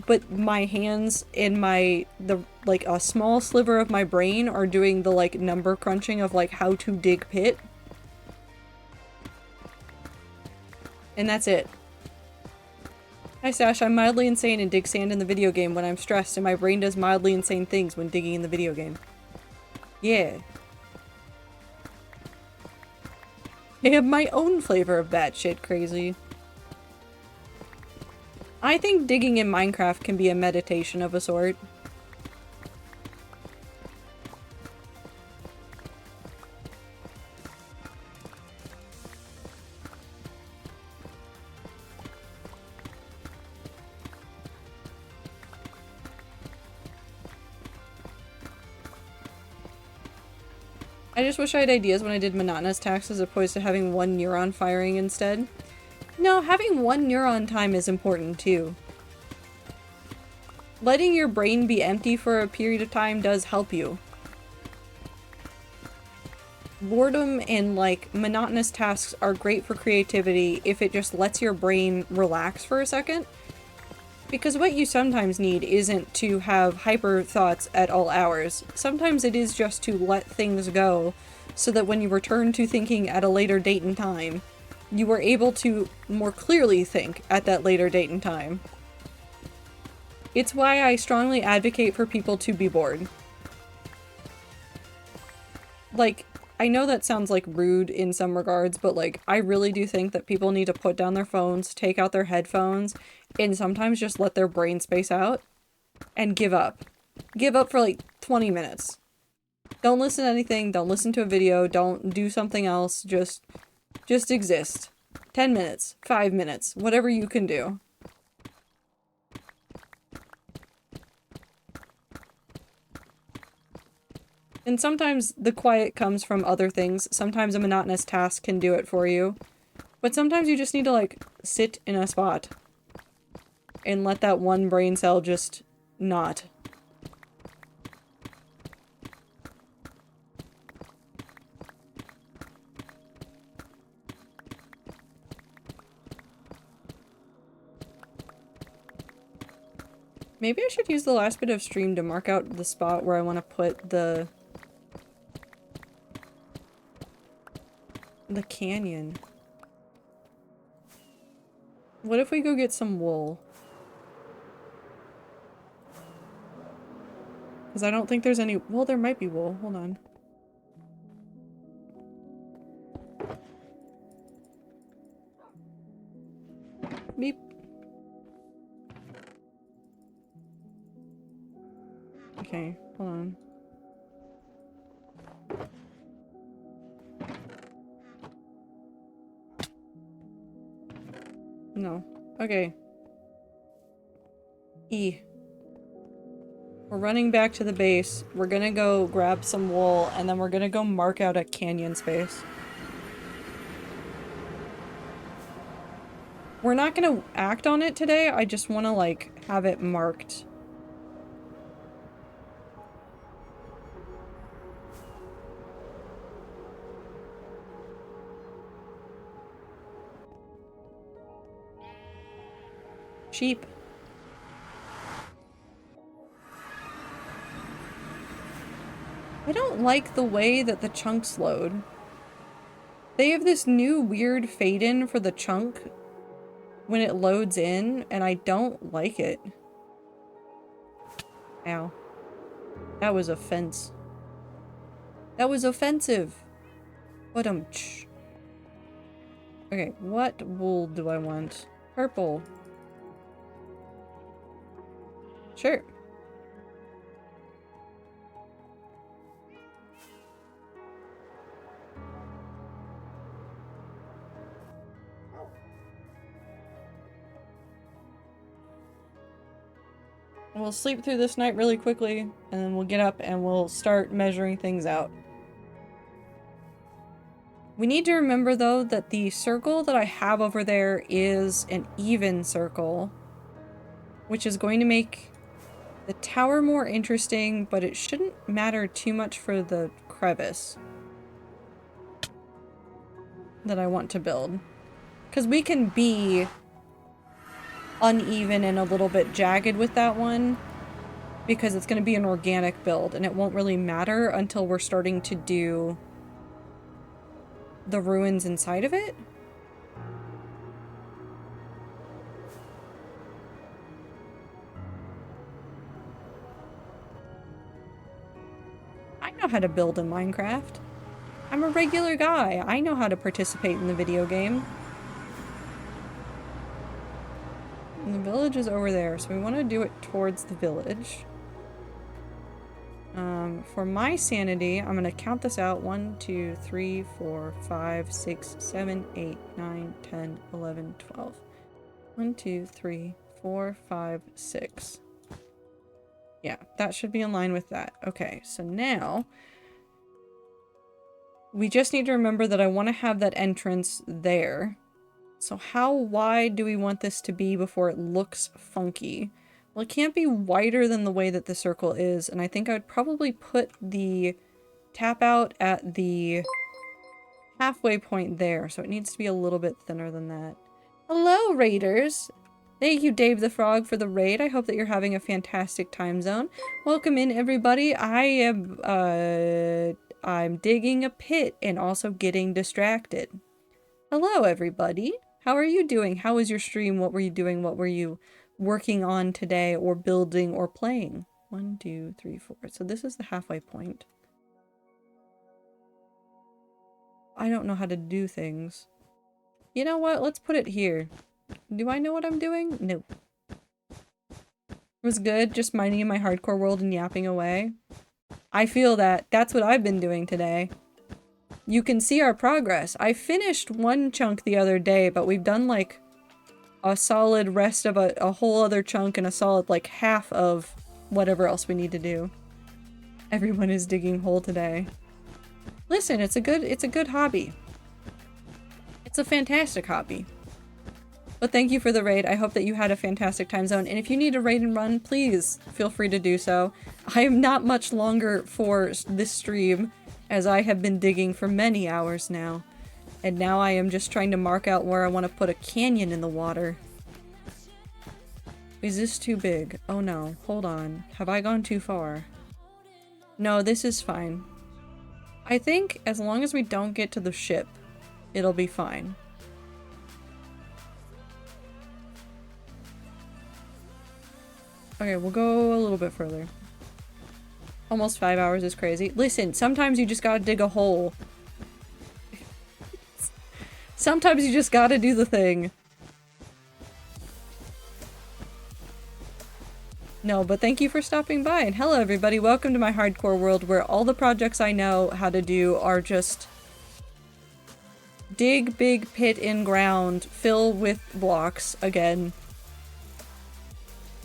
but my hands and like a small sliver of my brain are doing the like number crunching of like how to dig pit. And that's it. Hi Sash, I'm mildly insane and dig sand in the video game when I'm stressed, and my brain does mildly insane things when digging in the video game. Yeah. I have my own flavor of batshit crazy. I think digging in Minecraft can be a meditation of a sort. I just wish I had ideas when I did monotonous tasks as opposed to having one neuron firing instead. No, having one neuron time is important too. Letting your brain be empty for a period of time does help you. Boredom and like monotonous tasks are great for creativity if it just lets your brain relax for a second. Because what you sometimes need isn't to have hyper thoughts at all hours. Sometimes it is just to let things go so that when you return to thinking at a later date and time, you are able to more clearly think at that later date and time. It's why I strongly advocate for people to be bored. Like, I know that sounds like rude in some regards, but like, I really do think that people need to put down their phones, take out their headphones, and sometimes just let their brain space out and give up. Give up for like 20 minutes. Don't listen to anything, don't listen to a video, don't do something else, just exist. 10 minutes, 5 minutes, whatever you can do. And sometimes the quiet comes from other things. Sometimes a monotonous task can do it for you. But sometimes you just need to like sit in a spot and let that one brain cell just not. Maybe I should use the last bit of stream to mark out the spot where I want to put the canyon. What if we go get some wool? Because I don't think there's any- well, there might be wool. Hold on. Beep. Okay, hold on. No. Okay. E. We're running back to the base. We're gonna go grab some wool, and then we're gonna go mark out a canyon space. We're not gonna act on it today, I just wanna, like, have it marked. Sheep. I don't like the way that the chunks load. They have this new weird fade-in for the chunk when it loads in, and I don't like it. Ow. That was offense. That was offensive! What-um-ch. Okay, what wool do I want? Purple. Sure. We'll sleep through this night really quickly, and then we'll get up and we'll start measuring things out. We need to remember, though, that the circle that I have over there is an even circle, which is going to make the tower more interesting, but it shouldn't matter too much for the crevice that I want to build. Because we can be uneven and a little bit jagged with that one, because it's going to be an organic build, and it won't really matter until we're starting to do the ruins inside of it. I know how to build in Minecraft. I'm a regular guy. I know how to participate in the video game. And the village is over there, so we want to do it towards the village. For my sanity, I'm going to count this out. 1, 2, 3, 4, 5, 6, 7, 8, 9, 10, 11, 12. 1, 2, 3, 4, 5, 6. Yeah, that should be in line with that. Okay, so now we just need to remember that I want to have that entrance there. So how wide do we want this to be before it looks funky? Well, it can't be wider than the way that the circle is, and I think I would probably put the tap out at the halfway point there, so it needs to be a little bit thinner than that. Hello, raiders! Thank you, Dave the Frog, for the raid. I hope that you're having a fantastic time zone. Welcome in, everybody. I'm digging a pit and also getting distracted. Hello, everybody. How are you doing? How was your stream? What were you doing? What were you working on today, or building, or playing? 1, 2, 3, 4. So this is the halfway point. I don't know how to do things. You know what? Let's put it here. Do I know what I'm doing? No. It was good, just minding my hardcore world and yapping away. I feel that. That's what I've been doing today. You can see our progress. I finished one chunk the other day, but we've done like a solid rest of a whole other chunk and a solid like half of whatever else we need to do. Everyone is digging hole today. Listen, it's a good hobby. It's a fantastic hobby. But thank you for the raid. I hope that you had a fantastic time zone. And if you need a raid and run, please feel free to do so. I am not much longer for this stream, as I have been digging for many hours now. And now I am just trying to mark out where I want to put a canyon in the water. Is this too big? Oh no, hold on. Have I gone too far? No, this is fine. I think as long as we don't get to the ship, it'll be fine. Okay, we'll go a little bit further. Almost 5 hours is crazy. Listen, sometimes you just gotta dig a hole. Sometimes you just gotta do the thing. No, but thank you for stopping by, and hello everybody, welcome to my hardcore world where all the projects I know how to do are just dig big pit in ground, fill with blocks, again.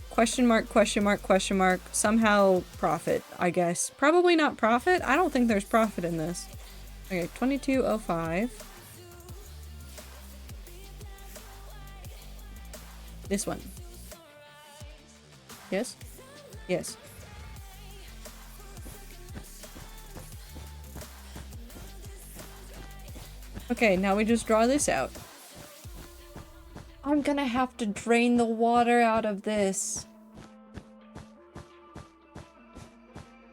Question mark, question mark, question mark, somehow profit, I guess. Probably not profit? I don't think there's profit in this. Okay, 2205. This one. Yes? Yes. Okay, now we just draw this out. I'm gonna have to drain the water out of this.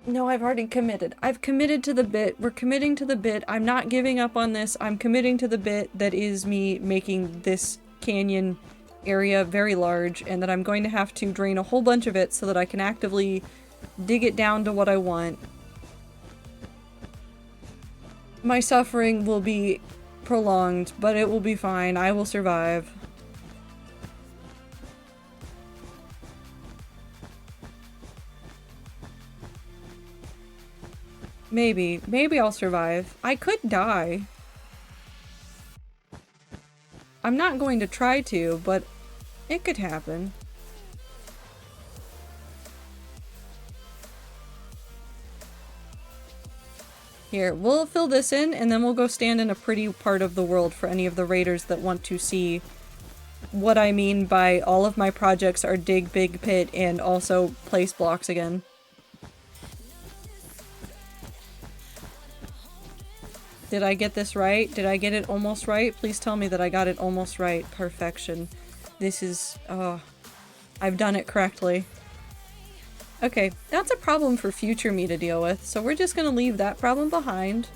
No, I've already committed. I've committed to the bit. We're committing to the bit. I'm not giving up on this. I'm committing to the bit that is me making this canyon area very large, and that I'm going to have to drain a whole bunch of it so that I can actively dig it down to what I want. My suffering will be prolonged, but it will be fine. I will survive. Maybe. Maybe I'll survive. I could die. I'm not going to try to, but it could happen. Here, we'll fill this in, and then we'll go stand in a pretty part of the world for any of the raiders that want to see what I mean by all of my projects are dig big pit and also place blocks again. Did I get this right? Did I get it almost right? Please tell me that I got it almost right. Perfection. This is, I've done it correctly. Okay, that's a problem for future me to deal with, so we're just gonna leave that problem behind.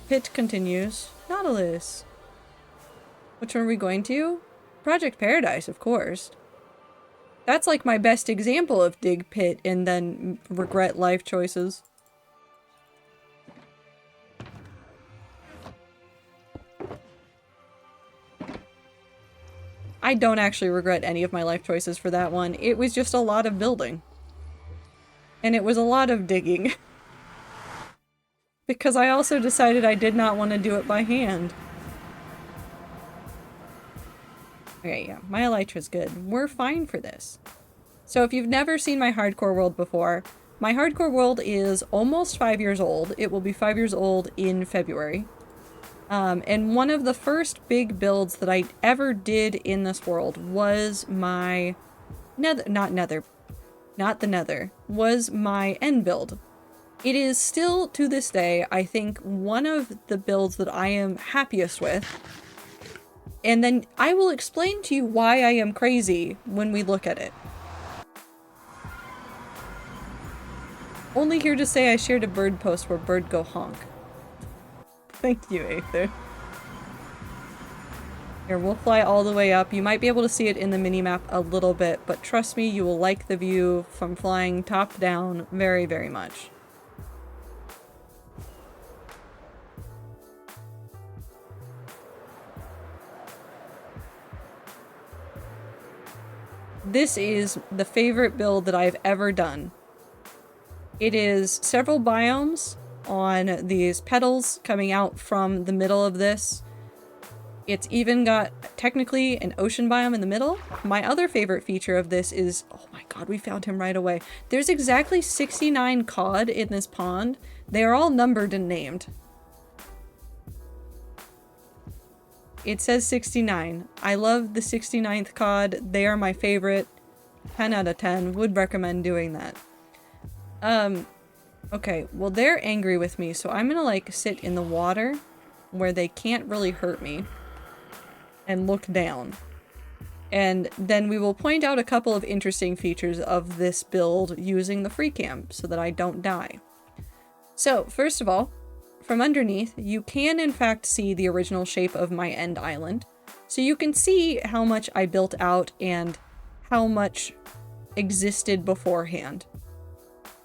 Pit continues. Nautilus. Which one are we going to? Project Paradise, of course. That's like my best example of dig pit and then regret life choices. I don't actually regret any of my life choices for that one. It was just a lot of building. And it was a lot of digging. Because I also decided I did not want to do it by hand. Okay, yeah, my elytra's good. We're fine for this. So if you've never seen my hardcore world before, my hardcore world is almost 5 years old. It will be 5 years old in February. And one of the first big builds that I ever did in this world was my nether, not the nether, was my end build. It is still, to this day, I think, one of the builds that I am happiest with. And then I will explain to you why I am crazy when we look at it. Only here to say I shared a bird post where bird go honk. Thank you, Aether. Here, we'll fly all the way up. You might be able to see it in the minimap a little bit, but trust me, you will like the view from flying top down very, very much. This is the favorite build that I've ever done. It is several biomes on these petals coming out from the middle of this. It's even got technically an ocean biome in the middle. My other favorite feature of this is, oh my god, we found him right away. There's exactly 69 cod in this pond. They are all numbered and named. It says 69. I love the 69th cod. They are my favorite. 10 out of 10. Would recommend doing that. Okay, well they're angry with me, so I'm gonna like sit in the water where they can't really hurt me and look down. And then we will point out a couple of interesting features of this build using the free cam so that I don't die. So, first of all, from underneath, you can in fact see the original shape of my end island. So you can see how much I built out and how much existed beforehand.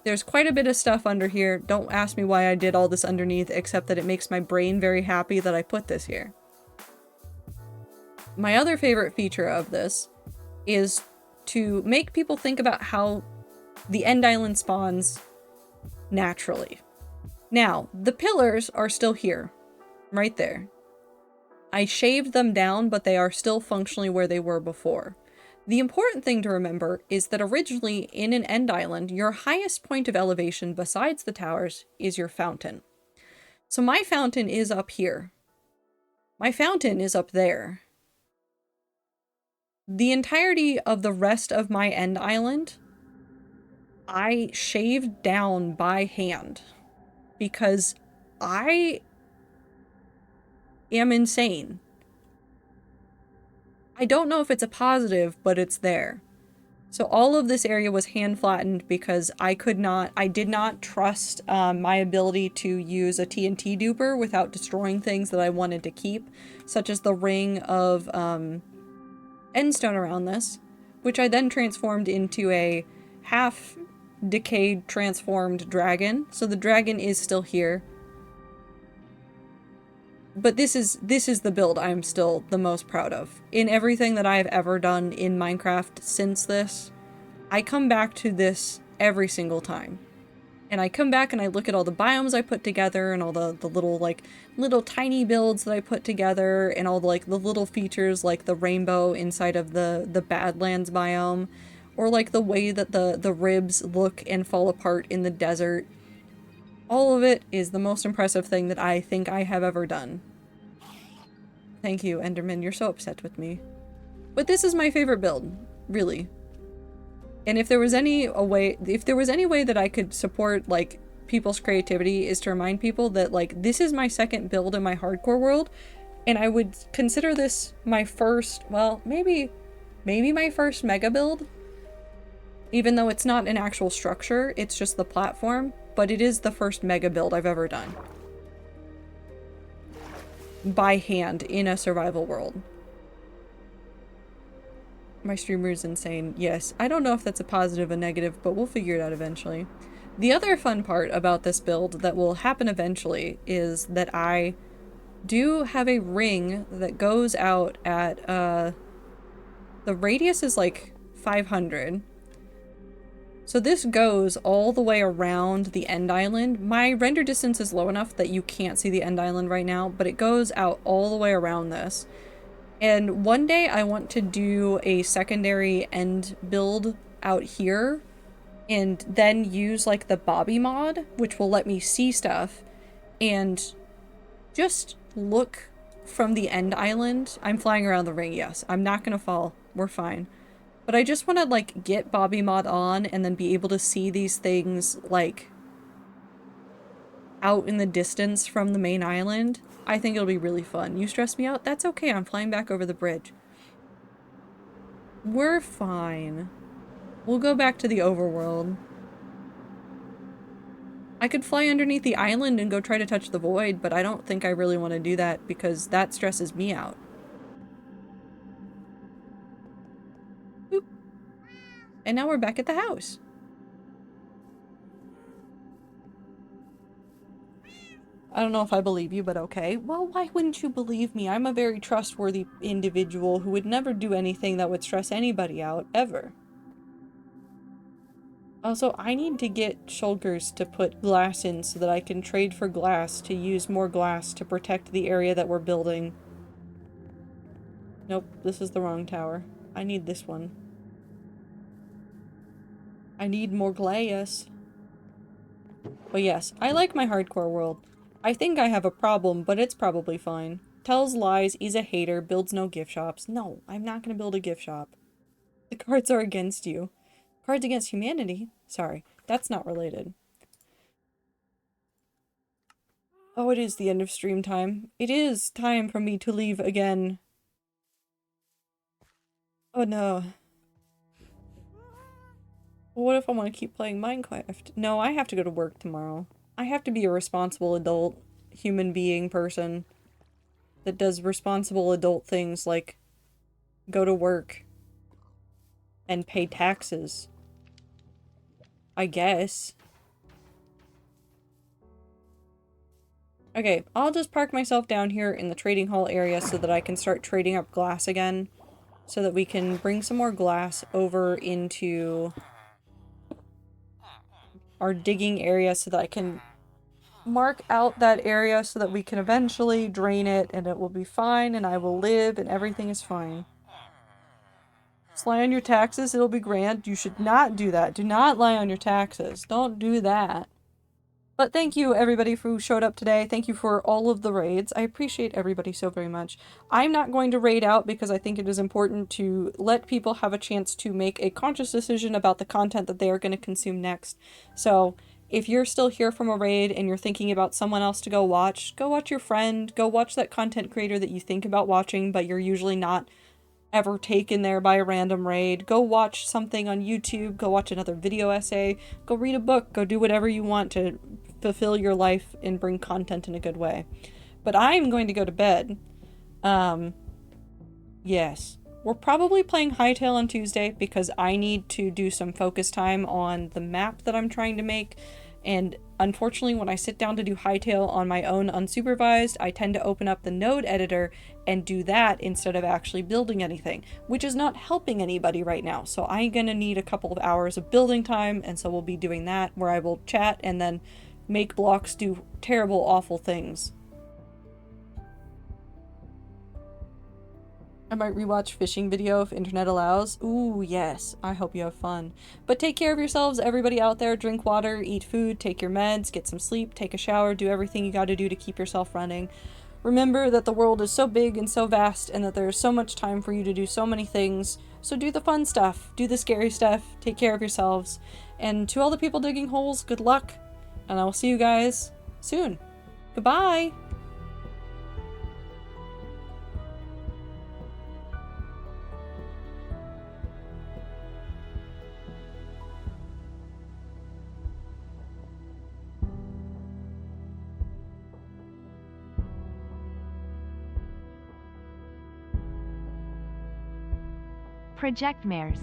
There's quite a bit of stuff under here. Don't ask me why I did all this underneath, except that it makes my brain very happy that I put this here. My other favorite feature of this is to make people think about how the end island spawns naturally. Now, the pillars are still here, right there. I shaved them down, but they are still functionally where they were before. The important thing to remember is that originally in an end island, your highest point of elevation besides the towers is your fountain. So my fountain is up here. My fountain is up there. The entirety of the rest of my end island, I shaved down by hand because I am insane. I don't know if it's a positive, but it's there. So all of this area was hand flattened because I did not trust my ability to use a TNT duper without destroying things that I wanted to keep, such as the ring of endstone around this, which I then transformed into a half decayed transformed dragon. So the dragon is still here. But this is the build I'm still the most proud of. In everything that I've ever done in Minecraft since this, I come back to this every single time. And I come back and I look at all the biomes I put together and all the little tiny builds that I put together and all the little features like the rainbow inside of the Badlands biome, or like the way that the ribs look and fall apart in the desert. All of it is the most impressive thing that I think I have ever done. Thank you, Enderman. You're so upset with me. But this is my favorite build, really. And if there was any way that I could support, like, people's creativity is to remind people that, like, this is my second build in my hardcore world, and I would consider this my first, well, maybe my first mega build. Even though it's not an actual structure, it's just the platform, but it is the first mega build I've ever done. By hand, in a survival world. My streamer is insane. Yes, I don't know if that's a positive or negative, but we'll figure it out eventually. The other fun part about this build that will happen eventually is that I do have a ring that goes out at, the radius is like 500. So this goes all the way around the end island. My render distance is low enough that you can't see the end island right now, but it goes out all the way around this. And one day I want to do a secondary end build out here and then use like the Bobby mod, which will let me see stuff and just look from the end island. I'm flying around the ring, yes. I'm not gonna fall. We're fine. But I just want to, like, get Bobby mod on and then be able to see these things, like, out in the distance from the main island. I think it'll be really fun. You stress me out? That's okay. I'm flying back over the bridge. We're fine. We'll go back to the overworld. I could fly underneath the island and go try to touch the void, but I don't think I really want to do that because that stresses me out. Boop. And now we're back at the house. I don't know if I believe you, but okay. Well, why wouldn't you believe me? I'm a very trustworthy individual who would never do anything that would stress anybody out, ever. Also, I need to get shulkers to put glass in so that I can trade for glass to use more glass to protect the area that we're building. Nope, this is the wrong tower. I need this one. I need more glass. But yes, I like my hardcore world. I think I have a problem, but it's probably fine. Tells lies, he's a hater, builds no gift shops. No, I'm not gonna build a gift shop. The cards are against you. Cards Against Humanity? Sorry, that's not related. Oh, it is the end of stream time. It is time for me to leave again. Oh no. Well, what if I want to keep playing Minecraft? No, I have to go to work tomorrow. I have to be a responsible adult human being person that does responsible adult things like go to work and pay taxes. I guess. Okay, I'll just park myself down here in the trading hall area so that I can start trading up glass again. So that we can bring some more glass over into our digging area so that I can mark out that area so that we can eventually drain it and it will be fine and I will live and everything is fine. Just lie on your taxes, it'll be grand. You should not do that. Do not lie on your taxes. Don't do that. But thank you everybody who showed up today. Thank you for all of the raids. I appreciate everybody so very much. I'm not going to raid out because I think it is important to let people have a chance to make a conscious decision about the content that they are going to consume next. So if you're still here from a raid and you're thinking about someone else to go watch your friend, go watch that content creator that you think about watching but you're usually not ever taken there by a random raid. Go watch something on YouTube, go watch another video essay, go read a book, go do whatever you want to fulfill your life and bring content in a good way. But I'm going to go to bed. Yes. We're probably playing Hytale on Tuesday because I need to do some focus time on the map that I'm trying to make. And unfortunately, when I sit down to do Hytale on my own unsupervised, I tend to open up the node editor and do that instead of actually building anything, which is not helping anybody right now. So I'm gonna need a couple of hours of building time, and so we'll be doing that where I will chat and then make blocks do terrible, awful things. I might rewatch fishing video if internet allows. Ooh, yes. I hope you have fun. But take care of yourselves, everybody out there. Drink water, eat food, take your meds, get some sleep, take a shower, do everything you gotta do to keep yourself running. Remember that the world is so big and so vast and that there is so much time for you to do so many things. So do the fun stuff, do the scary stuff, take care of yourselves. And to all the people digging holes, good luck. And I will see you guys soon. Goodbye! Project Mares.